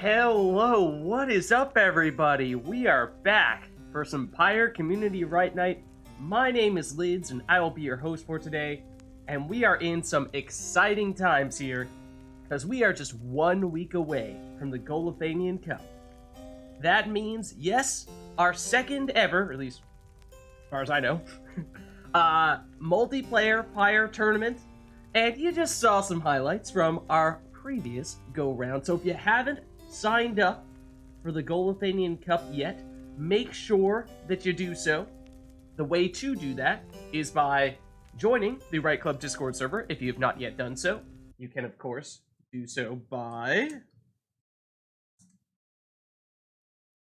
Hello, what is up, everybody? We are back for some Pyre Community Rite Nite. My name is Lids, and I will be your host for today. And we are in some exciting times here, because we are just 1 week away from the Golothanian Cup. That means, yes, our second ever, at least as far as I know, multiplayer Pyre tournament. And you just saw some highlights from our previous go-round. So if you haven't signed up for the Golothanian Cup yet, make sure that you do so. The way to do that is by joining the Right Club Discord server if you have not yet done so. You can, of course, do so by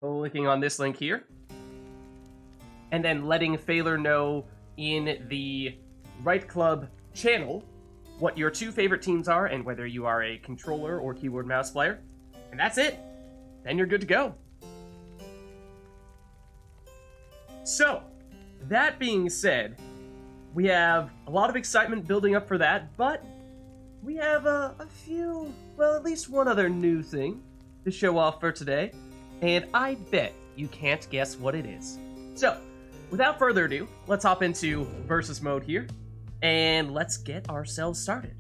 clicking on this link here and then letting Phaler know in the Right Club channel what your two favorite teams are and whether you are a controller or keyboard mouse player. And that's it. Then you're good to go. So, that being said, we have a lot of excitement building up for that, but we have a few, well, at least one other new thing to show off for today, and I bet you can't guess what it is. So, without further ado, let's hop into versus mode here, and let's get ourselves started.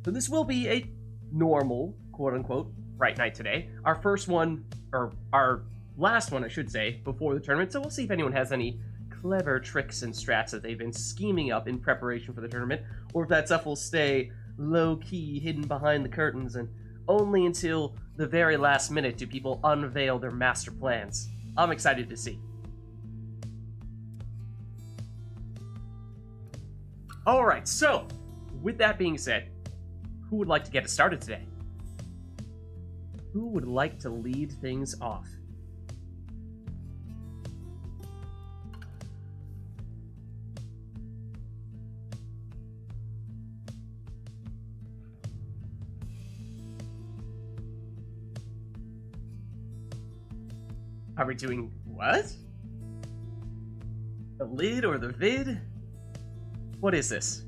So this will be a normal, quote-unquote, Rite Nite today. Our first one, or our last one, I should say, before the tournament, so we'll see if anyone has any clever tricks and strats that they've been scheming up in preparation for the tournament, or if that stuff will stay low-key, hidden behind the curtains, and only until the very last minute do people unveil their master plans. I'm excited to see. Alright, so, with that being said, who would like to get us started today? Who would like to lead things off? Are we doing what? The lid or the vid? What is this?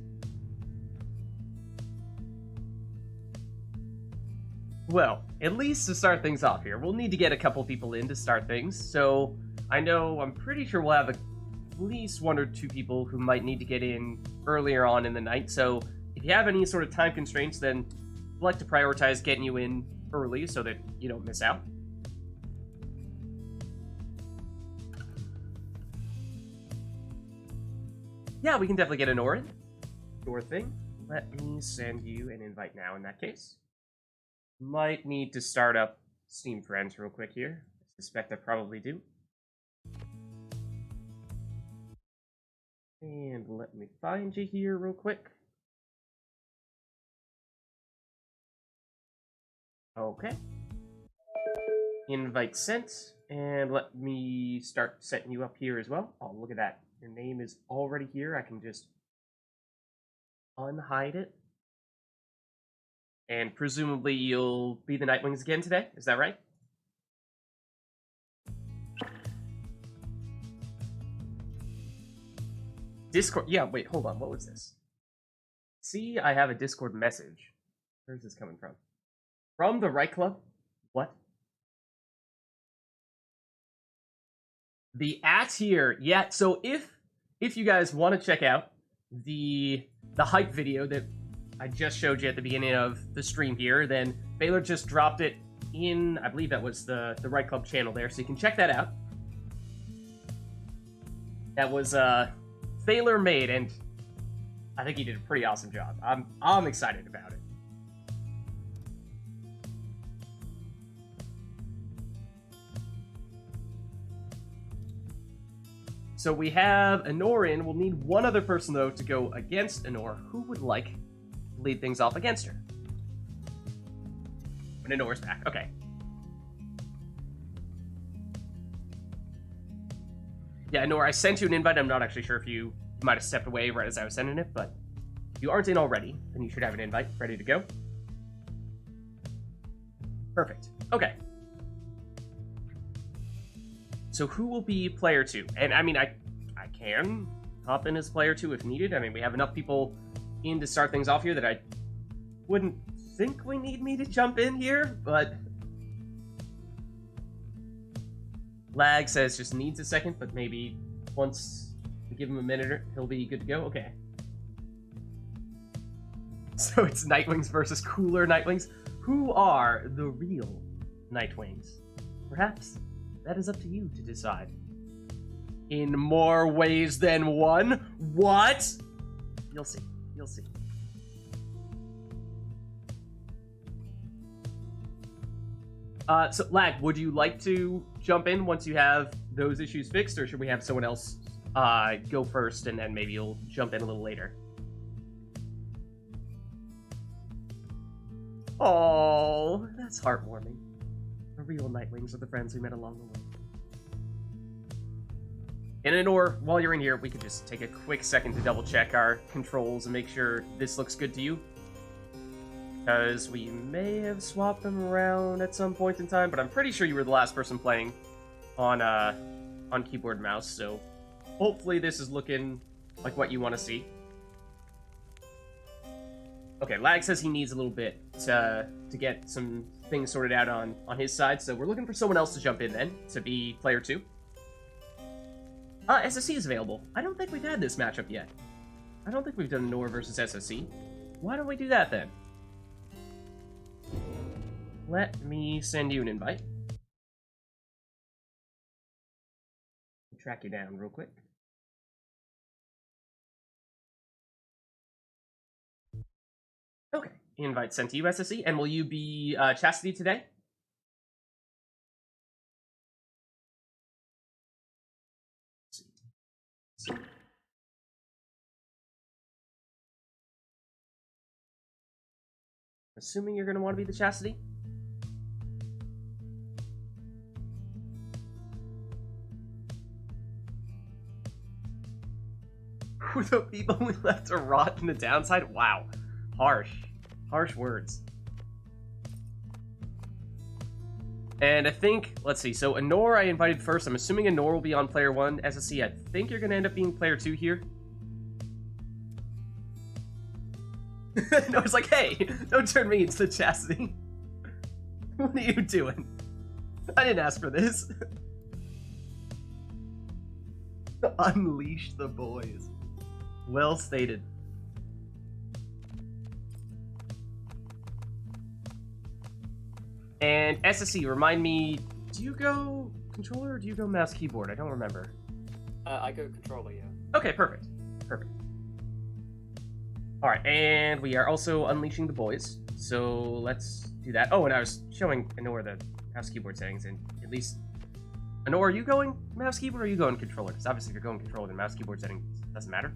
Well, at least to start things off here, we'll need to get a couple people in to start things, so I'm pretty sure we'll have at least one or two people who might need to get in earlier on in the night, so if you have any sort of time constraints, then I'd like to prioritize getting you in early so that you don't miss out. Yeah, we can definitely get an Orin. Sure thing. Let me send you an invite now in that case. Might need to start up Steam Friends real quick here. I suspect I probably do. And let me find you here real quick. Okay. Invite sent. And let me start setting you up here as well. Oh, look at that. Your name is already here. I can just unhide it. And presumably you'll be the Nightwings again today, is that right? Discord, yeah, wait, hold on, what was this? See, I have a Discord message. Where's this coming from? From the Right Club? What? The @ here, yeah, so if you guys want to check out the hype video that I just showed you at the beginning of the stream here, then Phaler just dropped it in, I believe that was the Right Club channel there, so you can check that out. That was Phaler made, and I think he did a pretty awesome job. I'm excited about it. So we have Anor in. We'll need one other person, though, to go against Anor. Who would like to lead things off against her? When Anor's back. Okay. Yeah, Anor, I sent you an invite. I'm not actually sure if you might have stepped away right as I was sending it, but if you aren't in already, then you should have an invite ready to go. Perfect. Okay. So who will be player 2? And I mean, I can hop in as player 2 if needed. I mean, we have enough people in to start things off here that I wouldn't think we need me to jump in here, but Lag says just needs a second, but maybe once we give him a minute, he'll be good to go. Okay. So it's Nightwings versus cooler Nightwings. Who are the real Nightwings? Perhaps that is up to you to decide. In more ways than one? What? You'll see. You'll see. So, Lag, would you like to jump in once you have those issues fixed, or should we have someone else go first, and then maybe you'll jump in a little later? Oh, that's heartwarming. The real Nightwings are the friends we met along the way. And Inor, while you're in here, we could just take a quick second to double check our controls and make sure this looks good to you. Because we may have swapped them around at some point in time, but I'm pretty sure you were the last person playing on keyboard and mouse, so hopefully this is looking like what you want to see. Okay, Lag says he needs a little bit to get some things sorted out on his side, so we're looking for someone else to jump in then, to be player 2. SSC is available. I don't think we've had this matchup yet. I don't think we've done Nor versus SSC. Why don't we do that then? Let me send you an invite. Track you down real quick. Okay, invite sent to you, SSC. And will you be Chastity today? Assuming you're going to want to be the Chastity? Who the people we left to rot in the downside? Wow. Harsh. Harsh words. And I think, let's see, so Anor I invited first. I'm assuming Anor will be on player 1. SSC, I think you're going to end up being player 2 here. Anor's like, hey, don't turn me into Chastity. What are you doing? I didn't ask for this. Unleash the boys. Well stated. And SSC, remind me, do you go controller or do you go mouse keyboard? I don't remember. I go controller, yeah. Okay, perfect. Perfect. Alright, and we are also unleashing the boys. So let's do that. Oh, and I was showing Anor the mouse keyboard settings, and at least... Anor, are you going mouse keyboard or are you going controller? Because obviously if you're going controller, then mouse keyboard settings doesn't matter.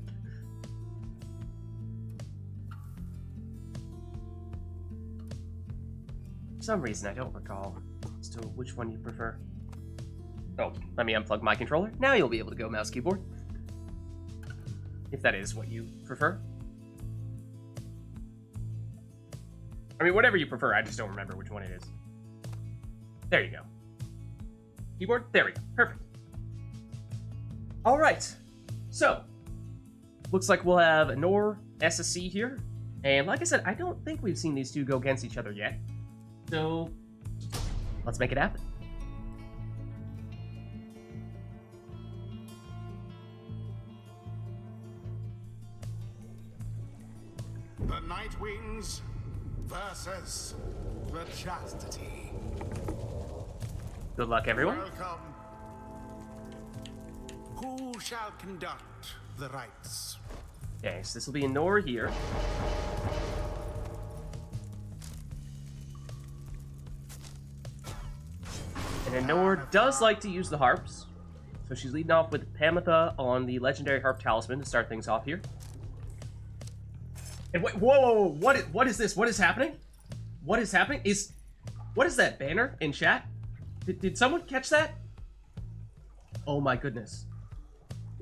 For some reason, I don't recall as to which one you prefer. Oh, let me unplug my controller. Now you'll be able to go mouse keyboard. If that is what you prefer. I mean, whatever you prefer, I just don't remember which one it is. There you go. Keyboard? There we go. Perfect. Alright. So, looks like we'll have Anor, SSC here. And like I said, I don't think we've seen these two go against each other yet. So, let's make it happen. The Nightwings versus the Chastity. Good luck, everyone. Welcome. Who shall conduct the rites? Okay, so this will be Anor here. And Anor does like to use the harps. So she's leading off with Pamitha on the legendary harp talisman to start things off here. And wait, whoa, what is this? What is happening? What is happening? What is that banner in chat? Did someone catch that? Oh my goodness.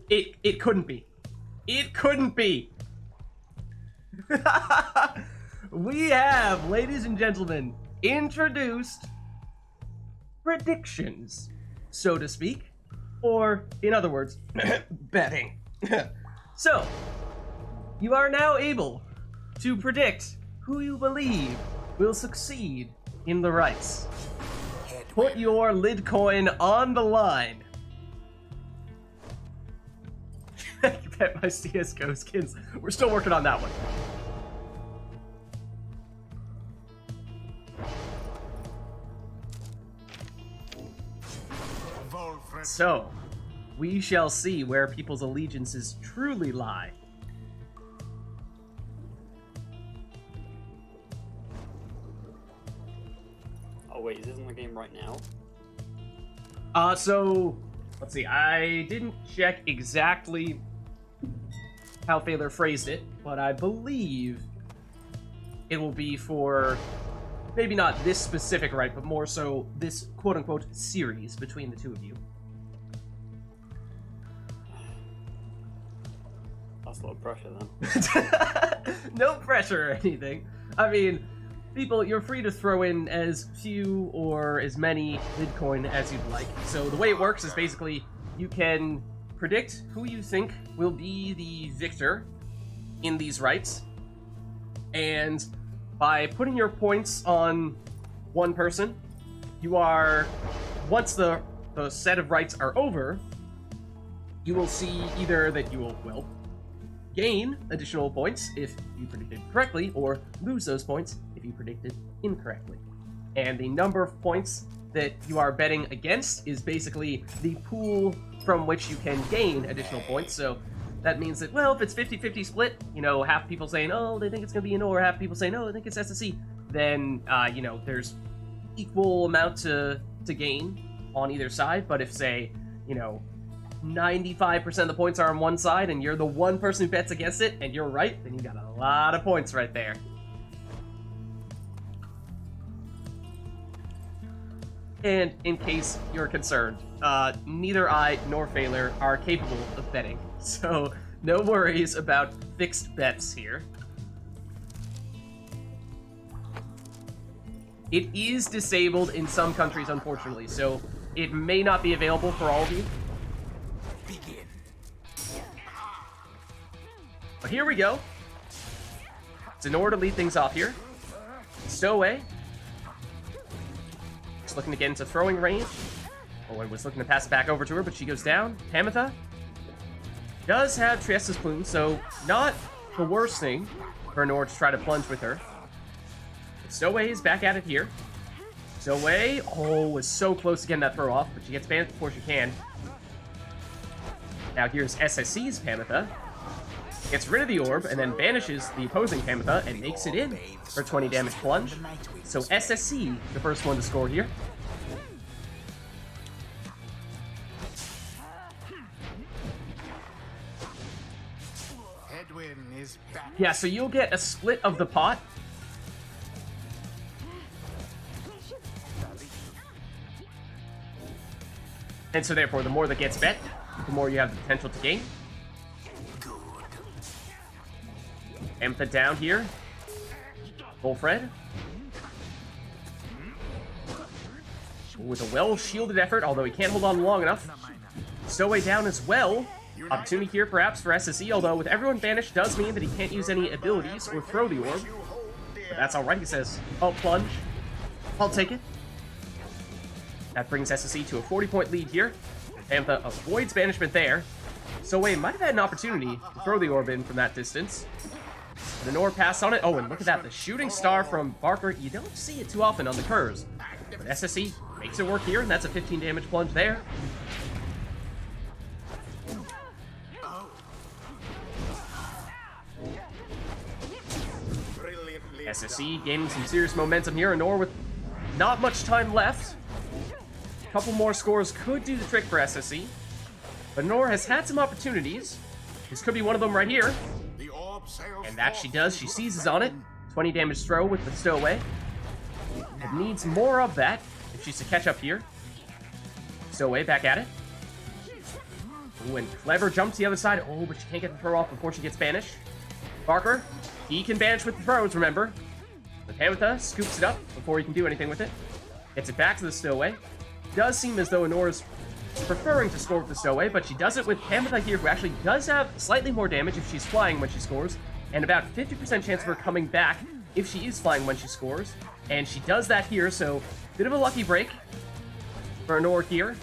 It couldn't be. It couldn't be. We have, ladies and gentlemen, introduced predictions, so to speak. Or, in other words, betting. So, you are now able to predict who you believe will succeed in the rites. Put your lid coin on the line. You bet my CSGO skins. We're still working on that one. So, we shall see where people's allegiances truly lie. Oh wait, is this in the game right now? So, let's see. I didn't check exactly how Thaler phrased it, but I believe it will be for maybe not this specific right, but more so this quote-unquote series between the two of you. That's a lot of pressure then. No pressure or anything. I mean, people, you're free to throw in as few or as many Bitcoin as you'd like. So the way it works is basically you can predict who you think will be the victor in these rights, and by putting your points on one person, you are, once the set of rights are over, you will see either that you will, well, gain additional points if you predicted correctly, or lose those points if you predicted incorrectly. And the number of points that you are betting against is basically the pool from which you can gain additional points. So that means that, well, if it's 50-50 split, you know, half people saying, oh, they think it's going to be an O, or half people saying, no, I think it's SSC, then, you know, there's equal amount to gain on either side. But if, say, you know, 95% of the points are on one side and you're the one person who bets against it and you're right, then you got a lot of points right there. And in case you're concerned, neither I nor Thaler are capable of betting, so no worries about fixed bets here. It is disabled in some countries, unfortunately, so it may not be available for all of you. But here we go. It's in order to lead things off here. Stowaway. Just looking to get into throwing range. Oh, I was looking to pass it back over to her, but she goes down. Tamitha does have Triesta's Plume, so not the worst thing for Nor to try to plunge with her. But Stowaway is back at it here. Stowaway, oh, was so close to getting that throw off, but she gets banished before she can. Now here's SSC's Tamitha. Gets rid of the orb, and then banishes the opposing Tamitha and makes it in for 20 damage plunge. So SSC, the first one to score here. Yeah, so you'll get a split of the pot. And so therefore, the more that gets bet, the more you have the potential to gain. Tamitha down here. Bullfred. With a well-shielded effort, although he can't hold on long enough. Stowaway down as well. Opportunity here perhaps for SSE, although with everyone banished does mean that he can't use any abilities or throw the orb. But that's alright, he says. I'll plunge. I'll take it. That brings SSE to a 40-point lead here. Tamitha avoids banishment there. Stowaway might have had an opportunity to throw the orb in from that distance. The Nor passed on it. Oh, and look at that. The shooting star from Barker. You don't see it too often on the curves. But SSE makes it work here, and that's a 15 damage plunge there. SSE gaining some serious momentum here, and Nor with not much time left. A couple more scores could do the trick for SSE. But Nor has had some opportunities. This could be one of them right here. And that she does. She seizes on it. 20 damage throw with the Stowaway. It needs more of that if she's to catch up here. Stowaway back at it. Ooh, and clever jump to the other side. Oh, but she can't get the throw off before she gets banished. Barker, he can banish with the throws, remember. But Tamitha scoops it up before he can do anything with it. Gets it back to the Stowaway. Does seem as though Honor's preferring to score with the Stowaway, but she does it with Tamitha here, who actually does have slightly more damage if she's flying when she scores, and about 50% chance of her coming back if she is flying when she scores. And she does that here, so bit of a lucky break. for Anor here.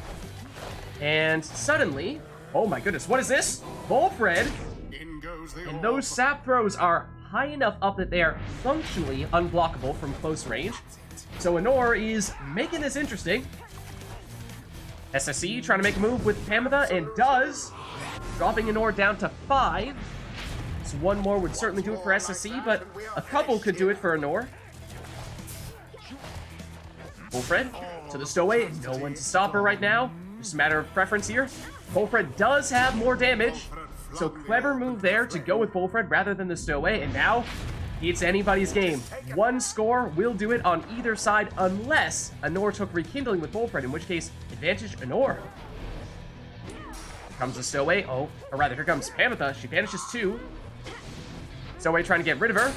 And suddenly, oh my goodness, what is this? Volfred! In goes the And those sap throws are high enough up that they are functionally unblockable from close range. So Anor is making this interesting. SSE trying to make a move with Pamela and does, dropping Anor down to 5. So one more would certainly do it for SSE, but a couple could do it for Anor. Volfred to the stowaway, no one to stop her right now. Just a matter of preference here. Volfred does have more damage, so clever move there to go with Volfred rather than the stowaway, and now it's anybody's game. One score will do it on either side unless Anor took rekindling with Volfred, in which case, advantage Anor. Here comes the stowaway, or rather, here comes Pamela. She vanishes too. Stowaway trying to get rid of her.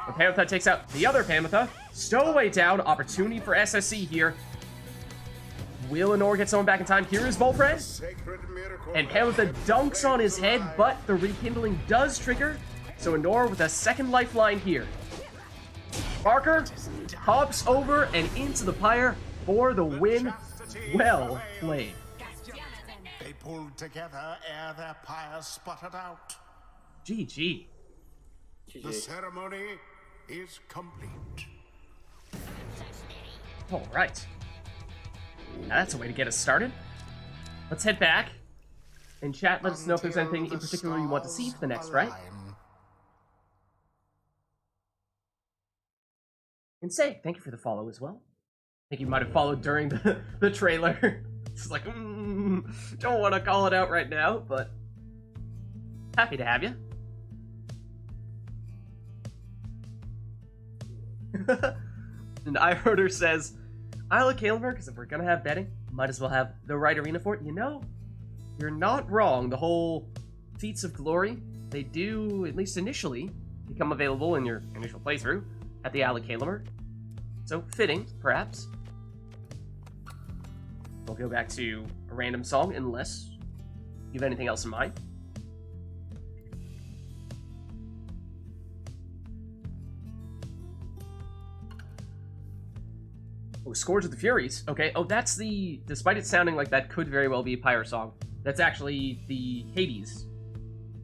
But Pamela takes out the other Pamela. Stowaway down, opportunity for SSE here. Will Anor get someone back in time? Here is Volfred. And Pamela dunks on his head, but the rekindling does trigger. So Anor with a second lifeline here. Barker hops over and into the Pyre for the win. Well played. They pulled together ere their pyre sputtered out. GG. The ceremony is complete. All right. Now that's a way to get us started. Let's head back. And chat, let us know if there's anything in particular you want to see for the next, right? And say, thank you for the follow as well. I think you might have followed during the trailer. It's like, don't want to call it out right now, but happy to have you. And iHerder says, Isla Kalimur, because if we're gonna have betting, might as well have the right arena for it. You know, you're not wrong. The whole Feats of Glory, they do, at least initially, become available in your initial playthrough at the Isla Kalimur. So, fitting, perhaps. We'll go back to a random song, unless you have anything else in mind. Oh, Scourge of the Furies. Okay, oh, that's the... Despite it sounding like that could very well be a Pyre song, that's actually the Hades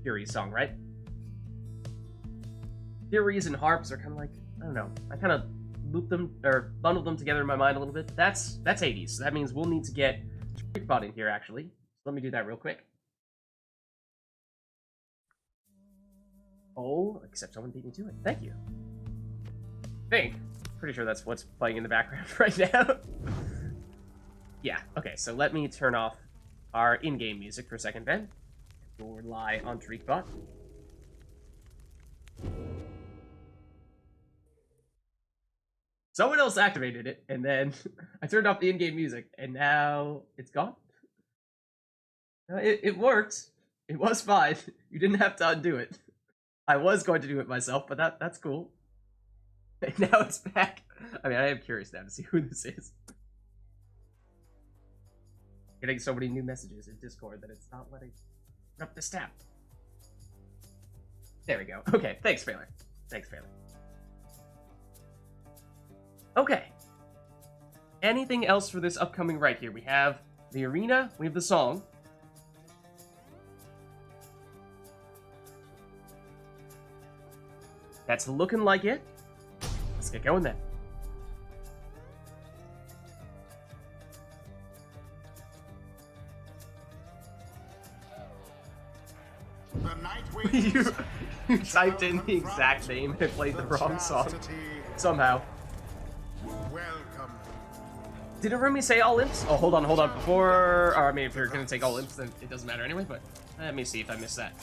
Furies song, right? Furies and harps are kind of like... I don't know. I kind of looped them, or bundled them together in my mind a little bit. That's Hades. So that means we'll need to get Streetbot in here, actually. So let me do that real quick. Oh, except someone beat me to it. Thank you. Pretty sure that's what's playing in the background right now. Yeah, okay, so let me turn off our in-game music for a second, Ben. We'll rely on Treekbot. Someone else activated it, and then I turned off the in-game music, and now it's gone. It worked. It was fine. You didn't have to undo it. I was going to do it myself, but that's cool. And now it's back. I mean, I am curious now to see who this is. Getting so many new messages in Discord that it's not letting up the stat. There we go. Okay, thanks, Failure. Okay. Anything else for this upcoming right here? We have the arena, we have the song. That's looking like it. Let's get going then. The night winds you typed in the exact name and played the wrong song. Somehow. Welcome. Did Arumi say all imps? Oh, hold on. Before... Or, I mean, if you're gonna take all imps, then it doesn't matter anyway, but let me see if I missed that.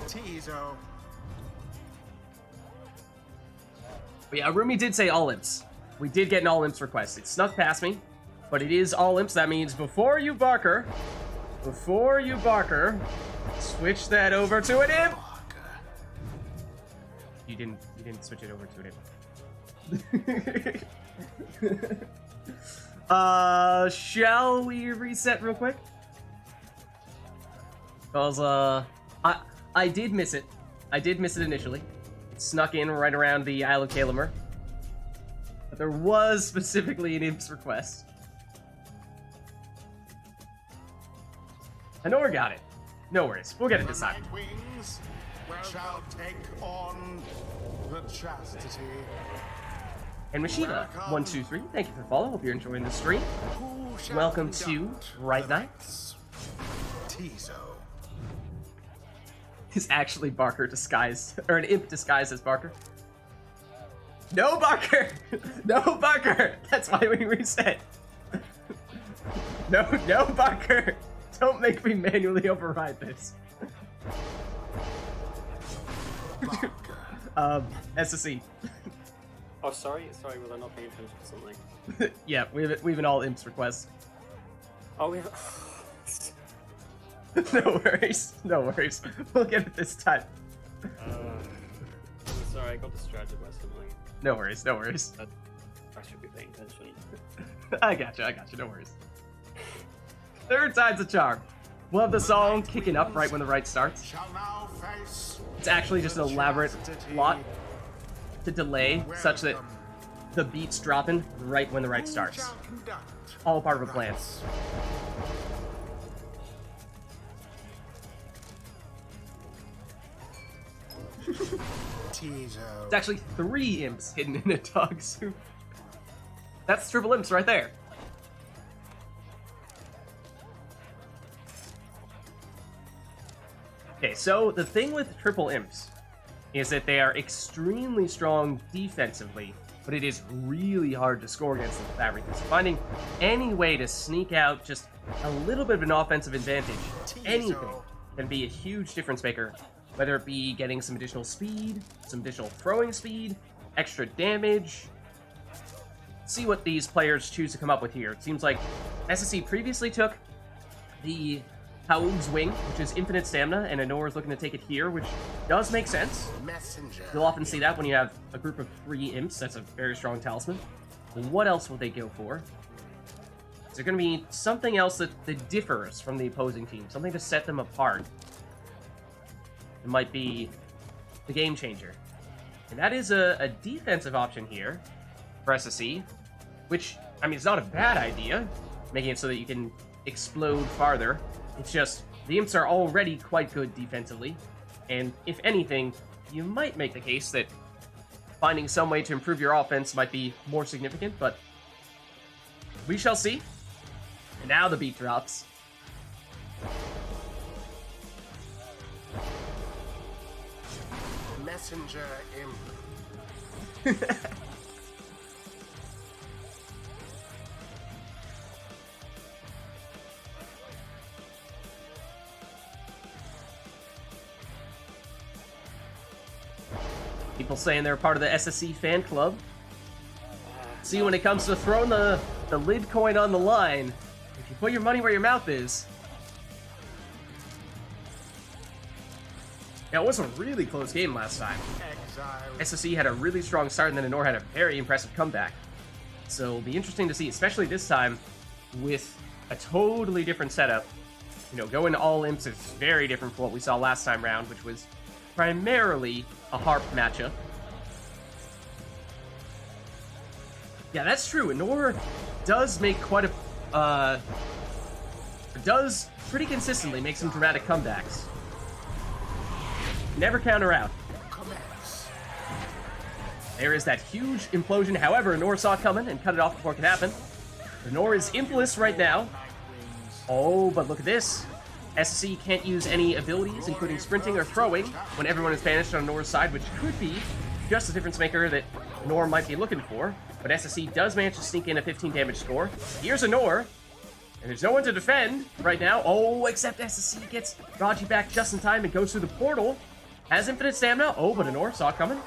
Tizo. But yeah, Arumi did say all imps. We did get an all imps request. It snuck past me, but it is all imps. That means before you barker, switch that over to an imp. You didn't switch it over to an imp. Shall we reset real quick? Because I did miss it. I did miss it initially. Snuck in right around the Isle of Kalimur. But there was specifically an imp's request. Honor got it. No worries. We'll get it this time. Night wings shall take on the chastity. And Machina123, thank you for following. Hope you're enjoying the stream. Who shall Welcome to conduct Rite the Nite. rites? Tizo. Is actually Barker disguised, or an imp disguised as Barker. No, Barker! No, Barker! That's why we reset. No, Barker! Don't make me manually override this. SSE. Oh, sorry, was I not paying attention to something? Yeah, we have an all imps request. Oh, we have. No worries. We'll get it this time. Sorry, I got distracted by something. No worries. I should be paying attention. I gotcha, no worries. Third time's a charm. We'll have the song kicking up right when the rite starts. Shall now face It's actually just an elaborate plot to delay such that the beat's dropping right when the rite starts. Shall conduct All part of a plan. Tizo. It's actually 3 imps hidden in a dog suit. That's triple imps right there. Okay, so the thing with triple imps is that they are extremely strong defensively, but it is really hard to score against them for that reason. So finding any way to sneak out just a little bit of an offensive advantage, anything, can be a huge difference maker. Whether it be getting some additional speed, some additional throwing speed, extra damage. See what these players choose to come up with here. It seems like SSE previously took the Haug's Wing, which is infinite stamina, and Honor is looking to take it here, which does make sense. Messenger. You'll often see that when you have a group of 3 imps. That's a very strong talisman. But what else will they go for? Is there going to be something else that differs from the opposing team? Something to set them apart? It might be the game changer. And that is a defensive option here for SSE, which, I mean, it's not a bad idea, making it so that you can explode farther. It's just, the imps are already quite good defensively, and if anything, you might make the case that finding some way to improve your offense might be more significant, but we shall see. And now the beat drops. Messenger imp. People saying they're part of the SSE fan club. See, when it comes to throwing the lid coin on the line, if you put your money where your mouth is. Yeah, it was a really close game last time. Exile. SSE had a really strong start, and then Honor had a very impressive comeback. So it'll be interesting to see, especially this time, with a totally different setup. You know, going all imps is very different from what we saw last time round, which was primarily a harp matchup. Yeah, that's true. Honor does make quite a... does pretty consistently make some dramatic comebacks. Never counter out. Commence. There is that huge implosion. However, Honor saw it coming and cut it off before it could happen. Honor is impless right now. Night wings. Oh, but look at this. SSE can't use any abilities, including sprinting or throwing, when everyone is banished on Honor's side, which could be just the difference maker that Honor might be looking for. But SSE does manage to sneak in a 15 damage score. Here's Honor, and there's no one to defend right now. Oh, except SSE gets Raji back just in time and goes through the portal. Has infinite stamina. Oh, but Honor saw it coming.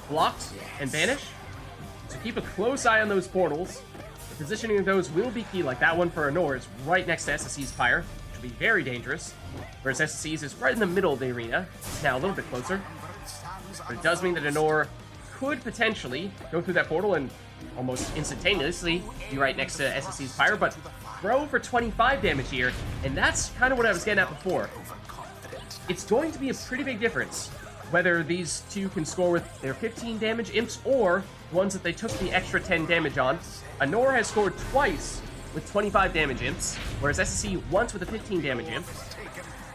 Blocked and banished. So keep a close eye on those portals. The positioning of those will be key, like that one for Honor is right next to SSE's Pyre, which will be very dangerous. Whereas SSE's is right in the middle of the arena, now a little bit closer. But it does mean that Honor could potentially go through that portal and almost instantaneously be right next to SSE's Pyre, but throw for 25 damage here, and that's kind of what I was getting at before. It's going to be a pretty big difference whether these two can score with their 15 damage imps or ones that they took the extra 10 damage on. Honor has scored twice with 25 damage imps, whereas SSE once with a 15 damage imp.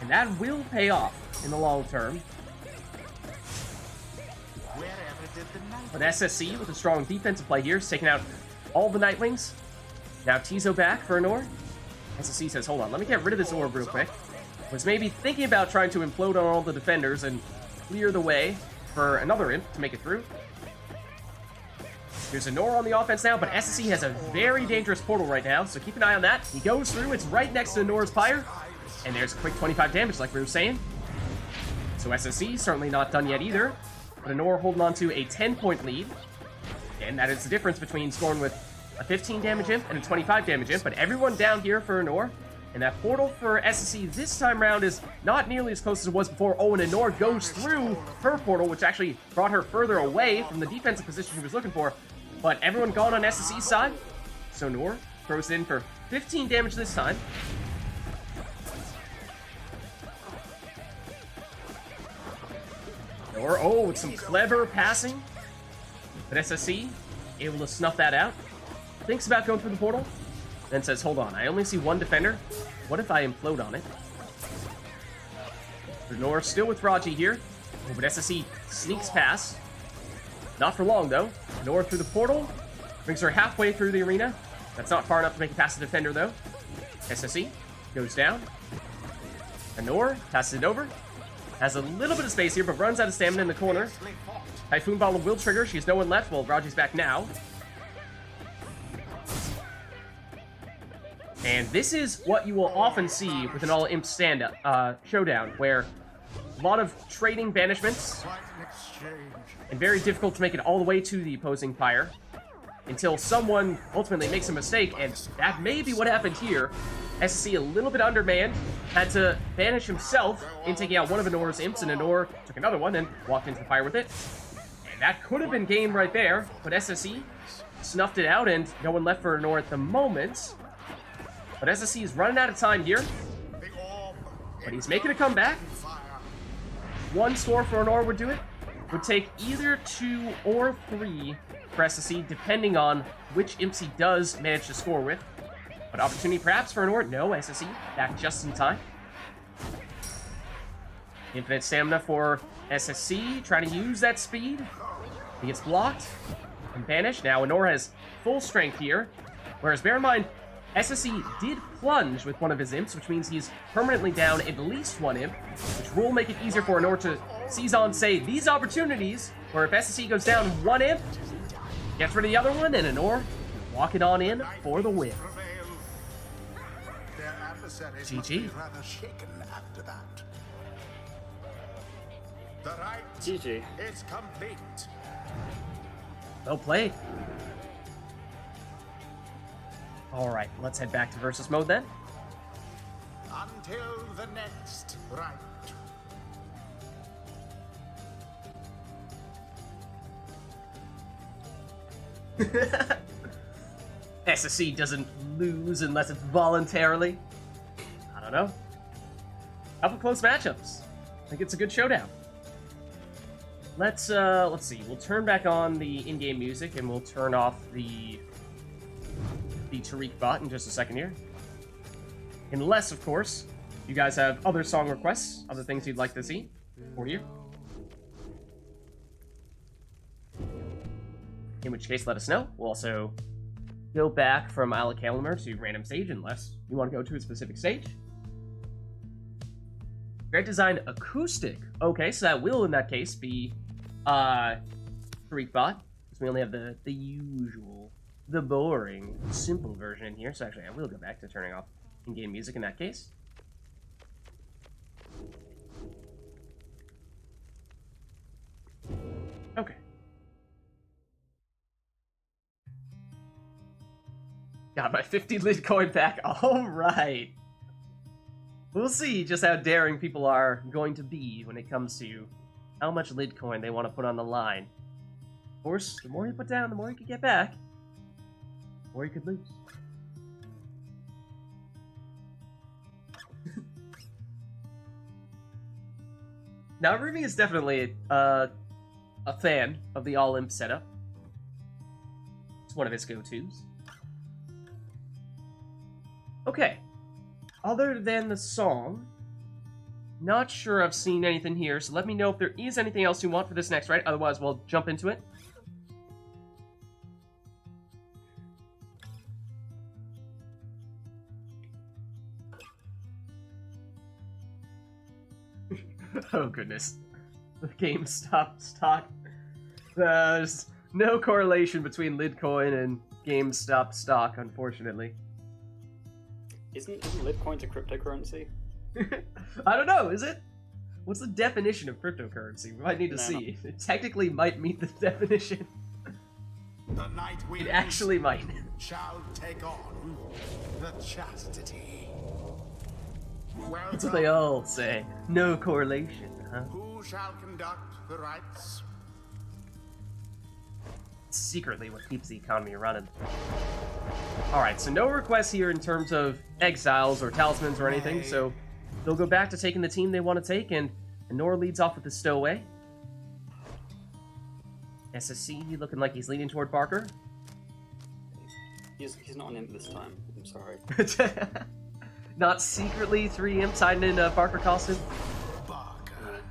And that will pay off in the long term. Wherever did the night But SSC, with a strong defensive play here, is taking out all the Nightwings. Now Tizo back for Anor. SSC says, hold on, let me get rid of this orb real quick. Was maybe thinking about trying to implode on all the defenders and clear the way for another imp to make it through. Here's Anor on the offense now, but SSC has a very dangerous portal right now, so keep an eye on that. He goes through, it's right next to Anor's Pyre, and there's a quick 25 damage like we were saying. So SSC certainly not done yet either, but Anor holding on to a 10-point lead, and that is the difference between scoring with a 15 damage imp and a 25 damage imp, but everyone down here for Anor. And that portal for SSC this time around is not nearly as close as it was before. Oh, and Anor goes through her portal, which actually brought her further away from the defensive position she was looking for. But everyone gone on SSC's side. So Anor throws in for 15 damage this time. Anor, oh, with some clever passing. But SSC able to snuff that out. Thinks about going through the portal. Then says, hold on, I only see one defender. What if I implode on it? Anor still with Raji here. Oh, but SSC sneaks past. Not for long, though. Anor through the portal. Brings her halfway through the arena. That's not far enough to make it past the defender, though. SSC goes down. Anor passes it over. Has a little bit of space here, but runs out of stamina in the corner. Typhoon Bottle will trigger. She has no one left. Well, Raji's back now. And this is what you will often see with an all-imp stand-up showdown, where a lot of trading banishments, and very difficult to make it all the way to the opposing Pyre, until someone ultimately makes a mistake, and that may be what happened here. SSC a little bit undermanned, had to banish himself in taking out one of Anor's imps, and Anor took another one and walked into the Pyre with it. And that could have been game right there, but SSC snuffed it out, and no one left for Anor at the moment. But SSC is running out of time here. But he's making a comeback. One score for Anor would do it. Would take either 2 or 3 for SSC, depending on which imps he does manage to score with. But opportunity perhaps for Anor. No, SSC back just in time. Infinite stamina for SSC, trying to use that speed. He gets blocked and banished. Now Anor has full strength here. Whereas, bear in mind, SSC did plunge with one of his imps, which means he's permanently down at least one imp, which will make it easier for Anor to seize on, say, these opportunities, where if SSC goes down one imp, gets rid of the other one, and Anor walking on in for the win. GG. Rather shaken after that. The rite GG. is complete. Well played. Alright, let's head back to versus mode then. Until the next rite. SSC doesn't lose unless it's voluntarily. I don't know. Couple close matchups. I think it's a good showdown. Let's see. We'll turn back on the in-game music and we'll turn off the Tariq bot in just a second here. Unless, of course, you guys have other song requests, other things you'd like to see for you. In which case, let us know. We'll also go back from Isla Kalimur to random stage unless you want to go to a specific stage. Great design acoustic. Okay, so that will, in that case, be Tariq bot, because we only have the usual, the boring, simple version in here. So actually, I will go back to turning off in-game music in that case. Okay. Got my 50 lid coin back. All right. We'll see just how daring people are going to be when it comes to how much lid coin they want to put on the line. Of course, the more you put down, the more you could get back. Or you could lose. Now, Ruby is definitely a fan of the all-imp setup. It's one of his go-tos. Okay. Other than the song, Not sure I've seen anything here, so let me know if there is anything else you want for this next, right? Otherwise, we'll jump into it. Oh, goodness. The GameStop stock. There's no correlation between Lidcoin and GameStop stock, unfortunately. Isn't Litcoin a cryptocurrency? I don't know, is it? What's the definition of cryptocurrency? We might need to see. It technically might meet the definition. The night we It actually might. shall take on the chastity. Well That's what they done. all say. No correlation, huh? Who shall conduct the rites? It's secretly what keeps the economy running. Alright, so no requests here in terms of exiles or talismans or anything, so they'll go back to taking the team they want to take, and Nor leads off with the stowaway. SSC looking like he's leaning toward Barker. He's not an imp this time. I'm sorry. Not secretly 3 imps hiding in a Barker costume. Barker.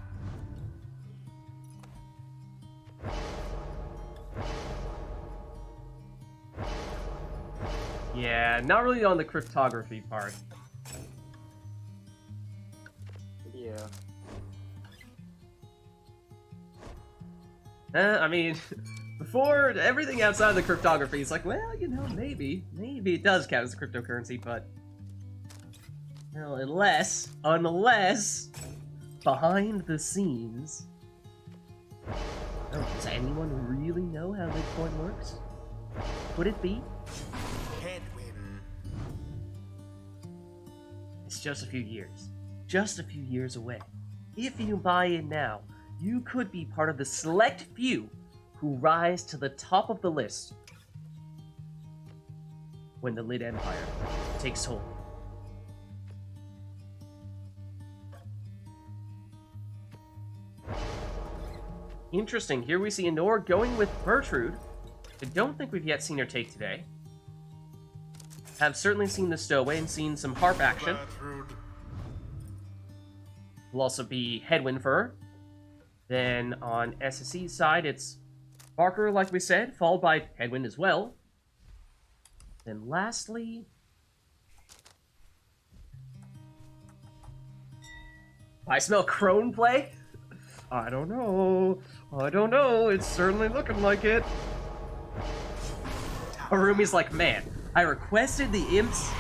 Yeah, not really on the cryptography part. Yeah. I mean, before, everything outside of the cryptography is like, well, you know, maybe it does count as a cryptocurrency, but... Well, unless, behind the scenes... Oh, does anyone really know how Bitcoin works? Could it be? Headwind. It's just a few years. Just a few years away. If you buy in now, you could be part of the select few who rise to the top of the list when the Lid Empire takes hold. Interesting. Here we see Honor going with Bertrude. I don't think we've yet seen her take today. Have certainly seen the stowaway and seen some harp action. Gertrude. Will also be Headwind for her. Then on SSE's side, it's Barker, like we said, followed by Headwind as well. Then lastly... I smell Crone play? I don't know. It's certainly looking like it. Harumi's like, man, I requested the imps,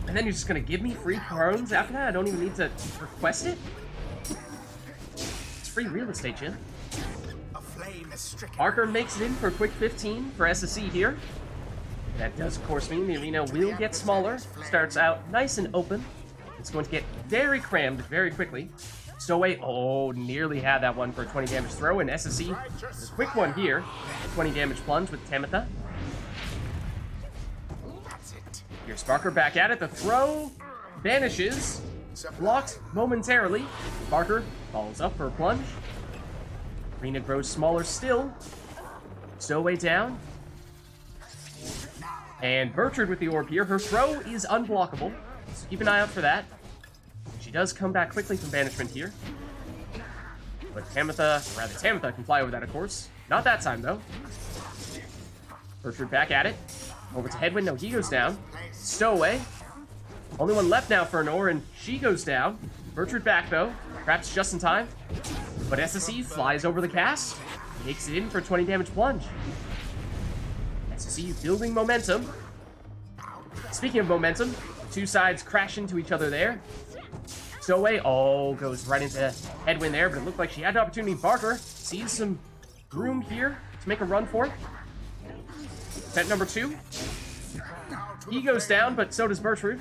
and then you're just gonna give me free Crones after that? I don't even need to request it? It's free real estate, Jim. A flame is stricken. Barker makes it in for a quick 15 for SSE here. That does, of course, mean the arena will get smaller. Starts out nice and open. It's going to get very crammed very quickly. Stowaway, oh, nearly had that one for a 20 damage throw, and SSE, a quick one here. 20 damage plunge with Tamitha. That's it. Here's Barker back at it. The throw vanishes. Blocked momentarily. Barker follows up for a plunge. Arena grows smaller still. Stowaway down. And Bertrude with the orb here. Her throw is unblockable, so keep an eye out for that. She does come back quickly from banishment here. But Tamitha can fly over that, of course. Not that time, though. Bertrude back at it. Over to Headwind. No, he goes down. Stowaway. Only one left now for Honor, and she goes down. Bertrude back, though. Perhaps just in time. But SSE flies over the cast. Makes it in for a 20 damage plunge. SSE building momentum. Speaking of momentum, two sides crash into each other there. Stowaway, goes right into Headwind there, but it looked like she had an opportunity. Barker sees some room here to make a run for it. Set number 2. He goes down, but so does Bertrude.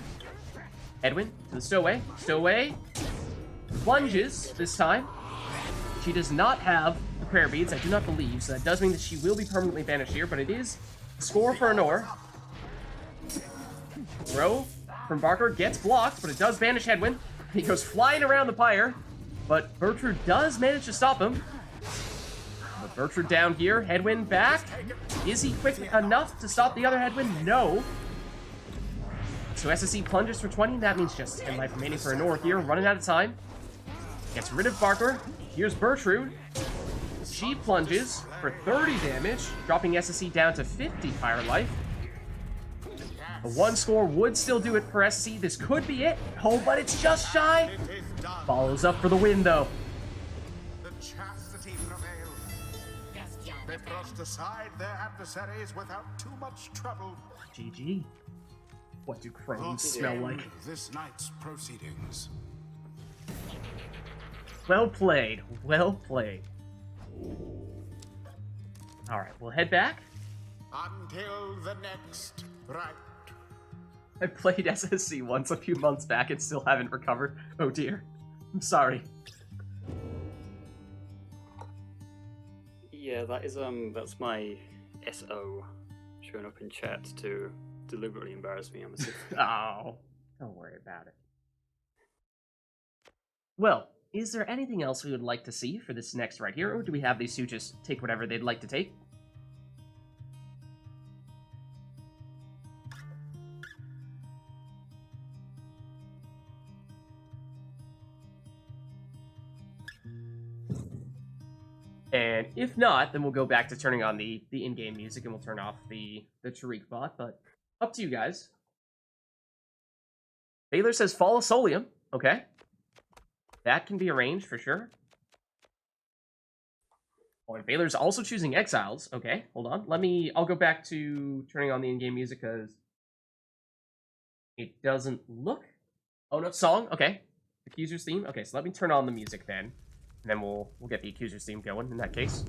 Headwind to the Stowaway. Stowaway plunges this time. She does not have the prayer beads, I do not believe, so that does mean that she will be permanently banished here, but it is score for Honor. Throw from Barker gets blocked, but it does banish Headwind. He goes flying around the Pyre, but Bertrude does manage to stop him. But Bertrude down here, Headwind back. Is he quick enough to stop the other Headwind? No. So SSE plunges for 20, that means just 10 life remaining for Honor here, running out of time. Gets rid of Barker. Here's Bertrude. She plunges for 30 damage, dropping SSE down to 50 fire life. A 1 score would still do it for SSE. This could be it. Oh, but it's just shy. Follows up for the win, though. The chastity prevailed. They brushed aside their adversaries without too much trouble. GG. What do crones Thus smell end like? this night's proceedings. Well played. Well played. Alright, we'll head back. Until the next Rite. I played SSC once a few months back and still haven't recovered. Oh dear. I'm sorry. Yeah, that is that's my SO showing up in chat to deliberately embarrass me. I'm assuming. Oh, don't worry about it. Well, is there anything else we would like to see for this next right here, or do we have these two just take whatever they'd like to take? And if not, then we'll go back to turning on the in-game music and we'll turn off the Tariq bot, but up to you guys. Baylor says Fall of Solium. Okay. That can be arranged for sure. Oh, and Baylor's also choosing Exiles. Okay, hold on. I'll go back to turning on the in-game music because it doesn't look... Oh, no, song. Okay. Accuser's theme. Okay, so let me turn on the music then. And then we'll get the Accuser's theme going in that case.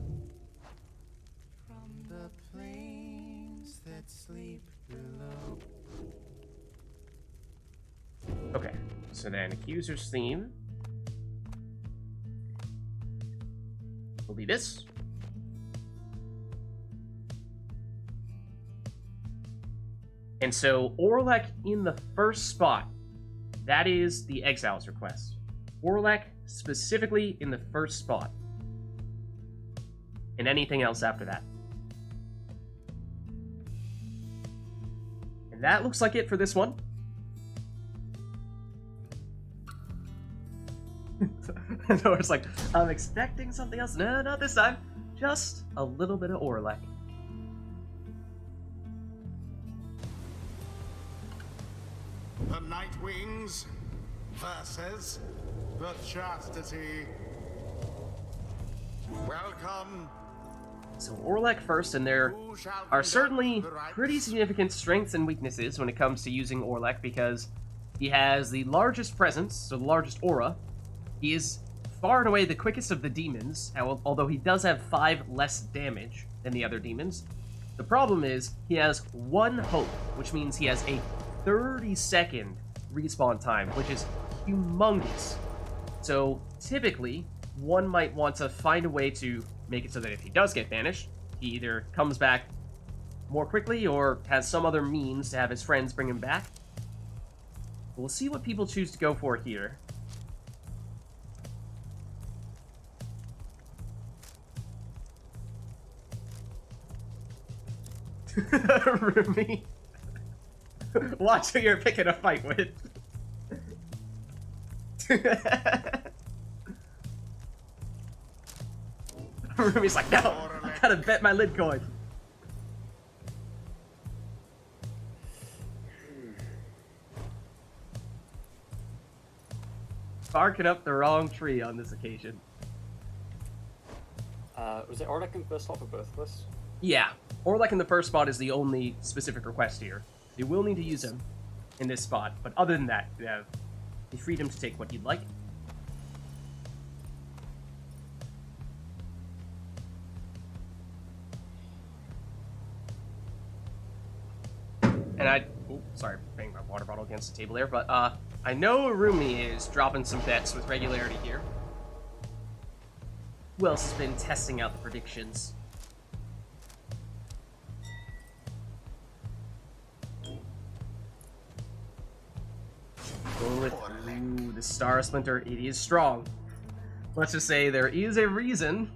From the plains that sleep below. Okay, so then Accuser's theme will be this. And so Orlek in the first spot, that is the Exiles request. Orlek specifically in the first spot. And anything else after that. And that looks like it for this one. Nora's like, I'm expecting something else. No, not this time. Just a little bit of Orlek. The Night Wings versus the Chastity. Welcome. So Orlek first, and there Who shall are conduct certainly the rites? pretty significant strengths and weaknesses when it comes to using Orlek because he has the largest presence, so the largest aura. He is far and away the quickest of the demons, although he does have 5 less damage than the other demons. The problem is he has 1 hope, which means he has a 30-second respawn time, which is humongous. So typically, one might want to find a way to make it so that if he does get banished, he either comes back more quickly or has some other means to have his friends bring him back. We'll see what people choose to go for here. Rumi. Watch who you're picking a fight with. Rumi's like, no, I gotta bet my lid coin. Barking up the wrong tree on this occasion. Was it Orlek in first slot for both of us? Yeah, Orlek in the first spot is the only specific request here. You will need to use him in this spot, but other than that, you have the freedom to take what you'd like. And sorry, banging my water bottle against the table there, but I know Rumi is dropping some bets with regularity here. Who else has been testing out the predictions? Going with the Star Splinter. It is strong. Let's just say there is a reason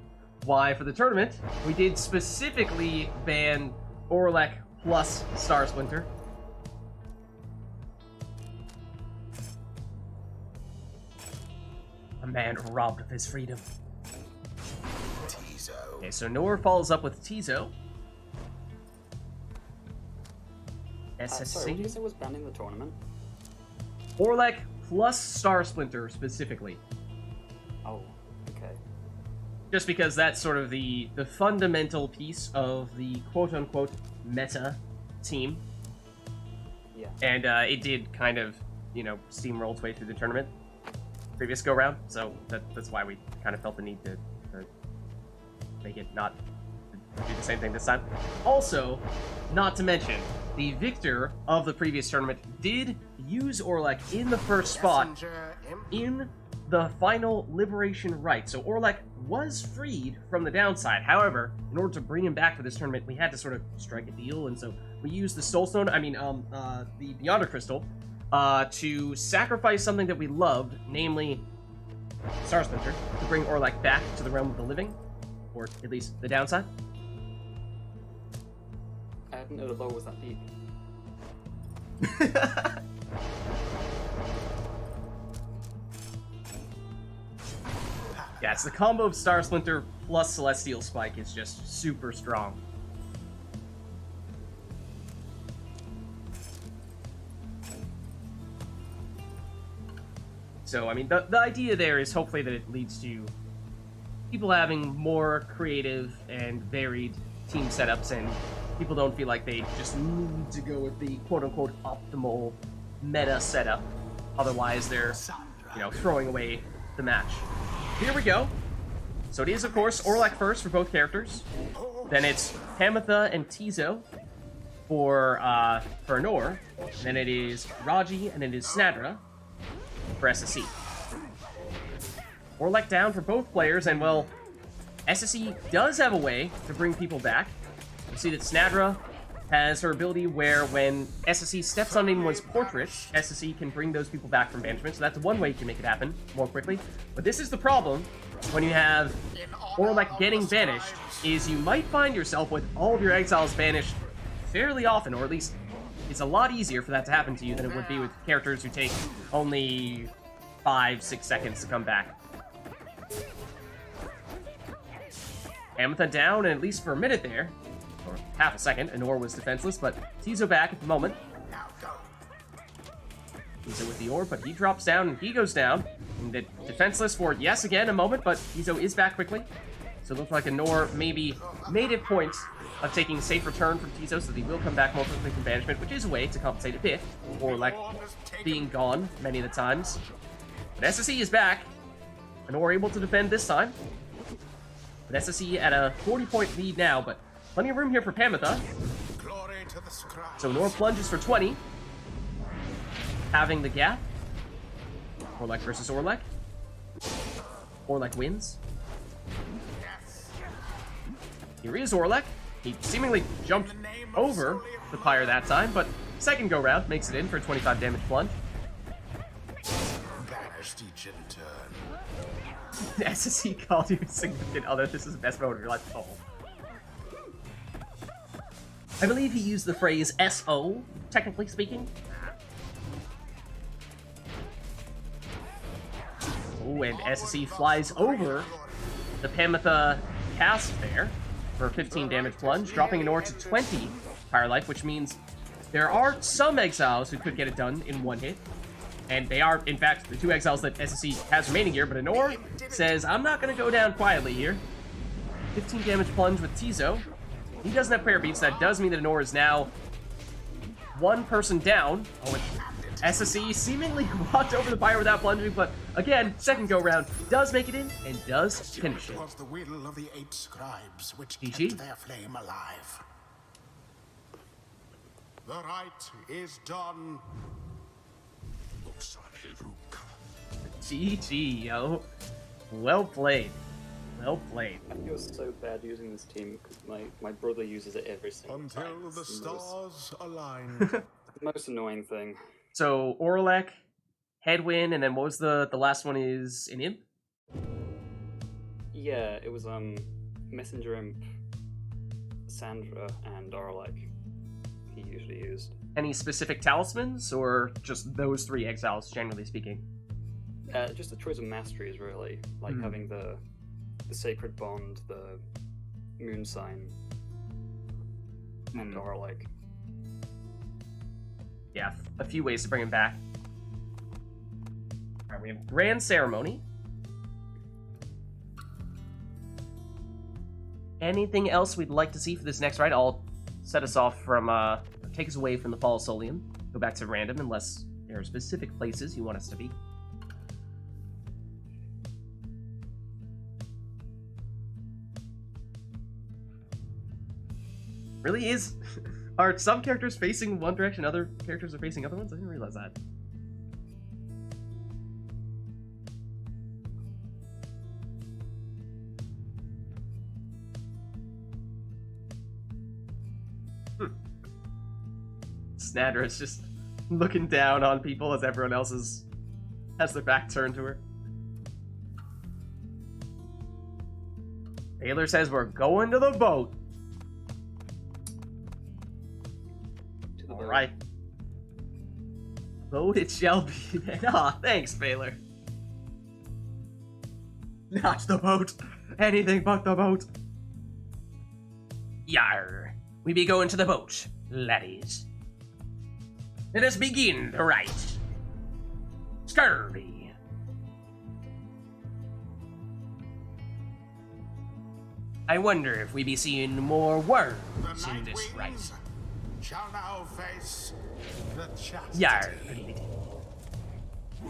why for the tournament we did specifically ban Orlek plus Star Splinter. A man robbed of his freedom. Tizo. Okay, so Nor follows up with Tizo. Sorry, what did you SSC. say was banned in the tournament? Orlek plus Star Splinter specifically. Oh, okay. Just because that's sort of the fundamental piece of the quote-unquote meta team. Yeah. And it did kind of, steamroll its way through the tournament previous go-round, so that's why we kind of felt the need to make it not do the same thing this time. Also, not to mention, the victor of the previous tournament did use Orlek in the first spot Messenger imp. in the final Liberation Rite. So Orlek was freed from the downside. However, in order to bring him back for this tournament, we had to sort of strike a deal, and so we used the Soulstone, the Beyonder Crystal, to sacrifice something that we loved, namely Star Splinter, to bring Orlek back to the realm of the living, or at least the downside. I didn't know the bow was that deep. Yeah, it's the combo of Star Splinter plus Celestial Spike is just super strong. So, I mean, the idea there is hopefully that it leads to people having more creative and varied team setups, and people don't feel like they just need to go with the quote-unquote optimal meta setup. Otherwise, they're, throwing away the match. Here we go. So it is, of course, Orlek first for both characters. Then it's Hamatha and Tizo for Nor. And then it is Raji and it is Snadra for SSE. Orlek down for both players, and well, SSE does have a way to bring people back. You see that Snadra has her ability where when SSE steps on anyone's portrait, SSE can bring those people back from banishment, so that's one way you can make it happen more quickly. But this is the problem when you have Orlek getting banished, is you might find yourself with all of your exiles banished fairly often, or at least it's a lot easier for that to happen to you than it would be with characters who take only 5-6 seconds to come back. Hamatha down, and at least for a minute there, or half a second, Anor was defenseless, but Tizo back at the moment. Now go. Tizo with the orb, but he drops down and he goes down. And defenseless for, yes, again, a moment, but Tizo is back quickly. So it looks like Anor maybe made a point of taking a safe return from Tizo so that he will come back more quickly from banishment, which is a way to compensate a bit for, like, being gone many of the times. But SSE is back. Anor able to defend this time. But SSE at a 40-point lead now, but plenty of room here for Hamatha. Glory to the scribe. So Nor plunges for 20. Having the gap. Orlek versus Orlek. Orlek wins. Yes. Here is Orlek. He seemingly jumped over the Pyre that time, but second go round makes it in for a 25 damage plunge. Banished each in turn. SSE called you a significant other. This is the best moment of your life. Oh. I believe he used the phrase SO, technically speaking. Oh, and SSE flies over the Hamatha cast there for a 15 damage plunge, dropping Anor to 20 Pyre life, which means there are some exiles who could get it done in one hit. And they are, in fact, the two exiles that SSE has remaining here, but Anor says, I'm not going to go down quietly here. 15 damage plunge with Tizo. He doesn't have prayer beats. That does mean that Anor is now one person down. Oh, and SSE seemingly walked over the Pyre without plunging, but again, second go round does make it in and does finish it. It was the will of the 8 scribes which GG. kept their flame alive. The rite is done. GG, yo. Well played. Well played. I feel so bad using this team because my brother uses it every single time. Until the It's stars align. the most annoying thing. So, Orlek, Headwind, and then what was the last one is an Imp? Yeah, it was Messenger Imp, Sandra, and Orlek he usually used. Any specific talismans, or just those three exiles, generally speaking? Just the choice of masteries, really. Like having the Sacred Bond, the Moon Sign, and Orlick. Yeah, a few ways to bring him back. Alright, we have Grand Ceremony. Anything else we'd like to see for this next ride? I'll set us off from, take us away from the Fall Solium. Go back to random unless there are specific places you want us to be. Really is... Are some characters facing one direction, other characters are facing other ones? I didn't realize that. Snadra is just looking down on people as everyone else has their back turned to her. Taylor says we're going to the boat. All right. Boat it shall be then. Aw, thanks, Baylor. Not the boat. Anything but the boat. Yar. We be going to the boat, laddies. Let us begin the rite. Scurvy. I wonder if we be seeing more worms in this rite. Shall now face the chastity. Yar.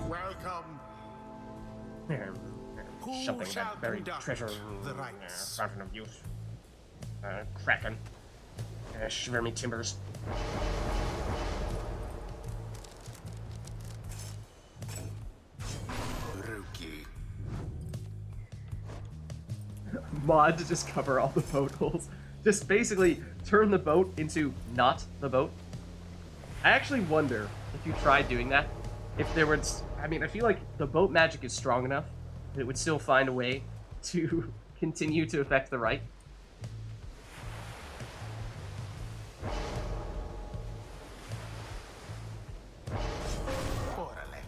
Welcome. Who Something shall about buried conduct treasure. the rites? Fountain of youth. Kraken. Shiver me timbers. Rookie. Mod to just cover all the boat holes. Just basically turn the boat into not the boat. I actually wonder if you tried doing that, if there was... I mean, I feel like the boat magic is strong enough that it would still find a way to continue to affect the rite. Orlick.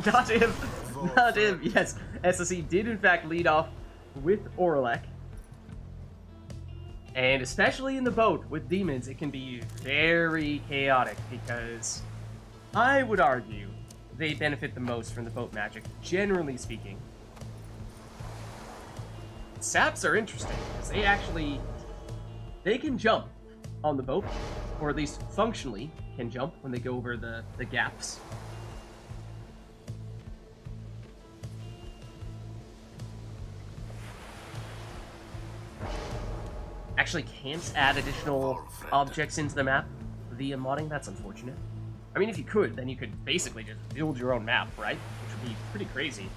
Not him! Not him! Yes, SSE did in fact lead off with Orlek. And especially in the boat with demons, it can be very chaotic because I would argue they benefit the most from the boat magic, generally speaking. Saps are interesting because they can jump on the boat, or at least functionally can jump when they go over the gaps. Actually can't add additional objects into the map via modding. That's unfortunate. I mean, if you could, then you could basically just build your own map, right? Which would be pretty crazy.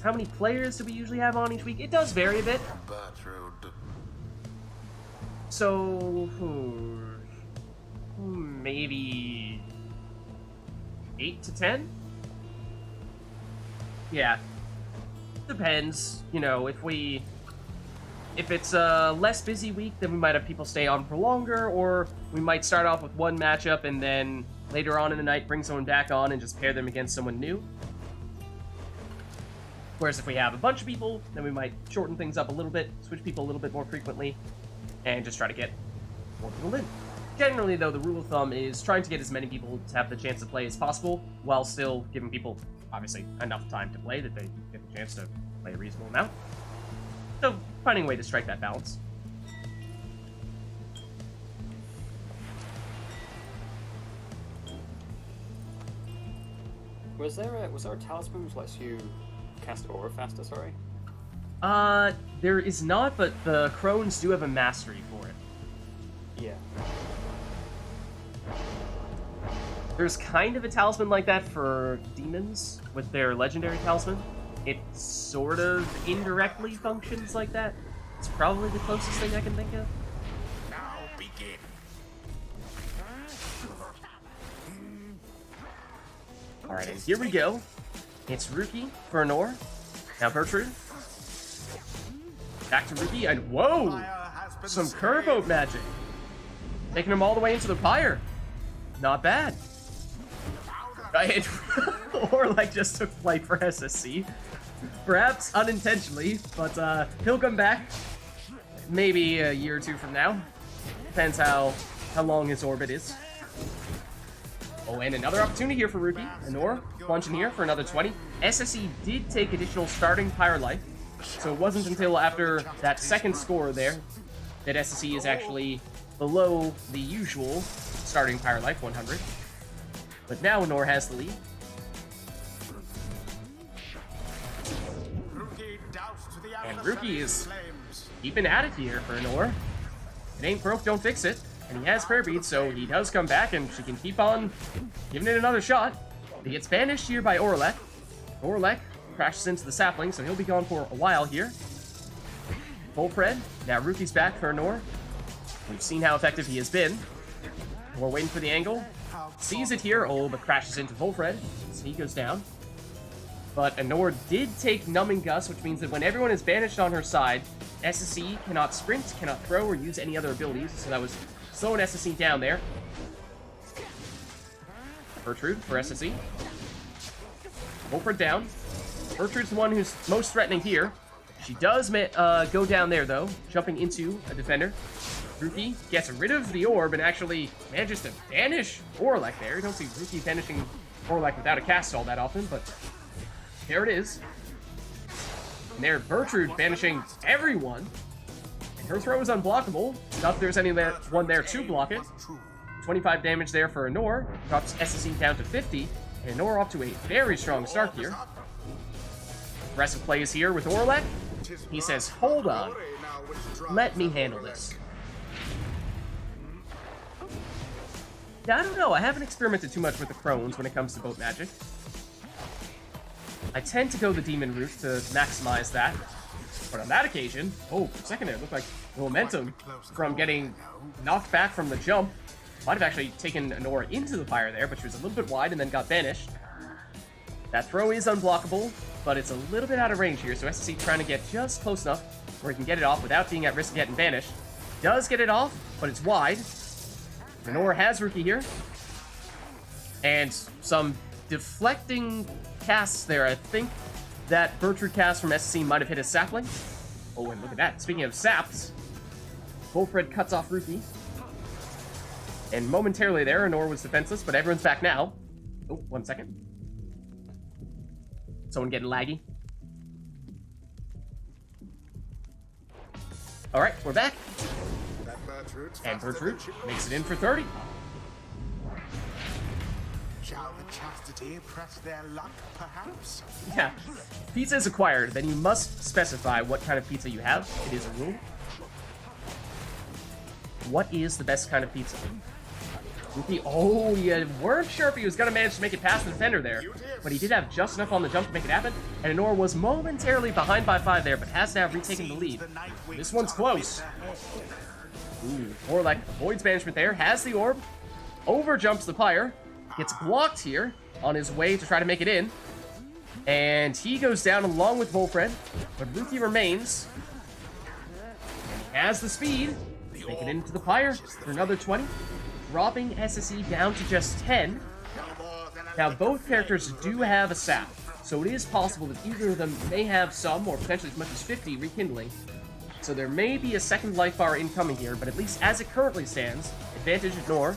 How many players do we usually have on each week? It does vary a bit. Bertrud. So, maybe 8 to 10? Yeah. Depends. You know, if it's a less busy week, then we might have people stay on for longer, or we might start off with one matchup and then later on in the night bring someone back on and just pair them against someone new. Whereas if we have a bunch of people, then we might shorten things up a little bit, switch people a little bit more frequently, and just try to get more people in. Generally, though, the rule of thumb is trying to get as many people to have the chance to play as possible, while still giving people, obviously, enough time to play that they get the chance to play a reasonable amount. So, finding a way to strike that balance. Was there a talisman which lets you cast aura faster? Sorry. There is not, but the crones do have a mastery for it. Yeah. There's kind of a talisman like that for demons with their legendary talisman. It sort of indirectly functions like that. It's probably the closest thing I can think of. Now begin. Alright, and here we go. It's Ruki for Nor. Now Bertrude. Back to Ruki, and whoa! Fire has been Some slain. Curve magic. Taking him all the way into the Pyre. Not bad. Or like just took flight for SSC. Perhaps unintentionally, but he'll come back. Maybe a year or two from now. Depends how long his orbit is. Oh, and another opportunity here for Ruki. Anor, plunge in here for another 20. SSE did take additional starting Pyre life, so it wasn't until after that second score there that SSE is actually below the usual starting Pyre life, 100. But now Anor has the lead. Ruki doused the And adversary's Ruki is flames. keeping at it here for Anor. It ain't broke, don't fix it. And he has prayer beads, so he does come back, and she can keep on giving it another shot. He gets banished here by Orlek. Orlek crashes into the sapling, so he'll be gone for a while here. Volfred, now Ruki's back for Anor. We've seen how effective he has been. We're waiting for the angle. Sees it here, oh, but crashes into Volfred, so he goes down. But Anor did take Numbing Gust, which means that when everyone is banished on her side, SSE cannot sprint, cannot throw, or use any other abilities, so that was slowing SSE down there. Bertrude for SSE. Volfred down. Bertrude's the one who's most threatening here. She does go down there, though, jumping into a defender. Ruki gets rid of the orb and actually manages to banish Orlek there. You don't see Ruki banishing Orlek without a cast all that often, but there it is. And there, Bertrude banishing everyone. And her throw is unblockable. Not that there's anyone there to block it. 25 damage there for Anor. Drops SSE down to 50. And Anor off to a very strong start here. Aggressive plays here with Orlek. He says, hold on. Let me handle this. Yeah, I don't know. I haven't experimented too much with the crones when it comes to boat magic. I tend to go the demon route to maximize that. But on that occasion, oh, for a second there, it looked like the momentum from getting knocked back from the jump might have actually taken Anor into the fire there, but she was a little bit wide and then got banished. That throw is unblockable, but it's a little bit out of range here, so SSE trying to get just close enough where he can get it off without being at risk of getting banished. Does get it off, but it's wide. Anor has Ruki here. And some deflecting casts there. I think that Bertrude cast from SSE might have hit a sapling. Oh, and look at that. Speaking of saps, Volfred cuts off Ruki. And momentarily there, Anor was defenseless, but everyone's back now. Oh, 1 second. Someone getting laggy. Alright, we're back. And Bertrude makes it in for 30. Shall the chastity press their luck, perhaps? Yeah. Pizza is acquired, then you must specify what kind of pizza you have. It is a rule. What is the best kind of pizza? Ruki, oh, you weren't sure if he was going to manage to make it past the defender there, but he did have just enough on the jump to make it happen, and Anor was momentarily behind by 5 there, but has now retaken the lead. This one's close. Ooh, Orlek avoids banishment there, has the orb, overjumps the Pyre, gets blocked here on his way to try to make it in, and he goes down along with Volfred, but Ruki remains, and he has the speed, make it into the Pyre for another 20, dropping SSE down to just 10. Now, both characters do have a sap, so it is possible that either of them may have some, or potentially as much as 50, rekindling. So there may be a second life bar incoming here, but at least as it currently stands, advantage Anor.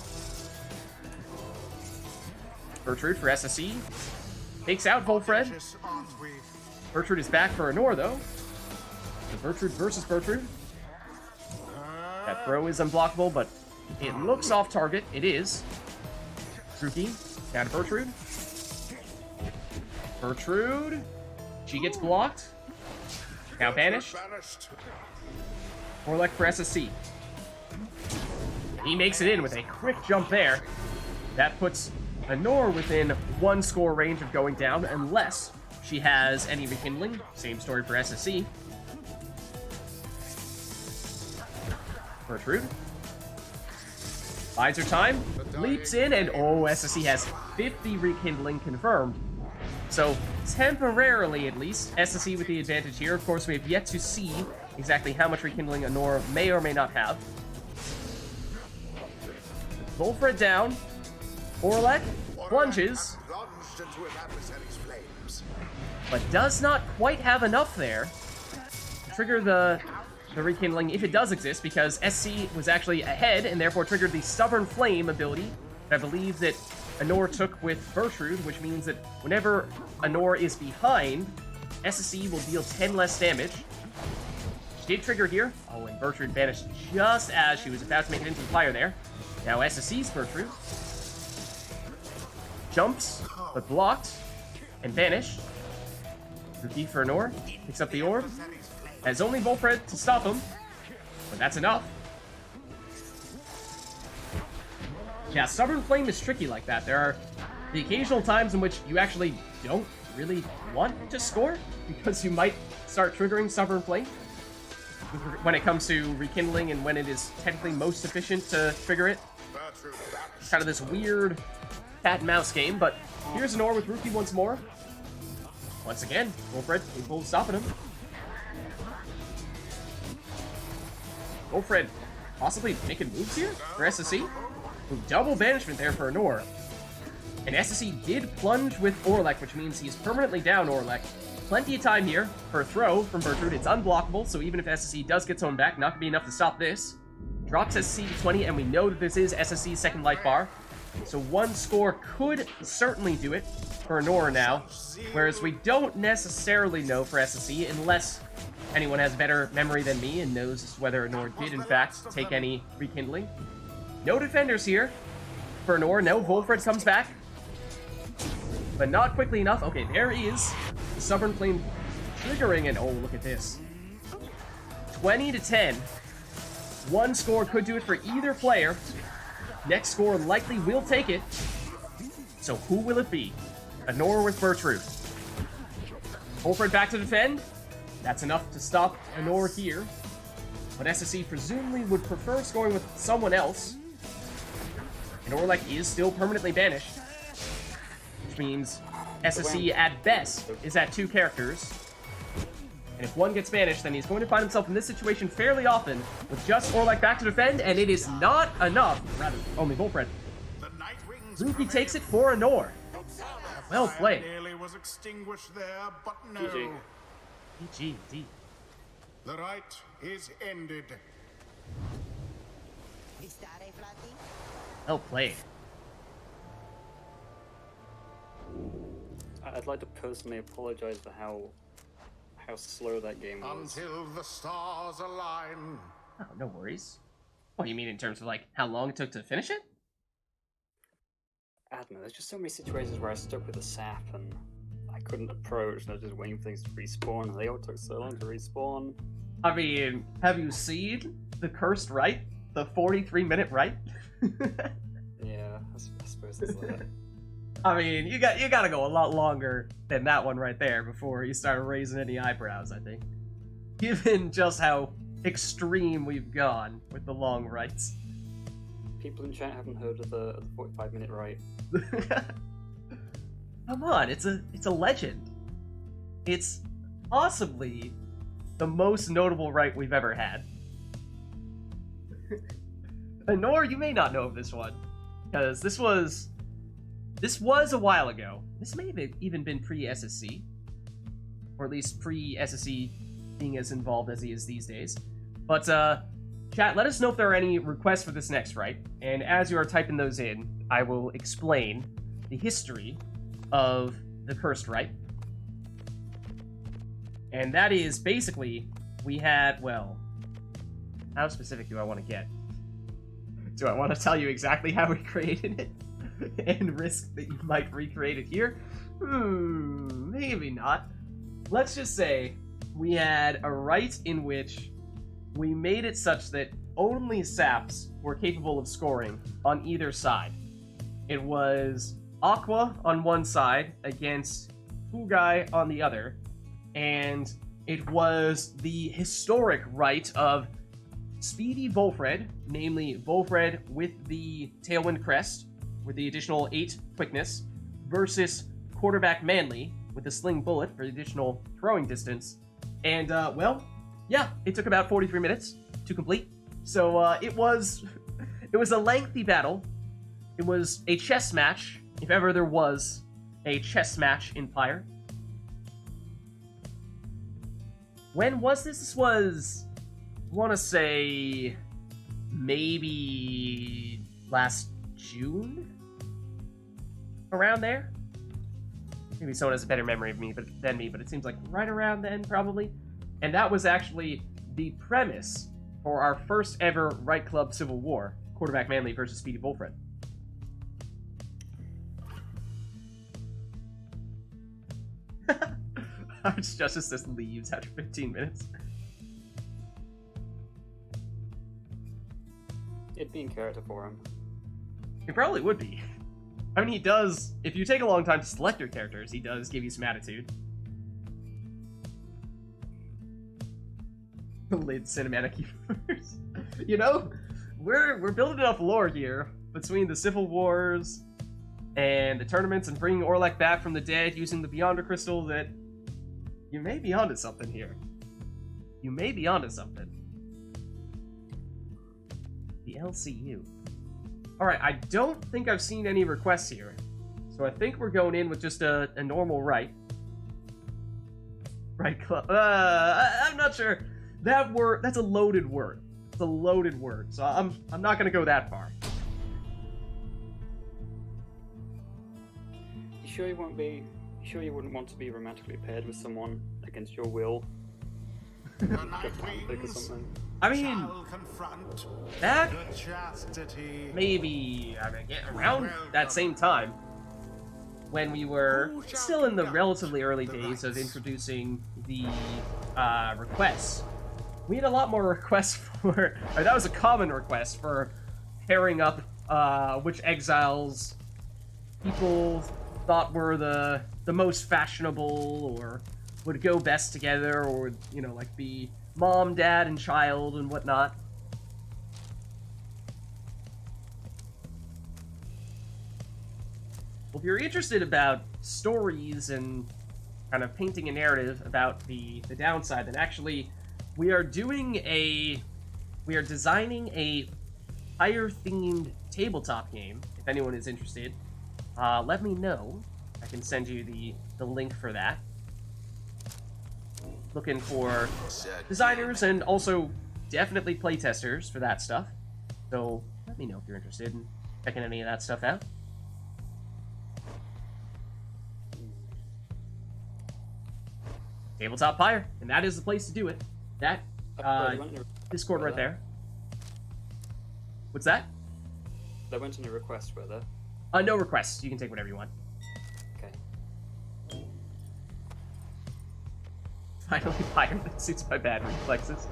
Bertrude for SSE. Takes out Volfred. Bertrude is back for Anor, though. So Bertrude versus Bertrude. That throw is unblockable, but it looks off target. It is. Ruki, down to Bertrude. Bertrude. She gets blocked. Now banished. Orlek for SSC. He makes it in with a quick jump there. That puts Anor within 1 score range of going down, unless she has any rekindling. Same story for SSC. Gertrude buys her time, leaps in, and oh, SSC has 50 rekindling confirmed. So, temporarily at least, SSC with the advantage here. Of course, we have yet to see exactly how much rekindling Anor may or may not have. Volfred down. Orlek plunges, Plunged into an adversary's flames. but does not quite have enough there to trigger the rekindling, if it does exist, because SC was actually ahead and therefore triggered the Stubborn Flame ability that I believe that Anor took with Gertrude, which means that whenever Anor is behind, SSC will deal 10 less damage. She did trigger here. Oh, and Gertrude vanished just as she was about to make it into the fire there. Now SSC's Gertrude jumps, but blocked, and vanished. Rookie for Anor picks up the orb. Has only Volfred to stop him, but that's enough. Yeah, Stubborn Flame is tricky like that. There are the occasional times in which you actually don't really want to score, because you might start triggering Stubborn Flame when it comes to rekindling and when it is technically most efficient to trigger it. It's kind of this weird cat and mouse game, but here's Anor with Rookie once more. Once again, Volfred capable of stopping him. Volfred possibly making moves here for SSC. Ooh, double banishment there for Anor. And SSC did plunge with Orlek, which means he's permanently down Orlek. Plenty of time here for a throw from Gertrude. It's unblockable, so even if SSC does get someone back, not going to be enough to stop this. Drops SSC to 20, and we know that this is SSC's second life bar. So 1 score could certainly do it for Anor now, whereas we don't necessarily know for SSC unless anyone has better memory than me and knows whether Anor did in fact take any rekindling. No defenders here for Anor. No, Volfred comes back, but not quickly enough. Okay, there is the Stubborn Flame triggering, and oh, look at this. 20 to 10. 1 score could do it for either player. Next score likely will take it. So who will it be? Anor with Gertrude. Volfred back to defend. That's enough to stop Anor here. But SSC presumably would prefer scoring with someone else. And Orlek is still permanently banished, which means SSC at best is at 2 characters. And if one gets banished, then he's going to find himself in this situation fairly often, with just Orlek back to defend, and it is not enough. Rather, only Volfred. Rookie takes it for Anor. Well played. Nearly was extinguished there, but no. GG. GG, indeed. The rite is ended. Well played. I'd like to personally apologize for how slow that game was. Until the stars align. Oh, no worries. What do you mean in terms of, like, how long it took to finish it? I don't know, there's just so many situations where I stuck with the sap and I couldn't approach, and I was just waiting for things to respawn, and they all took so long to respawn. I mean, have you seen the cursed rite? The 43-minute rite? Yeah, I suppose that's that. I mean, you gotta go a lot longer than that one right there before you start raising any eyebrows, I think. Given just how extreme we've gone with the long rites. People in chat haven't heard of the 45-minute rite. Come on, it's a legend. It's possibly the most notable rite we've ever had. Nor you may not know of this one, because this was a while ago. This may have even been pre-SSC, or at least pre-SSC being as involved as he is these days. But chat, let us know if there are any requests for this next rite, and as you are typing those in, I will explain the history of the cursed rite. And that is basically, we had, well, how specific do I want to get? Do I want to tell you exactly how we created it? And risk that you might recreate it here? Maybe not. Let's just say we had a rite in which we made it such that only saps were capable of scoring on either side. It was Aqua on one side against Fugai on the other, and it was the historic right of Speedy Volfred, namely Volfred with the Tailwind Crest, with the additional 8 quickness, versus quarterback Manly with the Sling Bullet for the additional throwing distance. And, well, yeah, it took about 43 minutes to complete. So, it was a lengthy battle. It was a chess match, if ever there was a chess match in Pyre. When was this? This was, I want to say, maybe last June? Around there? Maybe someone has a better memory of me than me, but it seems like right around then, probably. And that was actually the premise for our first ever Right Club Civil War, quarterback Manly versus Speedy Volfred. Arch Justice just leaves after 15 minutes. It'd be in character for him. It probably would be. I mean, he does, if you take a long time to select your characters, he does give you some attitude. The Lid Cinematic Universe. You know, we're building enough lore here between the Civil Wars and the tournaments and bringing Orlek back from the dead using the Beyonder Crystal that you may be onto something here. You may be onto something. The LCU. Alright, I don't think I've seen any requests here. So I think we're going in with just a normal right. Right club. I'm not sure. That's a loaded word. It's a loaded word. So I'm not gonna go that far. You sure you won't be? You sure you wouldn't want to be romantically paired with someone against your will? The Get night fanfic or winds something. I mean, shall confront that the chastity. maybe around that same time when we were still in the relatively early days of introducing the requests. We had a lot more requests for, or that was a common request for pairing up which exiles people thought were the most fashionable or would go best together, or, you know, like be mom, dad, and child and whatnot. Well, if you're interested about stories and kind of painting a narrative about the downside, then actually we are designing a Pyre-themed tabletop game. If anyone is interested, let me know. I can send you the link for that. Looking for designers and also definitely playtesters for that stuff. So let me know if you're interested in checking any of that stuff out. Tabletop Pyre, and that is the place to do it. That Discord right there. What's that? There weren't any requests, were there? No requests. You can take whatever you want. Okay. Finally, Pyre that suits my bad reflexes.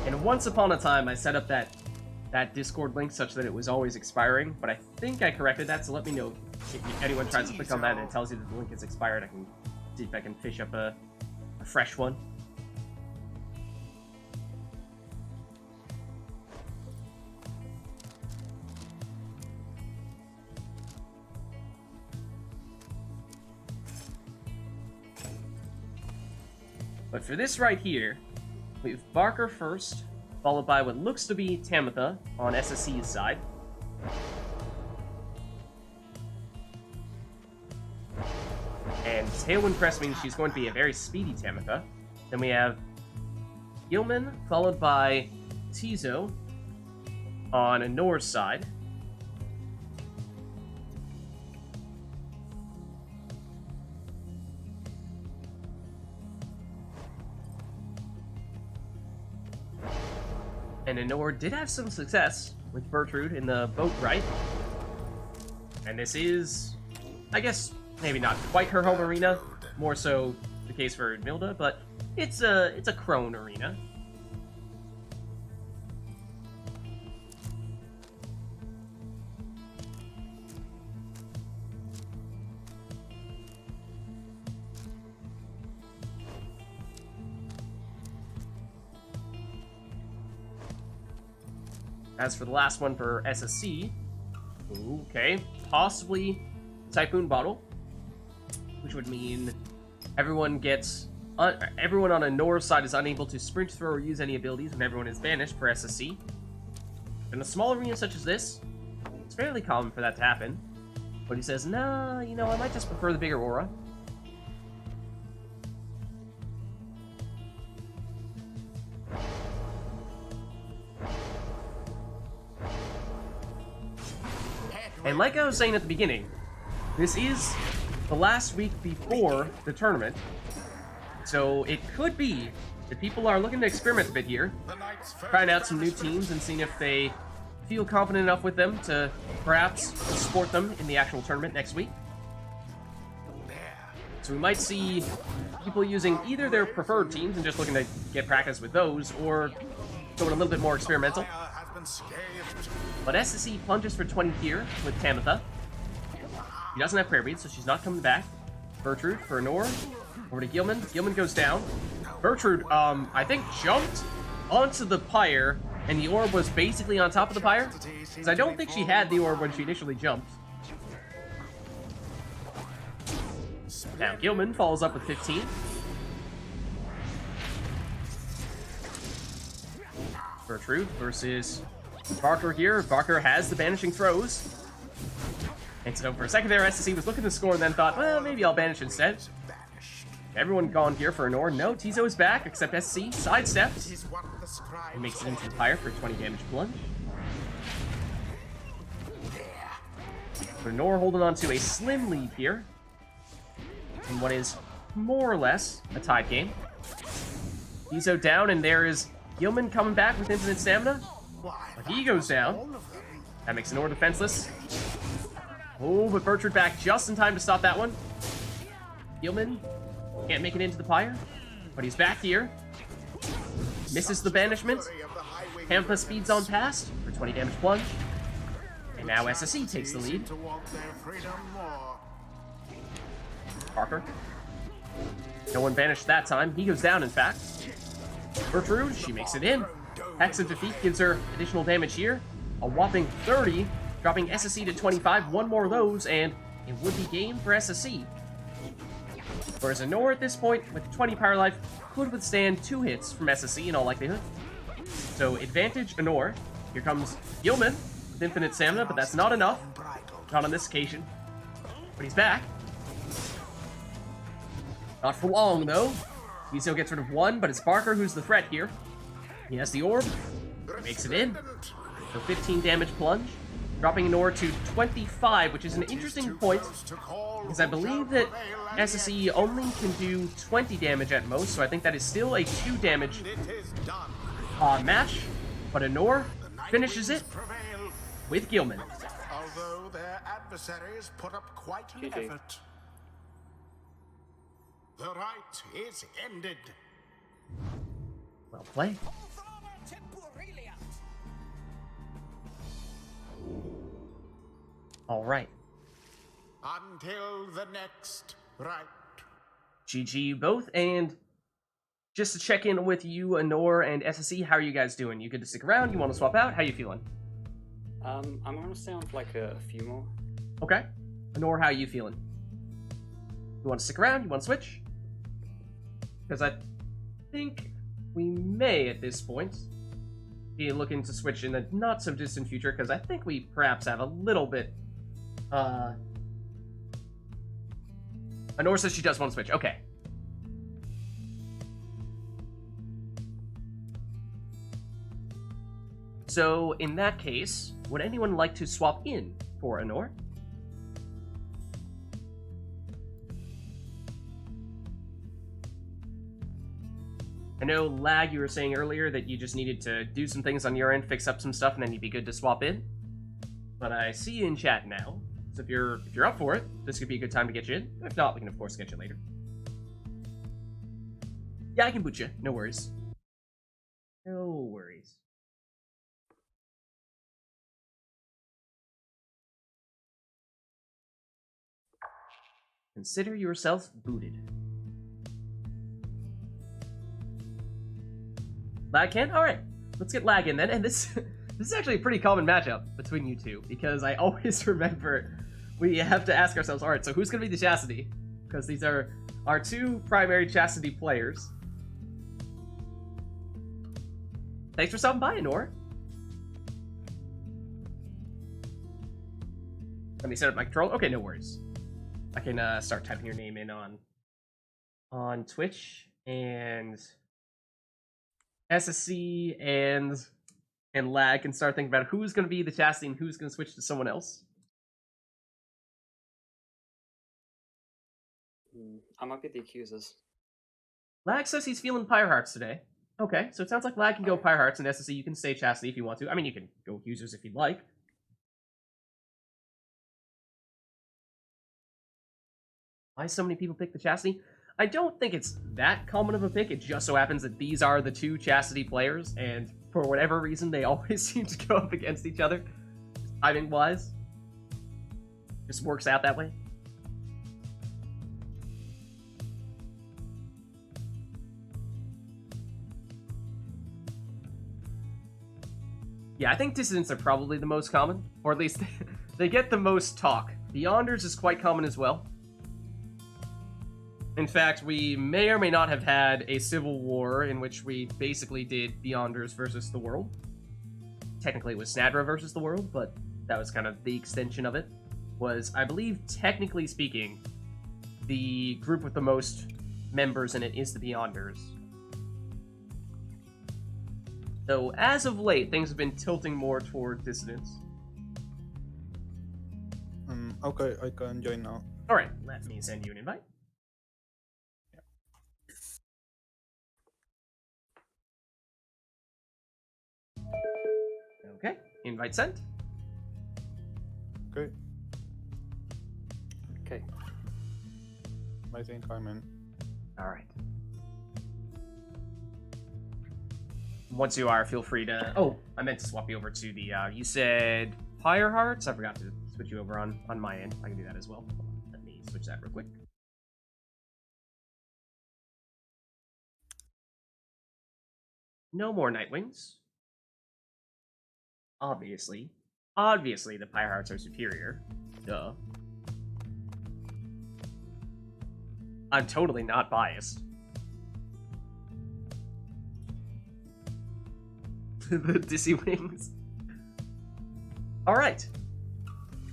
And once upon a time, I set up that Discord link such that it was always expiring, but I think I corrected that, so let me know if anyone tries to click on that and it tells you that the link is expired. I can see if I can fish up a fresh one. But for this right here, we have Barker first, followed by what looks to be Tamitha on SSC's side. And Tailwind Crest means she's going to be a very speedy Tamitha. Then we have Gilman, followed by Tizo on Anor's side. And Anor did have some success with Bertrude in the boat right. And this is, I guess, maybe not quite her home arena, more so the case for Milda, but it's a crone arena. As for the last one for SSC, okay, possibly Typhoon Bottle, which would mean everyone on a North side is unable to sprint, throw, or use any abilities when everyone is banished for SSC. In a small arena such as this, it's fairly common for that to happen. But he says, nah, you know, I might just prefer the bigger aura. And like I was saying at the beginning, this is the last week before the tournament, so it could be that people are looking to experiment a bit here, trying out some new teams and seeing if they feel confident enough with them to perhaps support them in the actual tournament next week. So we might see people using either their preferred teams and just looking to get practice with those, or going a little bit more experimental. But SSC plunges for 20 here with Tamitha. He doesn't have prayer beads, so she's not coming back. Bertrude for Nor. Over to Gilman. Gilman goes down. Bertrude, I think, jumped onto the Pyre, and the orb was basically on top of the Pyre. Because I don't think she had the orb when she initially jumped. Now Gilman follows up with 15. Bertrude versus Barker here. Barker has the banishing throws. And so for a second there, SSC was looking to score and then thought, well, maybe I'll banish instead. Everyone gone here for Nor. No, Tizo is back, except SC sidesteps. And makes it into the Pyre for 20 damage plunge. For Nor holding on to a slim lead here. In what is more or less a tied game. Tizo down, and there is Gilman coming back with infinite stamina. But he goes down. That makes Nor defenseless. Oh, but Bertrude back just in time to stop that one. Gilman can't make it into the Pyre, but he's back here. Misses the banishment. Tamitha speeds on past for 20 damage plunge. And now SSC takes the lead. Parker. No one banished that time. He goes down, in fact. Bertrude, she makes it in. Hex of Defeat gives her additional damage here. A whopping 30, dropping SSC to 25. One more of those, and it would be game for SSC. Whereas Nor at this point, with 20 Pyre life, could withstand 2 hits from SSC in all likelihood. So advantage Nor. Here comes Gilman with infinite stamina, but that's not enough. Not on this occasion. But he's back. Not for long, though. Tizo gets rid of 1, but it's Barker who's the threat here. He has the orb. He makes it in. For 15 damage plunge. Dropping Nor to 25, which is an interesting point. Because I believe that SSE only can do 20 damage at most, so I think that is still a 2 damage match. But Nor finishes it with Gilman. Although their adversaries put up quite an GG. effort. The rite is ended. Well played. All right. Until the next rite. GG you both, and just to check in with you, Anor and SSE, how are you guys doing? You good to stick around? You want to swap out? How you feeling? I'm gonna stay on for like a few more. Okay. Anor, how you feeling? You want to stick around? You want to switch? Because I think we may, at this point, be looking to switch in the not-so-distant future, because I think we perhaps have a little bit... Anor says she does want to switch. Okay. So, in that case, would anyone like to swap in for Anor? I know, Lag, you were saying earlier that you just needed to do some things on your end, fix up some stuff, and then you'd be good to swap in. But I see you in chat now, so if you're up for it, this could be a good time to get you in. If not, we can of course get you later. Yeah, I can boot you. No worries. No worries. Consider yourself booted. Lag can? Alright. Let's get Lag in then. And this This is actually a pretty common matchup between you two, because I always remember we have to ask ourselves, alright, so who's going to be the Chastity? Because these are our two primary Chastity players. Thanks for stopping by, Nora. Let me set up my control. Okay, no worries. I can start typing your name in on Twitch, and SSC and Lag can start thinking about who's going to be the Chastity and who's going to switch to someone else. I might be the accusers. Lag says he's feeling Pyre Hearts today. Okay, so it sounds like Lag can go Pyre Hearts, and SSC you can stay Chastity if you want to. I mean, you can go Accusers if you'd like. Why so many people pick the Chastity? I don't think it's that common of a pick. It just so happens that these are the two Chastity players, and for whatever reason, they always seem to go up against each other, timing-wise. Just works out that way. Yeah, I think Dissidents are probably the most common, or at least they get the most talk. Beyonders is quite common as well. In fact, we may or may not have had a civil war in which we basically did Beyonders versus the world. Technically it was Snadra versus the world, but that was kind of the extension of it. Was, I believe, technically speaking, the group with the most members in it is the Beyonders. So, as of late, things have been tilting more toward Dissidents. Okay, I can join now. Alright, let me send you an invite. Okay, invite sent. Okay, Okay. I think I'm in. Alright. Once you are, feel free to... Oh, I meant to swap you over to the... you said Pyre Hearts? I forgot to switch you over on my end. I can do that as well. Let me switch that real quick. No more Nightwings. Obviously. Obviously, the Pyre Hearts are superior. Duh. I'm totally not biased. The Dizzy Wings. Alright.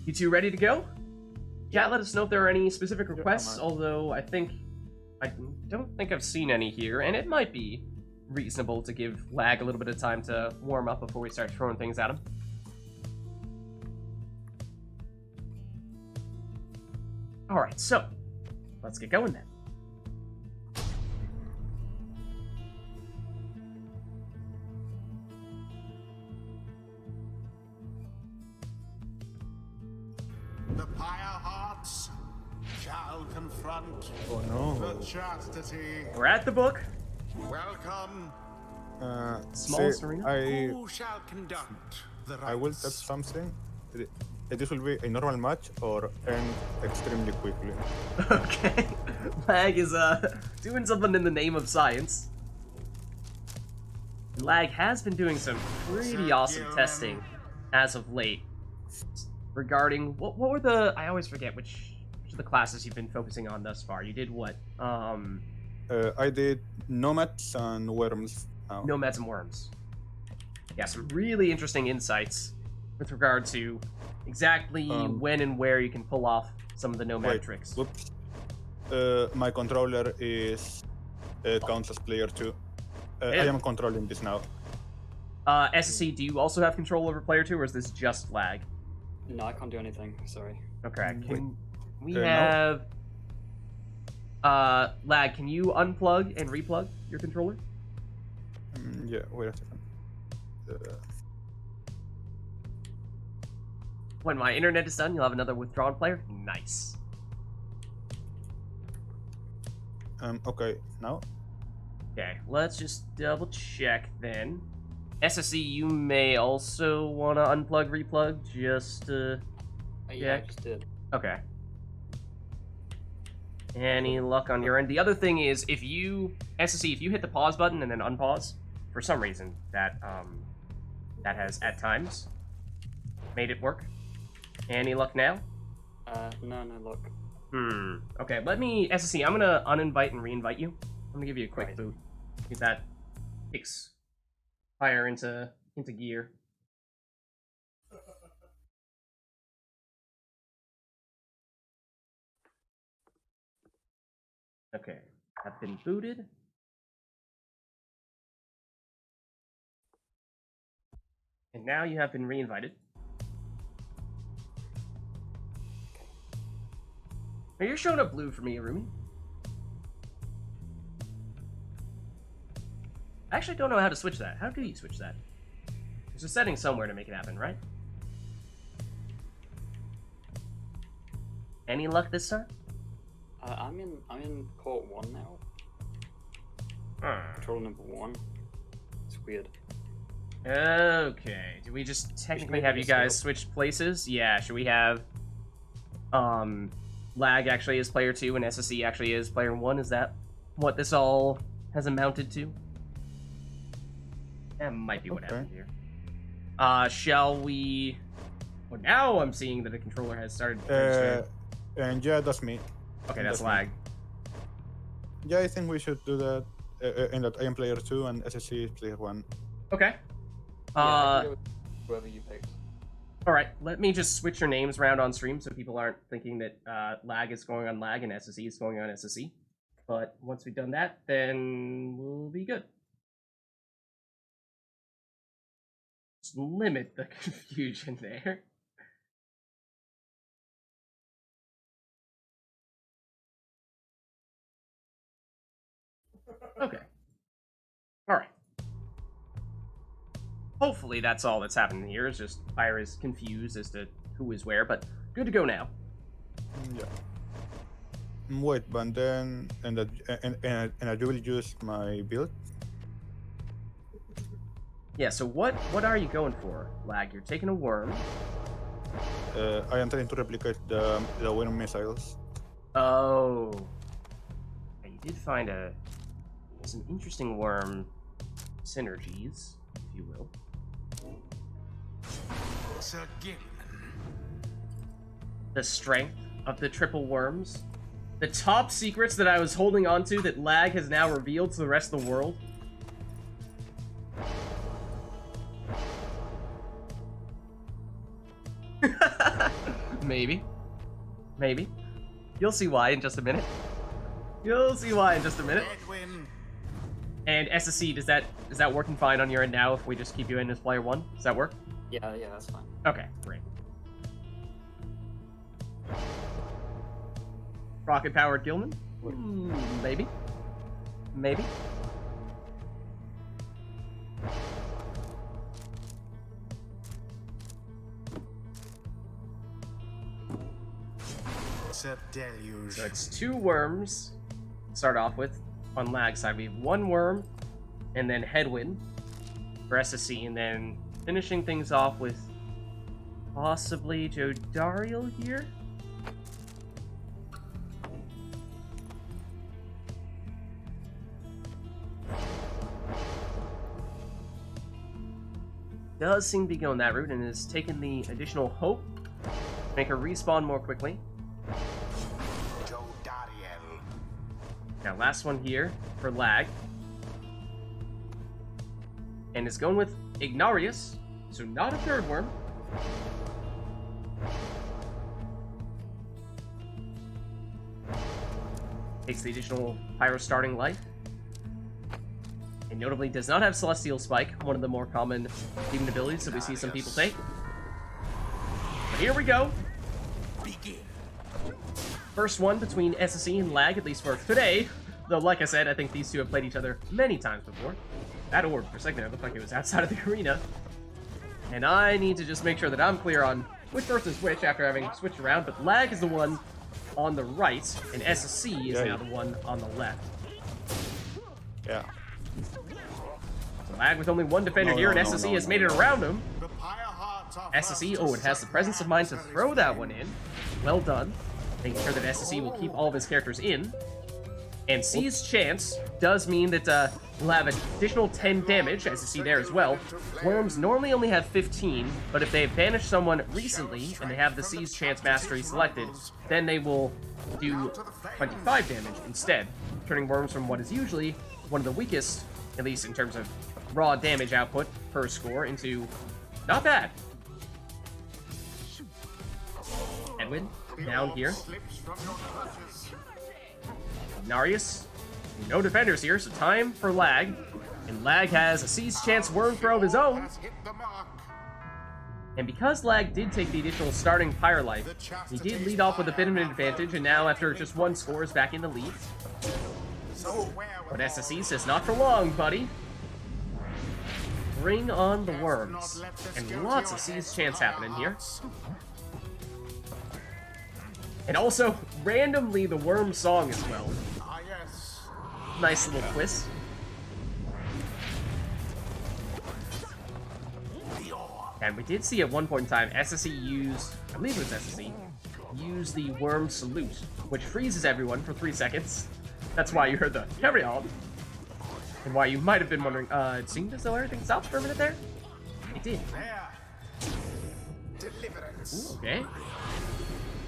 You two ready to go? Yeah, let us know if there are any specific requests, although I don't think I've seen any here, and it might be reasonable to give Lag a little bit of time to warm up before we start throwing things at him. Alright, so, let's get going then. The Pyre Hearts shall confront Oh no. the Chastity. We're at the book. Welcome. Small See, arena? Who shall conduct the I will rites? touch something. This will be a normal match or end extremely quickly. Okay. Lag is doing something in the name of science. Lag has been doing some pretty awesome testing as of late regarding what were the I always forget which of the classes you've been focusing on thus far. You did what? I did nomads and worms now. Nomads and worms. Yeah, some really interesting insights with regard to exactly when and where you can pull off some of the nomad Wait, tricks. whoops. My controller is counts as player 2. I am controlling this now. SSC, do you also have control over player 2, or is this just Lag? No, I can't do anything. Sorry. Okay, can we no. have... Lag, can you unplug and replug your controller? Yeah, wait a second. When my internet is done, you'll have another withdrawn player? Nice. Okay, now? Okay, let's just double check then. SSC, you may also want to unplug, replug, just Yeah, Yeah. I just did. Okay. Any luck on your end? The other thing is, if you, SSC, if you hit the pause button and then unpause, for some reason, that That has, at times, made it work. Any luck now? No luck. Okay, let me, SSC, I'm gonna uninvite and reinvite you. I'm gonna give you a quick Right. boot. See if that kicks Pyre into gear. Okay, I've been booted. And now you have been reinvited. Now you're showing up blue for me, Arumi. I actually don't know how to switch that. How do you switch that? There's a setting somewhere to make it happen, right? Any luck this time? I'm in port 1 now. Controller number 1. It's weird. Okay. Do we just technically make have it you a guys scale. switch places? Yeah, should we have Lag actually is player 2 and SSE actually is player 1? Is that what this all has amounted to? That might be what Okay. happened here. Shall we... Well, now I'm seeing that the controller has started registering. And yeah, that's me. Okay, that's that's me. Lag. Yeah, I think we should do that. In that I am player 2 and SSC is player 1. Okay. Yeah, I can go with whoever you picked. Alright, let me just switch your names around on stream so people aren't thinking that Lag is going on Lag and SSE is going on SSE. But once we've done that, then we'll be good. Just limit the confusion there. Okay. Alright. Hopefully that's all that's happening here, is just Pyre is confused as to who is where, but good to go now. Yeah. Wait, but then and I will use my build. Yeah, so what are you going for, Lag? You're taking a worm. I am trying to replicate the wind missiles. Oh. Yeah, you did find some interesting worm synergies, if you will. Sir Gilman. The strength of the triple worms. The top secrets that I was holding on to that Lag has now revealed to the rest of the world. Maybe. Maybe. You'll see why in just a minute. You'll see why in just a minute. Edwin. And SSC, is that working fine on your end now if we just keep you in as player 1? Does that work? Yeah, that's fine. Okay, great. Rocket powered Gilman? Maybe. Maybe. Sir Deluge. So it's 2 worms to start off with. On Lag side, we have 1 worm, and then Headwind for SSC, and then finishing things off with possibly Jodariel here? Does seem to be going that route and has taken the additional hope to make her respawn more quickly. Jodariel. Now, last one here for Lag. And it's going with Ignarius, so not a 3rd worm. Takes the additional Pyro starting life. And notably does not have Celestial Spike, one of the more common demon abilities that we see some people take. But here we go. Begin. First one between SSE and Lag, at least for today. Though, like I said, I think these two have played each other many times before. That orb, for a second, it looked like it was outside of the arena. And I need to just make sure that I'm clear on which versus which after having switched around. But Lag is the one on the right, and SSC is Yeah. now the one on the left. Yeah. So Lag with only 1 defender No, here, no, and no, SSE no, has no, made it no. around him. The Pyre Hearts are SSE, first oh, to it has the sacrifice presence of mind to adversary's throw that flame. one in. Well done. Making sure that SSE will keep all of his characters in. And Seize Chance does mean that we'll have an additional 10 damage, as you see there as well. Worms normally only have 15, but if they've banished someone recently and they have the Seize Chance Mastery selected, then they will do 25 damage instead, turning Worms from what is usually one of the weakest, at least in terms of raw damage output per score, into not bad. Edwin, down here. Narius, no defenders here, so time for Lag. And Lag has a Seize Chance Worm Throw of his own. And because Lag did take the additional starting Pyre life, he did lead off with a bit of an advantage, and now after just one score is back in the lead. But SSE says, not for long, buddy. Bring on the worms. And lots of Seize Chance happening here. And also, randomly, the worm song as well. Nice little twist. And we did see at one point in time, SSE used, I believe it was SSE, use the worm salute, which freezes everyone for 3 seconds. That's why you heard the carry on. And why you might have been wondering, it seemed as though everything stopped for a minute there. It did. Ooh, okay.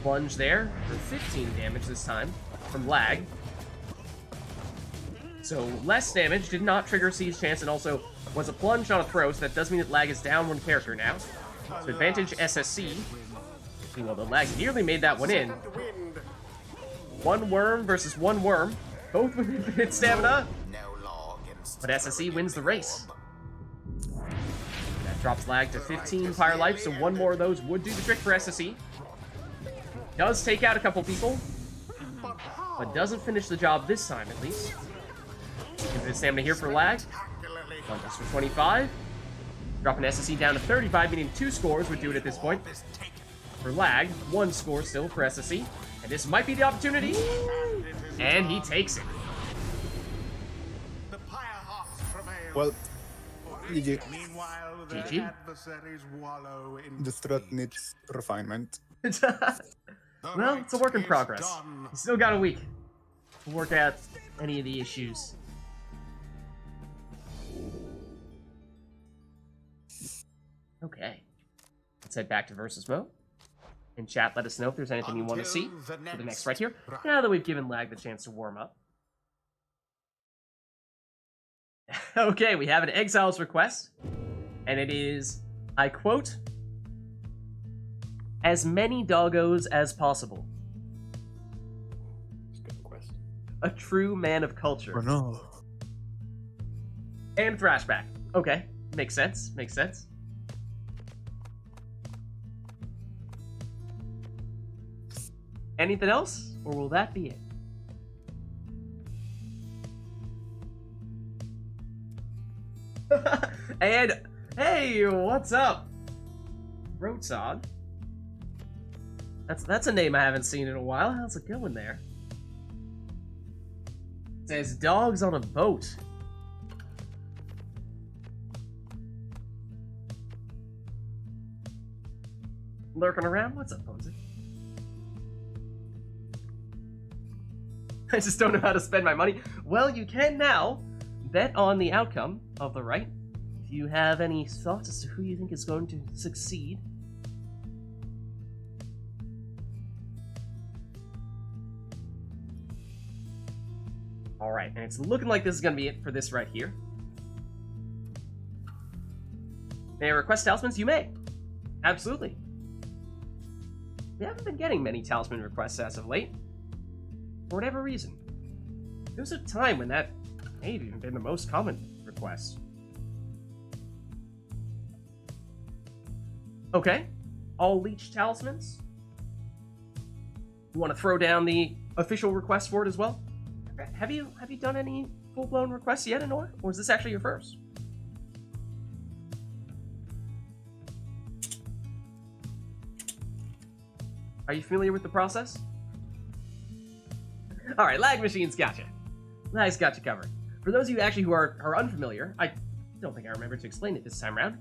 Plunge there for 15 damage this time from Lag. So less damage, did not trigger Seize Chance, and also was a plunge, not a throw, so that does mean that Lag is down one character now. So advantage SSC. Well, the Lag nearly made that one in. One worm versus one worm, both with infinite stamina. But SSE wins the race. That drops Lag to 15 Pyre life, so one more of those would do the trick for SSE. Does take out a couple people, but doesn't finish the job this time, at least. Infinite stamina here for Lag. One just for 25. Dropping SSE down to 35, meaning 2 scores would do it at this point. For Lag, 1 score still for SSE. And this might be the opportunity. And he takes it. Well, GG. GG. The strat needs refinement. Well, it's a work in progress. You still got a week to work out any of the issues. Okay. Let's head back to versus mode. In chat, let us know if there's anything you want to see for the next right here, now that we've given Lag the chance to warm up. Okay, we have an Exile's request, and it is, I quote, "As many doggos as possible. It's a good request. A true man of culture." Oh no. And Thrashback. Okay, makes sense, makes sense. Anything else, or will that be it? And, hey, what's up? Rotsod. That's a name I haven't seen in a while. How's it going there? It says dogs on a boat. Lurking around? What's up, Ponzi? I just don't know how to spend my money. Well, you can now bet on the outcome of the Rite. If you have any thoughts as to who you think is going to succeed. Alright, and it's looking like this is going to be it for this right here. May I request talismans? You may. Absolutely. We haven't been getting many talisman requests as of late. For whatever reason. There was a time when that may have even been the most common request. Okay. All leech talismans. You want to throw down the official request for it as well? Have you done any full-blown requests yet, Anor? Or is this actually your first? Are you familiar with the process? Alright, Lag Machine's gotcha. Lag's got you covered. For those of you actually who are unfamiliar, I don't think I remember to explain it this time around.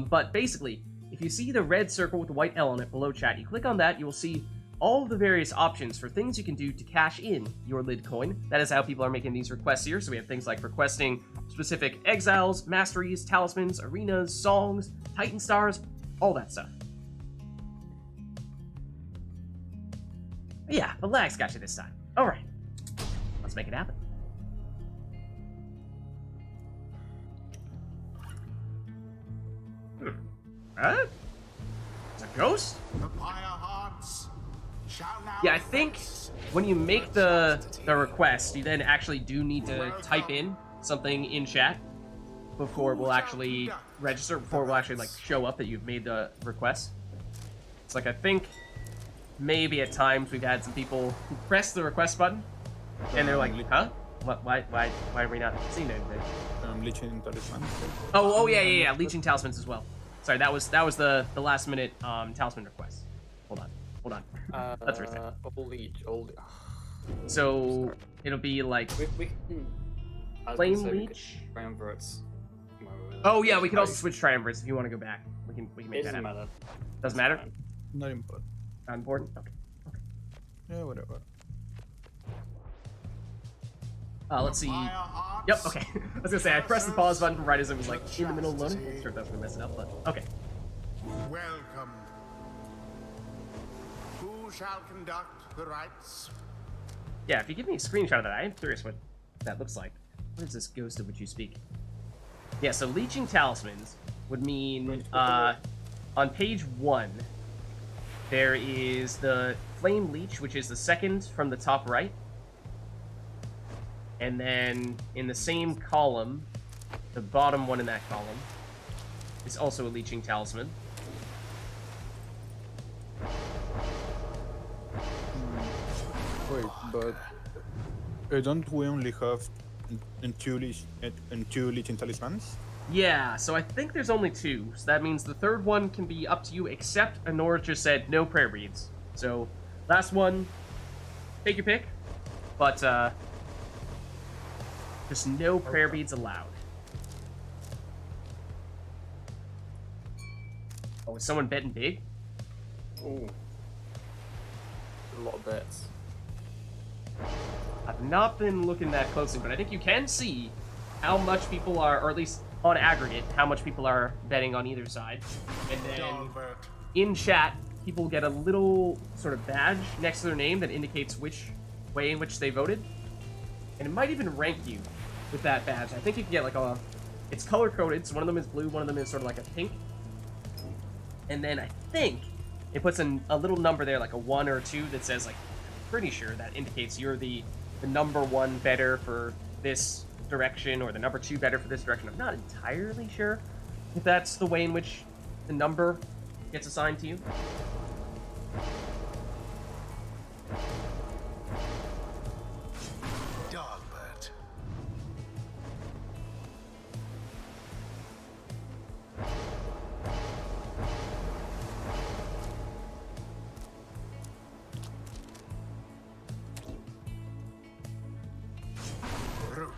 But basically, if you see the red circle with the white L on it below chat, you click on that, you will see all of the various options for things you can do to cash in your lid coin. That is how people are making these requests here. So we have things like requesting specific exiles, masteries, talismans, arenas, songs, Titan stars, all that stuff. Yeah, the lag's got you this time. All right, let's make it happen. Huh? It's a ghost? The Pyre hearts shall now Yeah, I think face when you make the request, you then actually do need to type in something in chat before it will actually register, before it will actually like show up that you've made the request. It's like I think maybe at times we've had some people who press the request button and they're like, huh? What? Why are we not seeing anything? Leeching talismans. Oh yeah. Leeching talismans as well. Sorry, that was the last minute talisman request. Hold on. Let's reset. Old. So it'll be like We can. I was Flame gonna say we could Leech. Triumvirates. Oh yeah, we can also switch triumvirates if you want to go back. We can make It that doesn't happen. matter. Doesn't matter? Fine. Not important. Not important? Okay. Yeah, whatever. Let's see. Pyre hearts. Yep, okay. I was gonna say, I pressed the pause button right as it was like in the middle of loading. I'm sure that's gonna mess it up, but okay. Welcome. Who shall conduct the rites? Yeah, if you give me a screenshot of that, I am curious what that looks like. What is this ghost of which you speak? Yeah, so leeching talismans would mean, on page 1, there is the Flame Leech, which is the second from the top right. And then in the same column, the bottom one in that column is also a leeching talisman. Wait, but don't we only have two leeching talismans? Yeah, so I think there's only 2. So that means the third one can be up to you, except Honora just said no prayer beads. So last one, take your pick, but just no prayer beads allowed. Oh, is someone betting big? Ooh. A lot of bets. I've not been looking that closely, but I think you can see how much people are, or at least on aggregate, how much people are betting on either side. And then Dalbert. in chat, people get a little sort of badge next to their name that indicates which way in which they voted. And it might even rank you with that badge. I think you can get like it's color coded, so one of them is blue, one of them is sort of like a pink. And then I think it puts in a little number there, like a 1 or a 2, that says, like, I'm pretty sure that indicates you're the number 1 better for this direction, or the number 2 better for this direction. I'm not entirely sure if that's the way in which the number gets assigned to you. Dalbert. Rookie.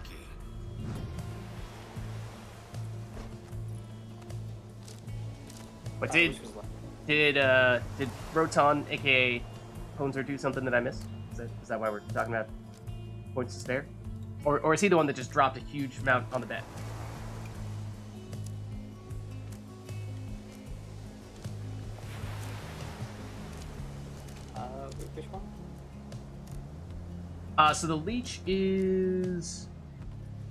But Which was like, did Roton, aka Ponzer, do something that I missed? Is that why we're talking about points to spare? Or is he the one that just dropped a huge amount on the bet? which one? So the leech is...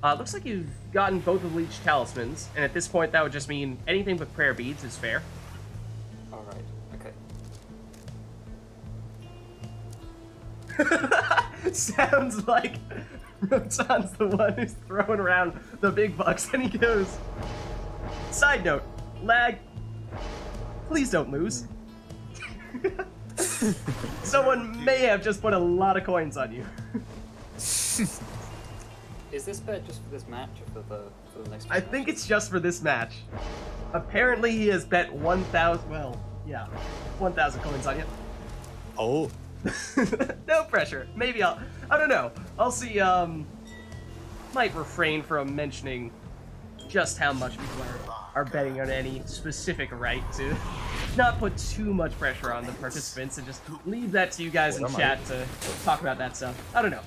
looks like you've gotten both of the leech talismans, and at this point that would just mean anything with prayer beads is fair. Alright, okay. Sounds like Rotan's the one who's throwing around the big bucks, and he goes... Side note, lag, please don't lose. Someone may have just put a lot of coins on you. Is this bet just for this match or for the next? I think it's just for this match. Apparently he has bet 1,000, well, yeah, 1,000 coins on you. Oh. No pressure. Maybe I don't know. I'll see, might refrain from mentioning just how much people are are betting on any specific right to not put too much pressure on the participants and just leave that to you guys in chat to talk about that stuff. I don't know.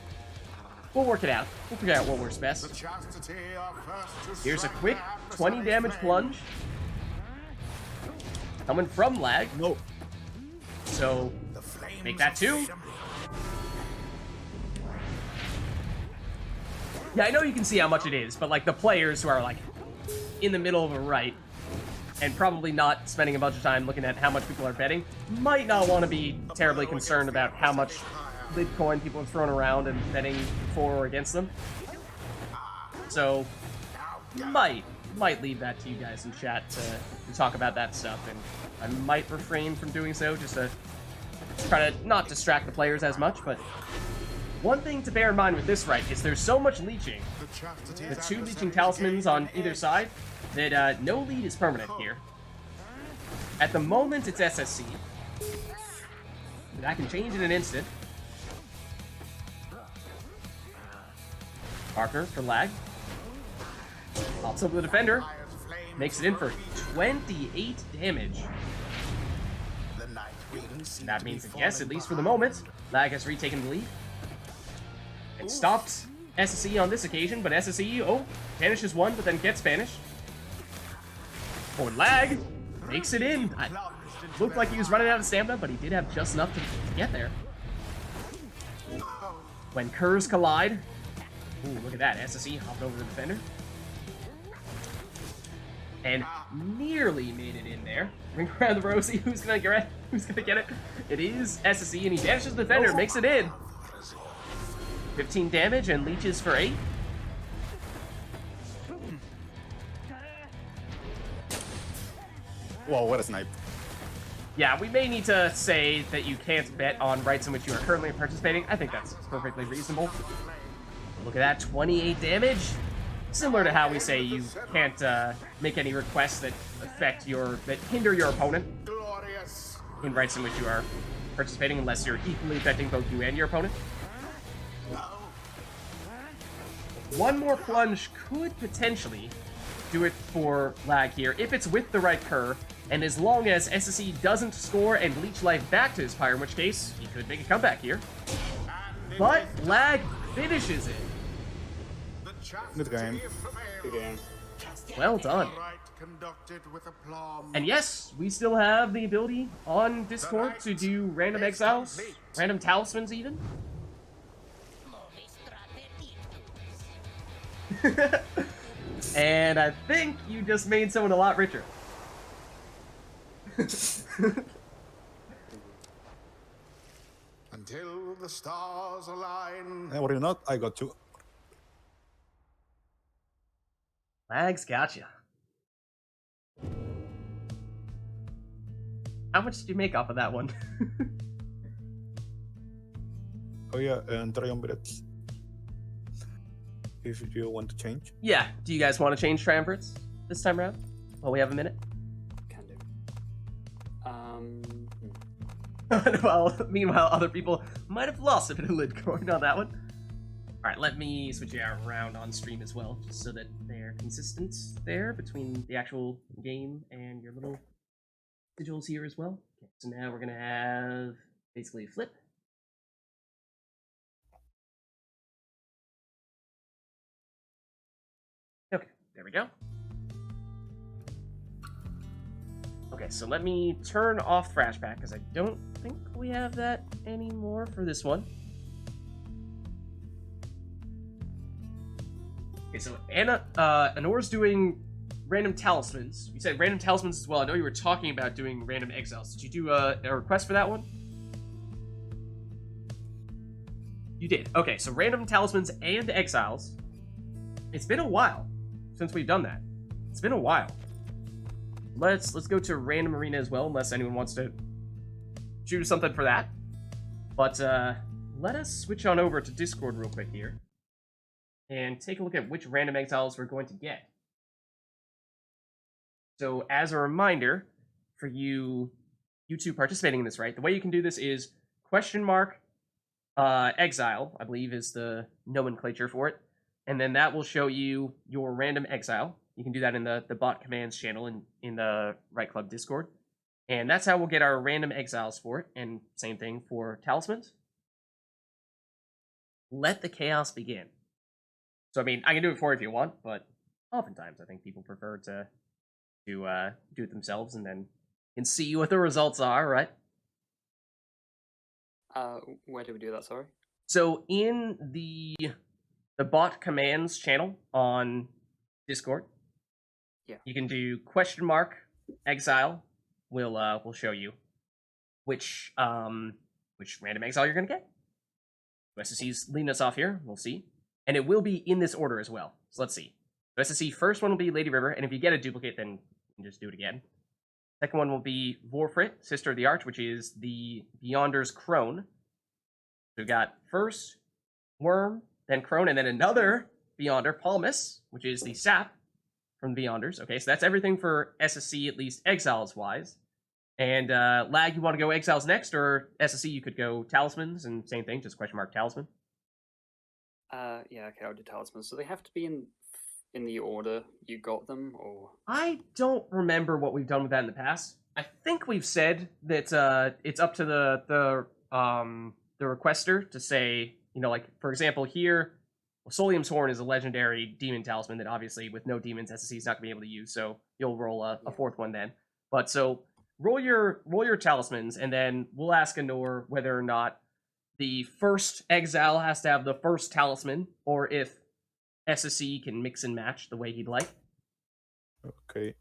We'll work it out. We'll figure out what works best. The chastity are first to Here's a strike quick their 20 adversary's damage flame. plunge. Coming from Lag. No. So, The flames make that of two. freedom. Yeah, I know you can see how much it is, but like the players who are like in the middle of a right and probably not spending a bunch of time looking at how much people are betting might not want to be terribly concerned about how much lid coin people have thrown around and betting for or against them. So, might leave that to you guys in chat to talk about that stuff, and I might refrain from doing so just to try to not distract the players as much, but one thing to bear in mind with this right is there's so much leeching, the 2 leeching talismans on either side, that no lead is permanent here. At the moment, it's SSC. That can change in an instant. Parker for Lag. Pops up the defender. Makes it in for 28 damage. The night winds seem That to be means that yes, at falling least for the behind. moment, Lag has retaken the lead. It stopped SSE on this occasion, but SSE, banishes one, but then gets banished. Oh, and Lag makes it in. Looked like he was running out of stamina, but he did have just enough to get there. When Curves collide. Ooh, look at that. SSE hopped over the defender. And nearly made it in there. Ring around the rosy. Who's gonna get it? Who's gonna get it? It is SSE, and he banishes the defender, makes it in. 15 damage and leeches for 8. Whoa, what a snipe. Yeah, we may need to say that you can't bet on rights in which you are currently participating. I think that's perfectly reasonable. Look at that, 28 damage. Similar to how we say you can't make any requests that that hinder your opponent Glorious. in rights in which you are participating unless you're equally affecting both you and your opponent. One more plunge could potentially do it for Lag here if it's with the right cur, and as long as SSE doesn't score and leech life back to his Pyre, in which case he could make a comeback here. But Lag finishes it. Good game. Good game. Well done. Right conducted with aplomb. And yes, we still have the ability on Discord to do random exiles, random talismans even. And I think you just made someone a lot richer. Until the stars align. And worry not, I got 2. Lag's gotcha. How much did you make off of that one? Oh yeah, and triumvirates. If you want to change. Yeah, do you guys want to change triumvirates this time around? Well, we have a minute. Can do. Well, meanwhile, other people might have lost a bit of lid coin on that one. Alright, let me switch it around on stream as well, just so that they're consistent there between the actual game and your little sigils here as well. Okay, so now we're gonna have basically a flip. Okay, there we go. Okay, so let me turn off Thrashback, because I don't think we have that anymore for this one. Okay, so Anor's doing random talismans. You said random talismans as well. I know you were talking about doing random exiles. Did you do a request for that one? You did. Okay, so random talismans and exiles. It's been a while since we've done that. It's been a while. Let's go to random arena as well, unless anyone wants to choose something for that. But let us switch on over to Discord real quick here and take a look at which random exiles we're going to get. So as a reminder for you two participating in this, right? The way you can do this is exile, I believe is the nomenclature for it. And then that will show you your random exile. You can do that in the bot commands channel in the Right Club Discord. And that's how we'll get our random exiles for it. And same thing for talismans. Let the chaos begin. So, I mean, I can do it for you if you want, but oftentimes I think people prefer to do it themselves and then can see what the results are, right? Where do we do that, sorry? So in the bot commands channel on Discord, yeah, you can do exile. We'll show you which random exile you're gonna get. SSC's leading us off here. We'll see, and it will be in this order as well. So let's see. So SSC first one will be Lady River, and if you get a duplicate, then you can just do it again. Second one will be Vorfrit, Sister of the Arch, which is the Beyonder's Crone. So we've got first Worm, then Crone, and then another Beyonder, Palmus, which is the sap from the Beyonders. Okay, so that's everything for SSC, at least exiles-wise. And Lag, you want to go exiles next, or SSC, you could go talismans, and same thing, just talisman. Yeah, okay, I'll do talismans. So they have to be in the order you got them, or? I don't remember what we've done with that in the past. I think we've said that it's up to the requester to say, like, for example, here, Solium's Horn is a legendary demon talisman that obviously with no demons, SSC is not going to be able to use, so you'll roll a fourth one then. But so, roll your talismans, and then we'll ask Anor whether or not the first exile has to have the first talisman, or if SSC can mix and match the way he'd like. Okay.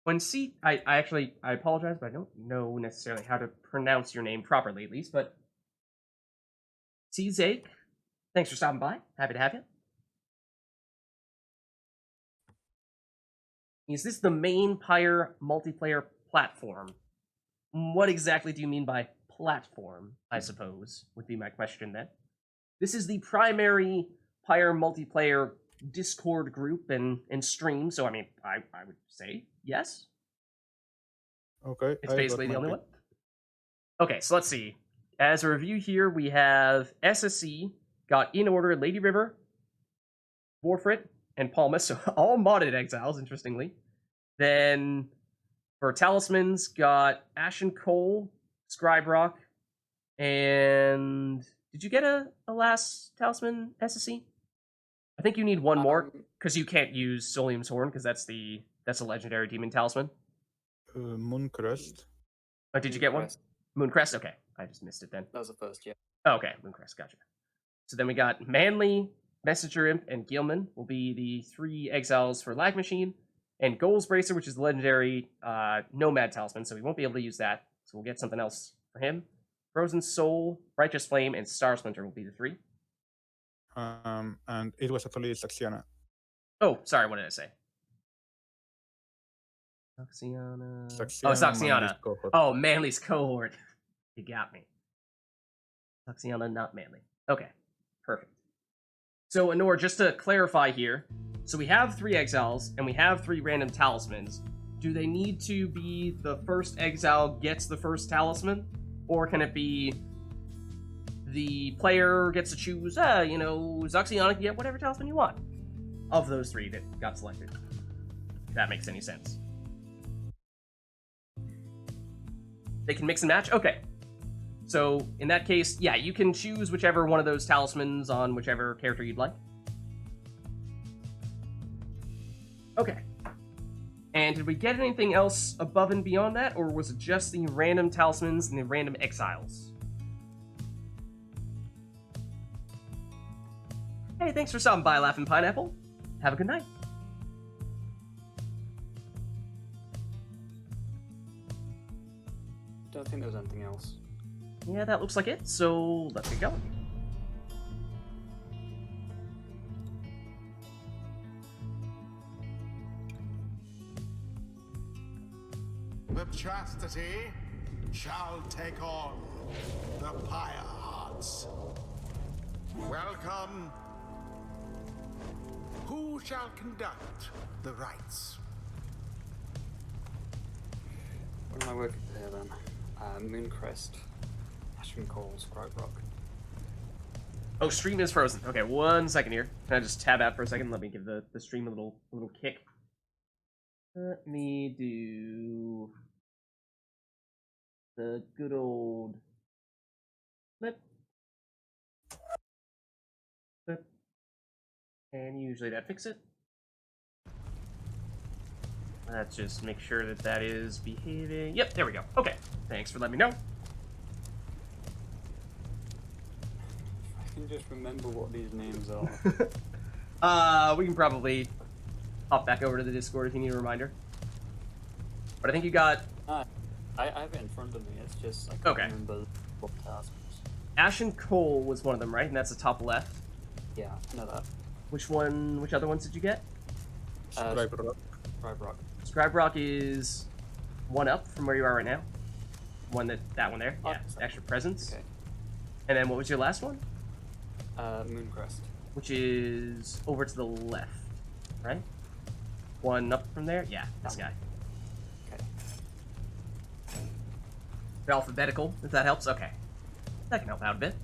When I apologize, but I don't know necessarily how to pronounce your name properly, at least, but Czake, thanks for stopping by. Happy to have you. Is this the main Pyre multiplayer platform? What exactly do you mean by platform, I suppose, would be my question then. This is the primary Pyre multiplayer Discord group and stream, so I mean, I would say yes. Okay. It's basically the only one. Okay, so let's see. As a review here, we have SSC got in order Lady River, Vorfrit, and Palmus, so all modded exiles, interestingly. Then for talismans, got Ashen Coal, Scribe Rock, and did you get a last talisman, SSC? I think you need one more, because you can't use Solium's Horn, because that's a legendary demon talisman. Mooncrest. Oh, did you get one? Mooncrest? Okay, I just missed it then. That was the first, yeah. Oh, okay, Mooncrest, gotcha. So then we got Manly, Messenger Imp, and Gilman will be the 3 exiles for Lag Machine, and Goals Bracer, which is the legendary Nomad talisman, so we won't be able to use that, so we'll get something else for him. Frozen Soul, Righteous Flame, and Star Splinter will be the 3. And it was actually Saxiana. Oh, sorry, what did I say? Saxiana. Saxiana. Oh, Saxiana. Cohort. Oh, Manly's cohort. You got me. Saxiana, not Manly. Okay, perfect. So, Anor, just to clarify here, so we have 3 exiles, and we have 3 random talismans. Do they need to be the first exile gets the first talisman? Or can it be the player gets to choose, Zaxiana can get whatever talisman you want of those 3 that got selected? If that makes any sense. They can mix and match? Okay. So, in that case, yeah, you can choose whichever one of those talismans on whichever character you'd like. Okay. And did we get anything else above and beyond that, or was it just the random talismans and the random exiles? Hey, thanks for stopping by, Laughing Pineapple. Have a good night. Don't think there was anything else. Yeah, that looks like it, so let's get going. The chastity shall take on the Pyre hearts. Welcome. Who shall conduct the rites? What am I working here then? Mooncrest, Ashen Coal, Scribe Rock. Oh, stream is frozen. Okay, 1 second here. Can I just tab out for a second? Let me give the stream a little kick. Let me do the good old flip. And usually that fixes it. Let's just make sure that that is behaving. Yep, there we go. Okay, thanks for letting me know. I can just remember what these names are. We can probably hop back over to the Discord if you need a reminder. But I think you got... I have it in front of me, it's just I can't remember what tasks. Ash and Coal was one of them, right? And that's the top left. Yeah, I know that. Which other ones did you get? Scribe Rock. Scribe Rock. Scribe Rock is one up from where you are right now. That one there. Oh, Yeah, extra presence. Okay. And then what was your last one? Mooncrest. Which is over to the left, right? One up from there? Yeah, this guy. Okay. They're alphabetical, if that helps. Okay. That can help out a bit.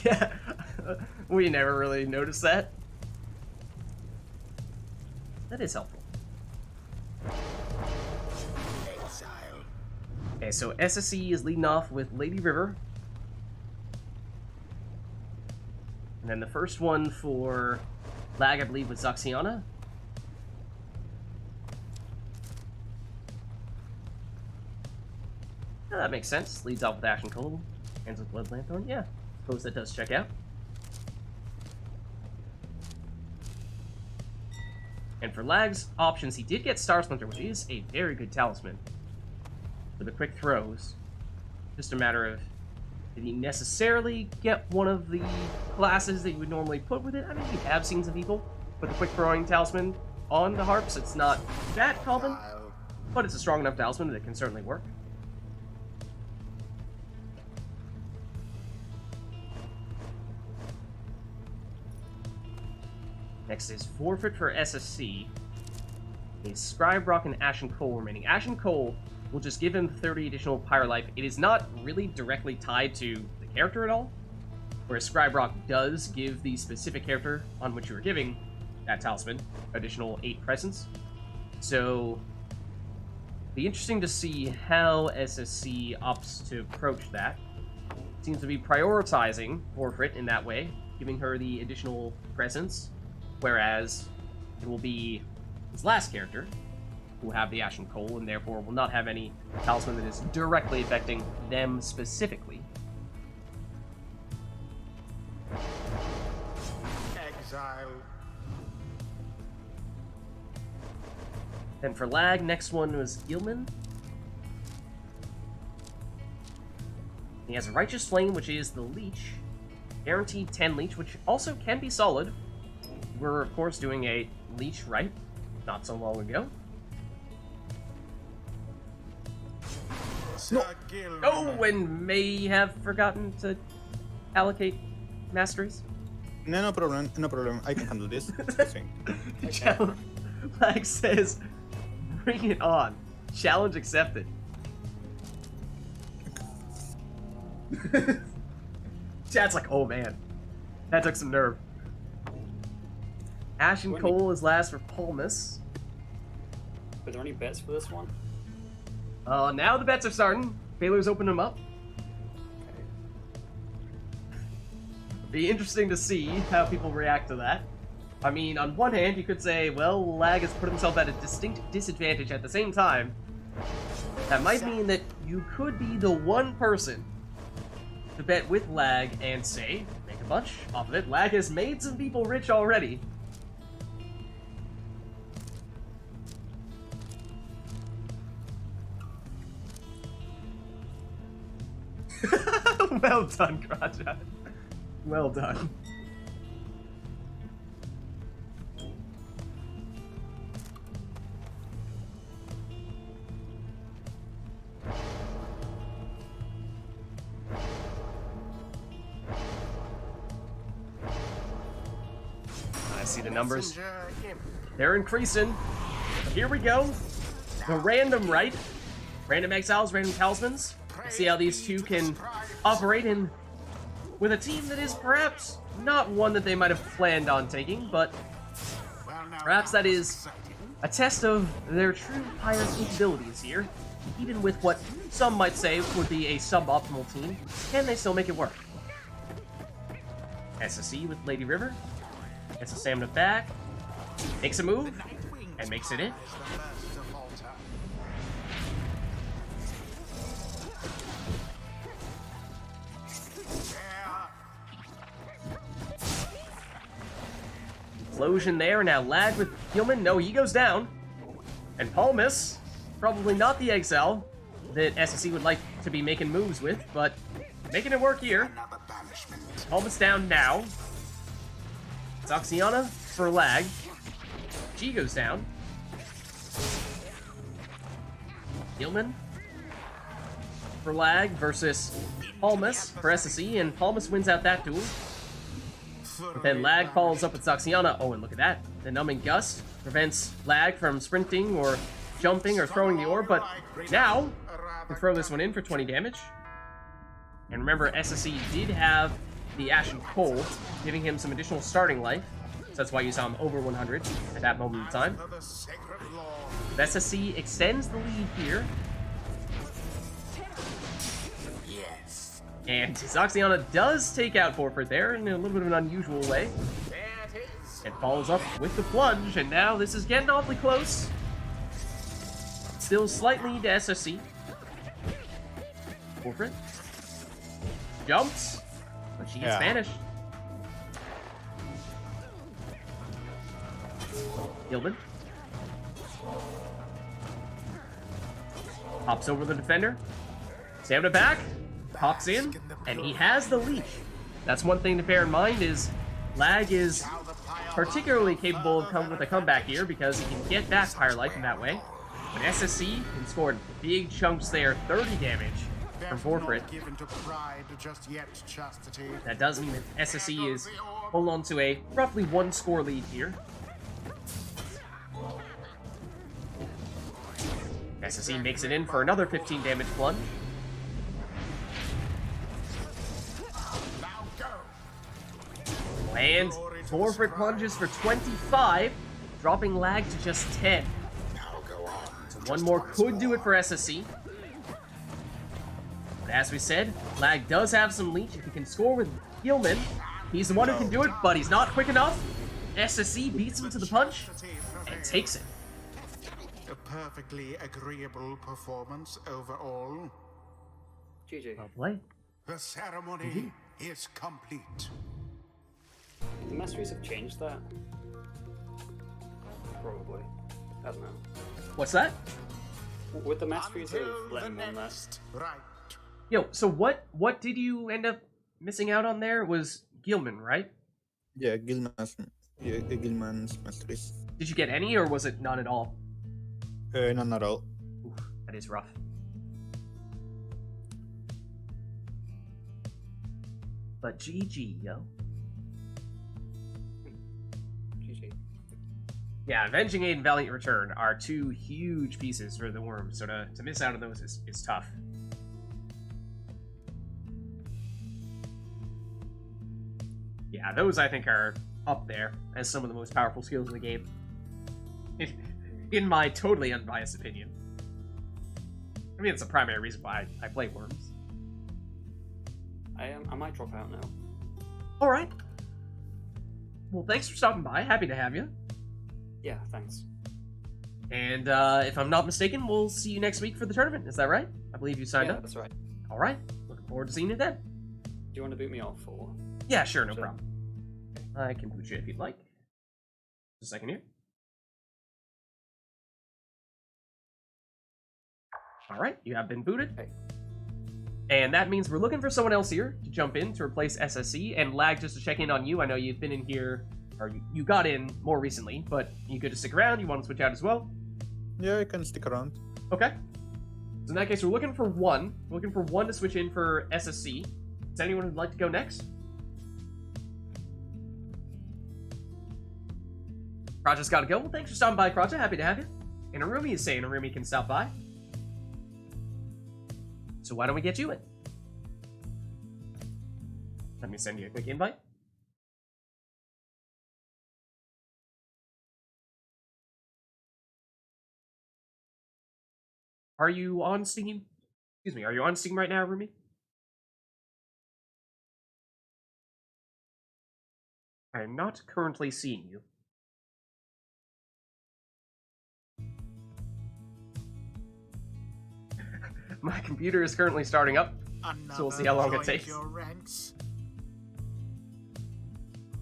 Yeah, we never really noticed that. That is helpful. Exile. Okay, so SSE is leading off with Lady River. And then the first one for Lag, I believe, was Zoxiana. Yeah, that makes sense. Leads off with Ash and Cold. Ends with Blood Lanthorn. Yeah, suppose that does check out. And for Lag's options, he did get Star Splinter, which is a very good talisman for the quick throws. Just a matter of, did he necessarily get one of the classes that you would normally put with it? I mean, we have seen some people put the quick throwing talisman on the harps. It's not that common, but it's a strong enough talisman that it can certainly work. Next is Forfeit for SSC. Is Scribe Rock and Ash and Coal remaining. Ash and Coal will just give him 30 additional Pyre life. It is not really directly tied to the character at all, whereas Scribe Rock does give the specific character on which you are giving that talisman additional 8 presence. So, be interesting to see how SSC opts to approach that. Seems to be prioritizing Forfeit in that way, giving her the additional presence, whereas it will be his last character who will have the Ash and Coal, and therefore will not have any talisman that is directly affecting them specifically. Exile. Then for Lag, next one was Gilman. He has a Righteous Flame, which is the Leech. Guaranteed 10 Leech, which also can be solid. We're, of course, doing a Leech Rite not so long ago. Sir Gil. Oh, and may have forgotten to allocate masteries. No problem, no problem. I can handle this. I think. Lag says, bring it on. Challenge accepted. Chat's like, oh man, that took some nerve. Ash and Coal is last for Palmus. Are there any bets for this one? Now the bets are starting. Baylor's opened them up. Okay. Be interesting to see how people react to that. I mean, on one hand, you could say, well, Lag has put himself at a distinct disadvantage. At the same time, that might mean that you could be the one person to bet with Lag and say, make a bunch off of it. Lag has made some people rich already. Well done, Kraja. Well done. I see the numbers. Messenger imp. They're increasing. Here we go. The random right. Random exiles, random talismans. See how these two can operate in with a team that is perhaps not one that they might have planned on taking, but perhaps that is a test of their true Pyre capabilities here. Even with what some might say would be a suboptimal team, can they still make it work? SSE with Lady River. Gets a stamina back. Makes a move. And makes it in. Explosion there. Now Lag with Gilman. No, he goes down. And Palmas, probably not the exile that SSE would like to be making moves with, but making it work here. Palmas down now. Zoxiana for Lag. G goes down. Gilman for Lag versus Palmas for SSE, and Palmas wins out that duel. But then Lag follows up with Zoxiana. Oh, and look at that. The Numbing Gust prevents Lag from sprinting or jumping or throwing the orb, but now we'll throw this one in for 20 damage. And remember, SSE did have the Ashen Cold, giving him some additional starting life. So that's why you saw him over 100 at that moment in time. SSE extends the lead here. And Zoxiana does take out Forfeit there in a little bit of an unusual way. And follows up with the plunge, and now this is getting awfully close. Still slightly to SSE. Forfeit jumps, but she gets banished. Gilman hops over the defender. Stamina back. Pops in, and he has the leech. That's one thing to bear in mind is Lag is particularly capable of coming with a comeback here because he can get back Pyre life in that way. But SSE can score big chunks there, 30 damage from Forfeit. That does mean that SSE is holding on to a roughly 1-score lead here. SSE makes it in for another 15 damage plunge. And Forfeit plunges for 25, dropping Lag to just 10. So one more could do it for SSE. But as we said, Lag does have some leech. If he can score with Gilman, he's the one who can do it, but he's not quick enough. SSE beats him to the punch and takes it. A perfectly agreeable performance overall. GG. Well played. The ceremony is complete. The masteries have changed that. Probably. I don't know. What's that? Would the masteries have let him on that? Right. Yo, so what did you end up missing out on there? It was Gilman, right? Yeah, Gilman's masteries. Did you get any, or was it none at all? None at all. Oof, that is rough. But GG, yo. GG. Yeah, Avenging Aid and Valiant Return are two huge pieces for the Worms, so to miss out on those is tough. Yeah, those I think are up there as some of the most powerful skills in the game. In my totally unbiased opinion. I mean, it's the primary reason why I play Worms. I might drop out now. Alright. Well, thanks for stopping by. Happy to have you. Yeah, thanks. And if I'm not mistaken, we'll see you next week for the tournament. Is that right? I believe you signed Yeah, up. that's right. Alright. Looking forward to seeing you then. Do you want to boot me off or? Yeah, sure, no Sure. problem. I can boot you if you'd like. Just a second here. Alright, you have been booted. Okay. And that means we're looking for someone else here to jump in to replace SSE. And Lag, just to check in on you, I know you've been in here, or you got in more recently, but you good to stick around? You want to switch out as well? Yeah, I can stick around. Okay. So in that case, we're looking for one. We're looking for one to switch in for SSC. Is anyone who'd like to go next? Kraja's got to go. Well, thanks for stopping by, Kraja. Happy to have you. And Arumi is saying Arumi can stop by. So why don't we get you in? Let me send you a quick invite. Are you on Steam? Excuse me, are you on Steam right now, Rumi? I am not currently seeing you. My computer is currently starting up, so we'll see how long it takes.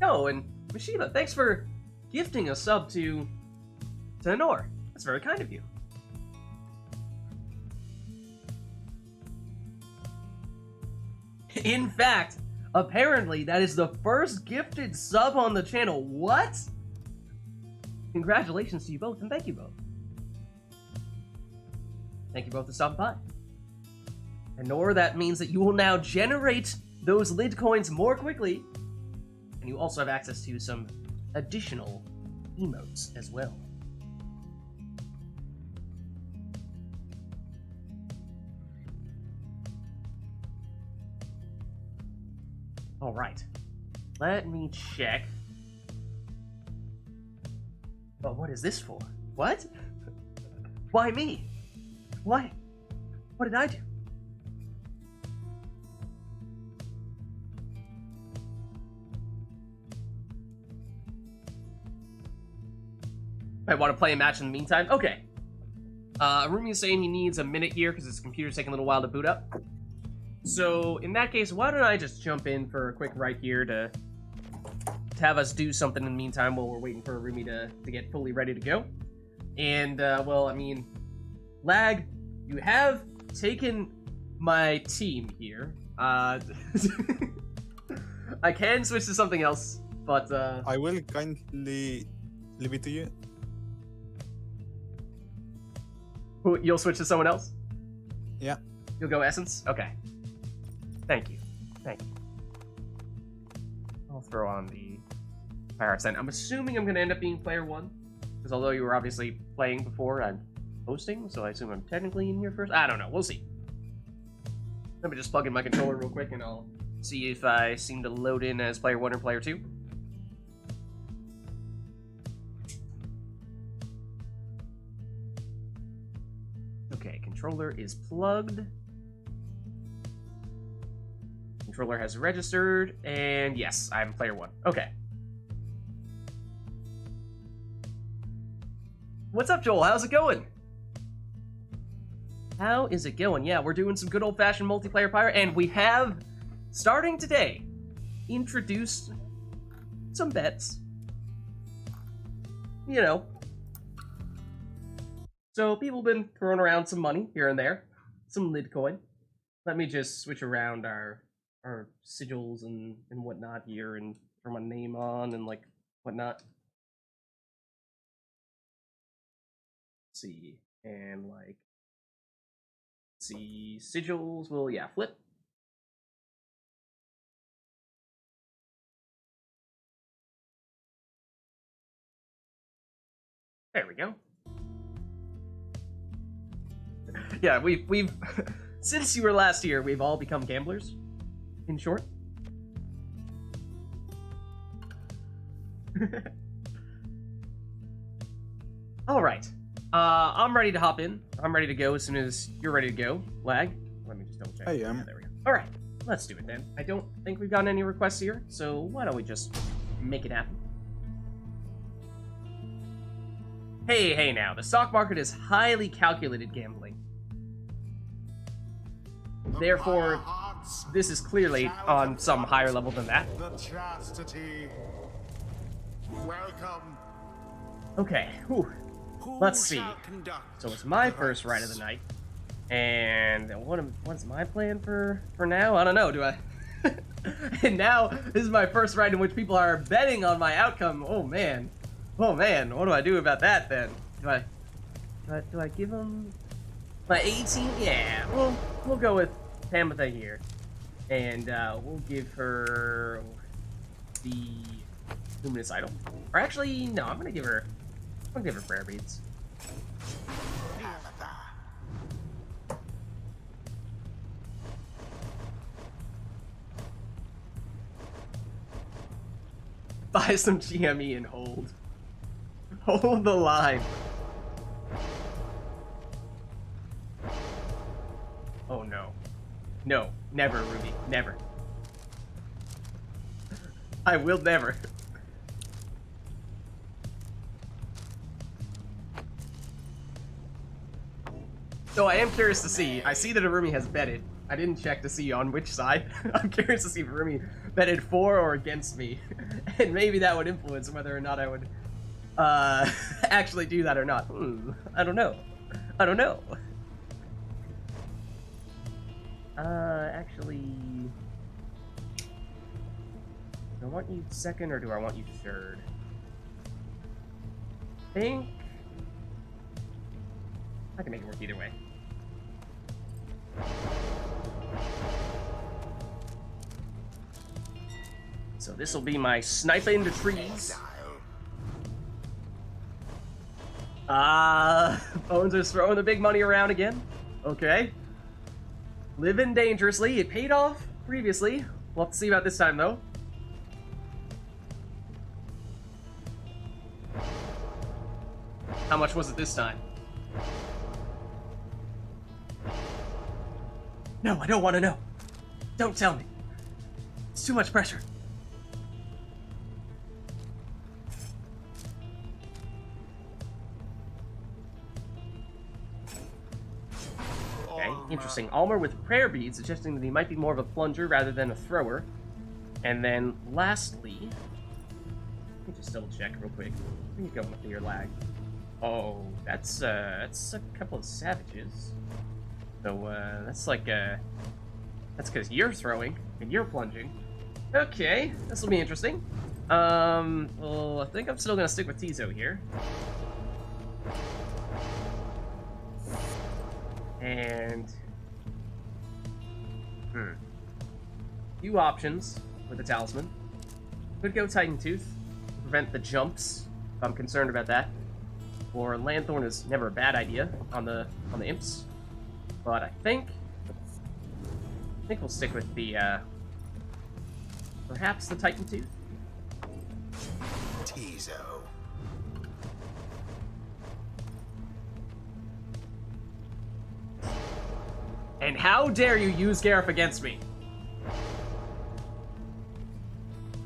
Oh, and Mashiva, thanks for gifting a sub to Honor. That's very kind of you. In fact, apparently that is the first gifted sub on the channel. What? Congratulations to you both, and thank you both. Thank you both for stopping by. And Nor, that means that you will now generate those lid coins more quickly, and you also have access to some additional emotes as well. All right, let me check. But what is this for? What? Why me? Why? What did I do? I want to play a match in the meantime? Okay. Rumi is saying he needs a minute here because his computer's taking a little while to boot up. So, in that case, why don't I just jump in for a quick right here to have us do something in the meantime while we're waiting for Rumi to get fully ready to go. And, well, I mean, Lag, you have taken my team here. I can switch to something else, but, I will kindly leave it to you. You'll switch to someone else? Yeah. You'll go Essence? Okay. Thank you. Thank you. I'll throw on the Pyre Ascent. I'm assuming I'm going to end up being player 1. Because although you were obviously playing before, I'm hosting, so I assume I'm technically in here first. I don't know. We'll see. Let me just plug in my controller real quick, and I'll see if I seem to load in as player 1 or player 2. Okay, controller is plugged. Controller has registered, and yes, I'm player 1. Okay. What's up, Joel? How's it going? How is it going? Yeah, we're doing some good old-fashioned multiplayer Pyre, and we have, starting today, introduced some bets. You know. So people have been throwing around some money here and there. Some lid coin. Let me just switch around our sigils and whatnot here and throw my name on and like whatnot. Let's see, and like, let's see, sigils will, yeah, flip. There we go. Yeah, we've since you were last here, we've all become gamblers. In short. All right. I'm ready to hop in. I'm ready to go as soon as you're ready to go. Lag. Let me just double check. I am. Yeah, there we go. All right. Let's do it then. I don't think we've gotten any requests here, so why don't we just make it happen? Hey now. The stock market is highly calculated gambling. Therefore, this is clearly on some higher level than that. The chastity. Welcome. Okay, whew. Let's see. So it's my first ride of the night, and what's my plan for now? I don't know. Do I? And now this is my first ride in which people are betting on my outcome. Oh man, what do I do about that then? Do I give them my 18? Yeah, we'll go with Tamitha here, and we'll give her the Luminous Idol. Or actually, no, I'm gonna give her prayer beads. Buy some GME and hold. Hold the line. Oh no. No, never, Ruby. Never. I will never. So I am curious to see. I see that Arumi has betted. I didn't check to see on which side. I'm curious to see if Arumi betted for or against me. And maybe that would influence whether or not I would actually do that or not. I don't know. I don't know. Actually... Do I want you second or do I want you third? I think... I can make it work either way. So this will be my sniper into trees. Bones is throwing the big money around again. Okay. Living dangerously. It paid off previously. We'll have to see about this time, though. How much was it this time? No, I don't want to know. Don't tell me. It's too much pressure. Okay, interesting. Almer with prayer beads, suggesting that he might be more of a plunger rather than a thrower. And then, lastly, let me just double check real quick. Where are you going with your lag? Oh, that's a couple of savages. So, that's like, that's because you're throwing and you're plunging. Okay, this will be interesting. Well, I think I'm still gonna stick with Tizo here. And, few options with the talisman. Could go Titan Tooth to prevent the jumps, if I'm concerned about that. Or Lanthorn is never a bad idea on the imps. But I think we'll stick with the perhaps the Titan Tooth. Tizo. And how dare you use Gareth against me?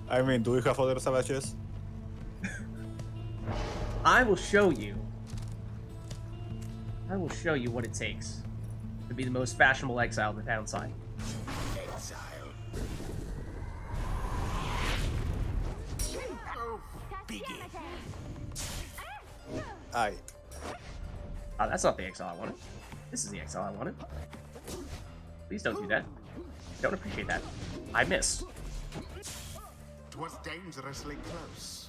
I mean, do we have other savages? I will show you. I will show you what it takes to be the most fashionable exile in the downside. Exile. Oh, begin. Aye. Oh, that's not the exile I wanted. This is the exile I wanted. Please don't do that. Don't appreciate that. I missed. 'Twas dangerously close.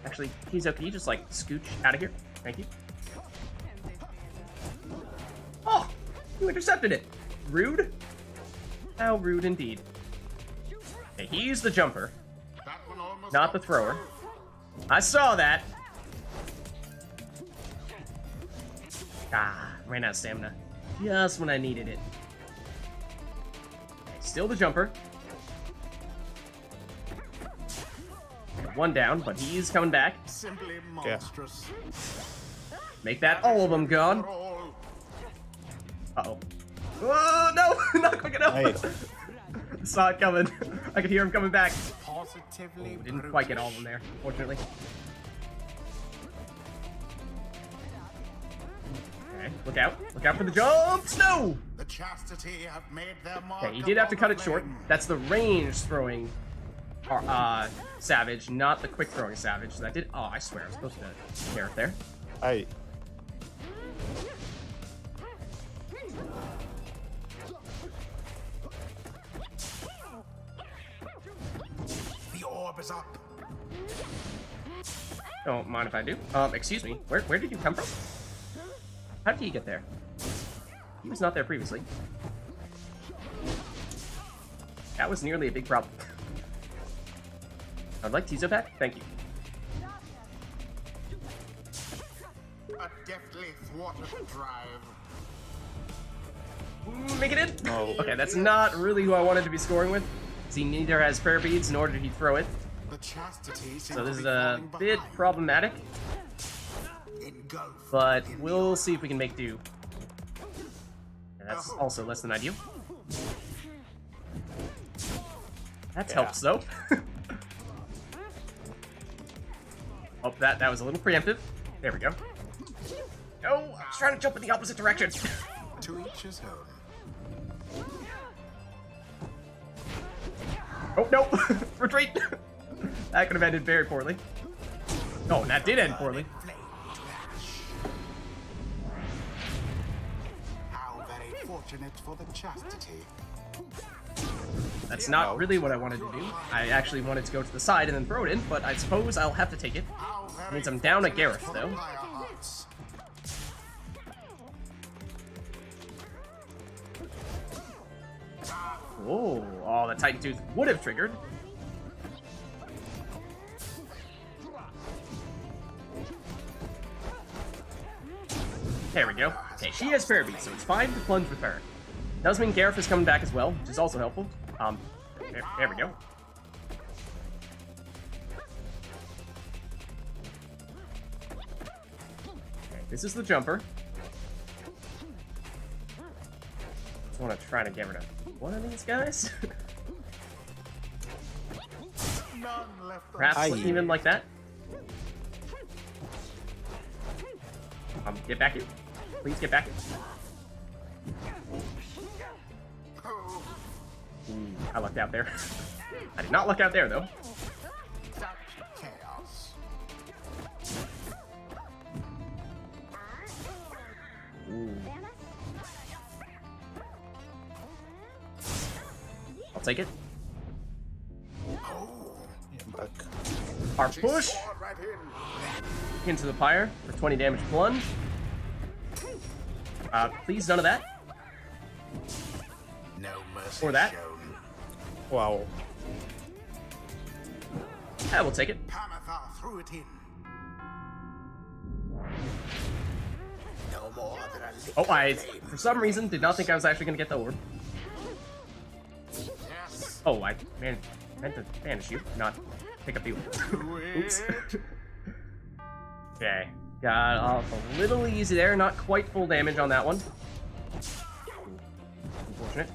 Actually, Kizo, can you just, like, scooch out of here? Thank you. Oh! You intercepted it! Rude? How rude indeed. Okay, he's the jumper, That one almost not the got thrower. through. I saw that! Ah, ran out of stamina. Just when I needed it. Okay, still the jumper. One down, but he's coming back. Simply monstrous. Make that all of them gone. For all. Uh-oh. Oh, no! Not quick enough! Hey. Saw it coming. I could hear him coming back. Positively Didn't quite get all of them there, fortunately. Okay, look out. Look out for the jumps! No! The chastity have made their mark. Okay, he did have to upon cut the it short. flame. That's the range throwing savage, not the quick throwing savage. So that did. Oh, I swear, I was supposed to tear it there. Aye. The orb is up. Don't mind if I do. Excuse me. Where did you come from? How did he get there? He was not there previously. That was nearly a big problem. I'd like Tizo back. Thank you. A deftly thwarted drive. Make it in. No. Okay, that's not really who I wanted to be scoring with. he neither has prayer beads nor did he throw it. The chastity seems So this to is be a falling bit behind. problematic, Engulfed but in we'll the see if we can make do. And that's also less than ideal. That Yeah. helps though. Oh, that was a little preemptive. There we go. Oh, I was trying to jump in the opposite direction. To each his own. Oh no! Retreat! That could have ended very poorly. Oh, and that did end poorly. Flame to ash. How very fortunate for the chastity. That's not really what I wanted to do. I actually wanted to go to the side and then throw it in, but I suppose I'll have to take it. How very Means I'm down a fortunate Gareth, for the though. Pyre hearts. Oh, the Titan Tooth would have triggered. There we go. Okay, she has Fair Beat, so it's fine to plunge with her. Does mean Gareth is coming back as well, which is also helpful. There we go. Okay, this is the jumper. Just want to try to get rid of one of these guys. None left Perhaps unseen. even like that. Get back here. Please get back here. Oh, Ooh, I lucked out there. I did not luck out there, though. such chaos. Ooh. I'll take it. Oh, Back. Our push poured right in. into the pyre for 20 damage plunge. Please, none of that. No mercy Or that. shown. Wow. Yeah, we'll take it. Pamathar threw it in. No more than a little Oh, I, flame. for some reason, did not think I was actually going to get the orb. Yes. Oh, I meant to banish you, not pick up the orb. Do Oops. it. Okay, got off a little easy there, not quite full damage on that one. Unfortunate.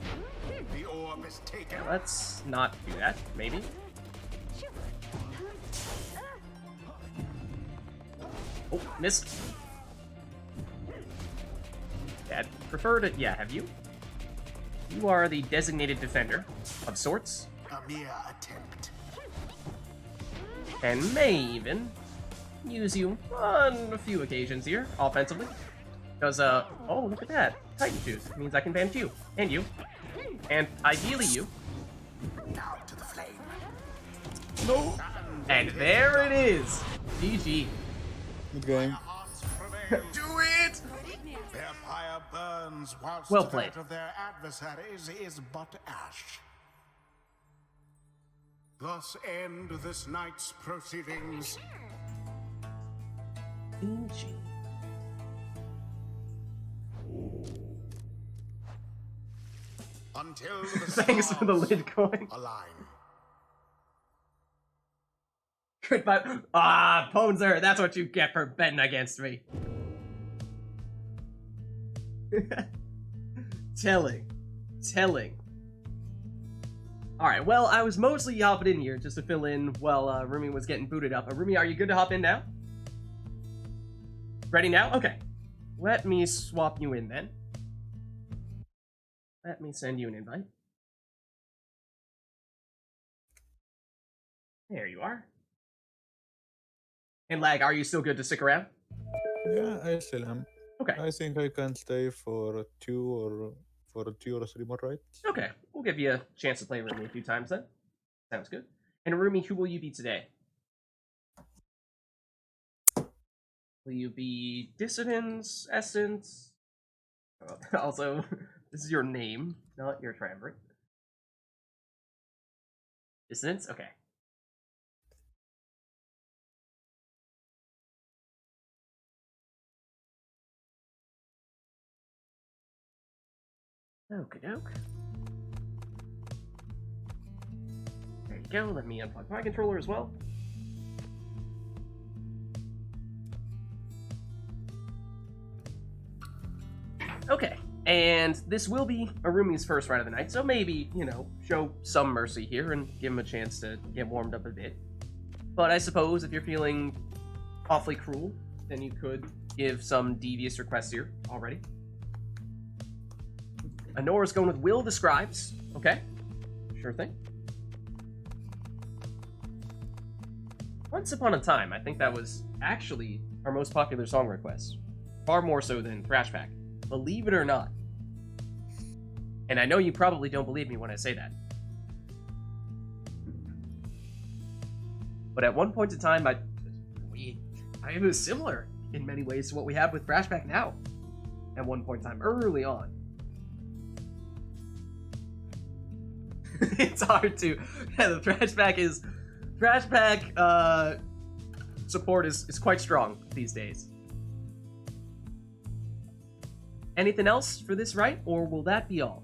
The orb is taken. Let's not do that, maybe. Oh, missed. Yeah, I'd prefer to, yeah, have you? You are the designated defender of sorts, A mere attempt. and may even use you on a few occasions here, offensively. Because, oh, look at that. Titan Tooth means I can banish you, and you, and ideally you. Now to the flame. No. And there it is! GG. Good game. Hearts prevail. Do it! Their pyre burns whilst Well that played. of their adversaries is but ash. Thus end this night's proceedings. GG. Until the Thanks for the stars lid coin. align. Goodbye. Ah, Ponzer, that's what you get for betting against me. Telling. Alright, well, I was mostly hopping in here just to fill in while Rumi was getting booted up. Rumi, are you good to hop in now? Ready now? Okay. Let me swap you in then. Let me send you an invite. There you are. And Lag, are you still good to stick around? Yeah, I still am. Okay. I think I can stay for two or 3 more rights. Okay, we'll give you a chance to play Rumi a few times then. Sounds good. And Rumi, who will you be today? Will you be Dissidence, Essence? Also, this is your name, not your triumvirate. Dissidence? Okay. Okie doke. we go. Let me unplug my controller as well. Okay, and this will be Arumi's first ride of the night, so maybe, you know, show some mercy here and give him a chance to get warmed up a bit. But I suppose if you're feeling awfully cruel, then you could give some devious requests here already. Honora's going with Will Describes. Okay, sure thing. Once Upon a Time, I think that was actually our most popular song request. Far more so than Thrash Pack. Believe it or not. And I know you probably don't believe me when I say that. But at one point in time, it was similar in many ways to what we have with Thrash Pack now. At one point in time, early on. It's hard to... Yeah, the Thrash Pack support is quite strong these days. Anything else for this right, or will that be all?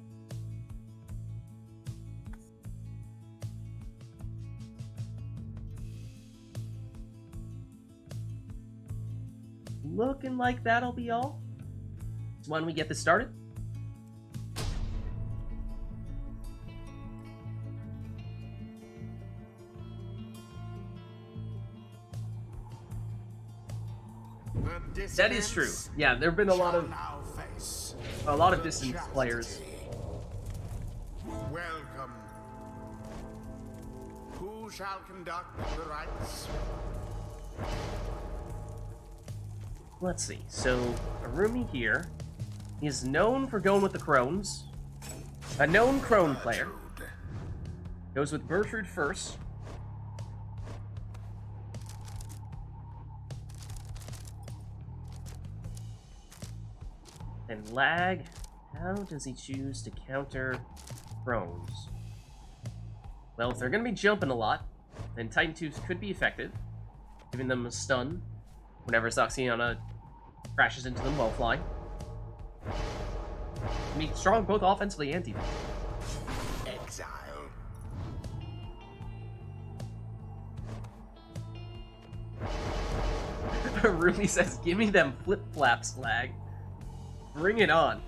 Looking like that'll be all. So when we get this started. That is true. Yeah, there have been a lot of distant players. Welcome. Who shall conduct the rites? Let's see. So, Arumi here is known for going with the Crones. A known Crone player. Goes with Gertrude first. And Lag, how does he choose to counter Crones? Well, if they're going to be jumping a lot, then Titan 2s could be effective, giving them a stun whenever Saxiana crashes into them while flying. I mean, strong both offensively and defensively. Exile. Ruby says, give me them flip-flaps, Lag. Bring it on.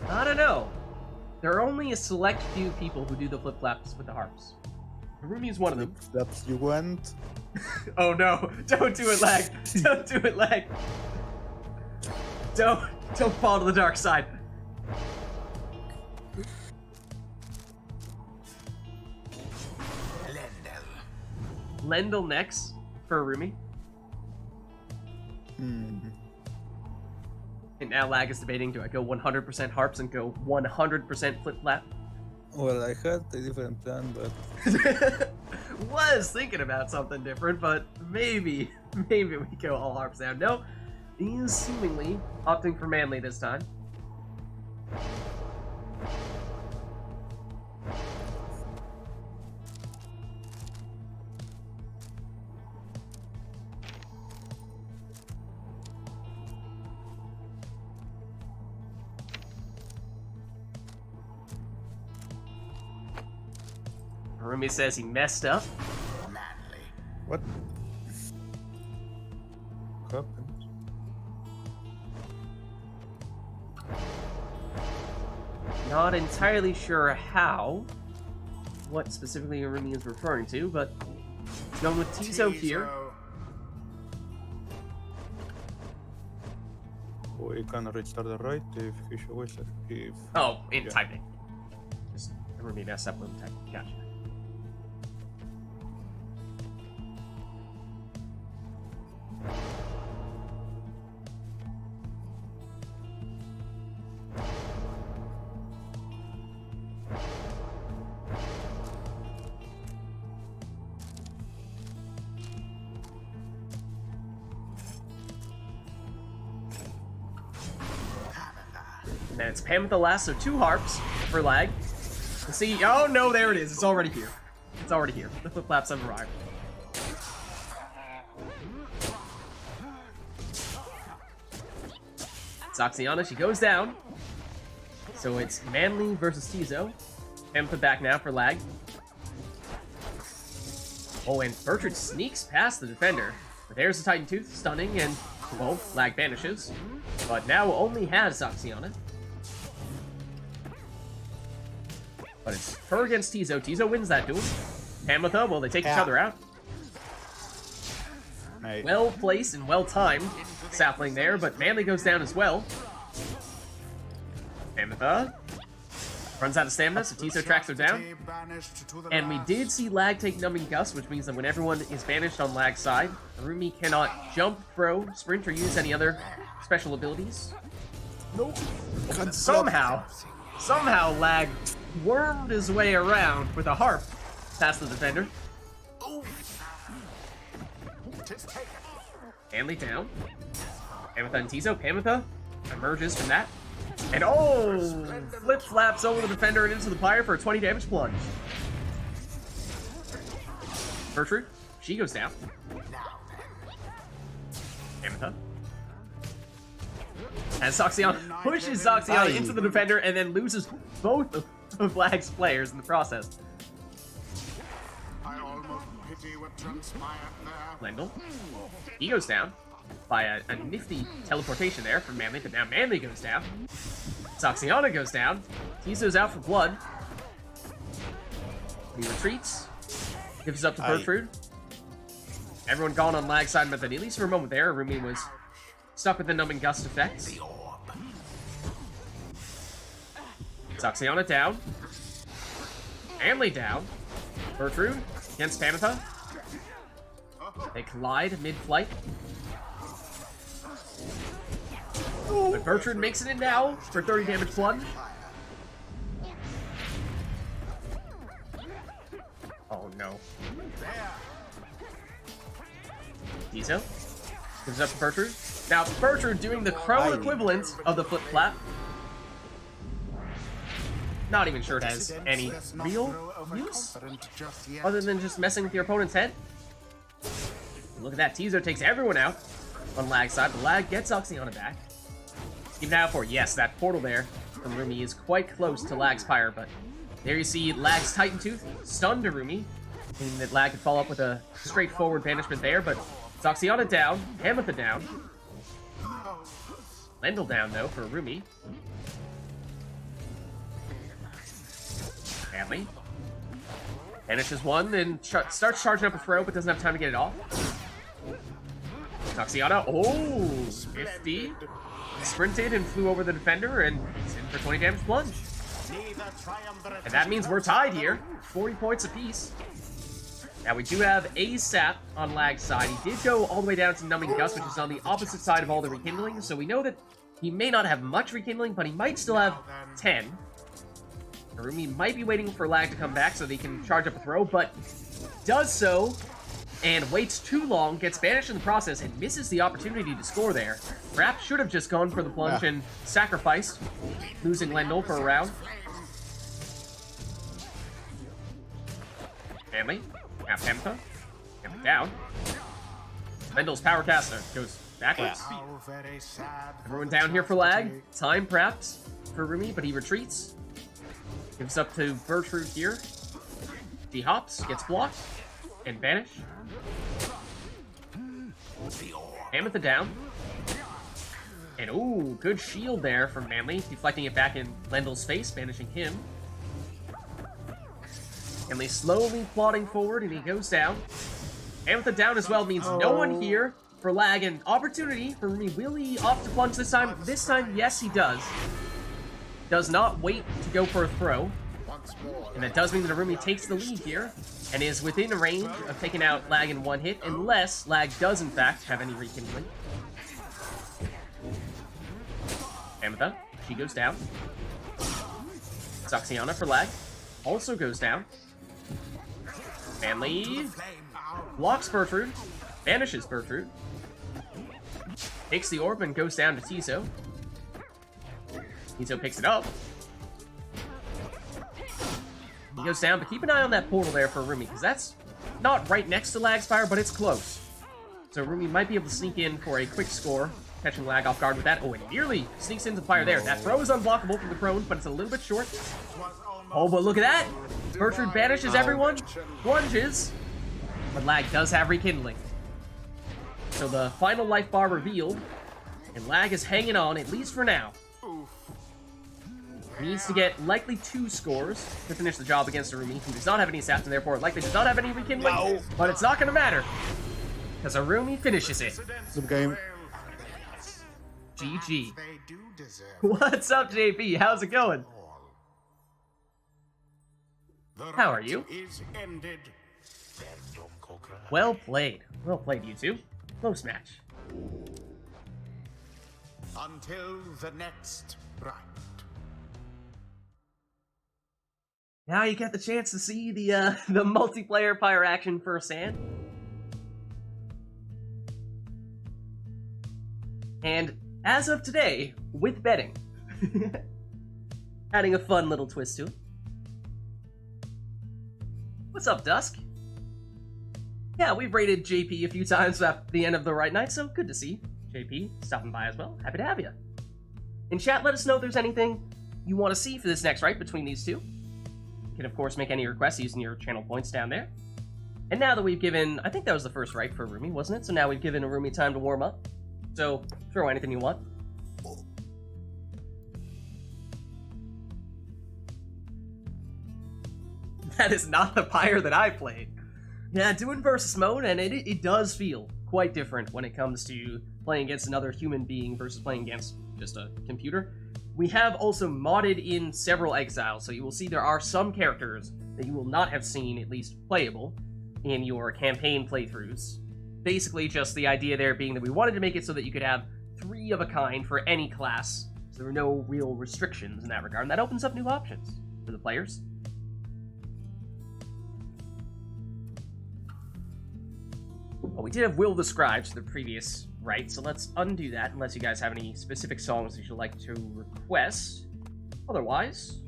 I don't know. There are only a select few people who do the flip-flaps with the harps. Harumi is one of them. That's you went. Oh no! Don't do it, Lag! Don't do it, Lag! Don't fall to the dark side. Lendl next for Harumi. And now Lag is debating, do I go 100% harps and go 100% flip-flap? Well, I had a different plan, but... Was thinking about something different, but maybe we go all harps now. No, he is seemingly opting for manly this time. Harumi says he messed up. Manly. What? Happened? Not entirely sure what specifically Harumi is referring to, but it's going with Tizo here. We can restart the right if he wishes. If... Oh, in typing. Just Harumi messed up with typing. Gotcha. And then it's Pam with the last, so 2 harps for Lag. See, oh no, there it is. It's already here. It's already here. The flip-flaps have arrived. Saxiana, she goes down. So it's Manly versus Tizo. Put back now for lag. Oh, and Bertrand sneaks past the defender. But there's the Titan Tooth, stunning, and, well, lag vanishes. But now only has Oxiana. But it's her against Tizo. Tizo wins that duel. Hamatha, well, they take each other out. Mate. Well placed and well timed. Sapling there, but Manly goes down as well. Hamatha runs out of stamina, so Tizo tracks her down. And we did see Lag take Numbing Gust, which means that when everyone is banished on Lag's side, Arumi cannot jump, throw, sprint, or use any other special abilities. Nope. Somehow Lag wormed his way around with a harp past the defender. Manly down. Pamatha and Tizo. Pamatha emerges from that. And oh! Flip-flaps over the defender and into the Pyre for a 20 damage plunge. Gertrude, she goes down. Pamatha. And Zoxiana pushes Zoxiana into the defender and then loses both of Lag's players in the process. I almost pity what transpired there. Lendl. He goes down by a nifty teleportation there from Manly, but now Manly goes down. Zoxiana goes down. Tizo's out for blood. He retreats. Gives up to Bertrude. Everyone gone on Lag side, but then at least for a moment there, Arumi was stuck with the Numbing Gust effect. Zoxiana down. Manly down. Bertrude against Pamatha. They collide mid-flight. But Bertrand makes it in now for 30 damage plunge. Oh no. Tizo gives up to Bertrand. Now Bertrand doing the Crone equivalent of the flip-flap. Not even sure it has any real use other than just messing with your opponent's head. Look at that, Tizo takes everyone out on Lag side, but Lag gets Oxiana back. Even now for, yes, that portal there from Rumi is quite close to Lag's Pyre, but there you see Lag's Titan Tooth stunned to Rumi, meaning that Lag could follow up with a straightforward banishment there, but Oxiana down, Hamatha down. Lendl down, though, for Rumi. Manly banishes one and starts charging up a throw, but doesn't have time to get it off. Oxiana, oh, 50. Sprinted and flew over the defender, and he's in for 20 damage plunge. And that means we're tied here, 40 points apiece. Now we do have a sap on Lag's side. He did go all the way down to Numbing Gust, which is on the opposite side of all the rekindling, so we know that he may not have much rekindling, but he might still have 10. Arumi might be waiting for Lag to come back so that he can charge up a throw, but does so, and waits too long, gets banished in the process, and misses the opportunity to score there. Perhaps should have just gone for the plunge and sacrificed, losing Lendl for a round. Manly, now Pamatha, Pamatha down. Lendl's Power Caster goes backwards. Everyone down here for Lag. Time perhaps for Rumi, but he retreats. Gives up to Bertrude here. He hops, gets blocked, and banish. Hamatha down. And ooh, good shield there from Manly, deflecting it back in Lendl's face, banishing him. Manly slowly plodding forward, and he goes down. Hamatha down as well means no one here for Lag, and opportunity for Rumi. Will he opt to plunge this time? This time, yes, he does. Does not wait to go for a throw. And that does mean that Arumi takes the lead here, and is within range of taking out Lag in one hit, unless Lag does in fact have any rekindling. Hamatha, she goes down. Zoxiana for Lag, also goes down. Manly blocks Bertrude, banishes Bertrude. Takes the orb and goes down to Tizo. Tizo picks it up. He goes down, but keep an eye on that portal there for Rumi, because that's not right next to Lag's Pyre, but it's close. So Rumi might be able to sneak in for a quick score catching Lag off guard with that. Oh, it nearly sneaks into the Pyre there. That throw is unblockable from the prone, but it's a little bit short. Oh, but look at that! Bertrand banishes everyone, plunges, but Lag does have rekindling. So the final life bar revealed, and Lag is hanging on, at least for now. He needs to get likely 2 scores to finish the job against Arumi, who does not have any saps and therefore likely does not have any rekindling. No. But it's not going to matter, because Arumi finishes it. Good game. GG. What's up, JP? How's it going? How are you? Well played. Well played, you two. Close match. Until the next Rite. Now you get the chance to see the multiplayer Pyre action firsthand. And as of today, with betting, adding a fun little twist to it. What's up, Dusk? Yeah, we've rated JP a few times at the end of the Rite Nite, so good to see JP stopping by as well. Happy to have you. In chat, let us know if there's anything you want to see for this next Rite between these two. You can, of course, make any requests using your channel points down there. And now that we've given, I think that was the first Rite for Arumi, wasn't it? So now we've given Arumi time to warm up. So, throw anything you want. That is not the Pyre that I played. Yeah, doing versus mode, and it does feel quite different when it comes to playing against another human being versus playing against just a computer. We have also modded in several exiles, so you will see there are some characters that you will not have seen, at least playable, in your campaign playthroughs. Basically, just the idea there being that we wanted to make it so that you could have 3 of a kind for any class, so there were no real restrictions in that regard, and that opens up new options for the players. Well, we did have Will the Scribe to the previous Rite, so let's undo that unless you guys have any specific songs that you'd like to request. Otherwise,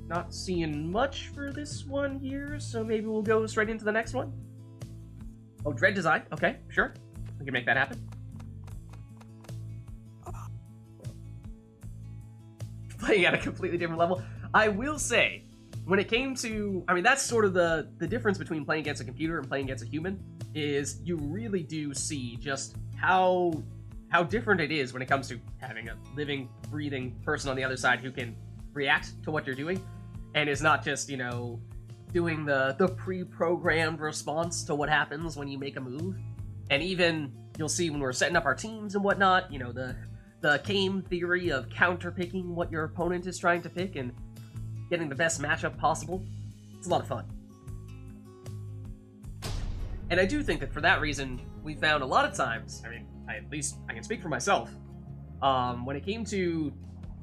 not seeing much for this one here, so maybe we'll go straight into the next one. Oh, Dread Design. Okay, sure. We can make that happen. Playing at a completely different level. I will say, when it came to... I mean, that's sort of the difference between playing against a computer and playing against a human, is you really do see just how different it is when it comes to having a living, breathing person on the other side who can react to what you're doing, and is not just, you know, doing the pre-programmed response to what happens when you make a move. And even, you'll see when we're setting up our teams and whatnot, you know, the game theory of counter-picking what your opponent is trying to pick and getting the best matchup possible. It's a lot of fun. And I do think that for that reason, we found a lot of times, I mean, at least I can speak for myself, when it came to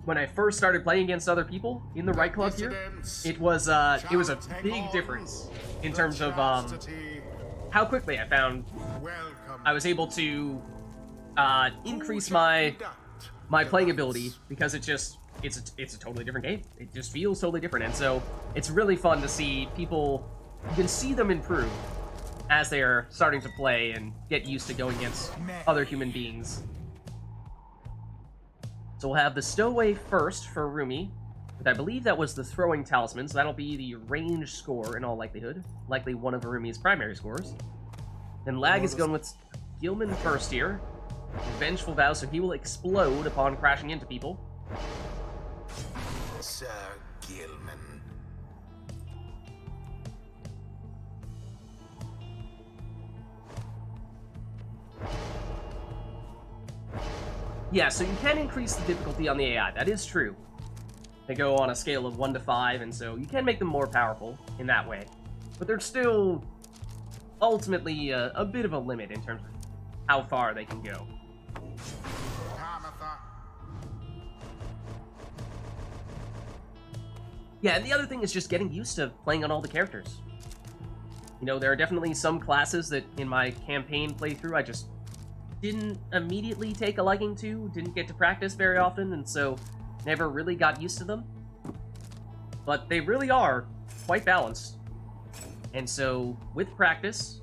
when I first started playing against other people in the Rite Club here, it was a big difference in terms of how quickly I found I was able to increase my playing ability, because it's a totally different game. It just feels totally different, and so it's really fun to see people. You can see them improve as they are starting to play and get used to going against other human beings. So we'll have the Stowaway first for Arumi, but I believe that was the Throwing Talisman, so that'll be the range score in all likelihood. Likely one of Arumi's primary scores. Then Lag is going with Gilman first here. Vengeful Vow, so he will explode upon crashing into people. Sir Gilman. Yeah, so you can increase the difficulty on the AI, that is true. They go on a scale of 1 to 5, and so you can make them more powerful in that way. But they're still ultimately a bit of a limit in terms of how far they can go. Yeah, and the other thing is just getting used to playing on all the characters. You know, there are definitely some classes that in my campaign playthrough I just didn't immediately take a liking to, didn't get to practice very often, and so never really got used to them. But they really are quite balanced. And so, with practice,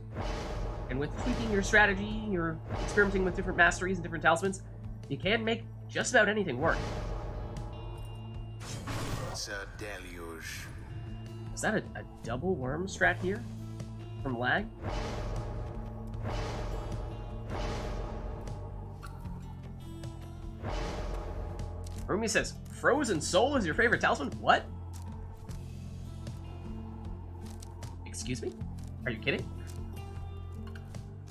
and with tweaking your strategy, you're experimenting with different masteries and different talismans, you can make just about anything work. Sir Deluge. Is that a double worm strat here from Lag? Rumi says, Frozen Soul is your favorite talisman? What? Excuse me? Are you kidding?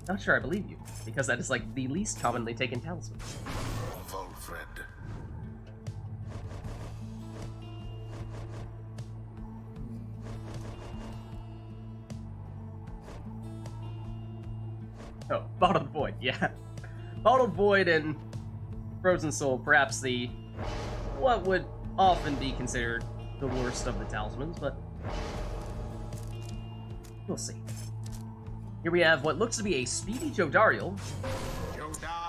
Not sure I believe you, because that is like the least commonly taken talisman. Volfred. Oh, Bottled Void, yeah. Bottled Void and Frozen Soul, perhaps the what would often be considered the worst of the talismans, but we'll see. Here we have what looks to be a speedy Jodariel.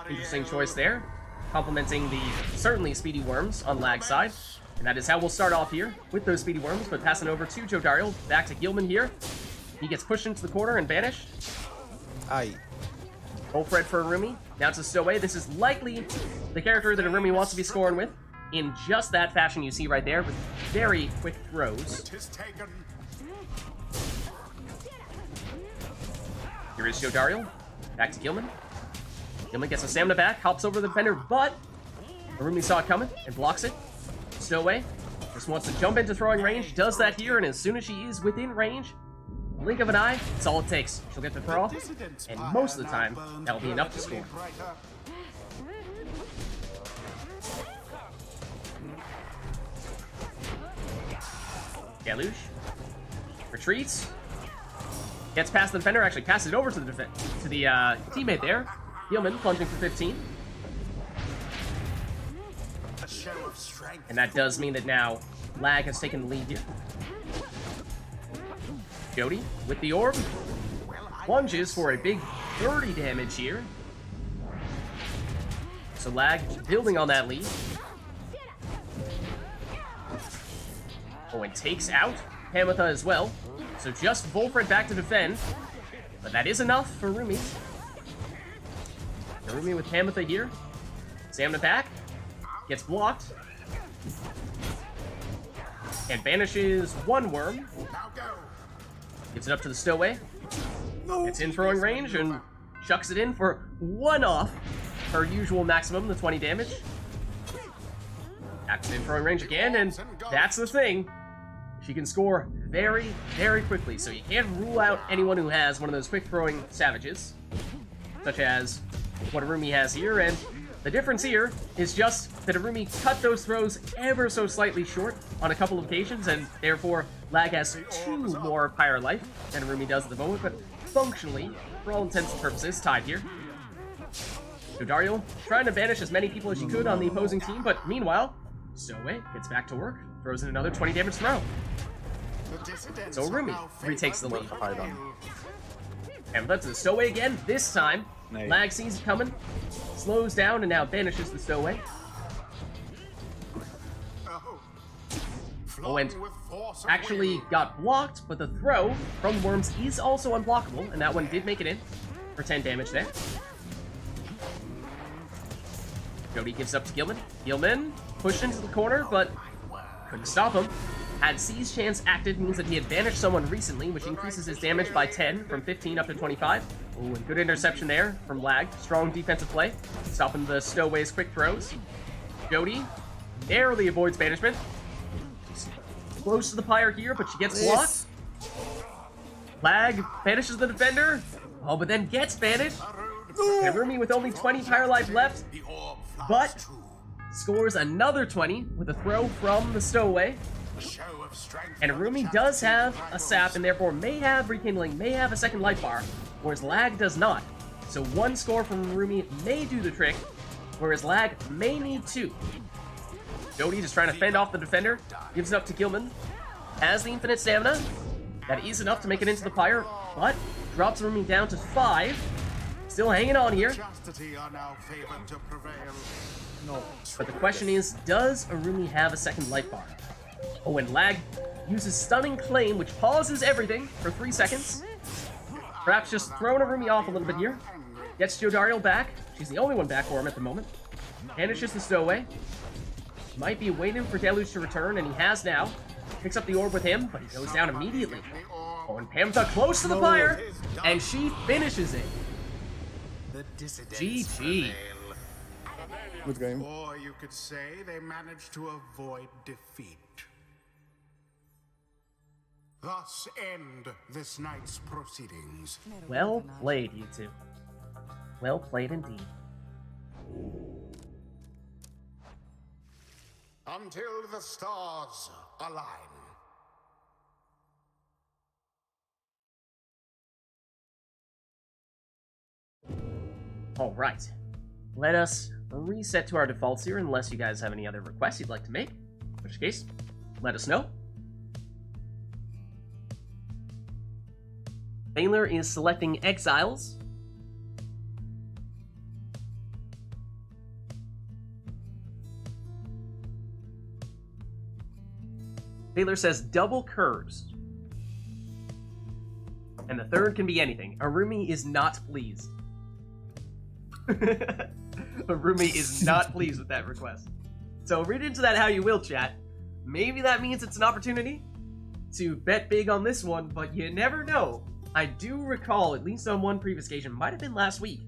Interesting choice there, complementing the certainly speedy worms on Lag's side. And that is how we'll start off here with those speedy worms, but passing over to Jodariel, back to Gilman here. He gets pushed into the corner and banished. Aye. Wolfred for Arumi. Now to Stowaway. This is likely the character that Arumi wants to be scoring with. In just that fashion you see right there, with very quick throws. Here is Jodariel. Back to Gilman. Gilman gets a stamina back, hops over the defender, but Arumi saw it coming and blocks it. Stowaway just wants to jump into throwing range, does that here, and as soon as she is within range, blink of an eye, that's all it takes. She'll get the throw off, and most of the time, that'll be enough to score. Deluge retreats, gets past the defender, actually passes it over to the teammate there. Gilman plunging for 15. And that does mean that now Lag has taken the lead here. Jody with the orb plunges for a big 30 damage here. So Lag building on that lead. Oh, and takes out Hamatha as well. So just Volfred back to defend. But that is enough for Rumi. Rumi with Hamatha here. Stamina back. Gets blocked. And banishes one worm. Gives it up to the Stowaway. It's in throwing range and chucks it in for one off her usual maximum, the 20 damage. Acts in throwing range again, and that's the thing. She can score very, very quickly, so you can't rule out anyone who has one of those quick throwing savages, such as what Arumi has here, and the difference here is just that Arumi cut those throws ever so slightly short on a couple of occasions, and therefore Lag has 2 more Pyre life than Arumi does at the moment, but functionally, for all intents and purposes, tied here. Jodariel trying to banish as many people as she could on the opposing team, but meanwhile, Stowaway gets back to work, throws in another 20 damage throw. So Arumi retakes the lead. And that's the Stowaway again, this time. Nice. Lag sees it coming, slows down, and now banishes the Stowaway. Oh, and actually got blocked, but the throw from Worms is also unblockable, and that one did make it in for 10 damage there. Jody gives up to Gilman. Gilman pushed into the corner, but couldn't stop him. Had Seize Chance active means that he had banished someone recently, which increases his damage by 10 from 15 up to 25. Ooh, and good interception there from Lag. Strong defensive play, stopping the Stowaway's quick throws. Jody narrowly avoids banishment. She's close to the Pyre here, but she gets blocked. Lag banishes the defender. Oh, but then gets banished. And Rumi with only 20 Pyre life left, but scores another 20 with a throw from the Stowaway. And Rumi does have a sap and therefore may have rekindling, may have a second life bar, whereas Lag does not. So one score from Rumi may do the trick, whereas Lag may need 2. Jody just trying to fend off the defender, gives it up to Gilman. Has the infinite stamina. That is enough to make it into the Pyre, but drops Rumi down to 5. Still hanging on here. No. But the question is, does Arumi have a second life bar? Oh, and Lag uses Stunning Claim, which pauses everything for 3 seconds. Perhaps just throwing Arumi off a little bit here. Gets Jodariel back. She's the only one back for him at the moment. Banishes the stowaway. Might be waiting for Deluge to return, and he has now. Picks up the orb with him, but he goes down immediately. Oh, and Pamta close to the Pyre, and she finishes it. The dissidents GG. prevail. Good game. Or you could say they managed to avoid defeat. Thus end this night's proceedings. Well played, you two. Well played indeed. Until the stars align. All right. Let us reset to our defaults here, unless you guys have any other requests you'd like to make. In which case, let us know. Baylor is selecting Exiles. Baylor says double curves. And the third can be anything. Arumi is not pleased. Arumi is not pleased with that request. So read into that how you will, chat. Maybe that means it's an opportunity to bet big on this one, but you never know. I do recall, at least on one previous occasion, might have been last week,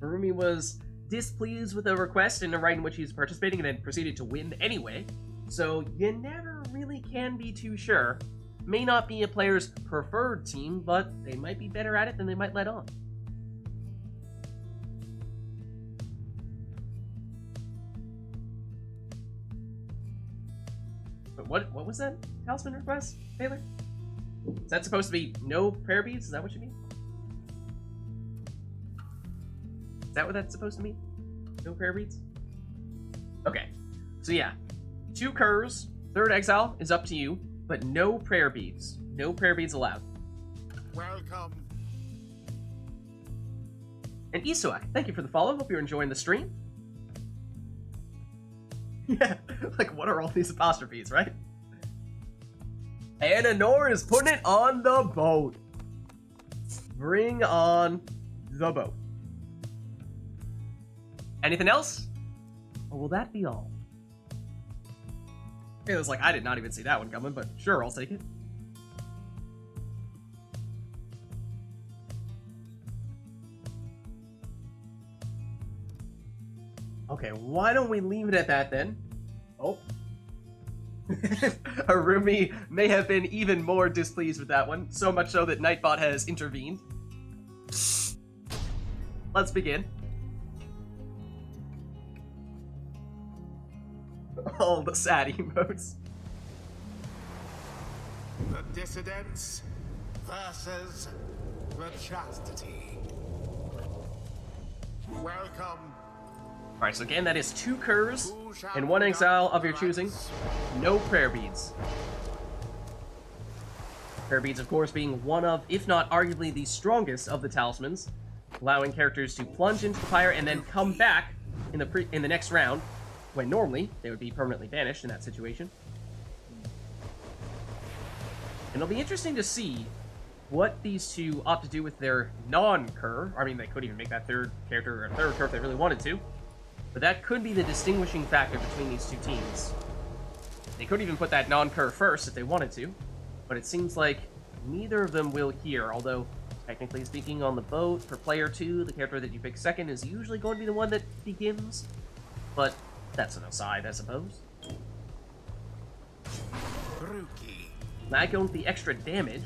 Arumi was displeased with a request in a rite in which he was participating and then proceeded to win anyway. So you never really can be too sure. May not be a player's preferred team, but they might be better at it than they might let on. But what was that talisman request, Taylor? Is that supposed to be no prayer beads? Is that what you mean? Is that what that's supposed to mean? No prayer beads? Okay. So yeah. 2 curves, 3rd exile is up to you, but no prayer beads. No prayer beads allowed. Welcome. And Isuak, thank you for the follow. Hope you're enjoying the stream. Yeah, like what are all these apostrophes, right? And Anor is putting it on the boat. Bring on the boat. Anything else? Or will that be all? It was like, I did not even see that one coming, but sure, I'll take it. Okay, why don't we leave it at that then? Oh. Arumi may have been even more displeased with that one, so much so that Nightbot has intervened. Let's begin. All the sad emotes. The dissidents versus the chastity. Welcome. Alright, so again, that is 2 curves and 1 exile of your choosing. No prayer beads. Prayer beads, of course, being one of, if not arguably the strongest of the talismans, allowing characters to plunge into the Pyre and then come back in the next round, when normally they would be permanently banished in that situation. And it'll be interesting to see what these two opt to do with their non-cur. I mean, they could even make that third character a third cur if they really wanted to. But that could be the distinguishing factor between these two teams. They could even put that non-cur first if they wanted to, but it seems like neither of them will here, although, technically speaking, on the boat, for player 2, the character that you pick second is usually going to be the one that begins, but that's an aside, I suppose. Rookie. Not going with the extra damage,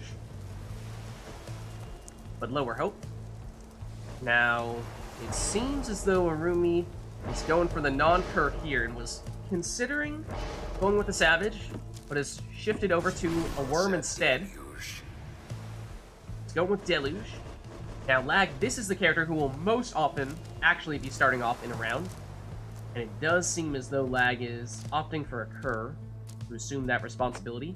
but lower hope. Now, it seems as though Arumi is going for the non-cur here and was considering going with the Savage, but has shifted over to a Worm instead. He's going with Deluge. Now, Lag, this is the character who will most often actually be starting off in a round, and it does seem as though Lag is opting for a cur to assume that responsibility,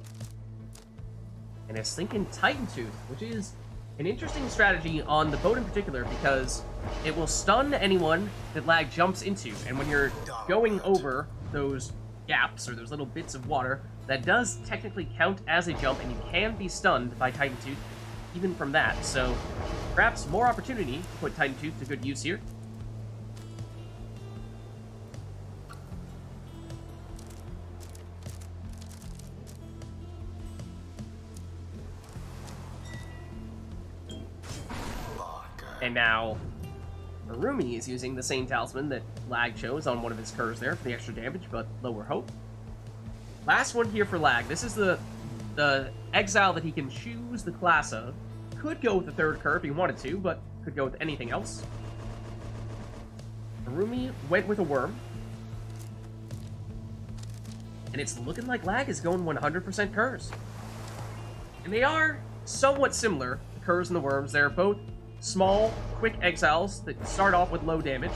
and is thinking Titan Tooth, which is an interesting strategy on the boat in particular, because it will stun anyone that Lag jumps into, and when you're going over those gaps, or those little bits of water, that does technically count as a jump, and you can be stunned by Titan Tooth, even from that, so perhaps more opportunity to put Titan Tooth to good use here. And now Arumi is using the same talisman that Lag chose on one of his curs there for the extra damage, but lower hope. Last one here for Lag. This is the exile that he can choose the class of. Could go with the third cur if he wanted to, but could go with anything else. Arumi went with a worm. And it's looking like Lag is going 100% curs. And they are somewhat similar, the curs and the worms. They're both small, quick exiles that start off with low damage.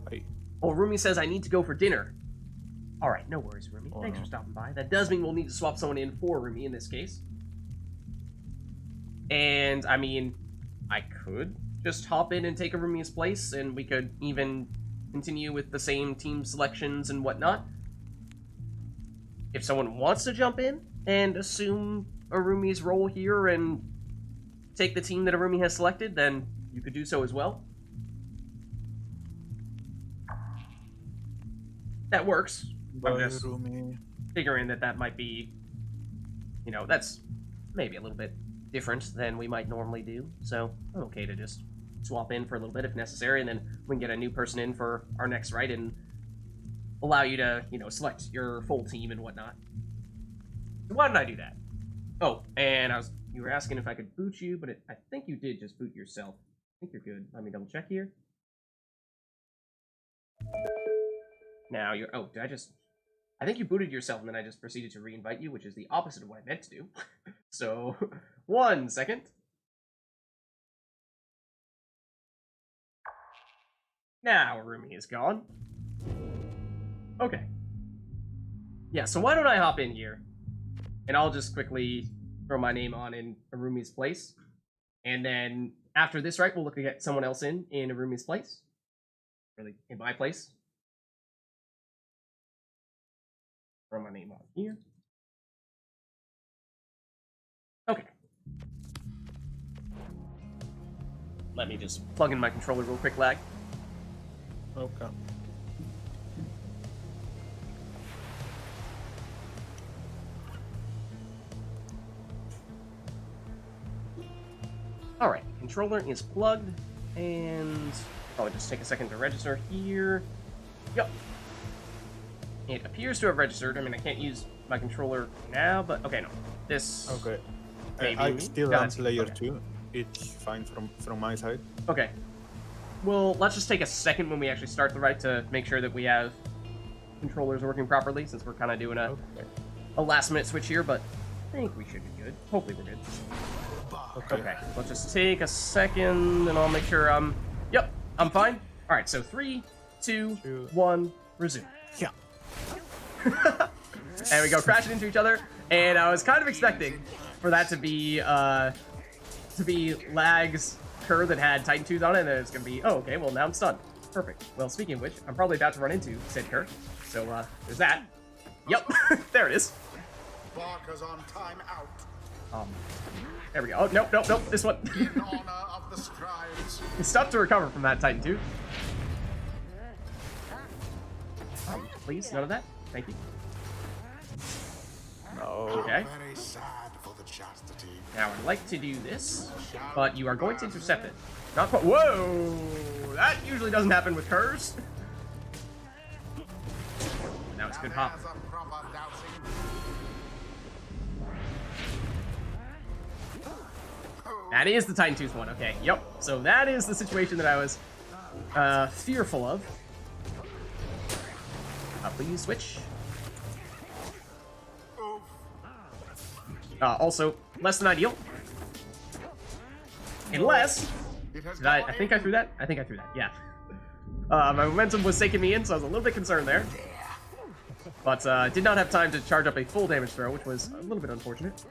Hey. Oh, Rumi says, I need to go for dinner. Alright, no worries, Rumi. Oh, Thanks no. for stopping by. That does mean we'll need to swap someone in for Rumi in this case. And, I mean, I could just hop in and take a Rumi's place, and we could even continue with the same team selections and whatnot. If someone wants to jump in and assume Arumi's role here and take the team that Arumi has selected, then you could do so as well. That works. I'm just figuring that might be, you know, that's maybe a little bit different than we might normally do. So I'm okay to just swap in for a little bit if necessary, and then we can get a new person in for our next rite and allow you to, you know, select your full team and whatnot. So why didn't I do that? Oh, and you were asking if I could boot you, but I think you did just boot yourself. I think you're good. Let me double check here. Now you're, oh, I think you booted yourself and then I just proceeded to re-invite you, which is the opposite of what I meant to do. So, 1 second. Now Arumi is gone. Okay. Yeah, so why don't I hop in here, and I'll just quickly throw my name on in Arumi's place. And then after this, right, we'll look to get someone else in Arumi's place. Really, in my place. Throw my name on here. Okay. Let me just plug in my controller real quick, Lag. Okay. Alright, controller is plugged, and probably just take a second to register here. Yep. It appears to have registered. I mean, I can't use my controller now, but okay, no. This... Okay. Maybe I me? still Yeah, am that's- player okay. 2. It's fine from my side. Okay. Well, let's just take a second when we actually start the rite to make sure that we have controllers working properly, since we're kind of doing a last-minute switch here, but I think we should be good. Hopefully we're good. Okay, let's just take a second, and I'll make sure I'm... Yep, I'm fine. Alright, so 3, 2, 1, resume. Yeah. And we go crashing into each other, and I was kind of expecting for that to be Lag's cur that had Titan Tooth on it, and then it's gonna be, oh, okay, well, now I'm stunned. Perfect. Well, speaking of which, I'm probably about to run into said cur, so, there's that. Yep, there it is. Barker's on time out. There we go. Oh, nope, this one. In honor of the scribes. It's tough to recover from that Titan Tooth. Please, none of that. Thank you. No. Okay. Very sad for the chastity. Now, I'd like to do this, but you are going to intercept it. Not quite. Whoa! That usually doesn't happen with curs. Now it's good hop. As a proper dousing. That is the Titan Tooth one. Okay, yep. So that is the situation that I was fearful of. Please switch. Also, less than ideal. Unless... I think I threw that? I think I threw that, yeah. My momentum was taking me in, so I was a little bit concerned there. But did not have time to charge up a full damage throw, which was a little bit unfortunate.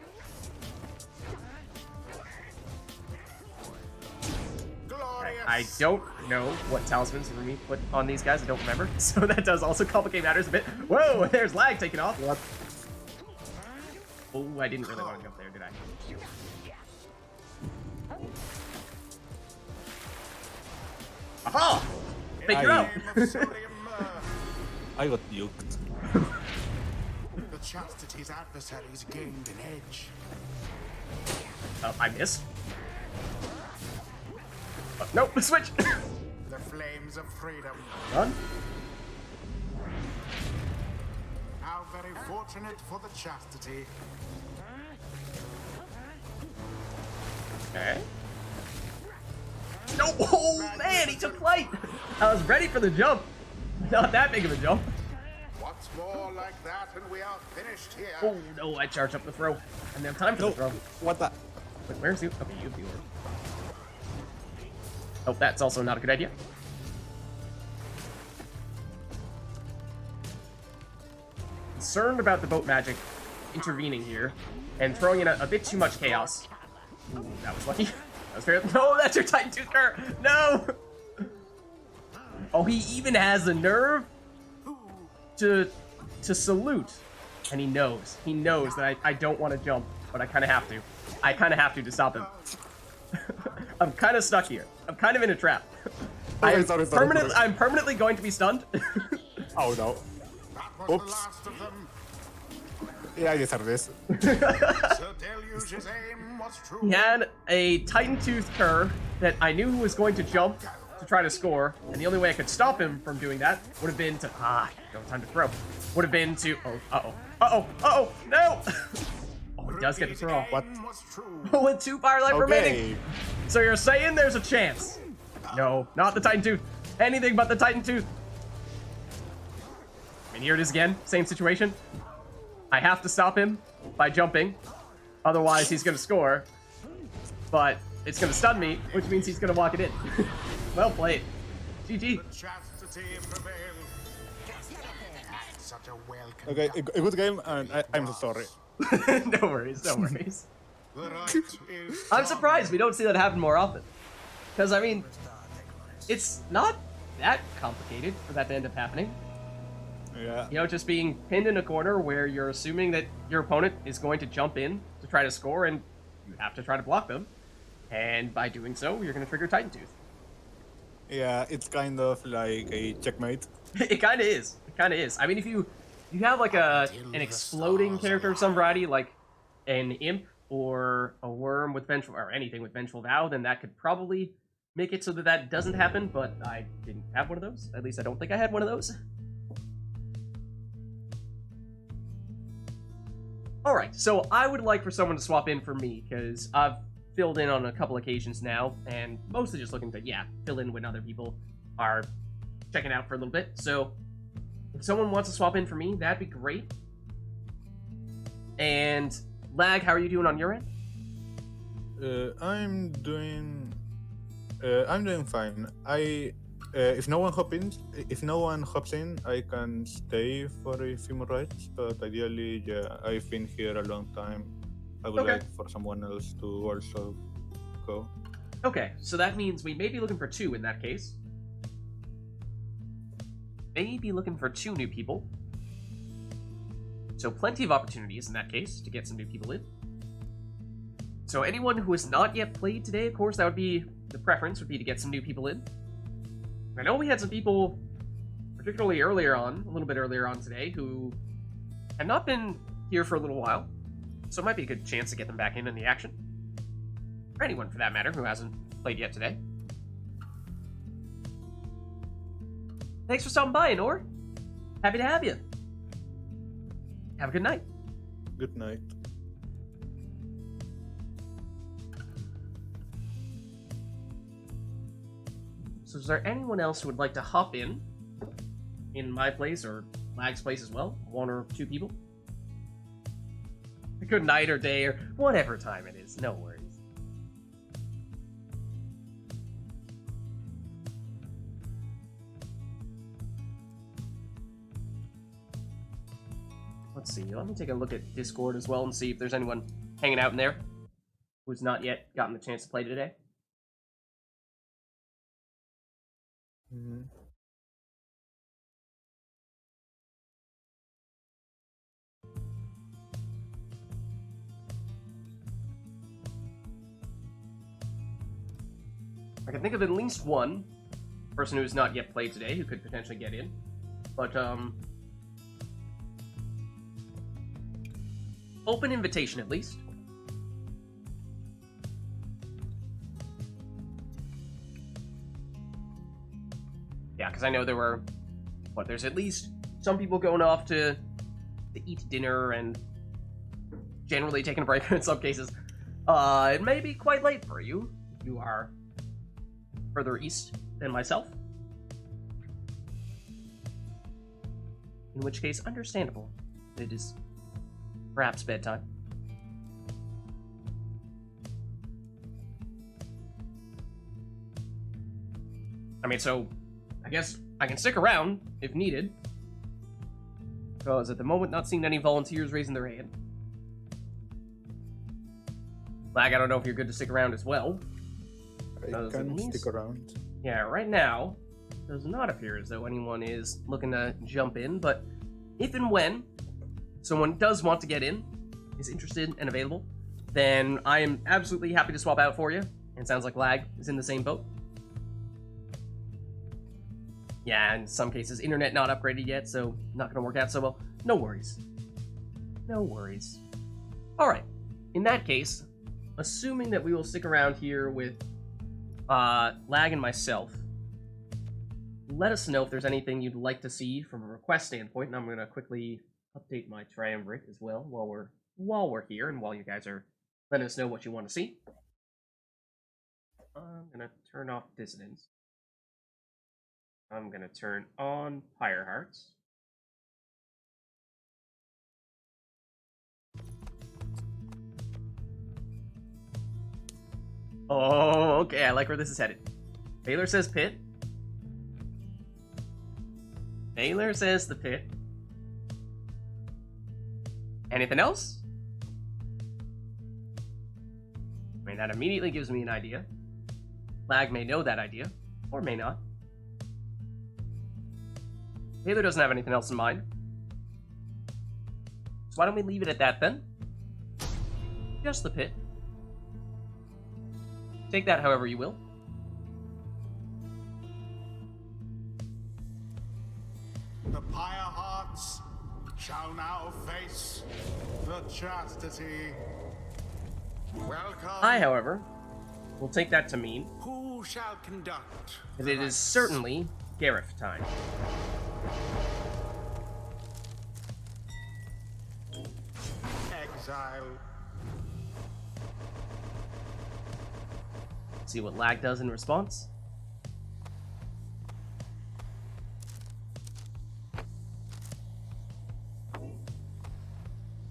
I don't know what talismans Rumi put on these guys. I don't remember. So that does also complicate matters a bit. Whoa, there's Lag taking off. Yep. Oh, I didn't really want to jump there, did I? Aha! Fake you out! I got duped. The chastity's adversaries gained an edge. I missed. Nope, switch! The flames of freedom. Done. How very fortunate for the chastity. Okay. No! Oh man, he took flight! I was ready for the jump. Not that big of a jump. What's more like that, and we are finished here. Oh no, I charged up the throw. I didn't have time for the throw. What the? Wait, where's you? Okay, you have the orb. Oh, that's also not a good idea. Concerned about the boat magic intervening here and throwing in a bit too much chaos. Ooh, that was lucky. That was fair. No, that's your Titan Tooth Cur! No! Oh, he even has the nerve to salute. And he knows. He knows that I don't want to jump, but I kind of have to. I kind of have to stop him. I'm kind of stuck here. I'm kind of in a trap. I'm permanently going to be stunned. Oh no. That was Oops. the last of them. Yeah, I deserve this. Sir Deluge's aim was true. He had a Titan Tooth Cur that I knew was going to jump to try to score, and the only way I could stop him from doing that would have been to no time to throw. Would have been to no! Oh, he does get to throw. What? Was true. With 2 fire life remaining. Okay. So you're saying there's a chance? No, not the Titan Tooth. Anything but the Titan Tooth. And here it is again. Same situation. I have to stop him by jumping. Otherwise, he's going to score. But it's going to stun me, which means he's going to walk it in. Well played. GG. Chastity prevail. Such a welcome. Okay, a good game, and I'm so sorry. No worries, no worries. The right is I'm surprised we don't see that happen more often. Because, I mean, it's not that complicated for that to end up happening. Yeah. You know, just being pinned in a corner where you're assuming that your opponent is going to jump in to try to score, and you have to try to block them. And by doing so, you're going to trigger Titan Tooth. Yeah, it's kind of like a checkmate. It kind of is. It kind of is. I mean, if you have like an exploding character of some variety, like an imp or a worm with vengeful, or anything with vengeful vow, then that could probably make it so that that doesn't happen. But I didn't have one of those. At least I don't think I had one of those. All right, so I would like for someone to swap in for me because I've filled in on a couple occasions now, and mostly just looking to fill in when other people are checking out for a little bit. So if someone wants to swap in for me, that'd be great. And Lag, how are you doing on your end? I'm doing fine. If no one hops in, I can stay for a few more rides. But ideally, yeah, I've been here a long time. I would Okay. like for someone else to also go. Okay, so that means we may be looking for 2 in that case. Maybe looking for 2 new people. So plenty of opportunities in that case to get some new people in. So anyone who has not yet played today, of course, that would be the preference, would be to get some new people in. I know we had some people, particularly a little bit earlier on today, who had not been here for a little while. So it might be a good chance to get them back in the action. Or anyone, for that matter, who hasn't played yet today. Thanks for stopping by, Nor. Happy to have you. Have a good night. Good night. So is there anyone else who would like to hop in my place, or Lag's place as well? 1 or 2 people? A good night or day, or whatever time it is. No worries. Let's see. Let me take a look at Discord as well and see if there's anyone hanging out in there who's not yet gotten the chance to play today. Mhm. I can think of at least one person who has not yet played today who could potentially get in. But, open invitation at least. because I know there were, there's at least some people going off to eat dinner and generally taking a break in some cases. It may be quite late for you. You are further east than myself. In which case, understandable. It is perhaps bedtime. I mean, so I guess I can stick around if needed. Because at the moment, not seeing any volunteers raising their hand. Lag, I don't know if you're good to stick around as well. I Does can it mean- stick around. Yeah, right now, does not appear as though anyone is looking to jump in, but if and when someone does want to get in, is interested and available, then I am absolutely happy to swap out for you. And it sounds like Lag is in the same boat. Yeah, in some cases, internet not upgraded yet, so not gonna work out so well. No worries. No worries. Alright, in that case, assuming that we will stick around here with Lag and myself, let us know if there's anything you'd like to see from a request standpoint, and I'm gonna quickly update my triumvirate as well while we're here and while you guys are letting us know what you want to see. I'm gonna turn off dissonance. I'm gonna turn on Pyre Hearts. Oh, okay, I like where this is headed. Baylor says pit. Baylor says the pit. Anything else? I mean, that immediately gives me an idea. Lag may know that idea, or may not. Baylor doesn't have anything else in mind. So why don't we leave it at that then? Just the pit. Take that however you will. The Pyre Hearts shall now face the chastity. Welcome. I, however, will take that to mean Who shall conduct that the it is rites? certainly Gareth time. Exile. See what Lag does in response.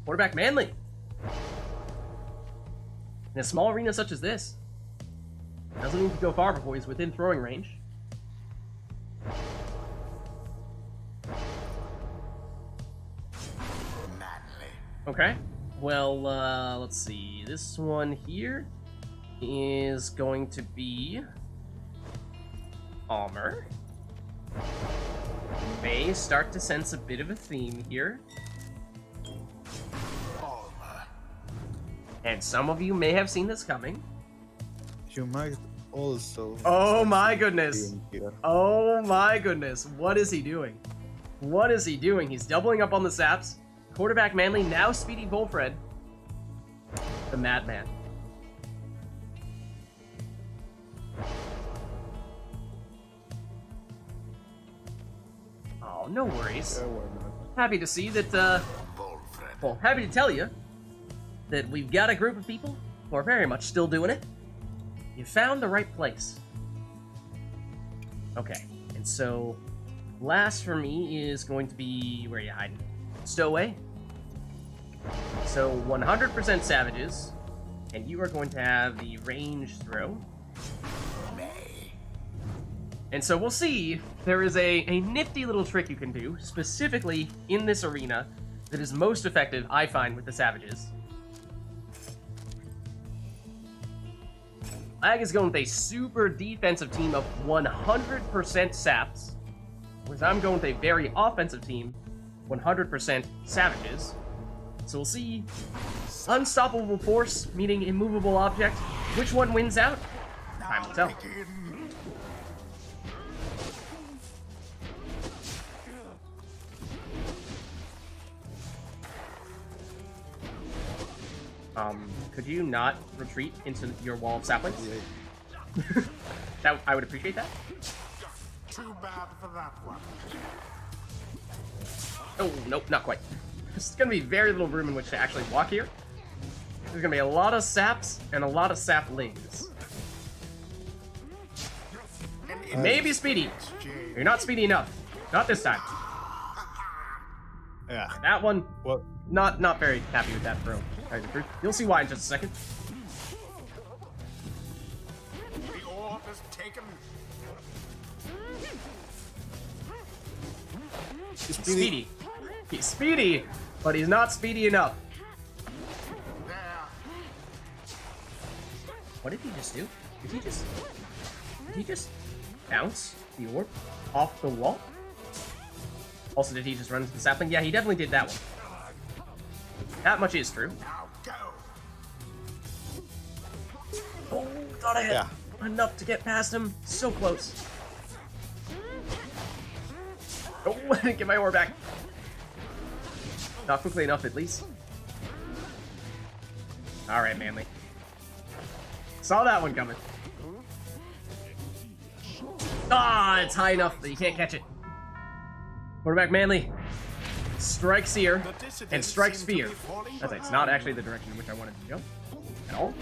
Quarterback Manly. In a small arena such as this, doesn't need to go far before he's within throwing range. Manly. Okay. Well, let's see. This one here is going to be Almer. May start to sense a bit of a theme here. Alma. And some of you may have seen this coming. You might also. Oh my goodness. being here. Oh my goodness. What is he doing? What is he doing? He's doubling up on the saps. Quarterback Manly, now Speedy Bullfred. The Madman. Oh, no worries. Yeah, why not? Happy to see that, Volfred. well, happy to tell you that we've got a group of people who are very much still doing it. You found the right place. Okay, and so last for me is going to be, where are you hiding? Stowaway. So 100% savages, and you are going to have the range throw. And so we'll see if there is a nifty little trick you can do, specifically in this arena, that is most effective, I find, with the savages. Lag is going with a super defensive team of 100% saps, whereas I'm going with a very offensive team, 100% savages. So we'll see unstoppable force meeting immovable object. Which one wins out? Time will tell. Begin. Could you not retreat into your wall of saplings? Yeah. That I would appreciate that. Too bad for that one. Oh, nope, not quite. There's gonna be very little room in which to actually walk here. There's gonna be a lot of saps and a lot of saplings. Maybe speedy. You're not speedy enough. Not this time. Yeah. That one, Well, not very happy with that throw. You'll see why in just a second. The orb is taken. Speedy. He's speedy, but he's not speedy enough. There. What did he just do? Did he just bounce the orb off the wall? Also, did he just run into the sapling? Yeah, he definitely did that one. That much is true. Now go. Oh, thought I had Yeah. enough to get past him. So close. Oh, I didn't get my orb back. Not quickly enough, at least. Alright, Manly. Saw that one coming. Ah, it's high enough that you can't catch it. Quarterback Manly. Strike Seer and Strike Spear. That's right, it's not actually the direction in which I wanted to jump at all.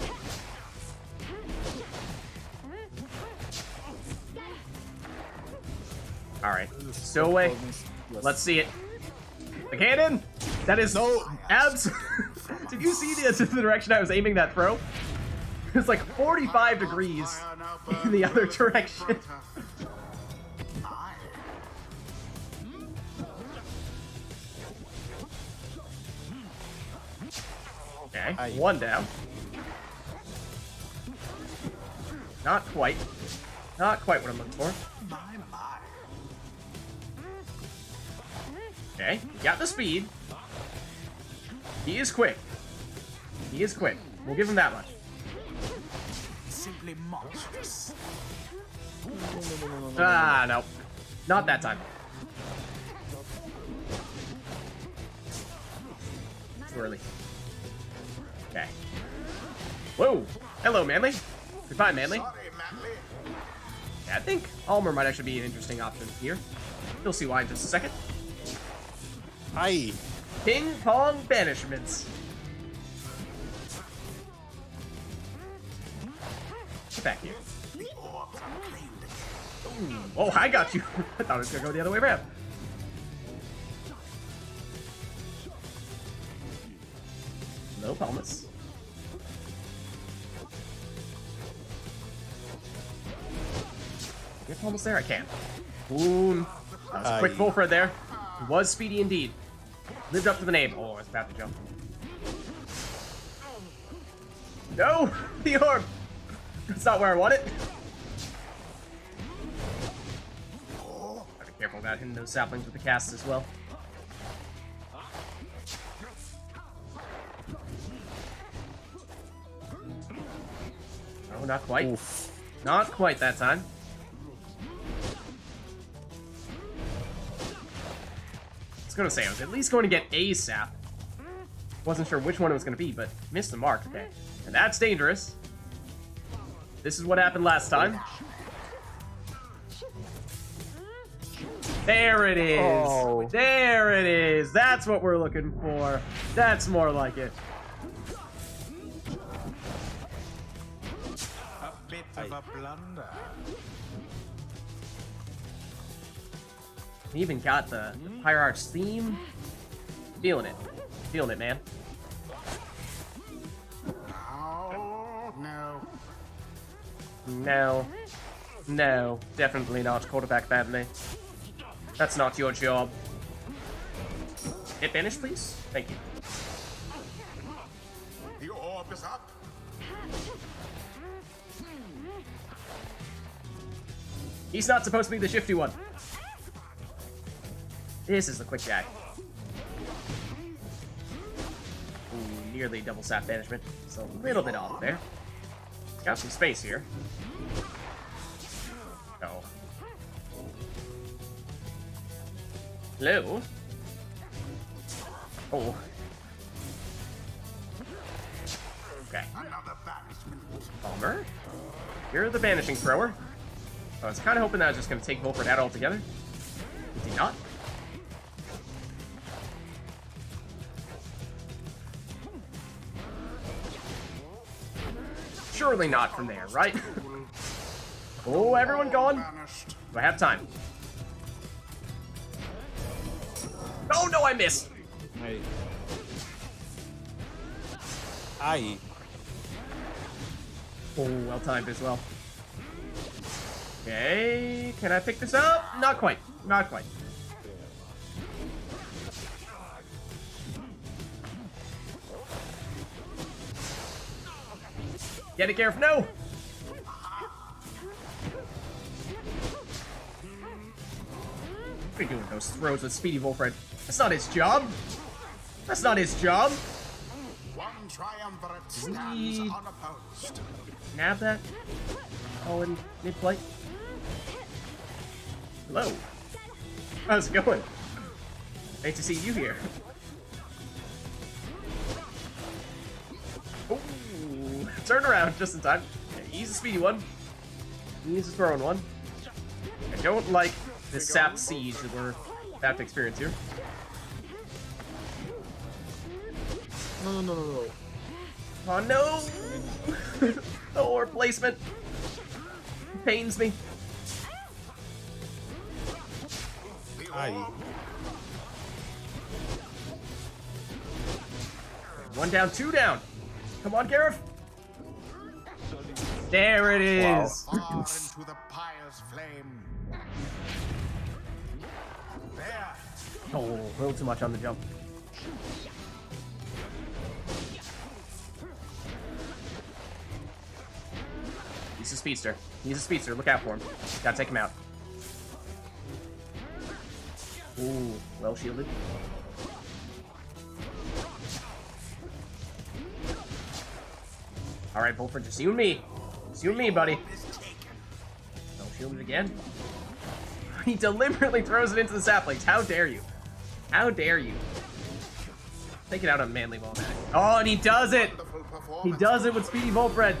Alright, stowaway. Let's see it. The cannon! That is No. abs. Did you see the direction I was aiming that throw? It's like 45 degrees Fire now burns in the other with a direction. brighter. Aye. Okay, Aye. one down. Not quite. Not quite what I'm looking for. My, my. Okay, he got the speed. He is quick. He is quick. We'll give him that much. Simply monstrous. Ah, no. Not that time. Too early. Okay. Whoa! Hello, Manly. Goodbye, Manly. Sorry, Manly. Yeah, I think Almer might actually be an interesting option here. You'll see why in just a second. Aye. Ping pong banishments. Get back here. The orbs are claimed again. Oh, I got you. I thought it was gonna go the other way around. No promise. Get almost there. I can. Boom. That was a quick Aye. pull for there. He was speedy indeed. Lived up to the name. Oh, I was about to jump. No, the orb. That's not where I want it. Gotta be careful about hitting those saplings with the casts as well. Oh, not quite. Oof. Not quite that time. I was gonna say, I was at least going to get a sap. Wasn't sure which one it was gonna be, but missed the mark, okay. And that's dangerous. This is what happened last time. There it is. Oh. There it is. That's what we're looking for. That's more like it. A bit of a blunder. We even got the Pyre Arch theme. Feeling it. Feeling it, man. Oh, no. No. No. Definitely not. Quarterback badly. That's not your job. Hit banish, please. Thank you. The orb is up. He's not supposed to be the shifty one. This is the quick guy. Ooh, nearly double sap banishment. It's a little bit off there. Got some space here. Oh. Hello? Oh. Okay. Another banishment. Palmer. You're the banishing thrower. I was kind of hoping that I was just going to take Volfred out altogether. Did he not? Surely not from there, right? Oh, everyone gone? Vanished. Do I have time? Oh no, I missed! Aye. Aye. Oh, well timed as well. Okay, can I pick this up? Not quite. Not quite. Get it, Gareth. No! What are you doing with those throws with Speedy Volfred? That's not his job. That's not his job. One triumvirate stands He- unopposed. Nab that. Oh, in mid-flight. Hello. How's it going? Nice to see you here. Ooh, turn around just in time. Yeah, he's a speedy one. He's a throwing one. I don't like this sap siege that we're about to experience here. No. Oh no! The ore placement pains me. Aye. One down, two down. Come on, Gareth. There it is. Far into the Pyre's flame. There. Oh, a little too much on the jump. He's a speedster. He's a speedster. Look out for him. Gotta take him out. Ooh, well shielded. All right, Volfred, just you and me. Just you and me, buddy. Well shielded again. He deliberately throws it into the saplings. How dare you? How dare you? Take it out on Manly Ball Magic. Oh, and he does it! Wonderful He performance. does it with Speedy Volfred.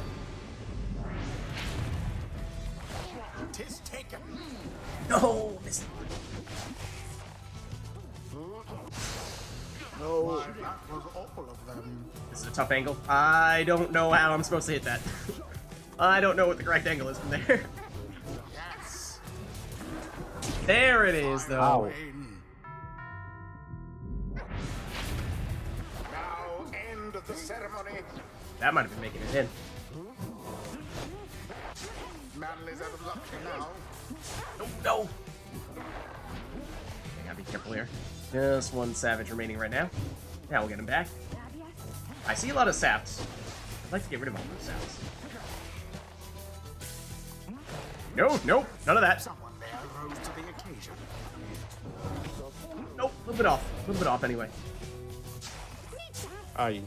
Tis taken. No, missed. Why, that was all of them. This is a tough angle. I don't know how I'm supposed to hit that. I don't know what the correct angle is from there. Yes. There it is, though. Wayne. Now end the ceremony. That might have been making it in. Manly's out of luck now. No. I gotta be careful here. Just one savage remaining right now. Now we'll get him back. I see a lot of saps. I'd like to get rid of all those saps. No, none of that. Someone there rose to the occasion. Nope, a little bit off anyway. Aye.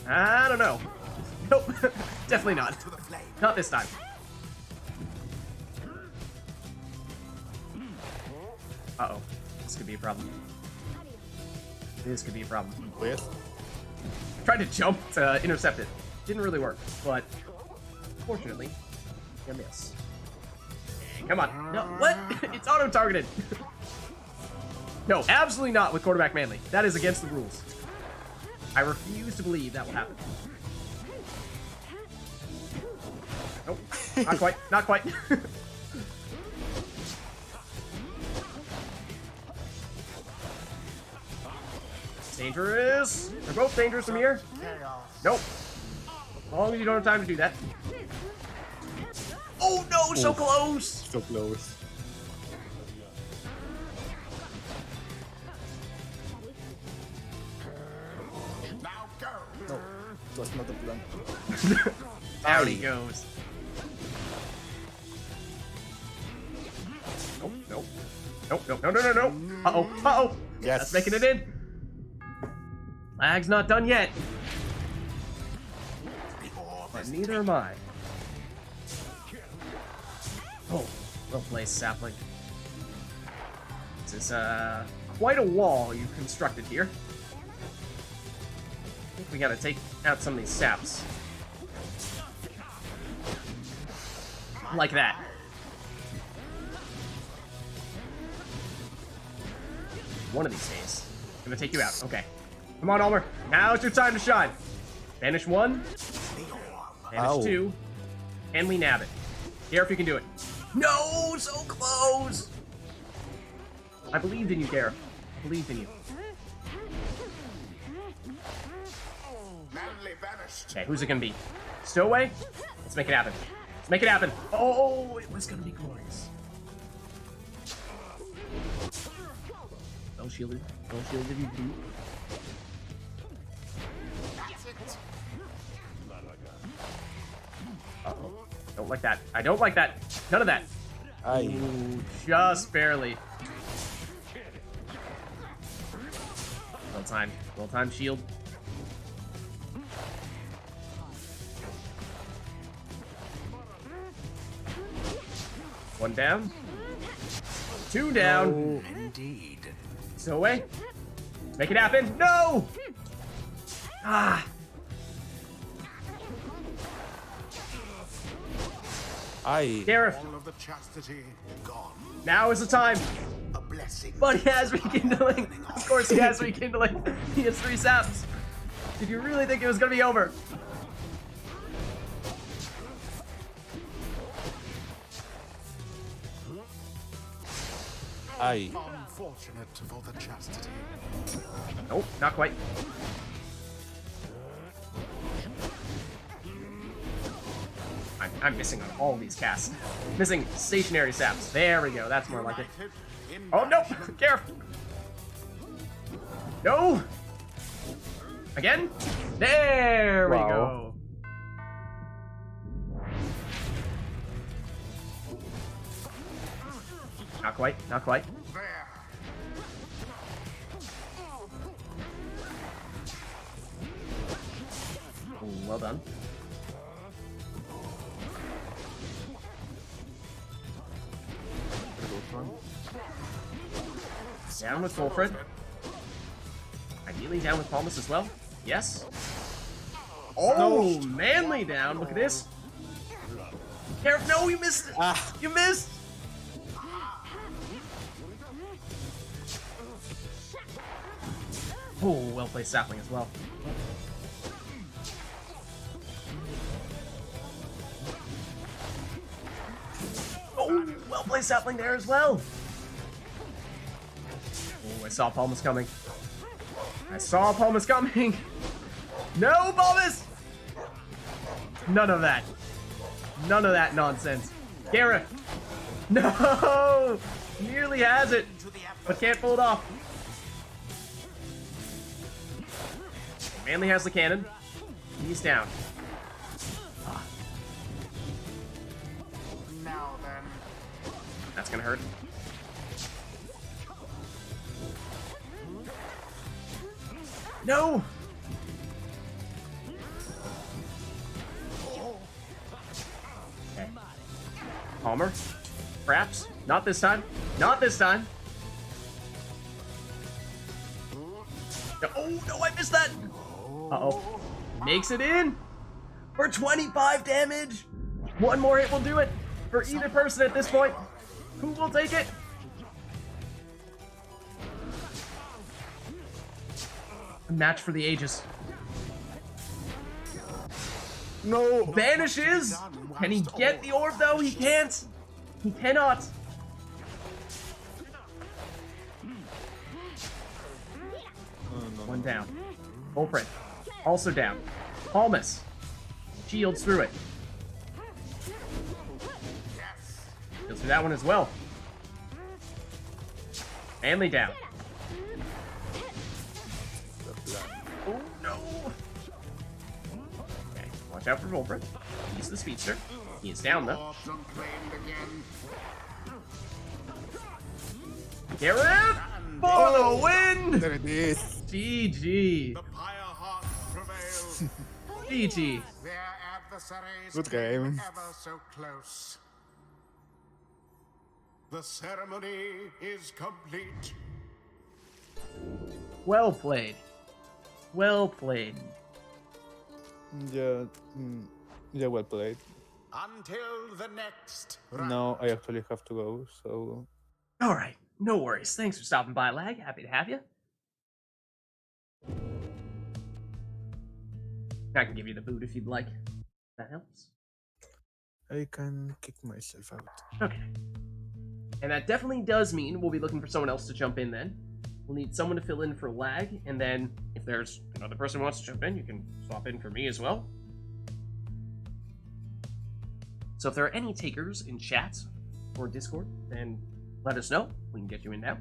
I don't know. Nope, definitely not. To the flame. Not this time. Uh-oh. This could be a problem. This could be a problem. With? Tried to jump to intercept it. Didn't really work, but fortunately, you miss. Hey, come on. No, what? It's auto-targeted. No, absolutely not with quarterback Manly. That is against the rules. I refuse to believe that will happen. Nope. Not quite. Not quite. It's dangerous. They're both dangerous from here. Chaos. Nope. As long as you don't have time to do that. Oh no, so Oof. close! So close. Now go. No, it was not a plan. Out he goes. Nope, nope. Nope, nope, no, no, no, no. Uh-oh, uh-oh. Yes. That's making it in. Lag's not done yet. But neither am I. Oh, well placed, sapling. This is, quite a wall you've constructed here. we gotta take out some of these saps. Like that. One of these days. I'm gonna take you out. Okay. Come on, Ulmer. Now's your time to shine. Banish 1. Banish Ow. 2. And we nab it. Here, if you can do it. No! So close! I believed in you, Gareth. I believed in you. Manly banished. Okay, who's it gonna be? Stowaway? Let's make it happen. Let's make it happen. Oh, it was gonna be glorious. Well shielded. Well shielded, you do. That's it. Uh-oh. Don't like that. I don't like that. None of that. Aye. Ooh, just barely. Well timed. Well timed shield. One down. 2 down. Indeed. So away. Make it happen. No! Ah. Aye. Gareth, All of the chastity gone. now is the time. A blessing. But he has rekindling. Of course he has rekindling. He has 3 saps. Did you really think it was gonna be over? Aye. Unfortunate for the chastity. Nope, not quite. I'm missing on all these casts. Missing stationary saps. There we go. That's more like it. In Oh no! Careful! No! Again? There we Wow. go. Not quite. Not quite. There. Ooh, well done. Down with Wilfred. Ideally down with Palmas as well. Yes. Oh, manly down. Look at this. Gareth, no, you missed it. Ah. You missed. Oh, well played sapling as well. Oh, well played sapling there as well. Oh, I saw Palmas coming. I saw Palmas coming. No, Palmas! None of that. None of that nonsense. Gareth. No! Nearly has it, but can't pull it off. Manly has the cannon. He's down. Ah, Now then. that's gonna hurt. No! Okay. Palmer? Perhaps? Not this time. Not this time. No, oh, no, I missed that! Uh-oh. Makes it in! For 25 damage! One more hit will do it! For either person at this point. Who will take it? A match for the ages. No. Vanishes! Can he get the orb though? He can't! He cannot! One down. Bullprint. Also down. Palmas. Shields through it. Shields through that one as well. Manly down. Oh no! Okay, watch out for Bullprint. He's the speedster. He is down though. Orbs unclaimed again. Gareth for the win! There it is. GG. The Pyre heart prevails. GG. Their adversaries Good came game. ever so close. The ceremony is complete. Well played. Well played. Yeah, yeah, well played. Until the next Now round. I actually have to go, so All right, no worries. Thanks for stopping by, Lag. Happy to have you. I can give you the boot if you'd like. That helps. I can kick myself out. Okay. And that definitely does mean we'll be looking for someone else to jump in then. We'll need someone to fill in for Lag, and then if there's another person who wants to jump in, you can swap in for me as well. So if there are any takers in chat or Discord, then let us know. We can get you in now.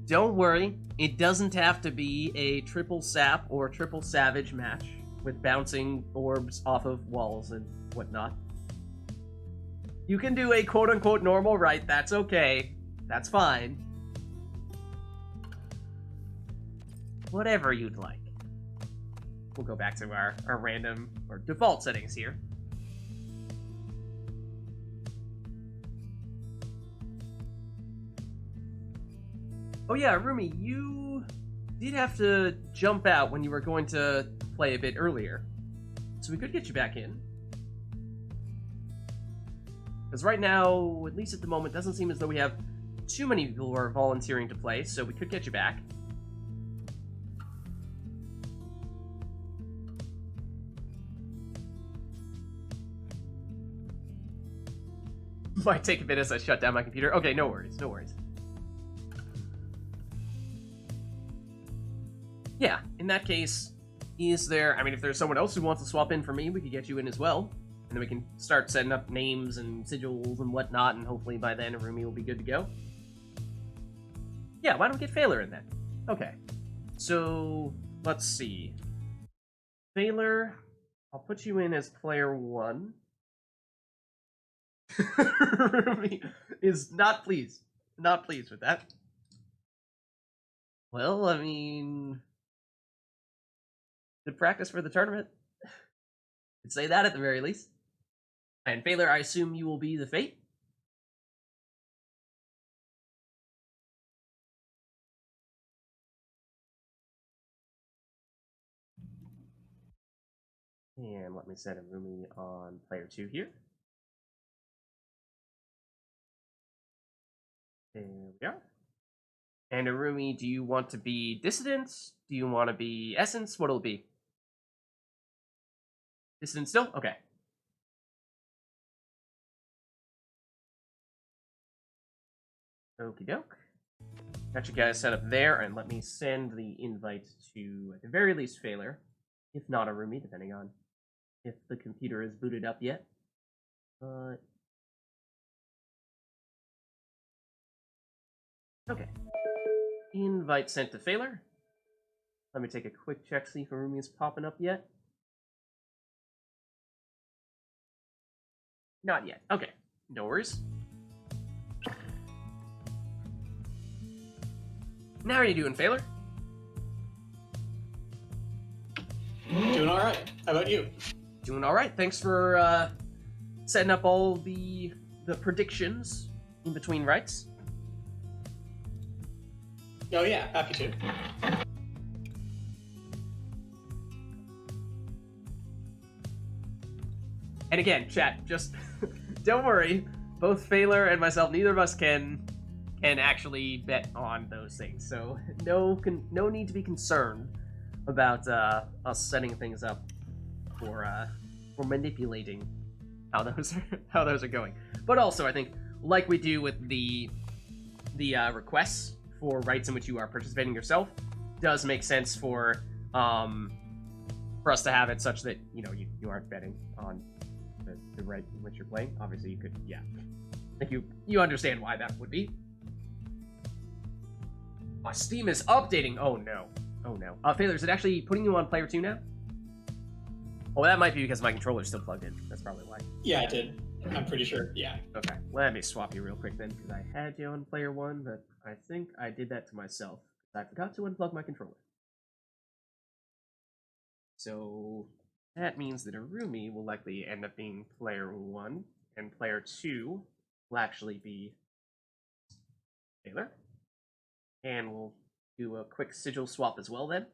Don't worry, it doesn't have to be a triple sap or triple savage match with bouncing orbs off of walls and whatnot. You can do a quote-unquote normal rite, that's okay. That's fine. Whatever you'd like. We'll go back to our random or default settings here. Oh yeah, Rumi, you did have to jump out when you were going to play a bit earlier. So we could get you back in. Because right now, at least at the moment, doesn't seem as though we have too many people who are volunteering to play, so we could get you back. Might take a bit as I shut down my computer. Okay, no worries, no worries. Yeah, in that case, is there... I mean, if there's someone else who wants to swap in for me, we could get you in as well. And then we can start setting up names and sigils and whatnot, and hopefully by then Arumi will be good to go. Yeah, why don't we get Phaler in then? Okay. So, let's see. Phaler, I'll put you in as player 1. Arumi is not pleased. Not pleased with that. Well, I mean... good practice for the tournament. I'd say that at the very least. And Phaler, I assume you will be the Fate? And let me set Arumi on player 2 here. There we are. And Arumi, do you want to be Dissident? Do you want to be Essence? What'll it be? Dissident still? Okay. Okie doke. Got you guys set up there, and let me send the invite to, at the very least, Phaler. If not Arumi, depending on if the computer is booted up yet. But... okay. Invite sent to Phaler. Let me take a quick check, see if Arumi is popping up yet. Not yet. Okay. No worries. Now how are you doing, Phaler? Doing all right. How about you? Doing all right. Thanks for setting up all the predictions in between rites. Oh yeah, happy to. And again, chat, just don't worry. Both Phaler and myself, neither of us can actually bet on those things. So no need to be concerned about us setting things up for manipulating how those are going. But also, I think, like we do with the requests for rights in which you are participating yourself, does make sense for us to have it such that you aren't betting on the right in which you're playing. Obviously, you could, yeah. I think you understand why that would be. My Steam is updating. Oh no. Oh no. Phaler, is it actually putting you on player 2 now? Oh, that might be because my controller's still plugged in. That's probably why. Yeah, I did. I'm pretty sure. Yeah. Okay. Let me swap you real quick then, because I had you on player 1, but I think I did that to myself. I forgot to unplug my controller. So that means that Arumi will likely end up being player 1, and player 2 will actually be Phaler. And we'll Do a quick sigil swap as well then.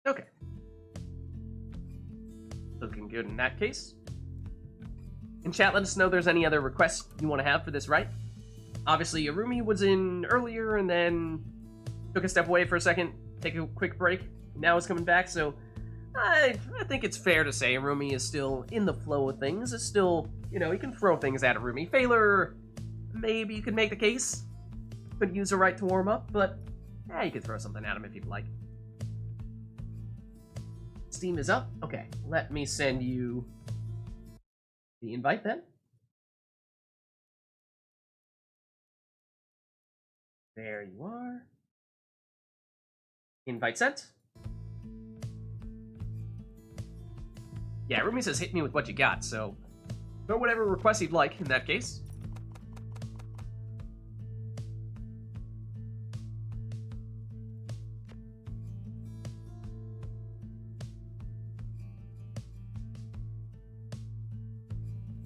Okay. Looking good in that case. In chat, let us know if there's any other requests you want to have for this rite. Obviously, Arumi was in earlier and then took a step away for a second, take a quick break. Now is coming back, so I think it's fair to say Arumi is still in the flow of things. It's still, you know, you can throw things at Arumi. Phaler, maybe you could make the case. Could use a rite to warm up, but yeah, you could throw something at him if you'd like. Steam is up. Okay, let me send you the invite then. There you are. Invite sent. Yeah, Rumi says hit me with what you got, so throw whatever request you'd like in that case.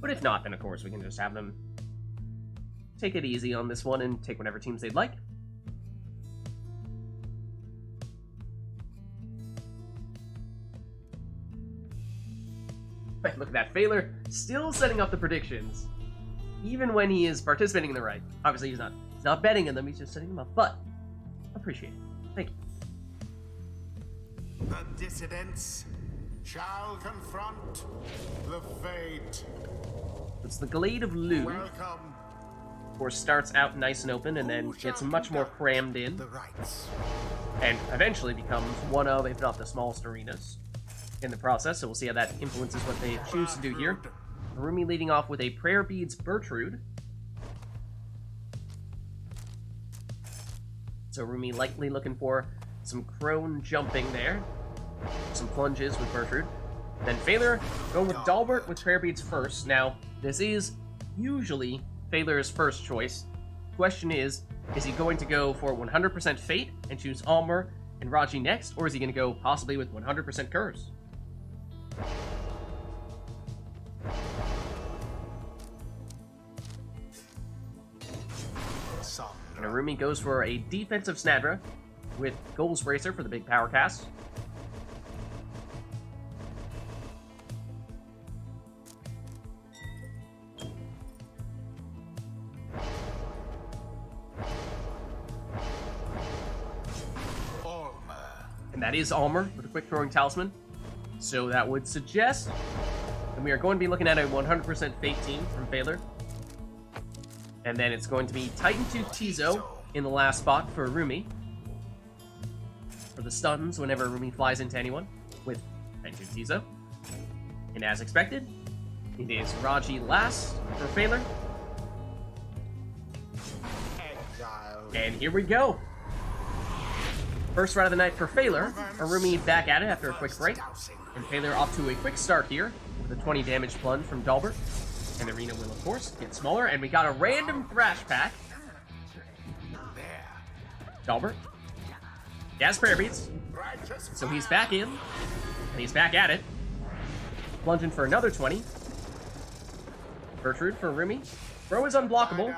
But if not, then of course we can just have them take it easy on this one and take whatever teams they'd like. Right, look at that. Phaler still setting up the predictions, even when he is participating in the rite. Obviously, he's not betting in them, he's just setting them up, but appreciate it. Thank you. The dissidents shall confront the fate. It's the Glade of Lou. Welcome. Of course, starts out nice and open and then gets much more crammed in, The rites. and eventually becomes one of, if not the smallest arenas in the process, so we'll see how that influences what they choose to do here. Harumi leading off with a Prayer Beads Bertrude. So Harumi likely looking for some crone jumping there, some plunges with Bertrude. Then Phaler going with Dalbert with Prayer Beads first. Now, this is usually Phaler's first choice. Question is he going to go for 100% Fate and choose Almer and Raji next, or is he going to go possibly with 100% Curse? And Harumi goes for a defensive Snadra with Goals Racer for the big power cast. And that is Almer with a quick throwing talisman. So that would suggest that we are going to be looking at a 100% Fate team from Phaler. And then it's going to be Titan Tooth Tizo in the last spot for Arumi. For the stuns whenever Arumi flies into anyone with Titan Tooth Tizo. And as expected, it is Raji last for Phaler. And here we go. First ride of the night for Phaler. Arumi back at it after a quick break. And Phaler off to a quick start here with a 20 damage plunge from Dalbert. And the arena will, of course, get smaller. And we got a random Thrash pack. Dalbert. He has Prayer Beads. So he's back in. And he's back at it. Plunging for another 20. Bertrude for Arumi. Throw is unblockable.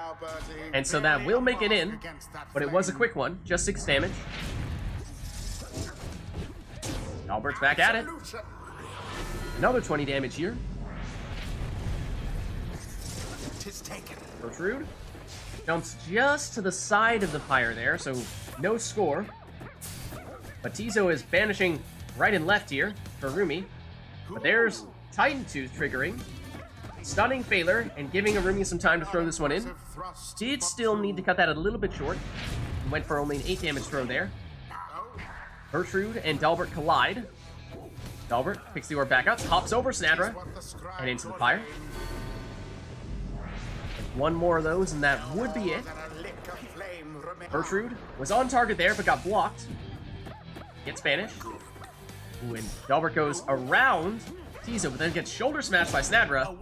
And so that will make it in. But it was a quick one. Just 6 damage. Albert's back at it. Another 20 damage here. Bertrude jumps just to the side of the Pyre there, so no score. But Tizo is banishing right and left here for Arumi. But there's Titan Tooth triggering, stunning Phaler, and giving Arumi some time to throw this one in. Did still need to cut that a little bit short. Went for only an 8 damage throw there. Bertrude and Dalbert collide. Dalbert picks the orb back up, hops over Snadra, and into the Pyre. One more of those, and that would be it. Bertrude was on target there, but got blocked. Gets banished. Ooh, and Dalbert goes around Tizo, but then gets shoulder smashed by Snadra.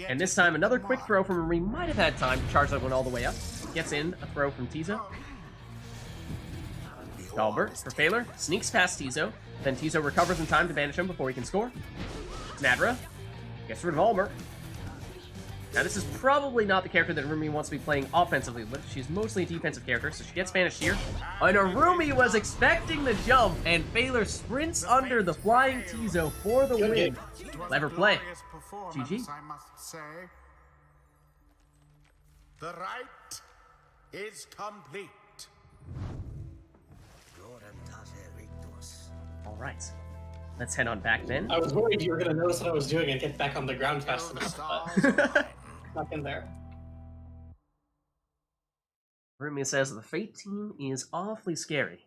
And this time, another quick throw from Arumi. Might have had time to charge that one all the way up. Gets in a throw from Tizo. Dalbert for Phaler, sneaks past Tizo, then Tizo recovers in time to banish him before he can score. Snadra gets rid of Almer. Now, this is probably not the character that Arumi wants to be playing offensively with. She's mostly a defensive character, so she gets banished here. And Arumi was expecting the jump, and Phaler sprints under the flying Tizo for the Good win. game. Clever play. Glorious performance, GG. I must say. The rite is complete. All right. Let's head on back then. I was worried you were going to notice what I was doing and get back on the ground fast The enough, stars but align. nothing there. Arumi says the Fate team is awfully scary.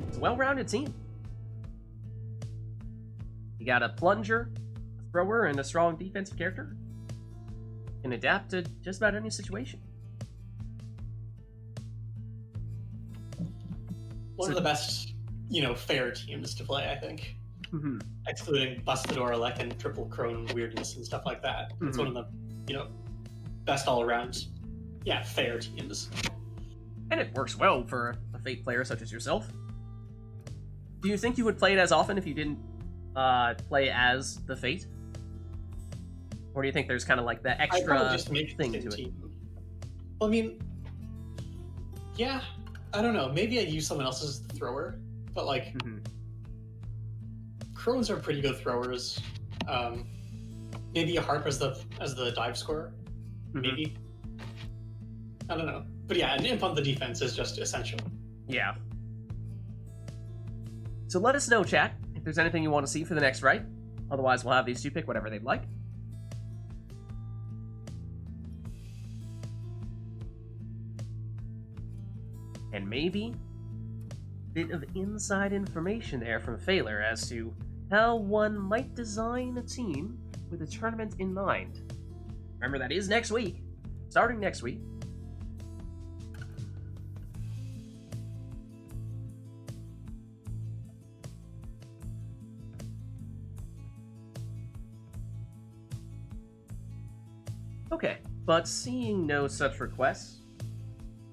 It's a well-rounded team. You got a plunger, a thrower, and a strong defensive character. Can adapt to just about any situation. One of the best, fair teams to play, I think. Mm-hmm. Excluding Bustador, Elec, and Triple Crone weirdness and stuff like that. It's one of the, best all-around, fair teams. And it works well for a Fate player such as yourself. Do you think you would play it as often if you didn't play as the Fate? Or do you think there's kind of like the I'd probably extra just make thing the to it? team. Well, I mean, yeah, I don't know. Maybe I'd use someone else's thrower, but like, Mhm. Crones are pretty good throwers. Maybe a harp as the dive scorer. Mhm. Maybe. I don't know. But yeah, an imp on the defense is just essential. Yeah. So let us know, chat, if there's anything you want to see for the next Rite. Otherwise, we'll have these two pick whatever they'd like. And maybe a bit of inside information there from Phaler as to how one might design a team with a tournament in mind. Remember, that is next week. Starting next week. Okay, but seeing no such requests,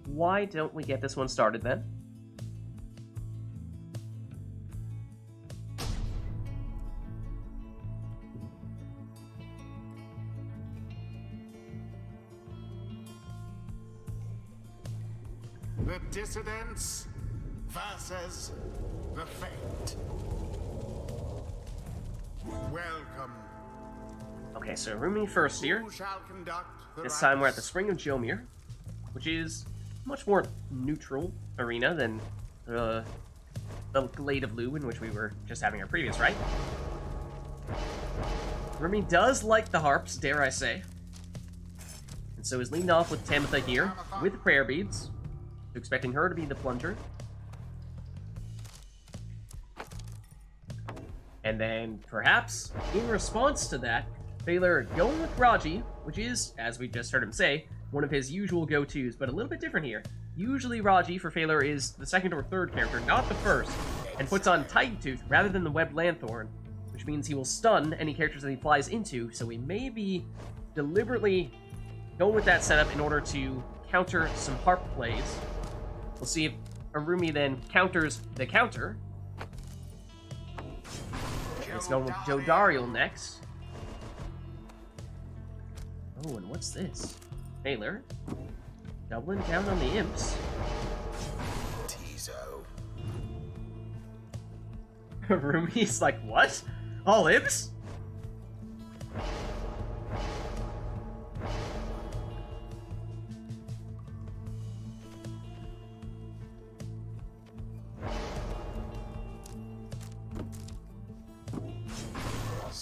why don't we get this one started then? The dissidents versus the Fate. Welcome. Okay, so Arumi first here. Who shall conduct the This time we're at the rites? Spring of Jomir, which is much more neutral arena than the Glade of Lu, in which we were just having our previous Rite. Arumi does like the harps, dare I say. And so is leading off with Tamitha here, with prayer beads. So expecting her to be the plunger. And then, perhaps, in response to that, Phaler going with Raji, which is, as we just heard him say, one of his usual go-tos, but a little bit different here. Usually Raji for Phaler is the second or third character, not the first, and puts on Titan Tooth rather than the Webbed Lanthorn, which means he will stun any characters that he flies into, so we may be deliberately going with that setup in order to counter some harp plays. We'll see if Arumi then counters the counter. Let's go with Joe Dariel next. Oh, and what's this? Phaler. Doubling down on the imps. Tizo. Rumi's like, what? All imps?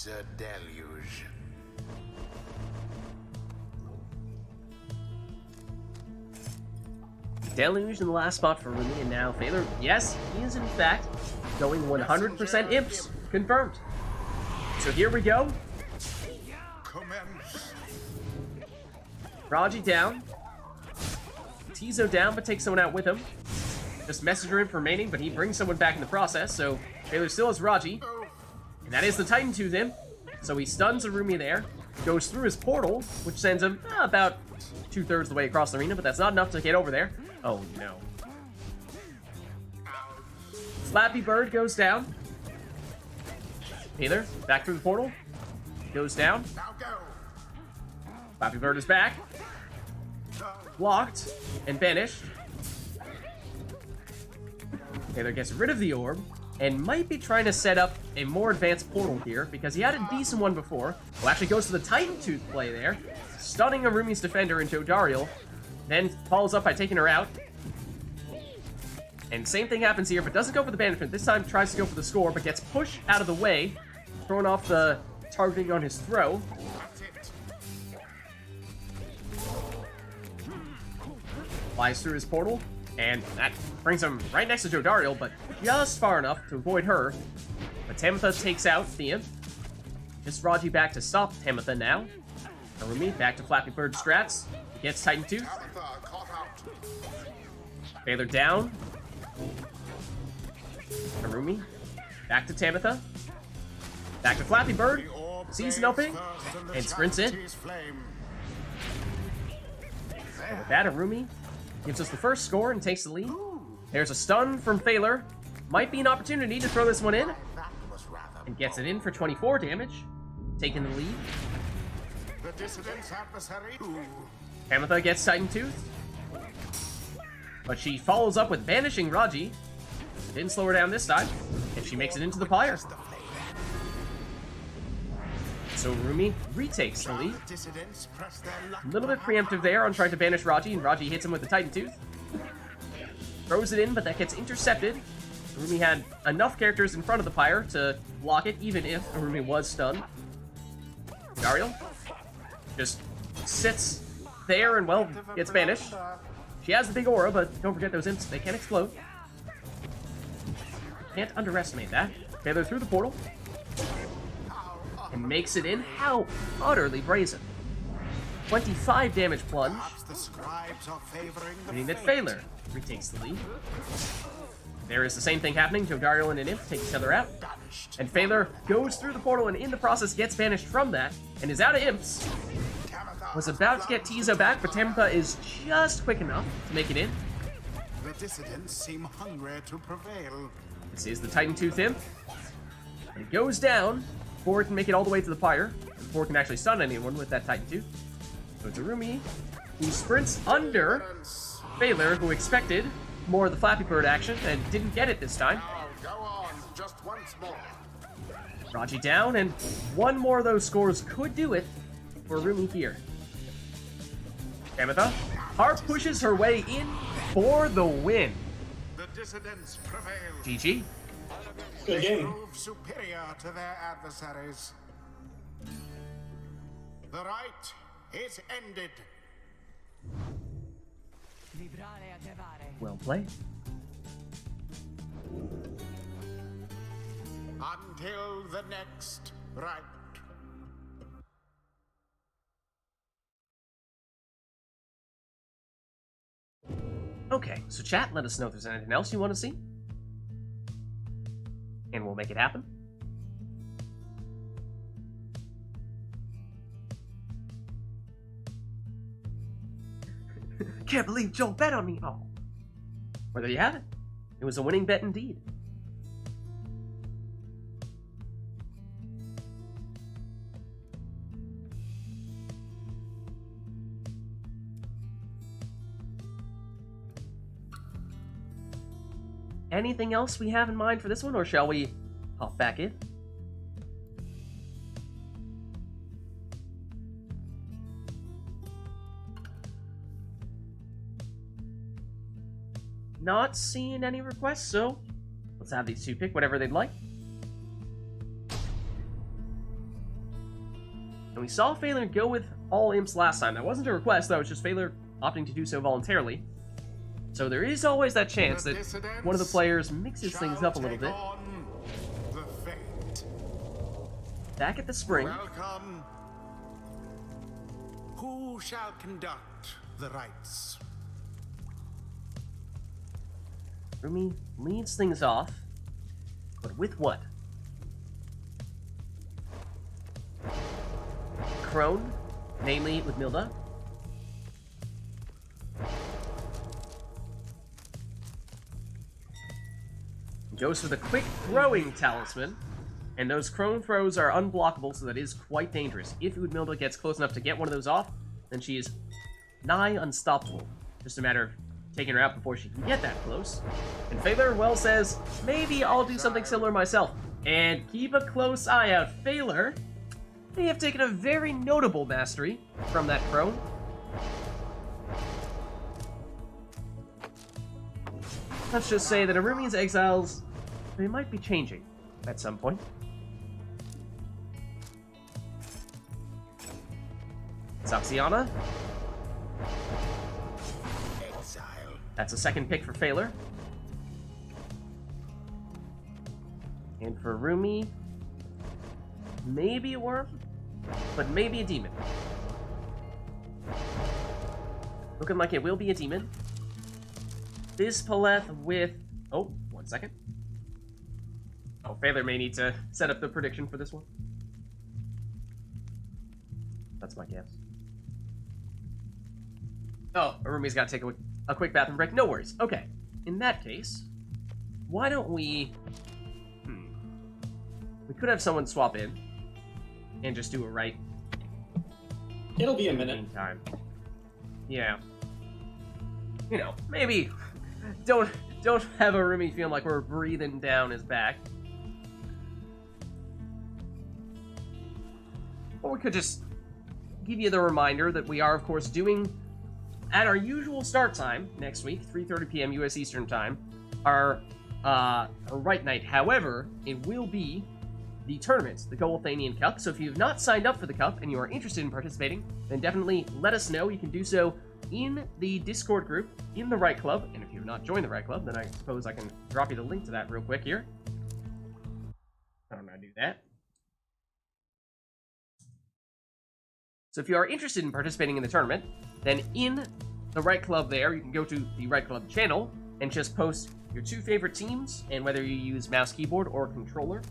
The deluge. Deluge in the last spot for Rumi, and now Phaler. Yes, he is in fact going 100% imps. Confirmed. So here we go. Commence. Raji down. Tizo down, but takes someone out with him. Just messenger in for remaining, but he brings someone back in the process, so Phaler still has Raji. And that is the Titan Tooth imp. So he stuns Arumi there, goes through his portal, which sends him about 2/3 of the way across the arena, but that's not enough to get over there. Oh no. Slappy Bird goes down. Phaler, back through the portal. Goes down. Now go. Flappy Bird is back. Blocked and banished. Taylor gets rid of the orb and might be trying to set up a more advanced portal here because he had a decent one before. Well, actually goes to the Titan Tooth play there, stunning Arumi's defender into Dariel, then follows up by taking her out. And same thing happens here, but doesn't go for the banishment. This time tries to go for the score, but gets pushed out of the way, throwing off the targeting on his throw. Flies through his portal, and that brings him right next to Jodariel, but just far enough to avoid her. But Tamitha takes out the imp. Just Raji back to stop Tamitha now. Arumi back to Flappy Bird strats. He gets Titan Tooth. Tabitha caught out. Baylor down. Arumi back to Tamitha. Back to Flappy Bird. The orb Sees an blazed opening first in the and sprints in. chastity's flame. And with that, Arumi gives us the first score and takes the lead. There's a stun from Phaler. Might be an opportunity to throw this one in. That was rather And gets it in for 24 damage. Taking the lead. the dissident's adversary. Tamitha gets Titan Tooth. But she follows up with banishing Raji. Didn't slow her down this time. And she makes it into the Pyre. So Rumi retakes the lead. Dissidents press their luck. A little bit preemptive there on trying to banish Raji, and Raji hits him with the Titan Tooth. Throws it in, but that gets intercepted. Arumi had enough characters in front of the Pyre to block it, even if Arumi was stunned. Dariel just sits there and, well, gets banished. She has the big aura, but don't forget those imps, they can explode. Can't underestimate that. Taylor through the portal. And makes it in. How utterly brazen. 25 damage plunge, Perhaps the scribes are favoring the meaning that faint. Phaler retakes the lead. There is the same thing happening. Jodariel and an imp take each other out. Banished. And Phaler goes through the portal and in the process gets banished from that and is out of imps. Tamitha Was has about to get plunged Tizo back, but Tamitha is just quick enough to make it in. The dissidents seem hungry to prevail. This is the Titan Tooth imp. And it goes down before it can make it all the way to the Pyre. Before it can actually stun anyone with that Titan Tooth. So it's Arumi, who sprints under Phaler, who expected more of the Flappy Bird action and didn't get it this time. Now go on, just once more. Raji down, and one more of those scores could do it for Rumi here. Tamitha, Harp pushes her way in for the win. The dissidents prevail. GG. Good They game. prove superior to their adversaries. The rite is ended. Well played. Until the next rite. Okay, so chat, let us know if there's anything else you want to see. And we'll make it happen. Can't believe Joel bet on me. Oh. Well, there you have it. It was a winning bet indeed. Anything else we have in mind for this one, or shall we hop back in? Not seeing any requests, so let's have these two pick whatever they'd like. And we saw Phaler go with all imps last time. That wasn't a request, though. It's just Phaler opting to do so voluntarily. So there is always that chance that one of the players mixes things up a little bit. The fate. Back at the spring, Welcome. Who shall conduct the rites? Rumi leads things off, but with what? Crone, namely with Milda. Goes for the quick throwing talisman, and those Crone throws are unblockable, so that is quite dangerous. If Udmilda gets close enough to get one of those off, then she is nigh unstoppable. Just a matter of taking her out before she can get that close. And Phaler, well, says, maybe I'll do something similar myself. And keep a close eye out. Phaler may have taken a very notable mastery from that crone. Let's just say that Arumi's exiles, they might be changing at some point. Saxiana. That's a second pick for Phaler. And for Rumi, maybe a worm, but maybe a demon. Looking like it will be a demon. This Paleth with... Oh, 1 second. Oh, Phaler may need to set up the prediction for this one. That's my guess. Oh, Arumi's got to take a quick bathroom break. No worries. Okay. In that case, why don't we... We could have someone swap in and just do a Rite. It'll be a minute. Time. Yeah. You know, maybe don't have Arumi feeling like we're breathing down his back. Or we could just give you the reminder that we are, of course, doing at our usual start time next week, 3:30 p.m. U.S. Eastern Time, our Rite Nite. However, it will be the tournament, the Golthanian Cup. So if you have not signed up for the Cup and you are interested in participating, then definitely let us know. You can do so in the Discord group, in the Rite Club. And if you have not joined the Rite Club, then I suppose I can drop you the link to that real quick here. I don't know how to do that. So if you are interested in participating in the tournament, then in the Rite Club there, you can go to the Rite Club channel and just post your 2 favorite teams and whether you use mouse, keyboard, or controller.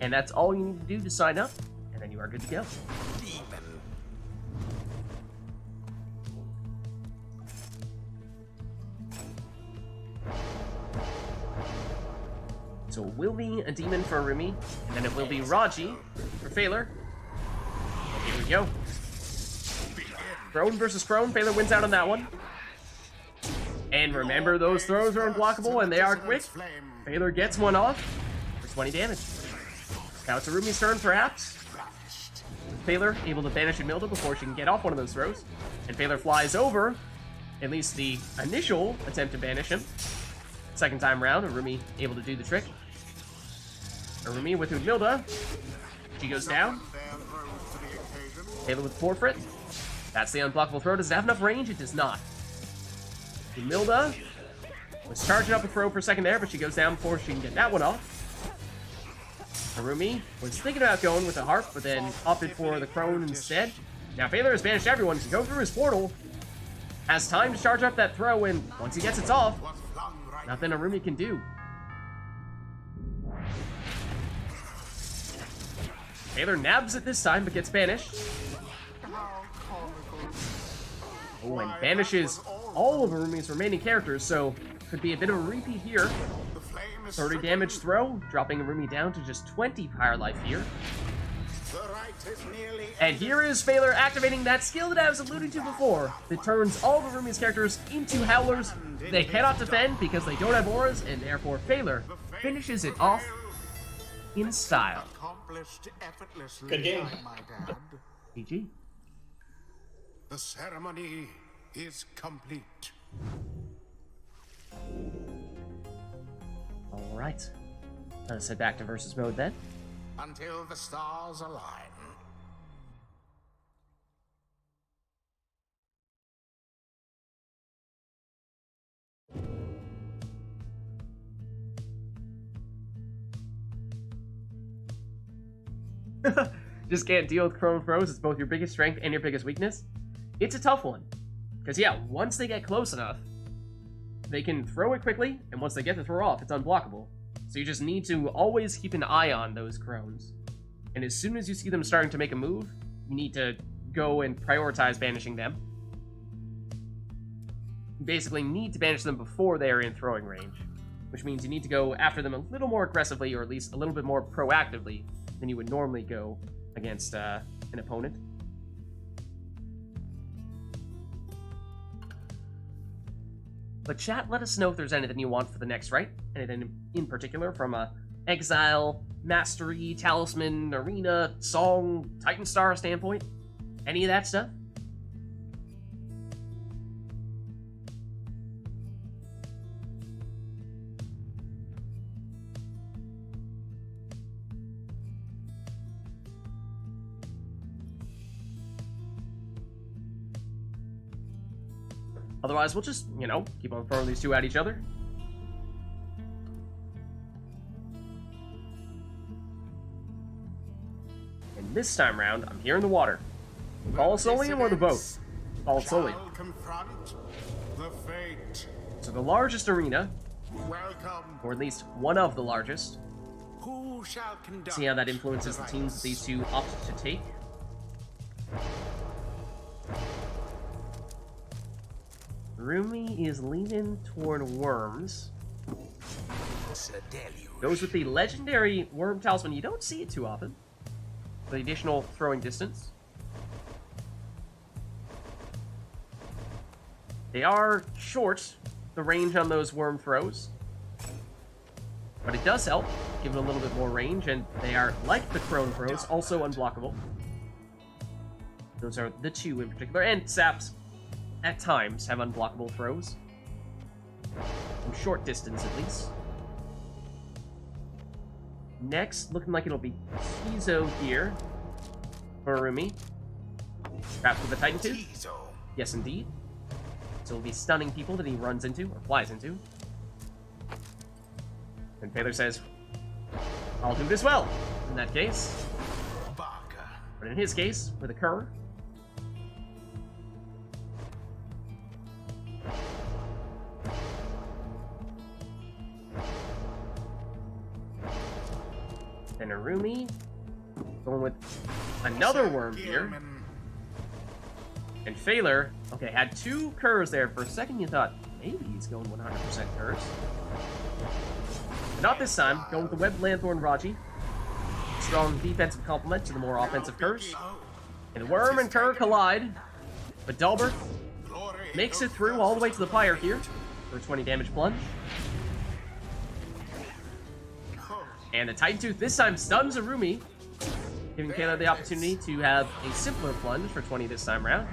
And that's all you need to do to sign up, and then you are good to go. So it will be a demon for Arumi, and then it will be Raji for Phaler. And here we go. Crone versus Crone. Phaler wins out on that one. And remember, those throws are unblockable, and they are quick. Phaler gets one off for 20 damage. Now it's Arumi's turn, perhaps. Phaler able to banish Emilda before she can get off one of those throws. And Phaler flies over, at least the initial attempt to banish him. Second time round, Arumi able to do the trick. Arumi with Emilda. She goes down. Phaler with forfeit. That's the unblockable throw. Does it have enough range? It does not. Emilda was charging up a throw for a second there, but she goes down before she can get that one off. Arumi was thinking about going with the harp, but then opted for the crone instead. Now Phaler has banished everyone to go through his portal. Has time to charge up that throw, and once he gets it off, nothing Arumi can do. Phaler nabs it this time, but gets banished. Oh, and banishes all of Arumi's remaining characters, so could be a bit of a repeat here. 30 damage throw, dropping Arumi down to just 20 Pyre life here. And here is Phaler activating that skill that I was alluding to before that turns all of Arumi's characters into Howlers. They cannot defend because they don't have auras, and therefore Phaler finishes it off in style. Good game. GG. The ceremony is complete. Alright. Let's head back to versus mode then. Until the stars align. Just can't deal with Chrome Throws. It's both your biggest strength and your biggest weakness. It's a tough one. Because yeah, once they get close enough, they can throw it quickly, and once they get the throw off, it's unblockable. So you just need to always keep an eye on those crones. And as soon as you see them starting to make a move, you need to go and prioritize banishing them. You basically need to banish them before they are in throwing range, which means you need to go after them a little more aggressively, or at least a little bit more proactively than you would normally go against an opponent. But chat, let us know if there's anything you want for the next Rite. Anything in particular from a Exile, Mastery, Talisman, Arena, Song, Titan Star standpoint. Any of that stuff? Otherwise, we'll just, you know, keep on throwing these two at each other. And this time round, I'm here in the water. Call us only or the boat? Call us only. Shall confront the fate. So the largest arena, Welcome. or at least one of the largest. Who shall conduct? See how that influences the teams that these two opt to take. Rumi is leaning toward worms. Goes with the legendary worm talisman. You don't see it too often. The additional throwing distance. They are short, the range on those worm throws. But it does help, give it a little bit more range, and they are, like the crone throws, also unblockable. Those are the two in particular, and saps at times have unblockable throws. From short distance, at least. Next, looking like it'll be Kizo here for Rumi. Perhaps with a Titan Tooth? Tizo. Yes, indeed. So it'll be stunning people that he runs into, or flies into. And Taylor says, I'll do this well, in that case. Baka. But in his case, with a cur. Then Arumi, going with another worm here. Gilman. And Phaler, okay, had two curs there. For a second you thought, maybe he's going 100% curs. But not this time, going with the Web Lanthorn Raji. Strong defensive complement to the more offensive curs. And the worm and cur collide. But Dalbert Glory makes it of through all the way to the Pyre here for a 20 damage plunge. And the Titan Tooth this time stuns Arumi, giving Taylor the opportunity to have a simpler plunge for 20 this time around.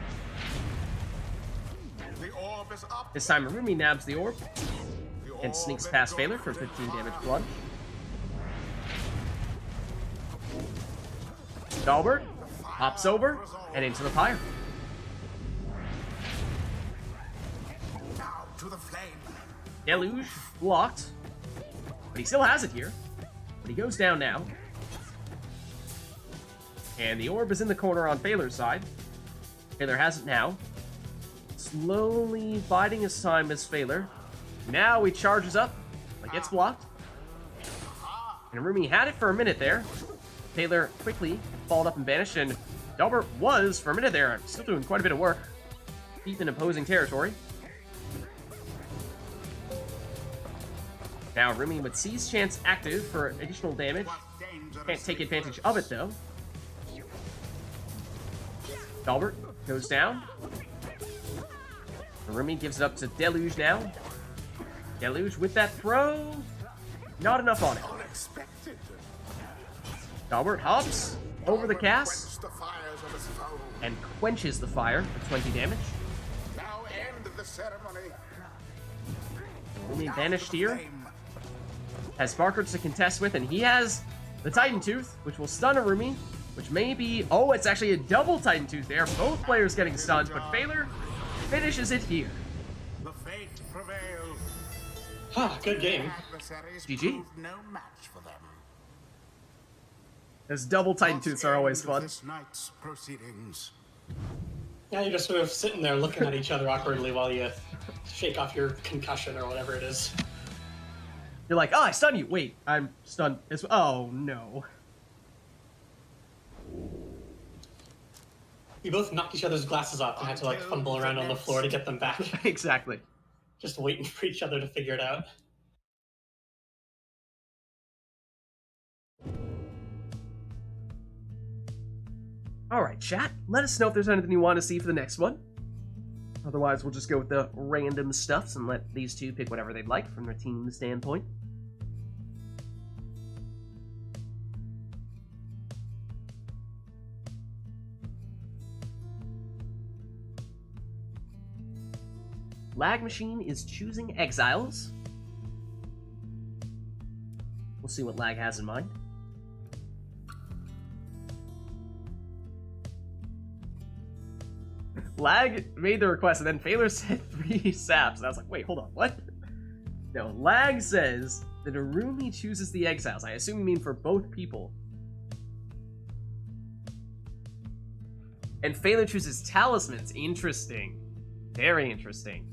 The orb is up. This time Arumi nabs the orb The and orb sneaks is past going Phaler for to 15 damage fire. plunge. Dalbert hops over and into the Pyre. Now to the flame. Deluge blocked, but he still has it here. But he goes down now. And the orb is in the corner on Phaler's side. Phaler has it now. Slowly biding his time as Phaler. Now he charges up, but gets blocked. And Arumi had it for a minute there. Phaler quickly followed up and vanished, and Dalbert was, for a minute there, still doing quite a bit of work. Deep in opposing territory. Now Rumi with Seize Chance active for additional damage. Can't take advantage of it though. Dalbert goes down. Rumi gives it up to Deluge now. Deluge with that throw. Not enough on it. Unexpected. Dalbert hops over the cast Quench the fires of his foe. and quenches the fire for 20 damage. Now end the ceremony. Rumi Now to vanished the here. flame. Has Barkard to contest with, and he has the Titan Tooth, which will stun Arumi, which may be... Oh, it's actually a double Titan Tooth there. Both players getting stunned, but Phaler finishes it here. The fate prevailed. Ah, good game. Adversaries GG. proved no match for them. Those double Titan Tooths are always End of fun. This night's proceedings. Yeah, you're just sort of sitting there looking at each other awkwardly while you shake off your concussion or whatever it is. You're like, oh, I stun you. Wait, I'm stunned. Oh, no. We both knocked each other's glasses off and had to like fumble around on the floor to get them back. Exactly. Just waiting for each other to figure it out. All right, chat. Let us know if there's anything you want to see for the next one. Otherwise, we'll just go with the random stuffs and let these two pick whatever they'd like from their team standpoint. Lag Machine is choosing Exiles. We'll see what Lag has in mind. Lag made the request, and then Phaler said 3 saps. And I was like, wait, hold on, what? No, Lag says that Arumi chooses the Exiles. I assume you mean for both people. And Phaler chooses Talismans. Interesting. Very interesting.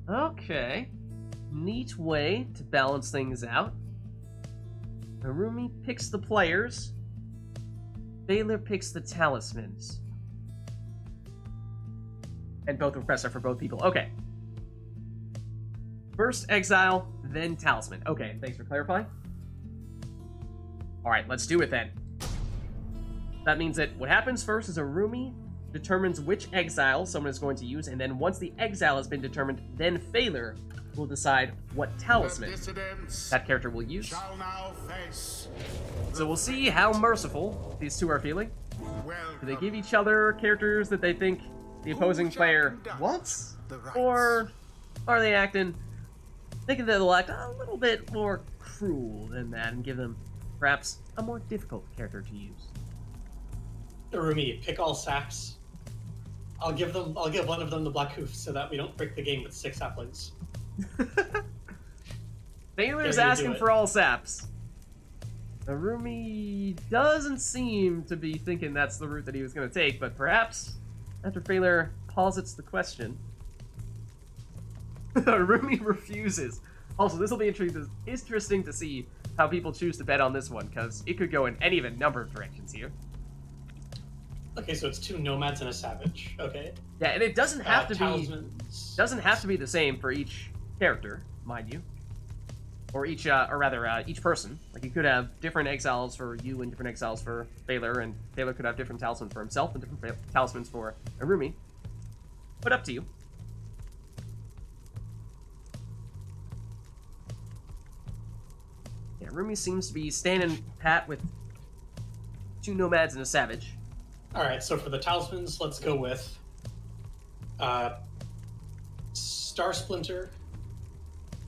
Okay. Neat way to balance things out. Arumi picks the players. Phaler picks the Talismans. And both requests are for both people. Okay. First Exile, then Talisman. Okay, thanks for clarifying. Alright, let's do it then. That means that what happens first is Arumi determines which Exile someone is going to use, and then once the Exile has been determined, then Phaler will decide what Talisman that character will use. So we'll see how merciful these two are feeling. Do they give each other characters that they think the opposing player wants? Or are they thinking that they'll act a little bit more cruel than that and give them perhaps a more difficult character to use? Arumi, pick all saps. I'll give one of them the black hoof so that we don't break the game with 6 saplings. Phaler's asking for all saps. Arumi doesn't seem to be thinking that's the route that he was going to take, but perhaps after Phaler posits the question, Arumi refuses. Also, this will be interesting to see how people choose to bet on this one, because it could go in any of a number of directions here. Okay, so it's 2 nomads and a savage. Okay. Yeah, and it doesn't have to be the same for each character, mind you, or each person. Like, you could have different exiles for you and different exiles for Phaler, and Phaler could have different talismans for himself and different talismans for Arumi. But up to you. Yeah, Arumi seems to be standing pat with 2 nomads and a savage. Alright, so for the talismans, let's go with Star Splinter,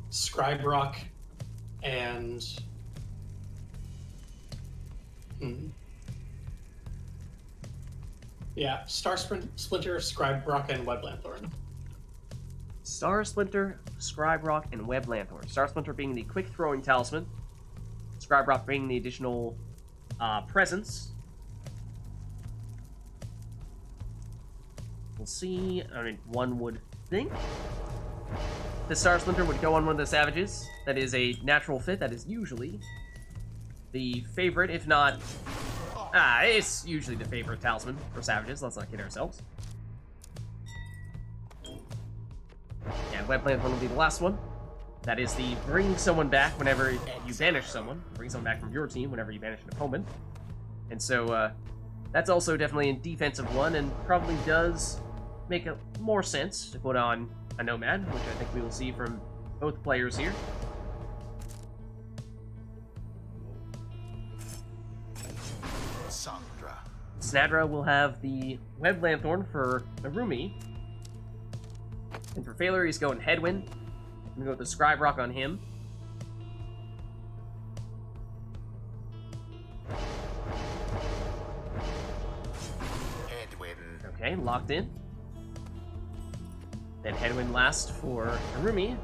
Scribe Rock, and Star Splinter, Scribe Rock, and Web Lanthorn. Star Splinter, Scribe Rock, and Web Lanthorn. Star Splinter being the quick throwing talisman, Scribe Rock being the additional presence. We'll see. I mean, one would think the Star Splinter would go on one of the savages. That is a natural fit. That is usually the favorite, if not... it's usually the favorite talisman for savages. Let's not kid ourselves. Yeah, Web Lanthorn will be the last one. That is the bring someone back whenever you banish someone. Bring someone back from your team whenever you banish an opponent. And so, that's also definitely a defensive one, and probably does make more sense to put on a Nomad, which I think we will see from both players here. Snadra will have the Web Lanthorn for Arumi. And for Phaler, he's going Headwind. I'm gonna go with the Scribe Rock on him. Okay, locked in. Then Headwind last for Arumi.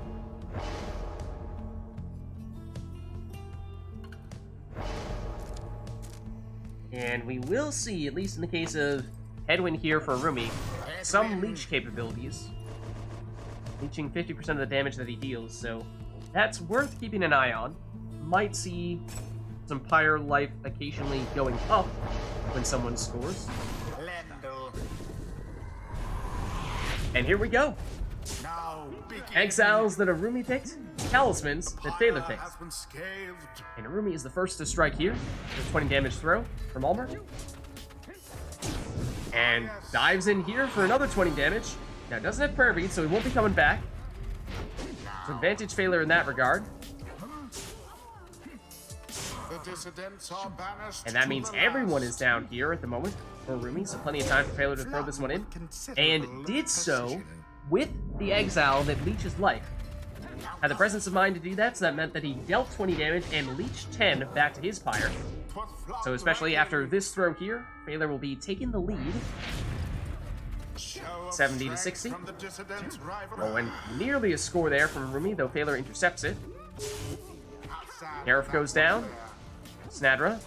And we will see, at least in the case of Headwind here for Arumi, some leech capabilities. Leeching 50% of the damage that he deals, so that's worth keeping an eye on. Might see some Pyre life occasionally going up when someone scores. And here we go. Exiles that Arumi picked, Talismans that Phaler picked. And Arumi is the first to strike here. With 20 damage throw from Almer. And dives in here for another 20 damage. Now, doesn't have prayer beads, so he won't be coming back. So advantage failure in that regard. The dissidents are banished And that to means the everyone last. is down here at the moment for Rumi, so plenty of time for Failure to throw this one in. And did so with the exile that leeches life. Had the presence of mind to do that, so that meant that he dealt 20 damage and leached 10 back to his Pyre. So especially after this throw here, Failure will be taking the lead. 70 to 60. Oh, and nearly a score there from Rumi, though Failure intercepts it. Gareth goes down. Snadra.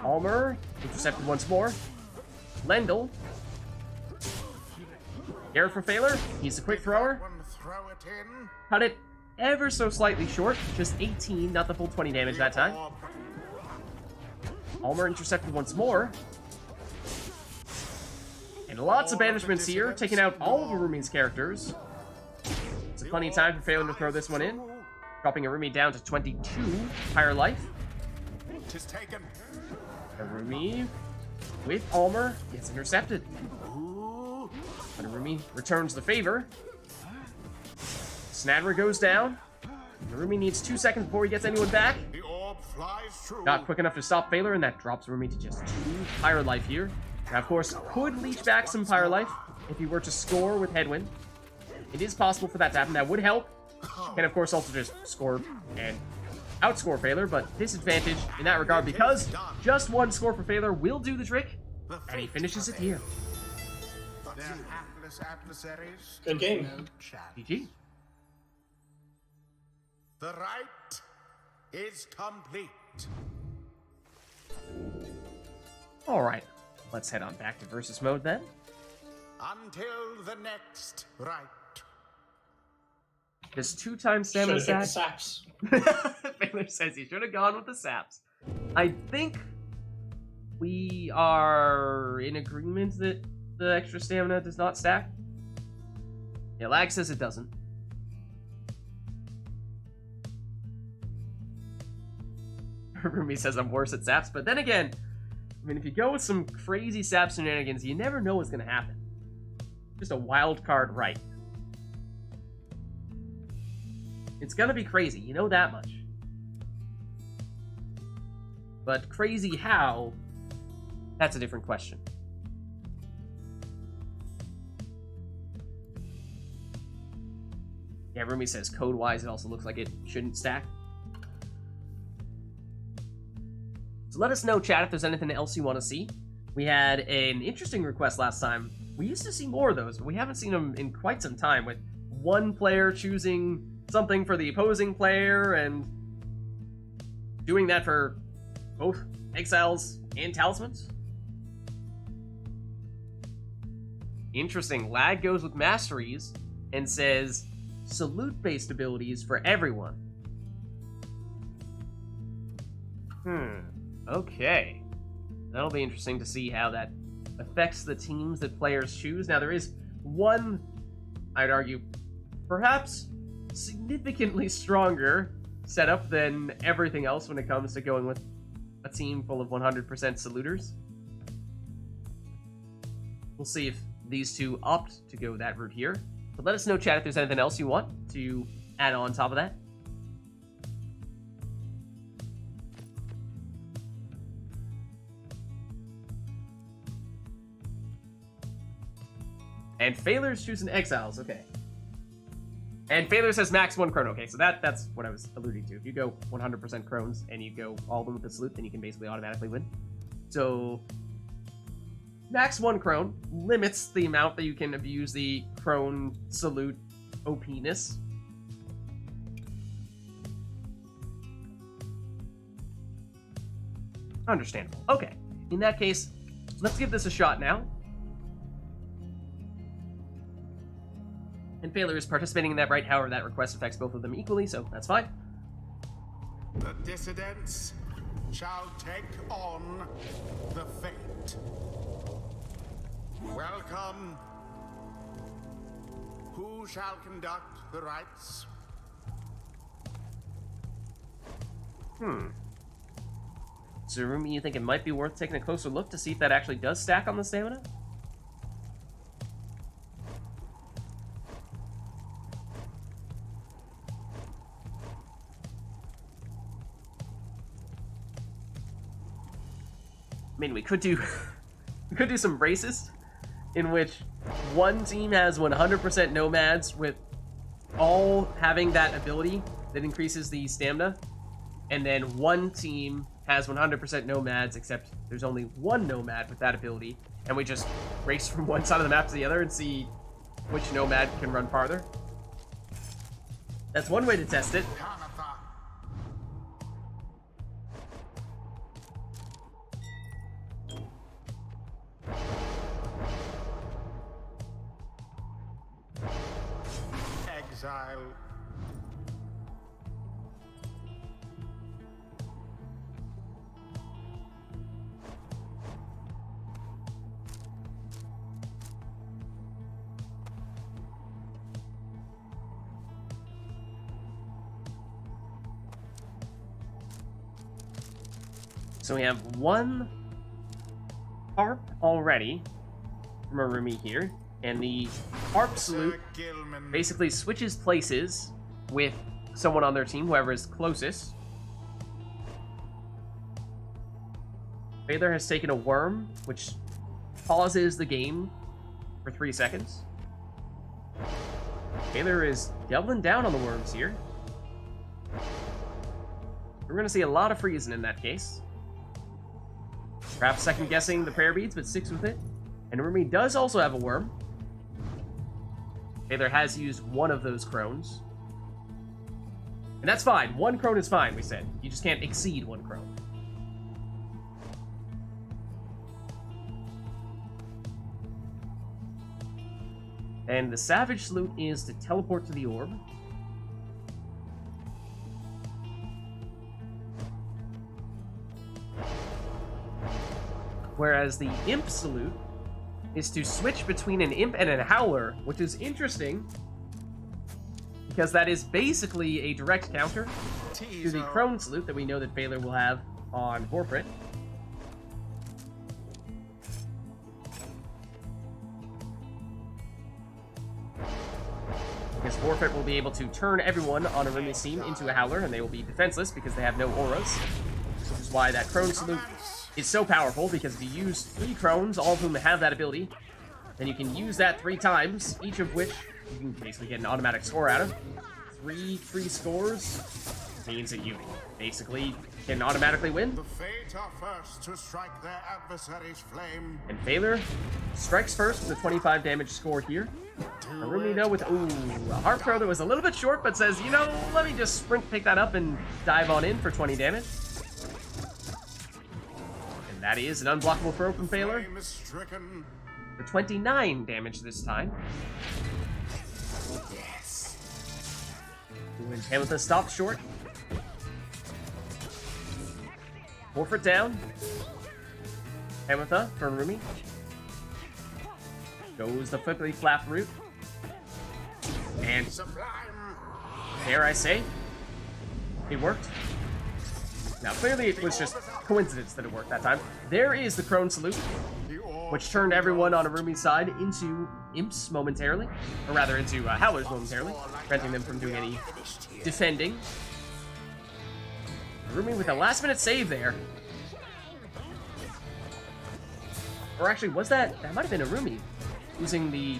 Almer, intercepted once more. Lendl. Gareth for Failure. He's a quick thrower. Cut it ever so slightly short. Just 18, not the full 20 damage that time. Almer intercepted once more. And lots of banishments here, taking out all of Rumi's characters. So plenty of time for Phelan to throw this one in. Dropping Arumi down to 22 higher life. Arumi with Almer gets intercepted. But Arumi returns the favor. Snadra goes down. Arumi needs 2 seconds before he gets anyone back. Not quick enough to stop Phaler, and that drops Arumi to just 2 higher life here. Now, of course, could leech back some Pyre life if he were to score with Headwind. It is possible for that to happen. That would help. Can, of course, also just score and outscore Phaler, but disadvantage in that regard because just 1 score for Phaler will do the trick, and he finishes it here. Good game. GG. The rite is complete. All right, let's head on back to versus mode then. Until the next rite. This 2-time stamina Should have picked sack. the saps. Phaler says he should have gone with the saps. I think we are in agreement that the extra stamina does not stack. Yeah, Lag says it doesn't. Rumi says I'm worse at saps, but then again, I mean, if you go with some crazy sap shenanigans, you never know what's going to happen. Just a wild card right. It's going to be crazy, you know that much. But crazy how, that's a different question. Yeah, Rumi says code-wise it also looks like it shouldn't stack. So let us know, chat, if there's anything else you want to see. We had an interesting request last time. We used to see more of those, but we haven't seen them in quite some time, with one player choosing something for the opposing player and doing that for both exiles and talismans. Interesting. Lag goes with masteries and says salute-based abilities for everyone. Okay. That'll be interesting to see how that affects the teams that players choose. Now, there is one, I'd argue, perhaps significantly stronger setup than everything else when it comes to going with a team full of 100% saluters. We'll see if these two opt to go that route here. But let us know, chat, if there's anything else you want to add on top of that. And Phaler's choosing exiles, okay. And Phaler says max 1 Chrono, okay, so that's what I was alluding to. If you go 100% Crones and you go all of them with the salute, then you can basically automatically win. So, max 1 Crone limits the amount that you can abuse the Crone salute OP-ness. Understandable. Okay, in that case, let's give this a shot now. And Phaler is participating in that right, however that request affects both of them equally, so that's fine. The dissidents shall take on the fate. Welcome. Who shall conduct the rites? So, Rumi, you think it might be worth taking a closer look to see if that actually does stack on the stamina? I mean, we could do some races in which one team has 100% nomads with all having that ability that increases the stamina, and then one team has 100% nomads, except there's only one nomad with that ability, and we just race from one side of the map to the other and see which nomad can run farther. That's one way to test it. Exile. So we have one harp already from Arumi here, and the harp salute Sir Gilman. basically switches places with someone on their team, whoever is closest. Vader has taken a worm, which pauses the game for 3 seconds. Vader is doubling down on the worms here. We're going to see a lot of freezing in that case. Perhaps second-guessing the prayer beads, but sticks with it. And Rumi does also have a worm. Vader has used one of those crones. And that's fine. One crone is fine, we said. You just can't exceed one crone. And the Savage Salute is to teleport to the orb. Whereas the Imp Salute is to switch between an Imp and a Howler, which is interesting, because that is basically a direct counter to the Crone Salute that we know that Baylor will have on Vorfrit. Because Vorfrit will be able to turn everyone on a Rumi's team into a Howler, and they will be defenseless because they have no auras. Which is why that Crone Salute is so powerful, because if you use 3 Crones, all of whom have that ability, then you can use that 3 times, each of which you can basically get an automatic score out of. 3 free scores means that you basically can automatically win. The Fate are first to strike their adversary's flame. And Baylor strikes first with a 25 damage score here. Arumi, though, with a Harp Throw that was a little bit short, but says, you know, let me just sprint pick that up and dive on in for 20 damage. And that is an unblockable throw from Baylor Flame is stricken. for 29 damage this time. Yes. When Tamitha stopped short. Vorfrit down. Tamitha for Arumi. Goes the flippity flap route. And Sublime. dare I say, it worked. Now, clearly it was just coincidence that it worked that time. There is the Crone Salute, The orb which turned everyone on Arumi's side into imps momentarily. Or rather, into Howlers momentarily, preventing them from doing any defending. Arumi with a last-minute save there. Or actually, was that... That might have been Arumi using the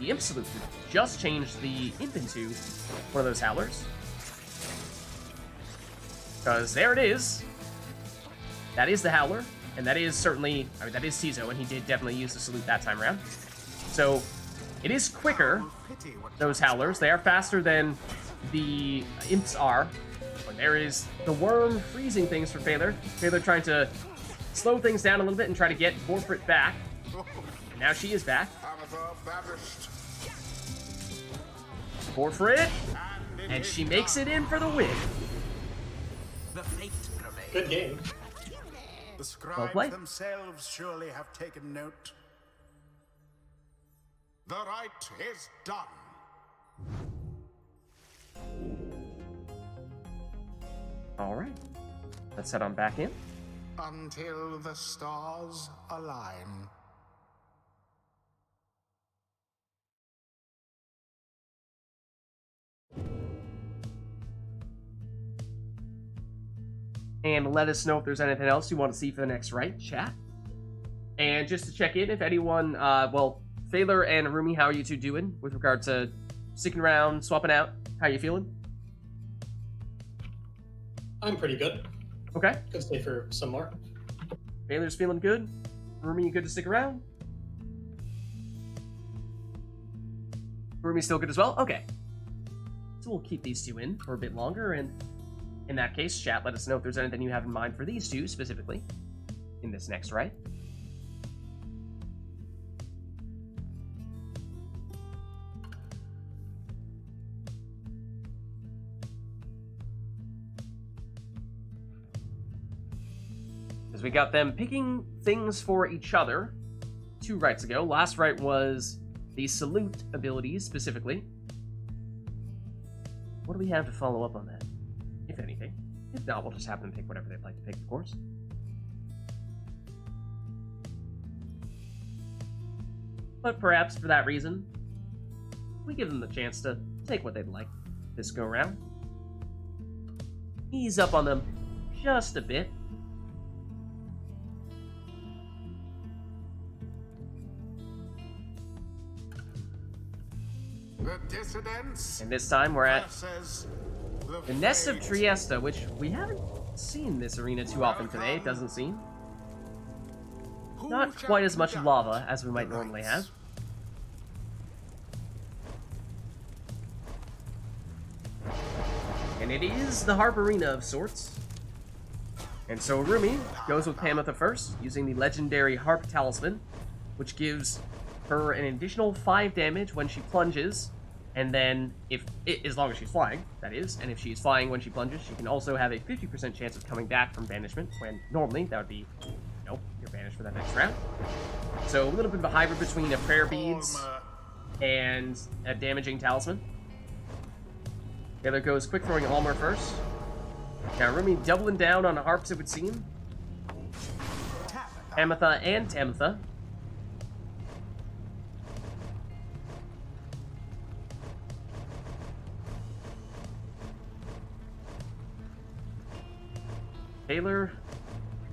Imp Salute to just change the Imp into one of those Howlers. Because there it is. That is the Howler, and that is certainly... I mean, that is Tizo, and he did definitely use the Salute that time around. So, it is quicker, pity what those Howlers. They are faster than the Imps are. But there is the Worm freezing things for Baylor. Baylor trying to slow things down a little bit and try to get Vorfrit back. And now she is back. Tamitha banished. Vorfrit, it and is she makes done. it in for the win. The fate prevails. Good game. The scribes played. themselves surely have taken note. The rite is done. All right, let's head on back in. until the stars align. And let us know if there's anything else you want to see for the next Rite, chat. And just to check in, if anyone, well, Phaler and Arumi, how are you two doing with regard to sticking around, swapping out? How you feeling? I'm pretty good. Okay. Could stay for some more. Phaler's feeling good. Arumi, you good to stick around? Arumi's still good as well? Okay. So we'll keep these two in for a bit longer, and in that case, chat, let us know if there's anything you have in mind for these two specifically in this next Rite. As we got them picking things for each other 2 Rites ago. Last Rite was the salute abilities specifically. What do we have to follow up on that? If anything. If not, we'll just have them pick whatever they'd like to pick, of course. But perhaps for that reason, we give them the chance to take what they'd like this go around. Ease up on them just a bit. The dissidents And this time we're at versus the Nest of Trieste, which we haven't seen this arena too often today, it doesn't seem. Not quite as much lava as we might normally have. And it is the harp arena of sorts. And so Arumi goes with Pamitha first, using the legendary harp talisman, which gives her an additional 5 damage when she plunges, and then as long as she's flying, that is, and if she's flying when she plunges, she can also have a 50% chance of coming back from banishment, when normally that would be, nope, you're banished for that next round. So a little bit of a hybrid between a prayer beads and a damaging talisman. The other goes quick throwing Almer first. Now Rumi doubling down on harps, it would seem. Pamitha and Tamitha. Taylor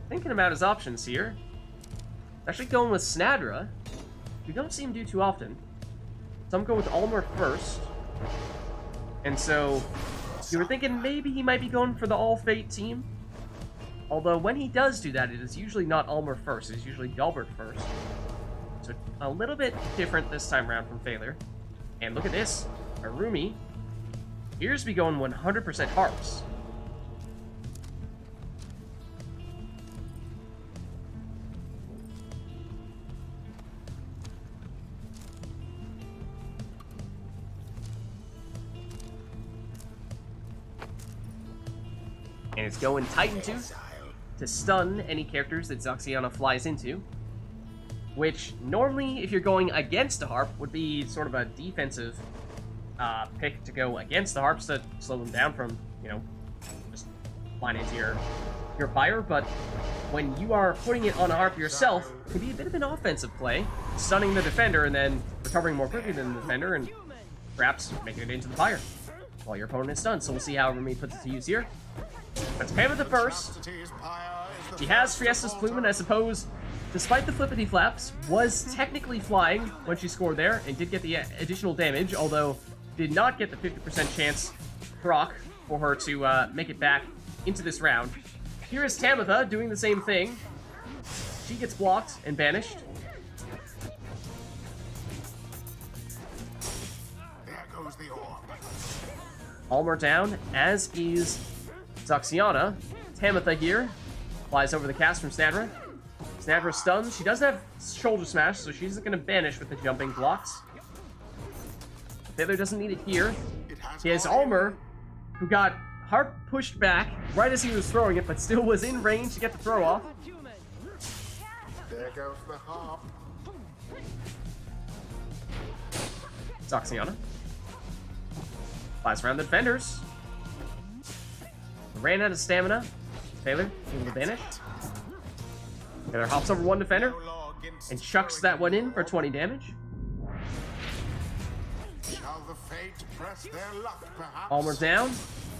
thinking about his options here. Actually going with Snadra. We don't see him do too often. Some go with Almer first. And so you were thinking maybe he might be going for the All Fate team. Although when he does do that, it is usually not Almer first, it is usually Delbert first. So a little bit different this time around from Phaler. And look at this. Arumi appears to be going 100% harps. And it's going Titan Tooth to stun any characters that Zoxiana flies into. Which, normally, if you're going against a harp, would be sort of a defensive pick to go against the harps to slow them down from, you know, just flying into your Pyre. But when you are putting it on a harp yourself, it can be a bit of an offensive play, stunning the defender and then recovering more quickly than the defender and perhaps making it into the Pyre while your opponent is stunned. So we'll see how Rumi puts it to use here. That's Pamitha first. He has Trieste's Plume, and I suppose, despite the flippity flaps, was technically flying when she scored there, and did get the additional damage, although did not get the 50% chance proc for her to make it back into this round. Here is Tamitha doing the same thing. She gets blocked and banished. There goes the orb. Almer down, as is Zoxiana. Tamitha here flies over the cast from Snadra. Snadra stuns. She does have shoulder smash, so she's going to banish with the jumping blocks. Taylor doesn't need it here. He has Almer, who got harp pushed back right as he was throwing it, but still was in range to get the throw off. There goes the harp. Zoxiana flies around the defenders. Ran out of stamina. Taylor able to banish. Taylor hops over one defender No law against and chucks that one in for 20 damage. Shall the fate press their luck, perhaps? Almer down.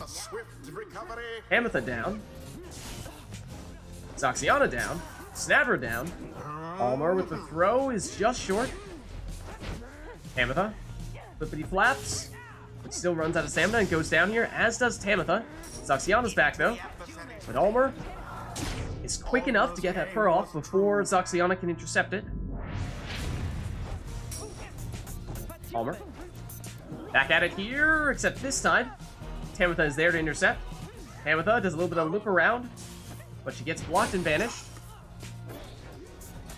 A swift recovery. Ametha down. Zoxiana down. Snabber down. Almer with the throw is just short. Tamitha. Flippity flaps. But still runs out of stamina and goes down here, as does Tamitha. Zoxiana's back though. But Almer is quick enough to get that fur off before Zoxiana can intercept it. Almer. Back at it here, except this time, Tamitha is there to intercept. Tamitha does a little bit of loop around, but she gets blocked and banished.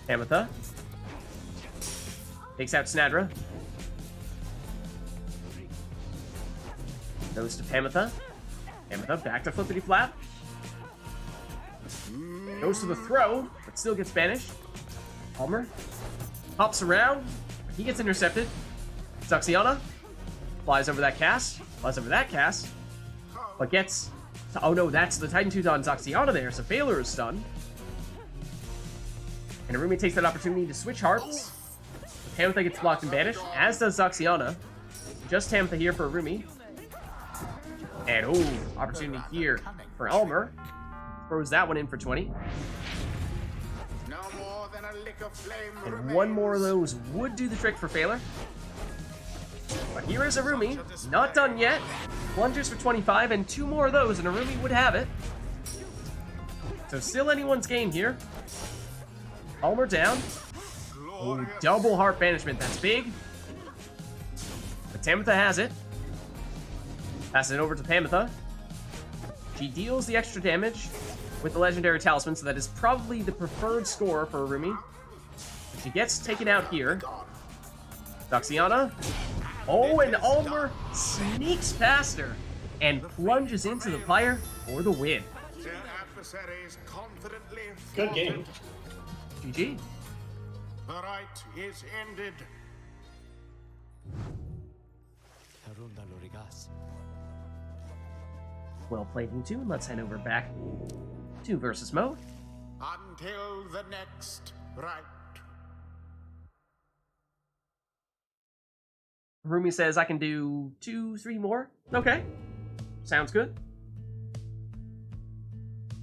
Tamitha takes out Snadra. Goes to Tamitha. Tamitha back to Flippity Flap. Goes to the throw, but still gets banished. Almer hops around, but he gets intercepted. Zoxiana flies over that cast, but gets to, oh no, that's the Titan Tooth on Zoxiana there, so Baylor is stunned. And Arumi takes that opportunity to switch harps. Tamitha gets blocked and banished, as does Zoxiana. Just Tamitha here for Arumi. And oh, opportunity here for Almer. Throws that one in for 20. No more than a lick of flame And remains. one more of those would do the trick for Phaler. But here is Arumi, not done yet. Plungers for 25, and two more of those, and Arumi would have it. So still anyone's game here. Almer down. Oh, Glorious. double heart banishment, that's big. But Tamitha has it. Passes it over to Tamitha. She deals the extra damage with the legendary talisman, so that is probably the preferred score for Arumi. She gets taken out here. Zoxiana. Oh, and Almer sneaks past her and plunges into the Pyre for the win. Their adversaries confidently Good game. GG. The rite is ended. Well played, you two. Let's head over back to versus mode. Until the next rite. Rumi says I can do 2-3 more. Okay. Sounds good.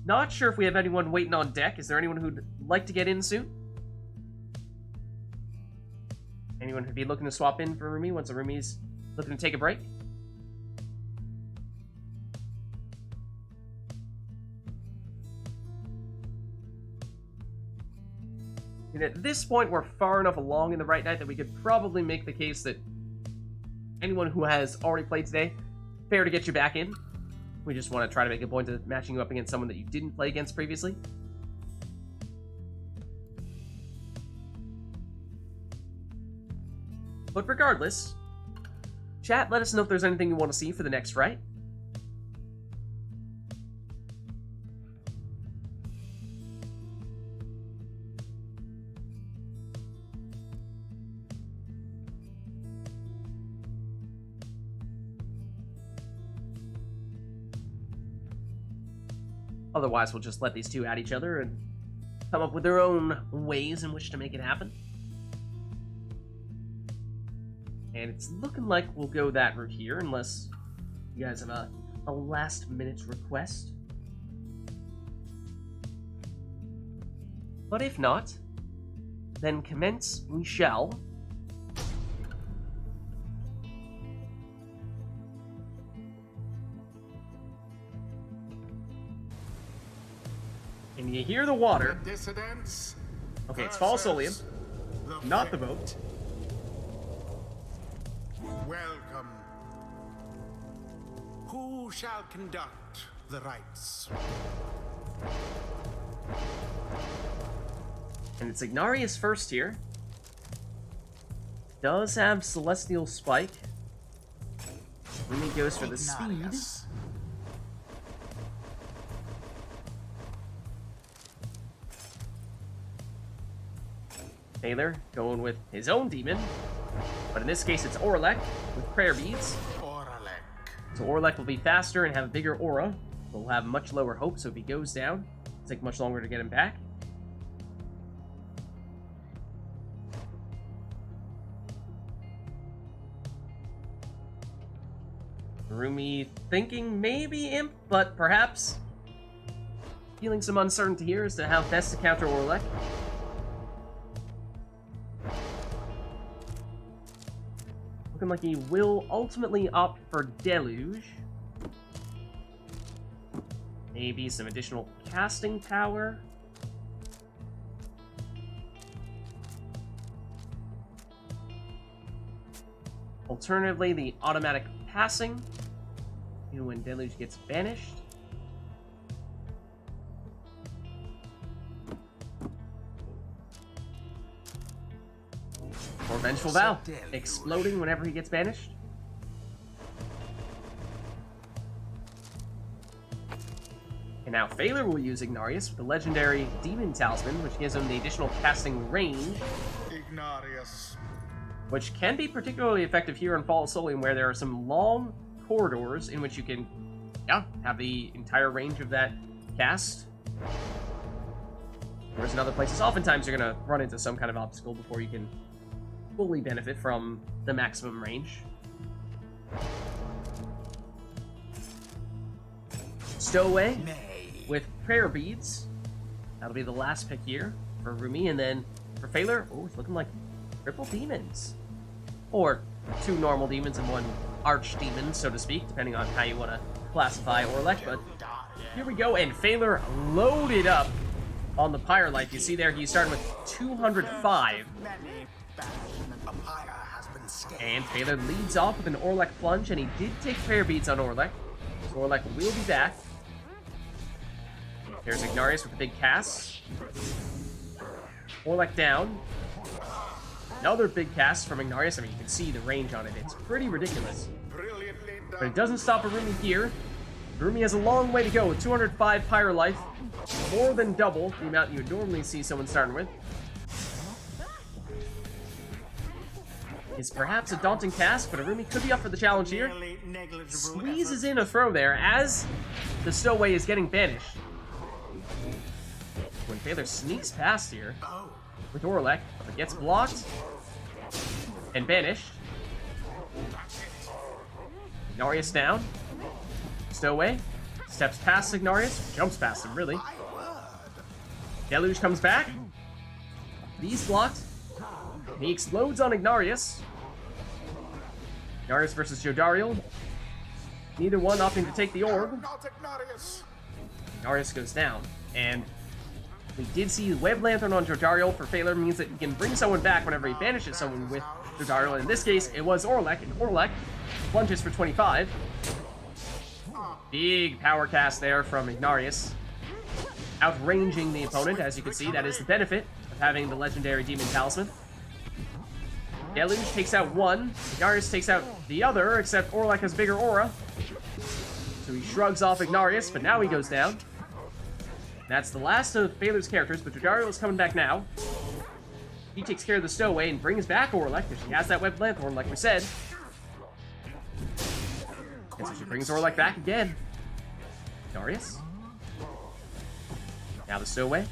Not sure if we have anyone waiting on deck. Is there anyone who'd like to get in soon? Anyone who'd be looking to swap in for Rumi once Rumi's looking to take a break? And at this point, we're far enough along in the Rite Nite that we could probably make the case that anyone who has already played today, fair to get you back in. We just want to try to make a point of matching you up against someone that you didn't play against previously. But regardless, chat, let us know if there's anything you want to see for the next Rite. Otherwise, we'll just let these two at each other and come up with their own ways in which to make it happen. And it's looking like we'll go that route here, unless you guys have a last-minute request. But if not, then commence we shall. And you hear the water. The dissidents. Okay, it's Fall Solium, versus not the fate. boat. Welcome. Who shall conduct the rites? And it's Ignarius first here. Does have Celestial Spike. Rumi goes for the speed. Ignarius. Taylor going with his own demon. But in this case, it's Orlek with Prayer Beads. Oralek. So Orlek will be faster and have a bigger aura. But will have much lower hope, so if he goes down, it'll take much longer to get him back. Rumi thinking maybe Imp, but perhaps feeling some uncertainty here as to how best to counter Orlek. Looking like he will ultimately opt for Deluge. Maybe some additional casting power. Alternatively, the automatic passing, even when Deluge gets banished. Or Vengeful Vow, exploding whenever he gets banished. And now Phaler will use Ignarius with the legendary Demon Talisman, which gives him the additional casting range, Ignarius. which can be particularly effective here in Fall of Solium, where there are some long corridors in which you can, have the entire range of that cast. Whereas in other places, oftentimes you're going to run into some kind of obstacle before you can fully benefit from the maximum range. Stowaway with Prayer Beads. That'll be the last pick here for Rumi, and then for Phaler, it's looking like triple demons. Or 2 normal demons and 1 archdemon, so to speak, depending on how you want to classify Orlek. But here we go, and Phaler loaded up on the Pyre life. You see there, he's starting with 205. And Phaler leads off with an Orlek plunge, and he did take Prayer Beads on Orlek. So Orlek will be back. There's Ignarius with a big cast. Orlek down. Another big cast from Ignarius. I mean, you can see the range on it. It's pretty ridiculous. But it doesn't stop Rumi here. Rumi has a long way to go with 205 Pyre life. More than double the amount you would normally see someone starting with. It's perhaps a daunting task, but Rumi could be up for the challenge here. Squeezes in a throw there as the Stowaway is getting banished. When Phaler sneaks past here with Orlek, but gets blocked and banished. Ignarius down. Stowaway steps past Ignarius, jumps past him, really. Deluge comes back. He's blocked. And he explodes on Ignarius. Ignarius versus Jodariel. Neither one opting to take the orb. Ignarius goes down. And we did see Web Lantern on Jodariel for Phaler, means that he can bring someone back whenever he banishes someone with Jodariel. In this case, it was Orlek, and Orlek plunges for 25. Big power cast there from Ignarius. Outranging the opponent, as you can see. That is the benefit of having the legendary Demon Talisman. Deluge takes out one. Ignarius takes out the other, except Orlek has bigger aura. So he shrugs off Ignarius, but now he goes down. That's the last of Phaler's characters, but Jodariel is coming back now. He takes care of the Stowaway and brings back Orlek, because she has that Web Lanthorn, like we said. And so she brings Orlek back again. Ignarius. Now the Stowaway.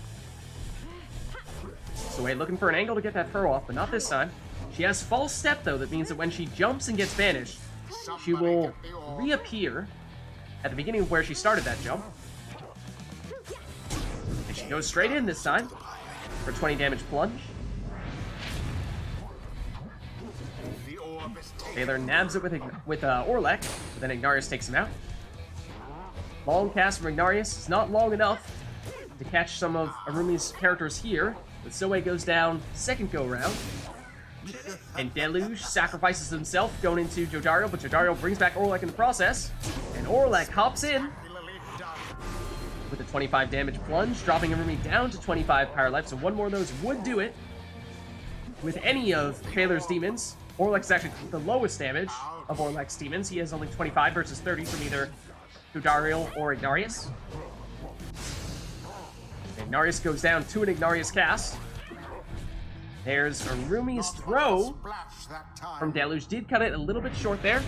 Stowaway looking for an angle to get that throw off, but not this time. She has false step, though. That means that when she jumps and gets banished, she will reappear at the beginning of where she started that jump. And she goes straight in this time for 20 damage plunge. Phaler nabs it with Orlek, but then Ignarius takes him out. Long cast from Ignarius is not long enough to catch some of Arumi's characters here. But Stowaway goes down second go round. And Deluge sacrifices himself going into Jodariel, but Jodariel brings back Orlek in the process. And Orlek hops in with a 25 damage plunge, dropping Arumi down to 25 Pyre life. So one more of those would do it. With any of Phaler's demons, Orlek's actually the lowest damage of Orlek's demons. He has only 25 versus 30 from either Jodariel or Ignarius. Ignarius goes down to an Ignarius cast. There's Arumi's throw from Deluge. Did cut it a little bit short there.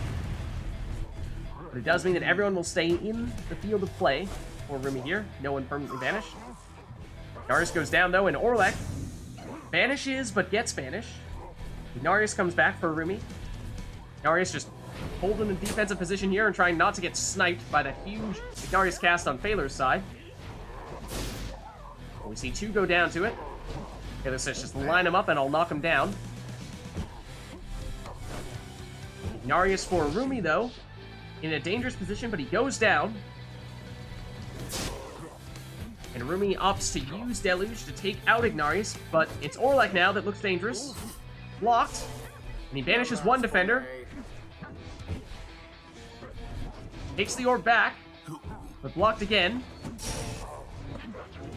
But it does mean that everyone will stay in the field of play for Arumi here. No one permanently banished. Ignarius goes down, though, and Orlek banishes, but gets banished. Ignarius comes back for Arumi. Ignarius just holding a defensive position here and trying not to get sniped by the huge Ignarius cast on Phaler's side. We see 2 go down to it. Okay, let's just line him up and I'll knock him down. Ignarius for Rumi, though, in a dangerous position, but he goes down. And Rumi opts to use Deluge to take out Ignarius, but it's Orlek now that looks dangerous. Blocked. And he banishes one defender. Takes the orb back, but blocked again.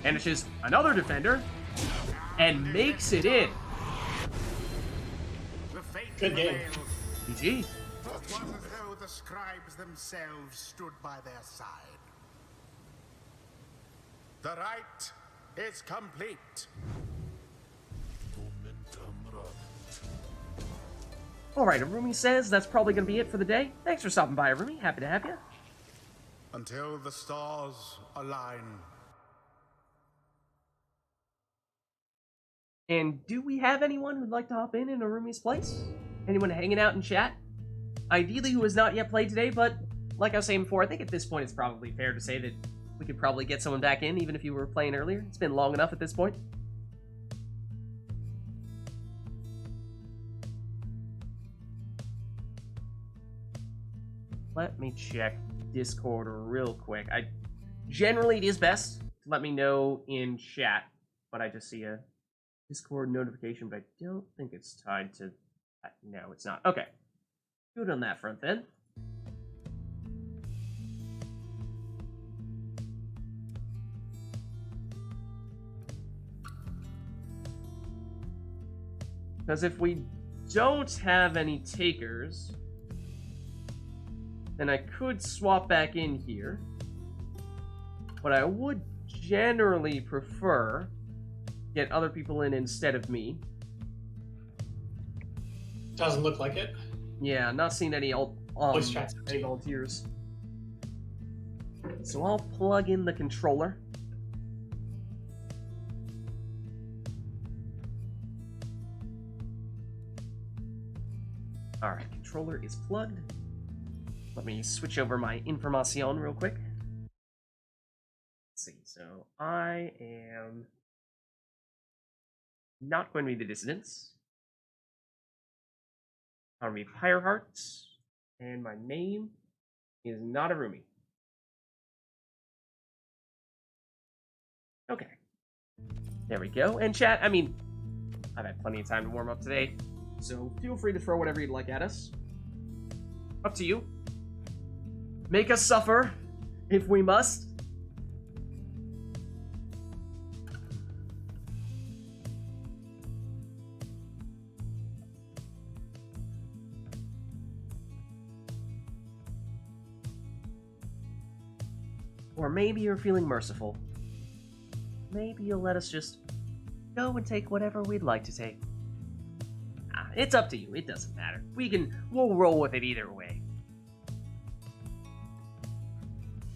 Banishes another defender, and makes it in. Good game. GG. It was as though the scribes themselves stood by their side. The rite is complete. Alright, Arumi says that's probably going to be it for the day. Thanks for stopping by, Arumi. Happy to have you. Until the stars align. And do we have anyone who'd like to hop in Arumi's place? Anyone hanging out in chat? Ideally who has not yet played today, but like I was saying before, I think at this point it's probably fair to say that we could probably get someone back in, even if you were playing earlier. It's been long enough at this point. Let me check Discord real quick. Generally, it is best to let me know in chat, but I just see a Discord notification, but I don't think it's tied to that. No, it's not. Okay. Good on that front, then. Because if we don't have any takers, then I could swap back in here. But I would generally prefer get other people in instead of me. Doesn't look like it. Yeah, not seeing any Voice chat's any volunteers. So I'll plug in the controller. Alright, controller is plugged. Let me switch over my information real quick. Let's see, so I am not going to be the Dissidents. I'm going to be Pyre Hearts, and my name is not Arumi. Okay. There we go. And chat, I mean, I've had plenty of time to warm up today, so feel free to throw whatever you'd like at us. Up to you. Make us suffer, if we must. Or maybe you're feeling merciful. Maybe you'll let us just go and take whatever we'd like to take. It's up to you. It doesn't matter. We'll roll with it either way.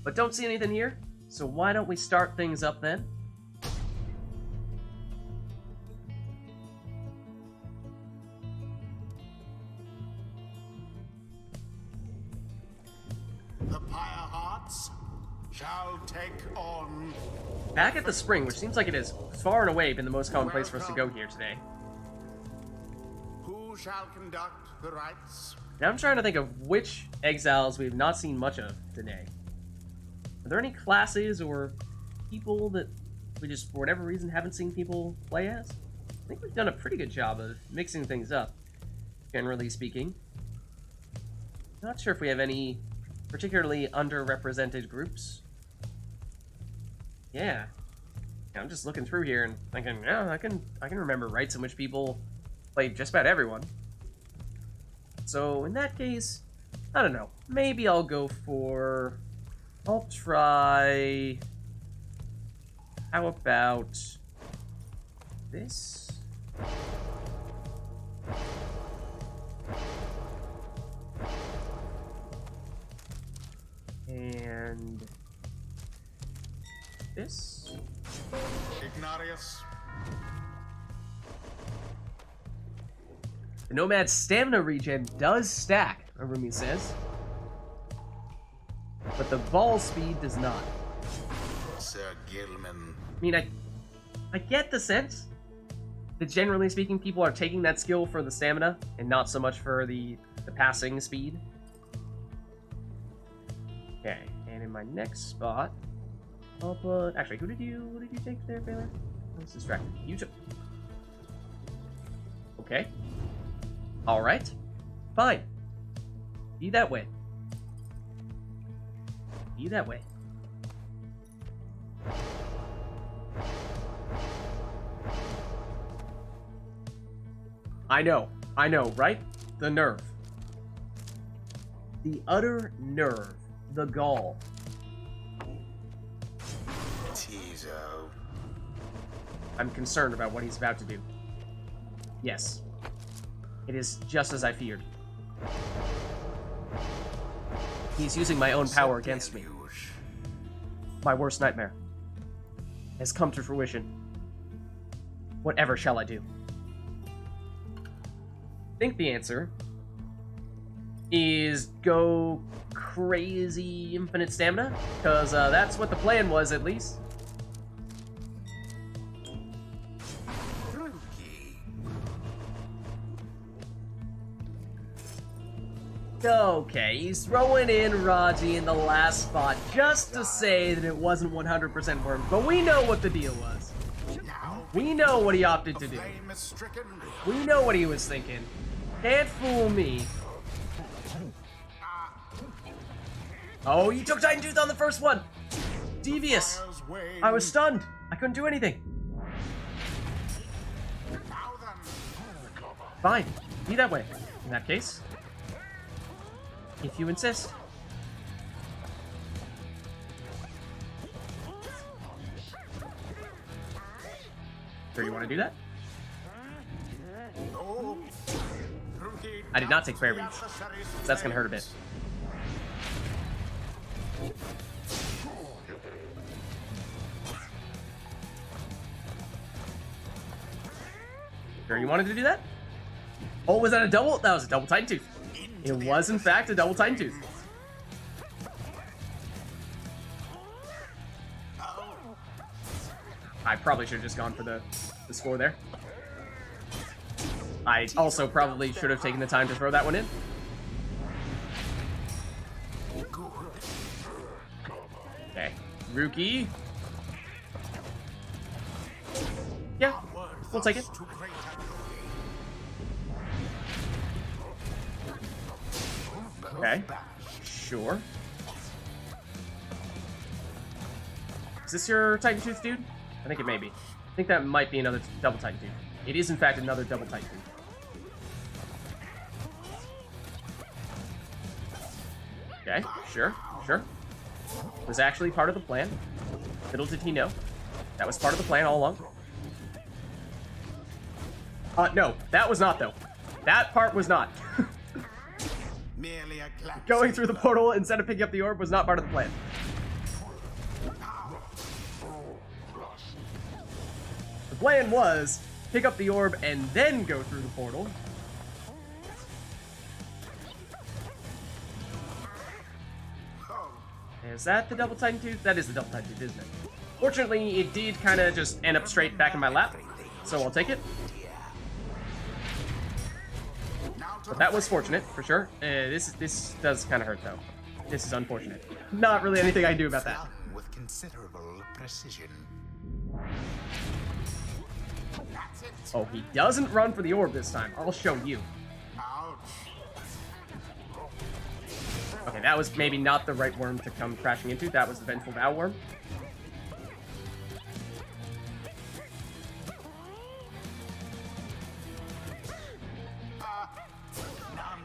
But don't see anything here, so why don't we start things up then? The Pyre Hearts shall take on. Back at the spring, which seems like it has far and away been the most common place for us to go here today. Who shall conduct the rites? Now I'm trying to think of which exiles we've not seen much of today. Are there any classes or people that we just, for whatever reason, haven't seen people play as? I think we've done a pretty good job of mixing things up, generally speaking. Not sure if we have any particularly underrepresented groups. Yeah. I'm just looking through here and thinking, yeah, I can remember rites in which people played just about everyone. So in that case, I don't know. Maybe I'll try... How about this? And this? Ignarius. The Nomad's stamina regen does stack Arumi says. But the ball speed does not. Sir Gilman. I mean, I get the sense that generally speaking, people are taking that skill for the stamina and not so much for the passing speed. Okay, and in my next spot, I'll put... Actually, who did you take there, Baylor? I was distracted. You took... Okay. Alright. Fine. Be that way. Be that way. I know, right? The nerve. The utter nerve. The gall. Tizo. I'm concerned about what he's about to do. Yes. It is just as I feared. He's using my own power against me. My worst nightmare has come to fruition. Whatever shall I do? I think the answer is go crazy infinite stamina, because that's what the plan was, at least. Okay, he's throwing in Raji in the last spot just to say that it wasn't 100% worm, but we know what the deal was. We know what he opted to do. We know what he was thinking. Can't fool me. Oh, you took Titan Tooth on the first one! Devious! I was stunned. I couldn't do anything. Fine. Be that way. In that case. If you insist. Sure you want to do that? I did not take Pyre Beads. That's going to hurt a bit. Sure you wanted to do that? Oh, was that a double? That was a double Titan Tooth. It was, in fact, a double Titan Tooth. I probably should have just gone for the score there. I also probably should have taken the time to throw that one in. Okay, Rookie. Yeah, we'll take it. Okay, sure. Is this your Titan Tooth, dude? I think it may be. I think that might be another double Titan Tooth. It is, in fact, another double Titan Tooth. Okay, sure. Was actually part of the plan. Little did he know. That was part of the plan all along. No, that was not, though. That part was not. Going through the portal instead of picking up the orb was not part of the plan. The plan was pick up the orb and then go through the portal. Is that the double Titan Tooth? That is the double Titan Tooth, isn't it? Fortunately, it did kind of just end up straight back in my lap, so I'll take it. But that was fortunate, for sure. This does kind of hurt, though. This is unfortunate. Not really anything I can do about that. With considerable precision. Oh, he doesn't run for the orb this time. I'll show you. Okay, that was maybe not the right worm to come crashing into. That was the Vengeful Vow worm.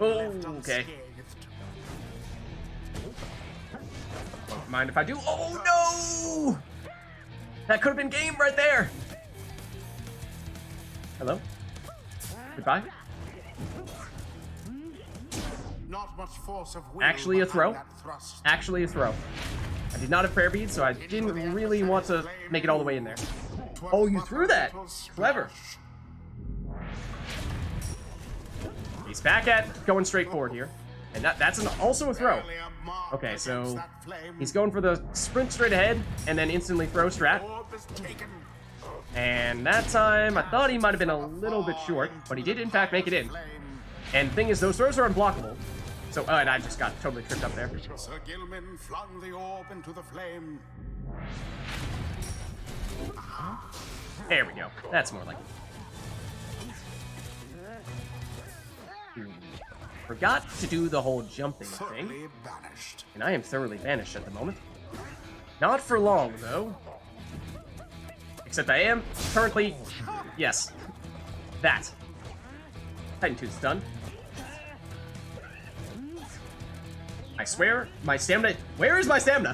Oh, okay. Don't mind if I do. Oh, no! That could have been game right there. Hello? Goodbye? Not much force of will Actually a throw. behind that thrust. Actually a throw. I did not have Pyre Beads, so I didn't really want to make it all the way in there. Oh, you threw that! Clever. He's back at going straight forward here. And that's also a throw. Barely a mark Okay, against so that flame. he's going for the sprint straight ahead and then instantly throw strat. Orb is taken. And that time, I thought he might have been a little bit short, but he did in fact make it in. Flame. And the thing is, those throws are unblockable. So, and I just got totally tripped up there. Sir Gilman flung the orb into the flame. There we go. That's more like it. Forgot to do the whole jumping thing, Thoroughly banished. and I am thoroughly banished at the moment. Not for long, though. Except I am currently... Yes. That. Titan Tooth's done. I swear, my stamina... Where is my stamina?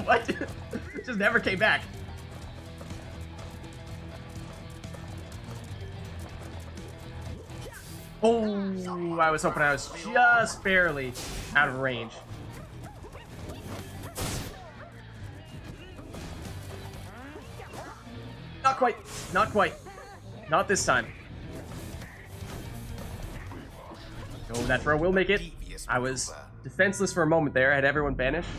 What? It just never came back. Oh, I was hoping I was just barely out of range. Not quite. Not quite. Not this time. Oh, that throw will make it. I was defenseless for a moment there. I had everyone banished.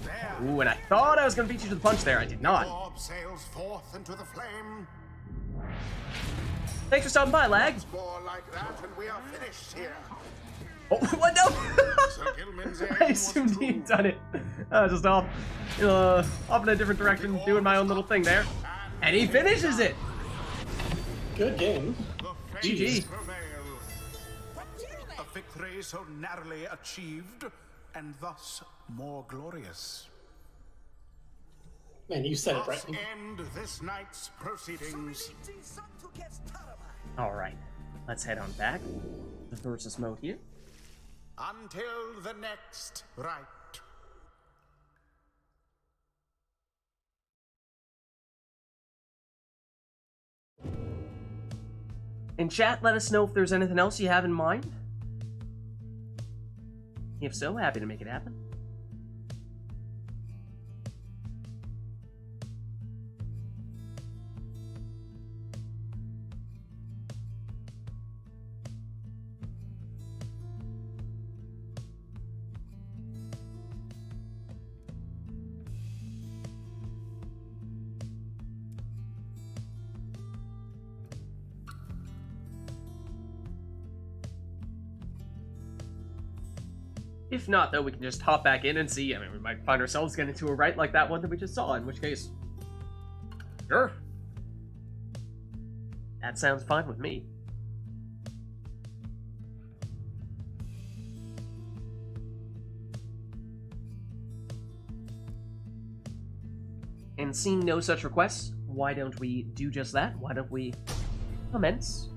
There. Ooh, and I thought I was going to beat you to the punch there. I did not. Orb sails forth into the flame. Thanks for stopping by, Lag. More like that, and we are finished here. Oh, what? No! Sir Gilman's aim I was assumed true. he'd done it. I was just off in a different direction, doing my own little thing there. And he finishes it! Good game. The GG. fates prevail. A victory so narrowly achieved, and thus more glorious. Man, you said it Thus right. end this night's proceedings. Alright, let's head on back. The versus mode here. Until the next rite. In chat, let us know if there's anything else you have in mind. If so, happy to make it happen. If not, though, we can just hop back in and see. I mean, we might find ourselves getting into a right like that one that we just saw, in which case... Sure. That sounds fine with me. And seeing no such requests, why don't we do just that? Why don't we commence?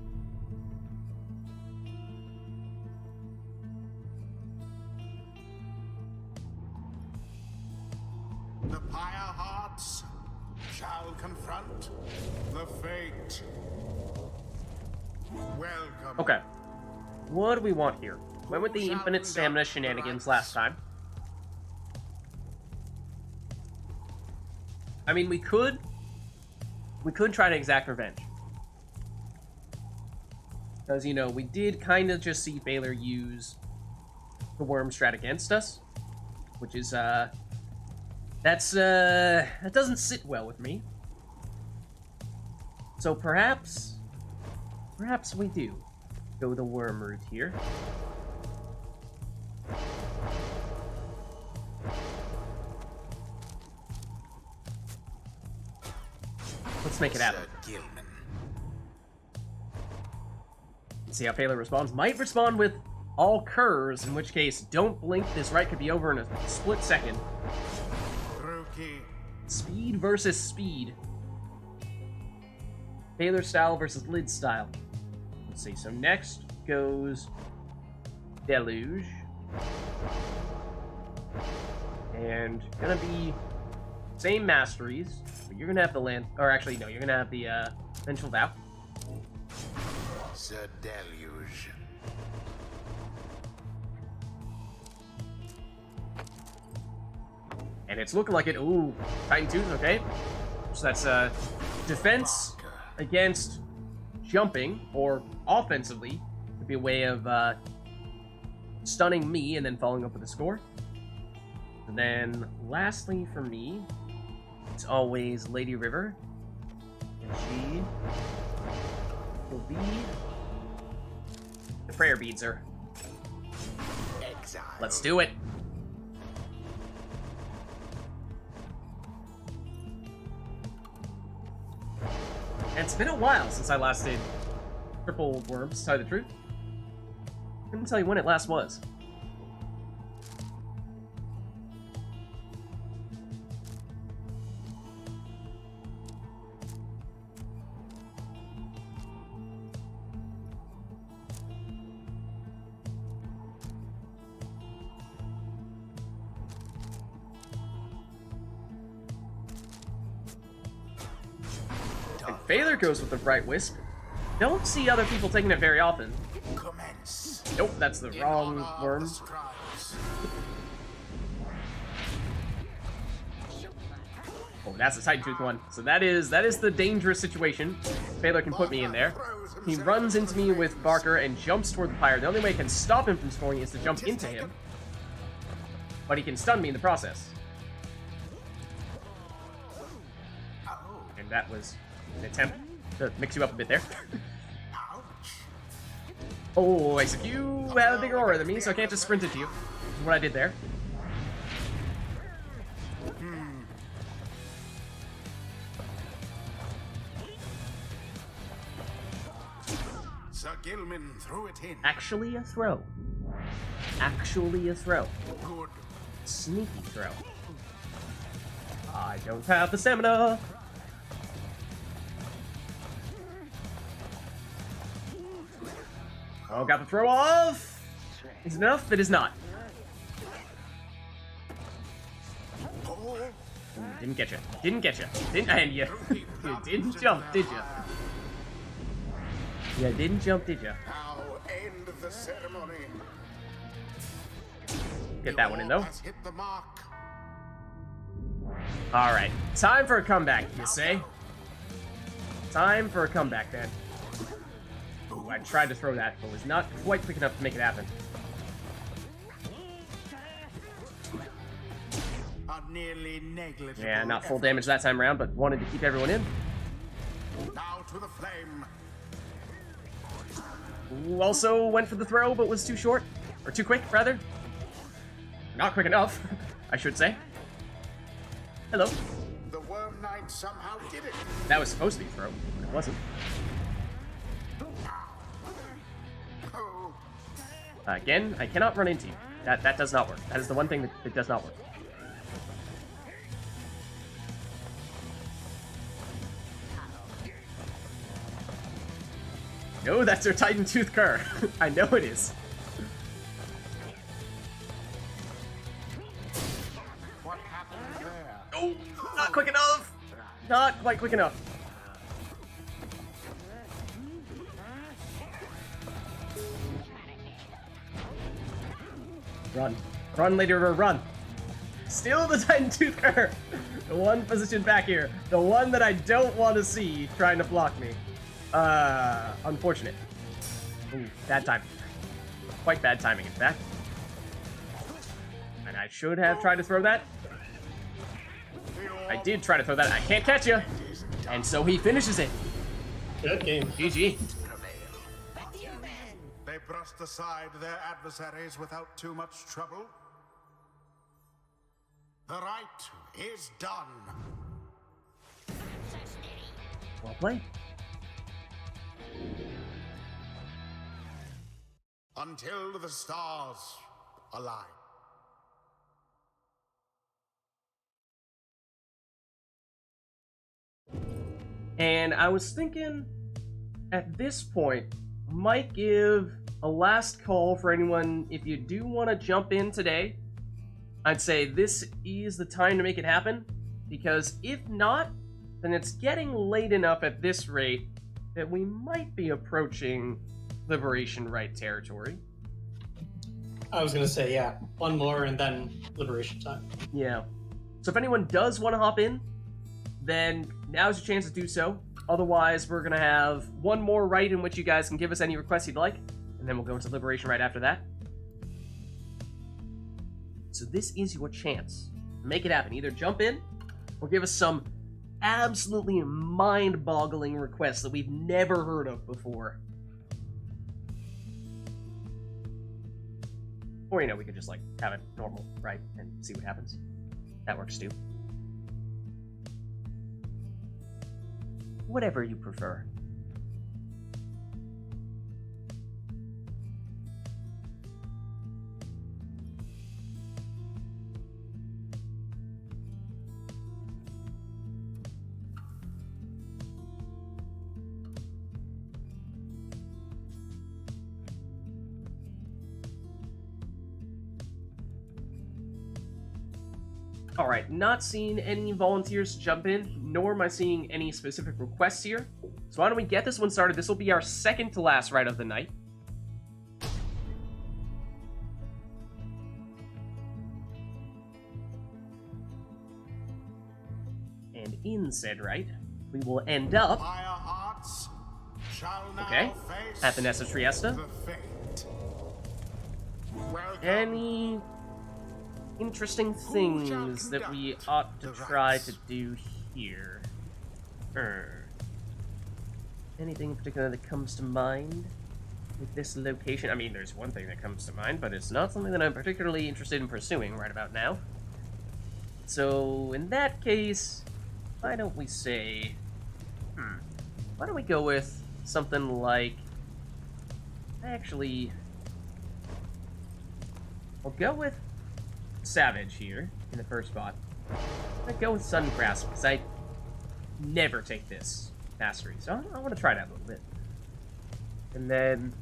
The Pyre hearts shall confront the fate. Welcome. Okay. What do we want here? Went with the infinite stamina shenanigans last time. I mean, we could try to exact revenge. Because, you know, we did kind of just see Baylor use the worm strat against us. Which is, that doesn't sit well with me. So perhaps we do go the worm route here. Let's make it happen. Sir Gilman. See how Baylor responds. Might respond with all curs, in which case, don't blink. This right could be over in a split second. Rookie. Speed versus speed. Baylor style versus Lid style. Let's see. So next goes Deluge. And gonna be same masteries, but you're gonna have the land, or actually no, you're gonna have the Vengeful Vow. Sir Deluge. And it's looking like it. Ooh, Titan Tooth, okay. So that's defense against jumping, or offensively, could be a way of stunning me and then following up with a score. And then lastly for me, it's always Lady River. And she will be the prayer beads her. Exile. Let's do it. And it's been a while since I last did triple worms, to tell you the truth. Couldn't tell you when it last was. Baylor goes with the Bright Wisp. Don't see other people taking it very often. Commence. Nope, that's the In wrong honor of worm. the scribes. Oh, that's the Titan Tooth one. So that is the dangerous situation. Baylor can put me in there. He runs into me with Barker and jumps toward the Pyre. The only way I can stop him from scoring is to jump into him. But he can stun me in the process. And that was an attempt to mix you up a bit there. Oh, except you have a bigger aura than me, so I can't just sprint into you. This is what I did there. Sir Gilman threw it in. Actually a throw. Actually a throw. Good. Sneaky throw. I don't have the stamina. Oh, got the throw off. Is it enough? It is not. Oh, Didn't get you. Didn't get you. Didn't and you. You didn't jump, did you? Yeah, didn't jump, did you? now end the ceremony. Get that one in though. Has hit the mark. All right, time for a comeback. You say? Time for a comeback, then. Ooh, I tried to throw that, but was not quite quick enough to make it happen. A nearly negligible. Yeah, not full effort. damage that time around, but wanted to keep everyone in. Now to the flame. Ooh, also went for the throw, but was too short. Or too quick, rather. Not quick enough, I should say. Hello. The Worm Knight somehow did it. That was supposed to be a throw, but it wasn't. Oh, Again, I cannot run into you. That does not work. That is the one thing that does not work. No, that's their Titan Tooth Cur. I know it is. what happened there? Oh, not quick enough. Not quite quick enough. Run. Run, Lady River, run. Still the Titan Tooth Cur. The one position back here. The one that I don't want to see trying to block me. Unfortunate. Ooh, bad timing. Quite bad timing, in fact. And I should have tried to throw that. I did try to throw that. I can't catch you. And so he finishes it. Good game. GG. They brushed aside their adversaries without too much trouble. The rite is done. Well played. Until the stars align. And I was thinking, at this point, might give a last call for anyone. If you do want to jump in today, I'd say this is the time to make it happen. Because if not, then it's getting late enough at this rate that we might be approaching Liberation Rite territory. I was gonna say, yeah, one more and then liberation time. Yeah. So if anyone does want to hop in, then now's your chance to do so. Otherwise, we're going to have one more rite in which you guys can give us any requests you'd like, and then we'll go into Liberation Rite after that. So this is your chance. Make it happen. Either jump in, or give us some absolutely mind-boggling requests that we've never heard of before. Or, you know, we could just, like, have it normal, right? And see what happens. That works, too. Whatever you prefer. Alright, not seeing any volunteers jump in, nor am I seeing any specific requests here. So why don't we get this one started? This will be our second to last rite of the night. And in said rite, we will end up Fire hearts shall now Okay. face at the Nessa Triesta. the fate. Welcome. Any interesting things that we ought to try to do here? Anything in particular that comes to mind with this location? I mean, there's one thing that comes to mind, but it's not something that I'm particularly interested in pursuing right about now. So, in that case, why don't we say... why don't we go with something like... Actually... We'll go with Savage here in the first spot. I'm gonna go with Sudden Grasp because I never take this mastery, so I want to try that a little bit. And then,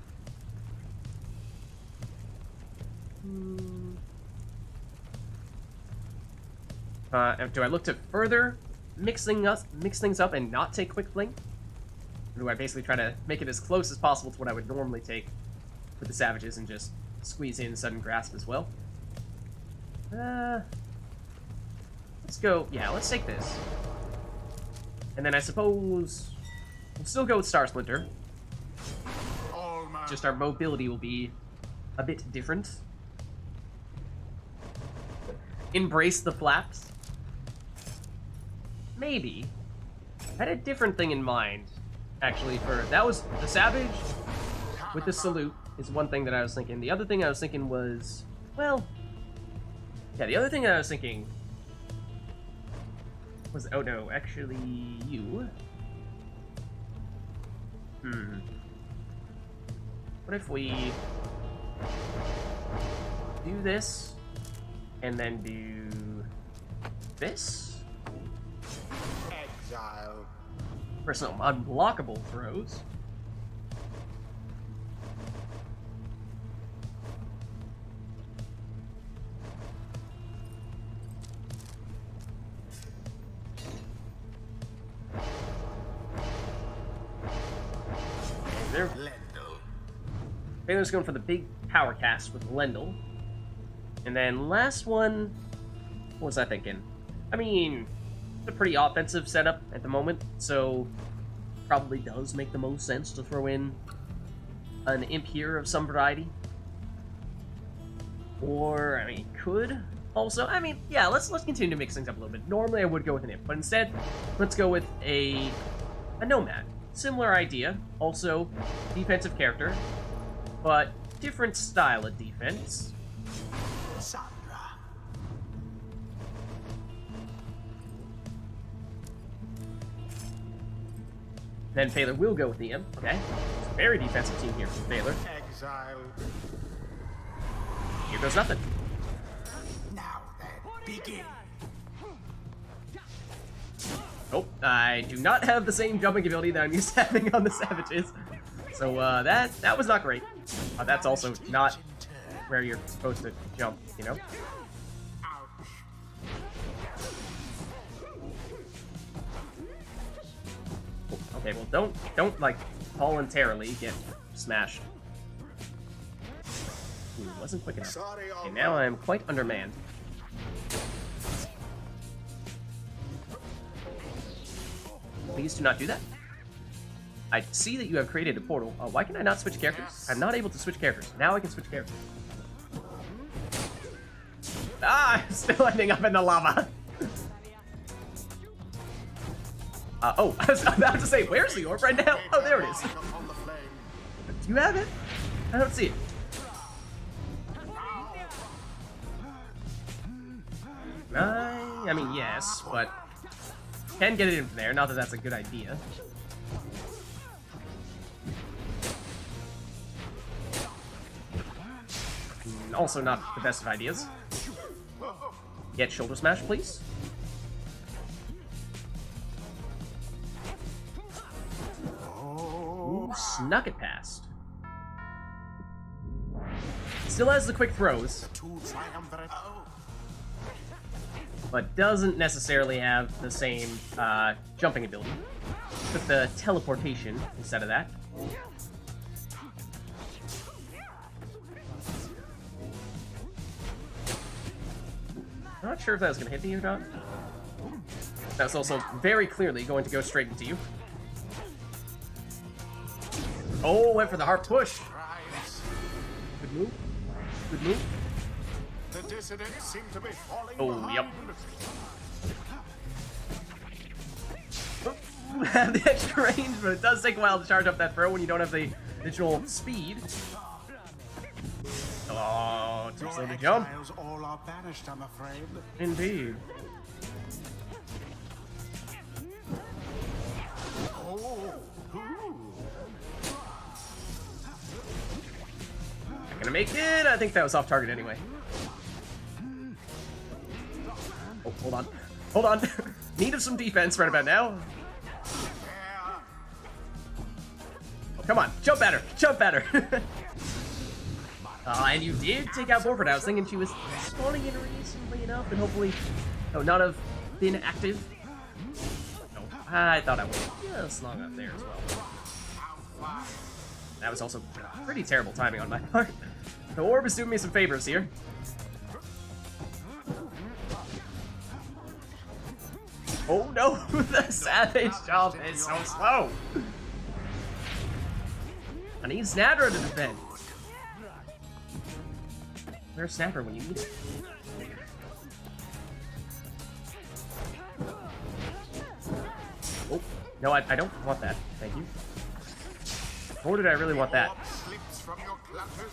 do I look to further mix things up and not take Quick Fling? Or do I basically try to make it as close as possible to what I would normally take with the Savages and just squeeze in Sudden Grasp as well? Let's go, yeah, let's take this. And then I suppose we'll still go with Star Splinter. All my Just our mobility will be a bit different. Embrace the flaps? Maybe. I had a different thing in mind, actually, for... That was the Savage with the Salute is one thing that I was thinking. The other thing I was thinking was... Well... Yeah, the other thing that I was thinking... was... Oh no, actually, you... What if we... do this... and then do... this? exile. For some unblockable throws. There. Lendl. Baylor's going for the big power cast with Lendl. And then last one, what was I thinking? I mean, it's a pretty offensive setup at the moment, so probably does make the most sense to throw in an imp here of some variety. Or, I mean, could also, I mean, yeah, let's continue to mix things up a little bit. Normally I would go with an imp, but instead, let's go with a nomad. Similar idea, also defensive character, but different style of defense. Sandra. Then Phaler will go with the imp, okay? It's a very defensive team here from Phaler. Exile. Here goes nothing. Now then, begin. Oh, I do not have the same jumping ability that I'm used to having on the Savages. So, that was not great. That's also not where you're supposed to jump, you know? Ouch. Okay, well, don't like, voluntarily get smashed. Ooh, wasn't quick enough. Sorry, Okay, now I'm quite undermanned. Please do not do that. I see that you have created a portal. Why can I not switch characters? I'm not able to switch characters. Now I can switch characters. Ah, I'm still ending up in the lava. Oh, I was about to say, where's the orb right now? Oh, there it is. Upon the flame. Do you have it? I don't see it. I mean, yes, but can get it in from there. Not that that's a good idea. Also not the best of ideas. Get shoulder smash, please. Ooh, snuck it past. Still has the quick throws, Two triumvirate. but doesn't necessarily have the same jumping ability. With the teleportation instead of that. Not sure if that was going to hit me or not. That's also very clearly going to go straight into you. Oh, went for the heart push. Rise. Good move. Good move. The dissidents seem to be falling Oh, behind. yep. Have the extra range, but it does take a while to charge up that throw when you don't have the additional speed. Oh, too slow Your to jump. exiles all are banished, I'm afraid. Indeed. Oh, Not gonna make it. I think that was off target anyway. Oh, hold on. Hold on. Need of some defense right about now. Oh, come on. Jump at her. Jump at her. And you did take out Borford. I was thinking she was spawning in recently enough and hopefully not have been active. No, I thought I would just long up there as well. That was also pretty terrible timing on my part. The orb is doing me some favors here. Oh no, the savage jump is so slow. I need Snapper to defend. Where's Snapper when you need it? Oh, no, I don't want that. Thank you. Or did I really want that? orb slips from your clutches.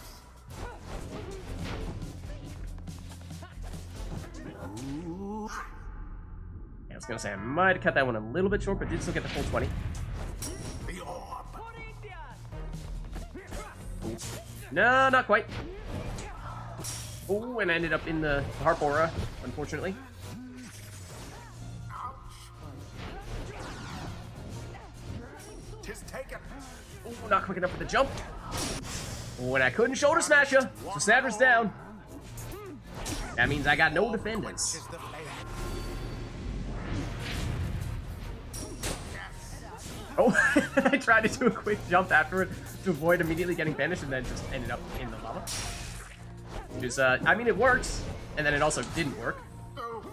I was gonna say I might have cut that one a little bit short, but did still get the full 20. The orb. No, not quite. Oh, and I ended up in the Harp Aura, unfortunately. Tis taken. Oh, not quick enough for the jump. Oh, and I couldn't shoulder smash you, so Snapper's down. That means I got no defenders. Tis the flame. Oh, I tried to do a quick jump afterward to avoid immediately getting banished and then just ended up in the lava. Which is, I mean, it worked, and then it also didn't work. Oh.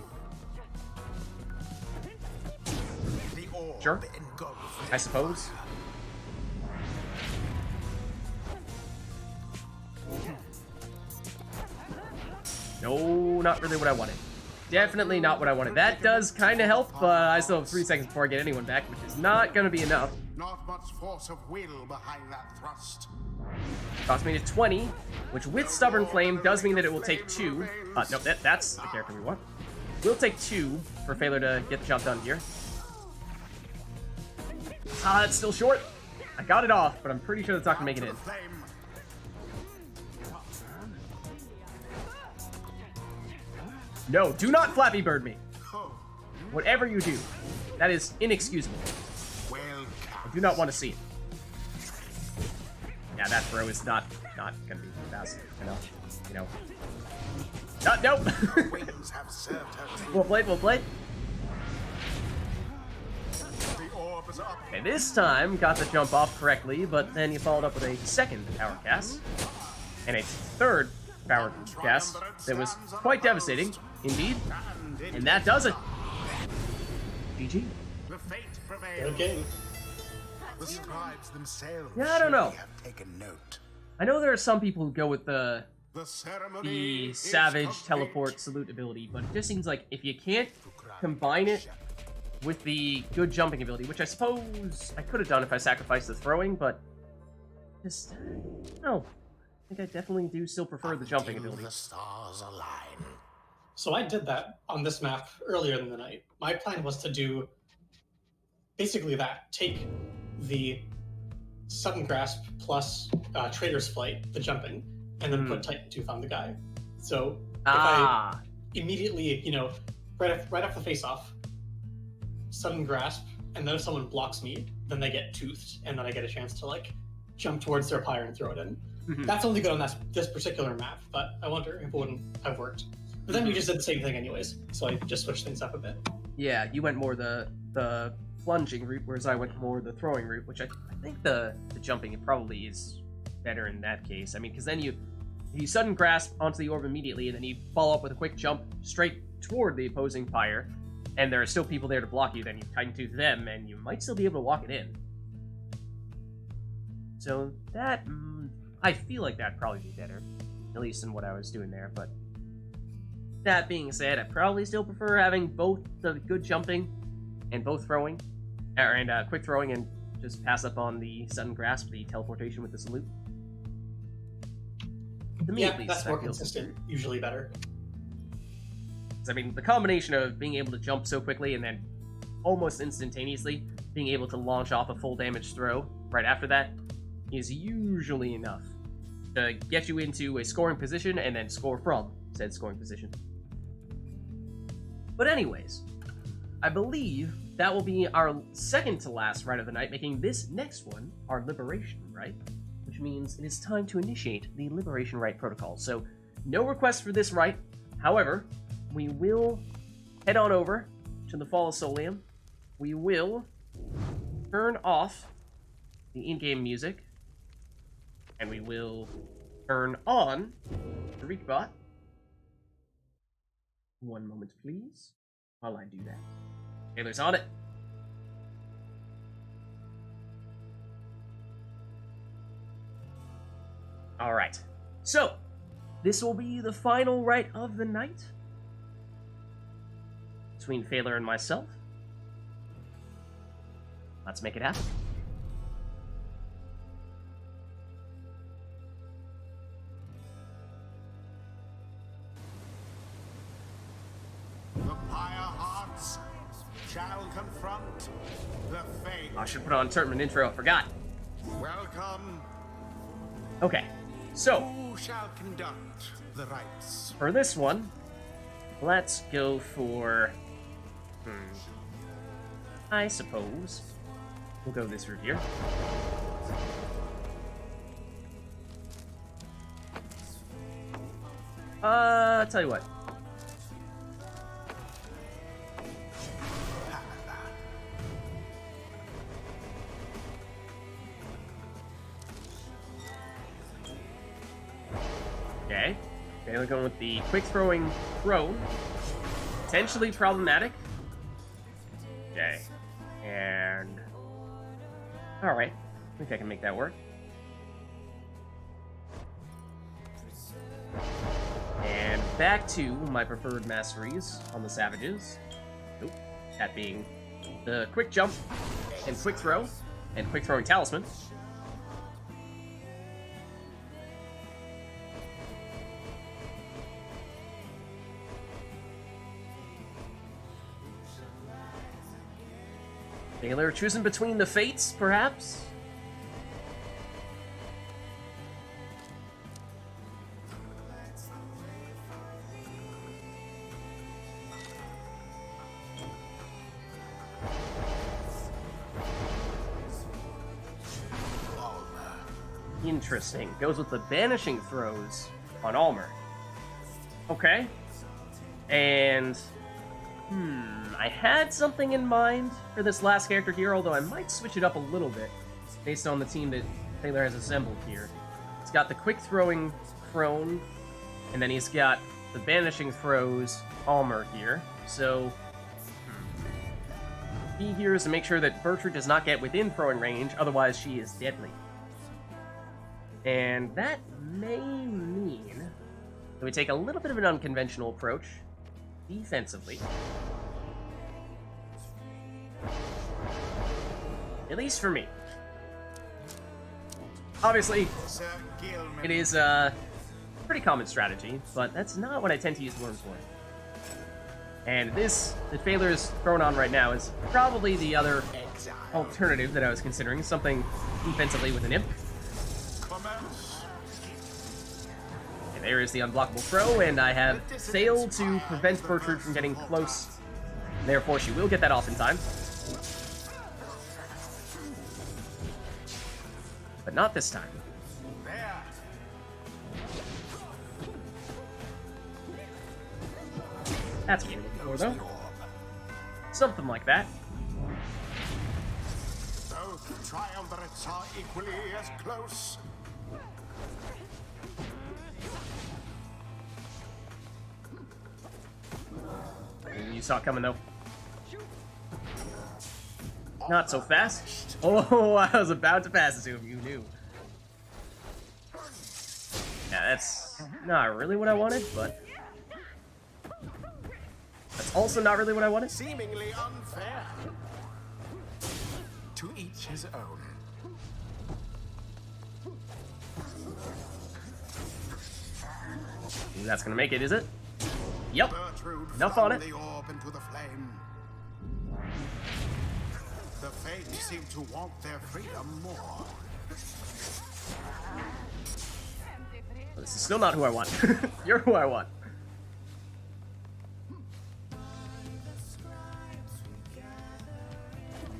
The orb Sure. engulfed. I suppose. No, not really what I wanted. Definitely not what I wanted. That does kind of help, but I still have 3 seconds before I get anyone back, which is not going to be enough. Not much force of will behind that thrust. Cost me to 20, which with Stubborn Flame does mean that it will take 2. No, that's the character we want. We'll take 2 for failure to get the job done here. Ah, it's still short. I got it off, but I'm pretty sure that's not going to make it in. Flame. No, do not Flappy Bird me. Oh, Whatever you do, that is inexcusable. well I do not want to see it. Yeah, that throw is not gonna be fast enough. You know. Nope. wings have served her tea. Well played, well played. The orb is up. Okay, this time got the jump off correctly, but then you followed up with a second power cast and a third power cast that was quite devastating, indeed. And that does it. GG. The fate prevails. Okay. The scribes themselves Yeah, I don't know. surely have taken note. I know there are some people who go with the The ceremony the is Savage complete. Teleport Salute ability, but it just seems like if you can't combine it with the good jumping ability, which I suppose I could have done if I sacrificed the throwing, but just, no. I think I definitely do still prefer the jumping Until ability. the stars align. So I did that on this map earlier in the night. My plan was to do basically that. Take the Sudden Grasp plus Trader's Flight, the jumping, and then put Titan Tooth on the guy. So if I immediately, right off the face-off, Sudden Grasp, and then if someone blocks me, then they get Toothed, and then I get a chance to, jump towards their Pyre and throw it in. That's only good on this particular map, but I wonder if it wouldn't have worked. But then you just did the same thing anyways, so I just switched things up a bit. Yeah, you went more the plunging route, whereas I went more the throwing route, which I think the jumping it probably is better in that case. I mean, because then you sudden grasp onto the orb immediately, and then you follow up with a quick jump straight toward the opposing Pyre, and there are still people there to block you, then you Titan Tooth them, and you might still be able to walk it in. So that, I feel like that'd probably be better, at least in what I was doing there, but that being said, I probably still prefer having both the good jumping and both throwing, and quick throwing, and just pass up on the sudden grasp, the teleportation with the salute. To me, Yeah, at least, that's that more feels consistent, usually better. I mean, the combination of being able to jump so quickly and then almost instantaneously being able to launch off a full damage throw right after that is usually enough to get you into a scoring position and then score from said scoring position. But anyways, I believe that will be our second to last rite of the night, making this next one our Liberation Rite, which means it is time to initiate the Liberation Rite protocol. So, no requests for this rite. However, we will head on over to the Fall of Solium. We will turn off the in-game music, and we will turn on the Reekbot. One moment, please, while I do that. Taylor's on it. Alright, so this will be the final rite of the night between Phaler and myself. Let's make it happen. The Pyre hearts shall confront the fate. I should put on tournament intro, I forgot. Welcome. Okay, so Who shall conduct the rites? for this one, let's go for... I suppose we'll go this route here. Tell you what. Okay, we're going with the quick throwing throne. Potentially problematic. Okay, and alright, I think I can make that work. And back to my preferred masteries on the Savages. Nope. That being the quick jump and quick throw and quick throwing talisman. Taylor choosing between the fates, perhaps? Interesting. Goes with the banishing throws on Almer. Okay. And I had something in mind for this last character here, although I might switch it up a little bit based on the team that Taylor has assembled here. He's got the quick throwing Crone, and then he's got the banishing throws Almer here. So key here is to make sure that Bertrude does not get within throwing range, otherwise she is deadly. And that may mean So we take a little bit of an unconventional approach defensively. At least for me. Obviously, Sir Gilman. it is a pretty common strategy, but that's not what I tend to use worms for. And this, the failure is thrown on right now, is probably the other Exile. alternative that I was considering, something defensively with an imp. Commence. And there is the unblockable throw, and I have failed to prevent Bertrude from getting close. Therefore, she will get that off in time. But not this time. There. That's what we're looking for, Goes though. the orb. Something like that. Both triumvirates are equally as close. You saw it coming, though. Not so fast. Oh, I was about to pass it to him. You knew. Yeah, that's not really what I wanted, but that's also not really what I wanted. Seemingly unfair. To each his own. Ooh, that's gonna make it, is it? Yep. Bertrude Enough flung on it. the orb into the flame. The Fates seem to want their freedom more. This is still not who I want. You're who I want.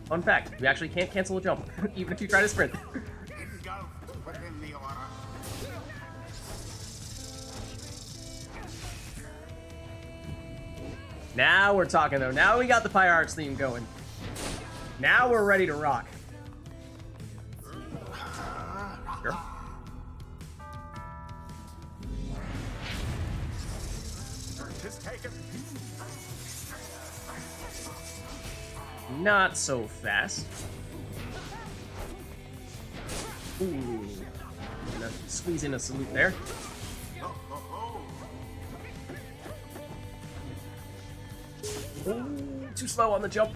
Fun fact, you actually can't cancel a jump, even if you try to sprint. Engulfed within the aura. Now we're talking, though. Now we got the Pyre theme going. Now we're ready to rock. Sure. Tis taken. Not so fast. Ooh. Gonna squeeze in a salute there. Oh, oh, oh. Ooh, too slow on the jump.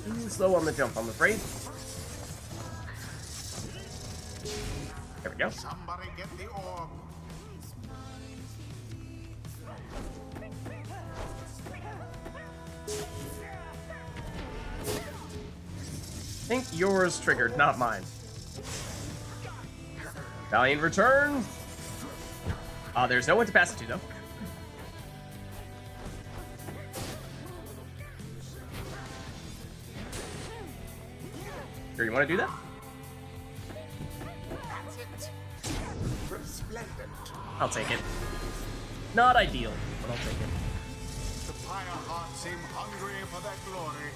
Too slow on the jump, I'm afraid. There we go. Somebody get the orb. I think yours triggered, not mine. Valiant return. There's no one to pass it to, though. Sure, you want to do that? That's it. Resplendent. I'll take it. Not ideal, but I'll take it. The Pyre heart seem hungry for their glory.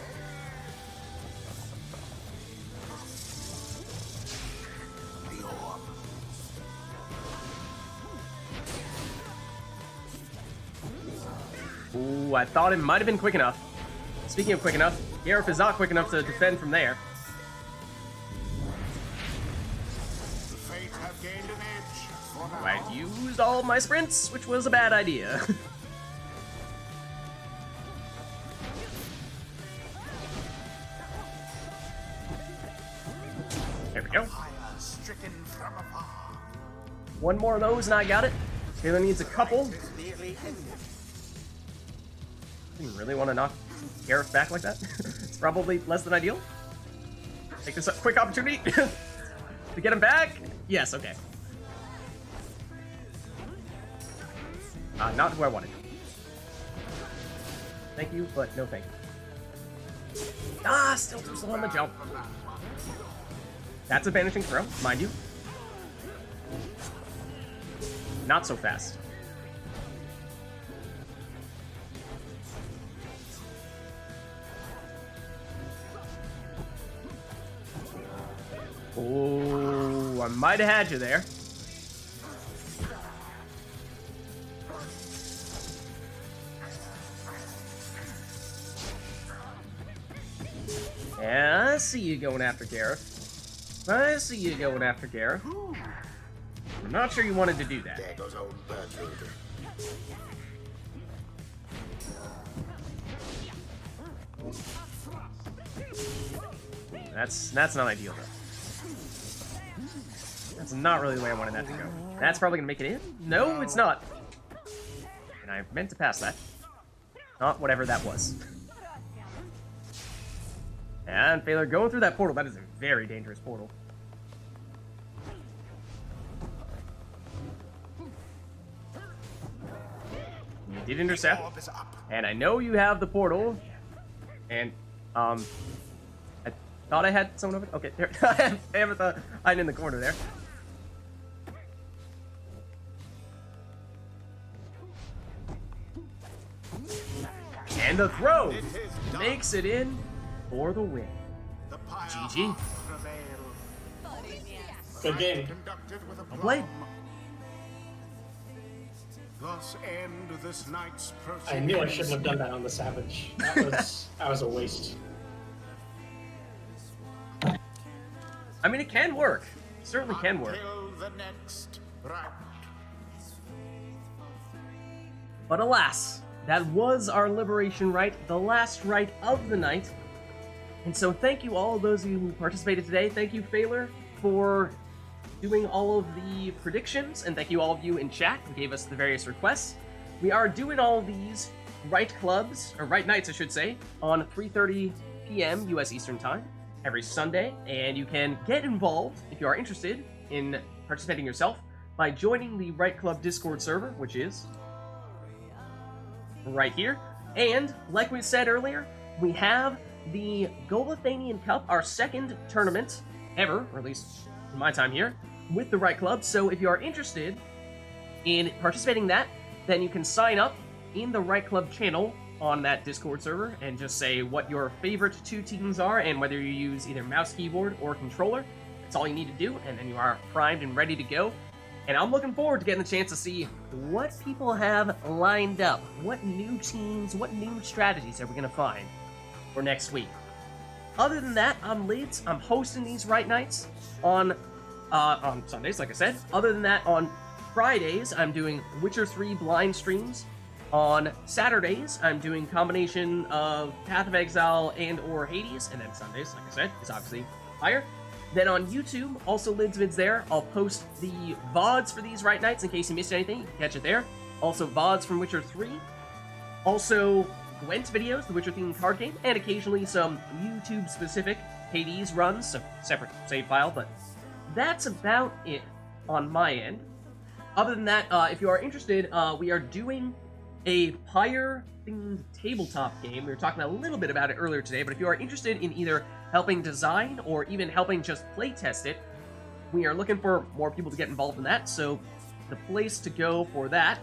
The orb. Ooh, I thought it might have been quick enough. Speaking of quick enough, Gareth is not quick enough to defend from there. The Fates have gained an edge for now. I used all of my sprints, which was a bad idea. There we go. Pyre stricken from afar. One more of those and I got it. Taylor needs a couple. Is nearly ended. You really want to knock Gareth back like that? It's probably less than ideal. Take this quick opportunity to get him back. Yes, okay. Not who I wanted. Thank you, but no thank you. Still too slow on the jump. That's a vanishing throw, mind you. Not so fast. Oh, I might have had you there. Yeah, I see you going after Gareth. I see you going after Gareth. I'm not sure you wanted to do that. There goes old Bertrude. That's not ideal, though. That's not really the way I wanted that to go. That's probably gonna make it in? No, it's not. And I meant to pass that. Not whatever that was. And Failure going through that portal. That is a very dangerous portal. You did intercept. Orb is up. And I know you have the portal. And, I thought I had someone over. Okay, there. I have the hiding in the corner there. And the throw It is done. makes it in for the win. The Pyre GG. prevail. Good game. Conducted with a played. Thus end this night's I knew I shouldn't have done that on the Savage. That was a waste. I mean, it can work. It certainly can work. Until the next round. But alas, that was our Liberation Rite, the last rite of the night. And so thank you all those of you who participated today. Thank you, Failure, for doing all of the predictions, and thank you all of you in chat who gave us the various requests. We are doing all of these Rite Clubs, or Rite Nights I should say, on 3:30 p.m. US Eastern Time every Sunday, and you can get involved if you are interested in participating yourself by joining the Rite Club Discord server, which is right here. And like we said earlier, we have the Golathanian Cup, our second tournament ever, or at least in my time here, with the Rite Club. So if you are interested in participating in that, then you can sign up in the Rite Club channel on that Discord server and just say what your favorite two teams are and whether you use either mouse, keyboard, or controller. That's all you need to do, and then you are primed and ready to go. And I'm looking forward to getting the chance to see what people have lined up. What new teams, what new strategies are we going to find for next week? Other than that, I'm Lids. I'm hosting these Rite Nights on Sundays, like I said. Other than that, on Fridays, I'm doing Witcher 3 blind streams. On Saturdays, I'm doing combination of Path of Exile and or Hades. And then Sundays, like I said, is obviously Pyre. Then on YouTube, also Lids Vids there, I'll post the VODs for these Rite Nights in case you missed anything. You can catch it there. Also VODs from Witcher 3. Also Gwent videos, the Witcher themed card game, and occasionally some YouTube-specific Hades runs, a separate save file, but that's about it on my end. Other than that, if you are interested, we are doing a Pyre-themed tabletop game. We were talking a little bit about it earlier today, but if you are interested in either helping design or even helping just play test it, we are looking for more people to get involved in that, so the place to go for that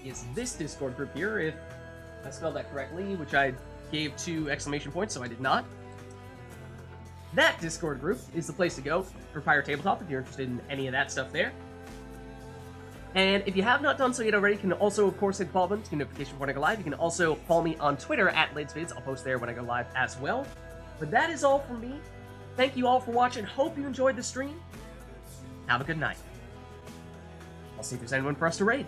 is this Discord group here, if I spelled that correctly, which I gave 2 exclamation points, so I did not. That Discord group is the place to go for Pyre Tabletop if you're interested in any of that stuff there. And if you have not done so yet already, you can also, of course, hit the follow button to get notification when I go live. You can also follow me on Twitter at LidsVids. I'll post there when I go live as well. But that is all from me. Thank you all for watching. Hope you enjoyed the stream. Have a good night. I'll see if there's anyone for us to raid.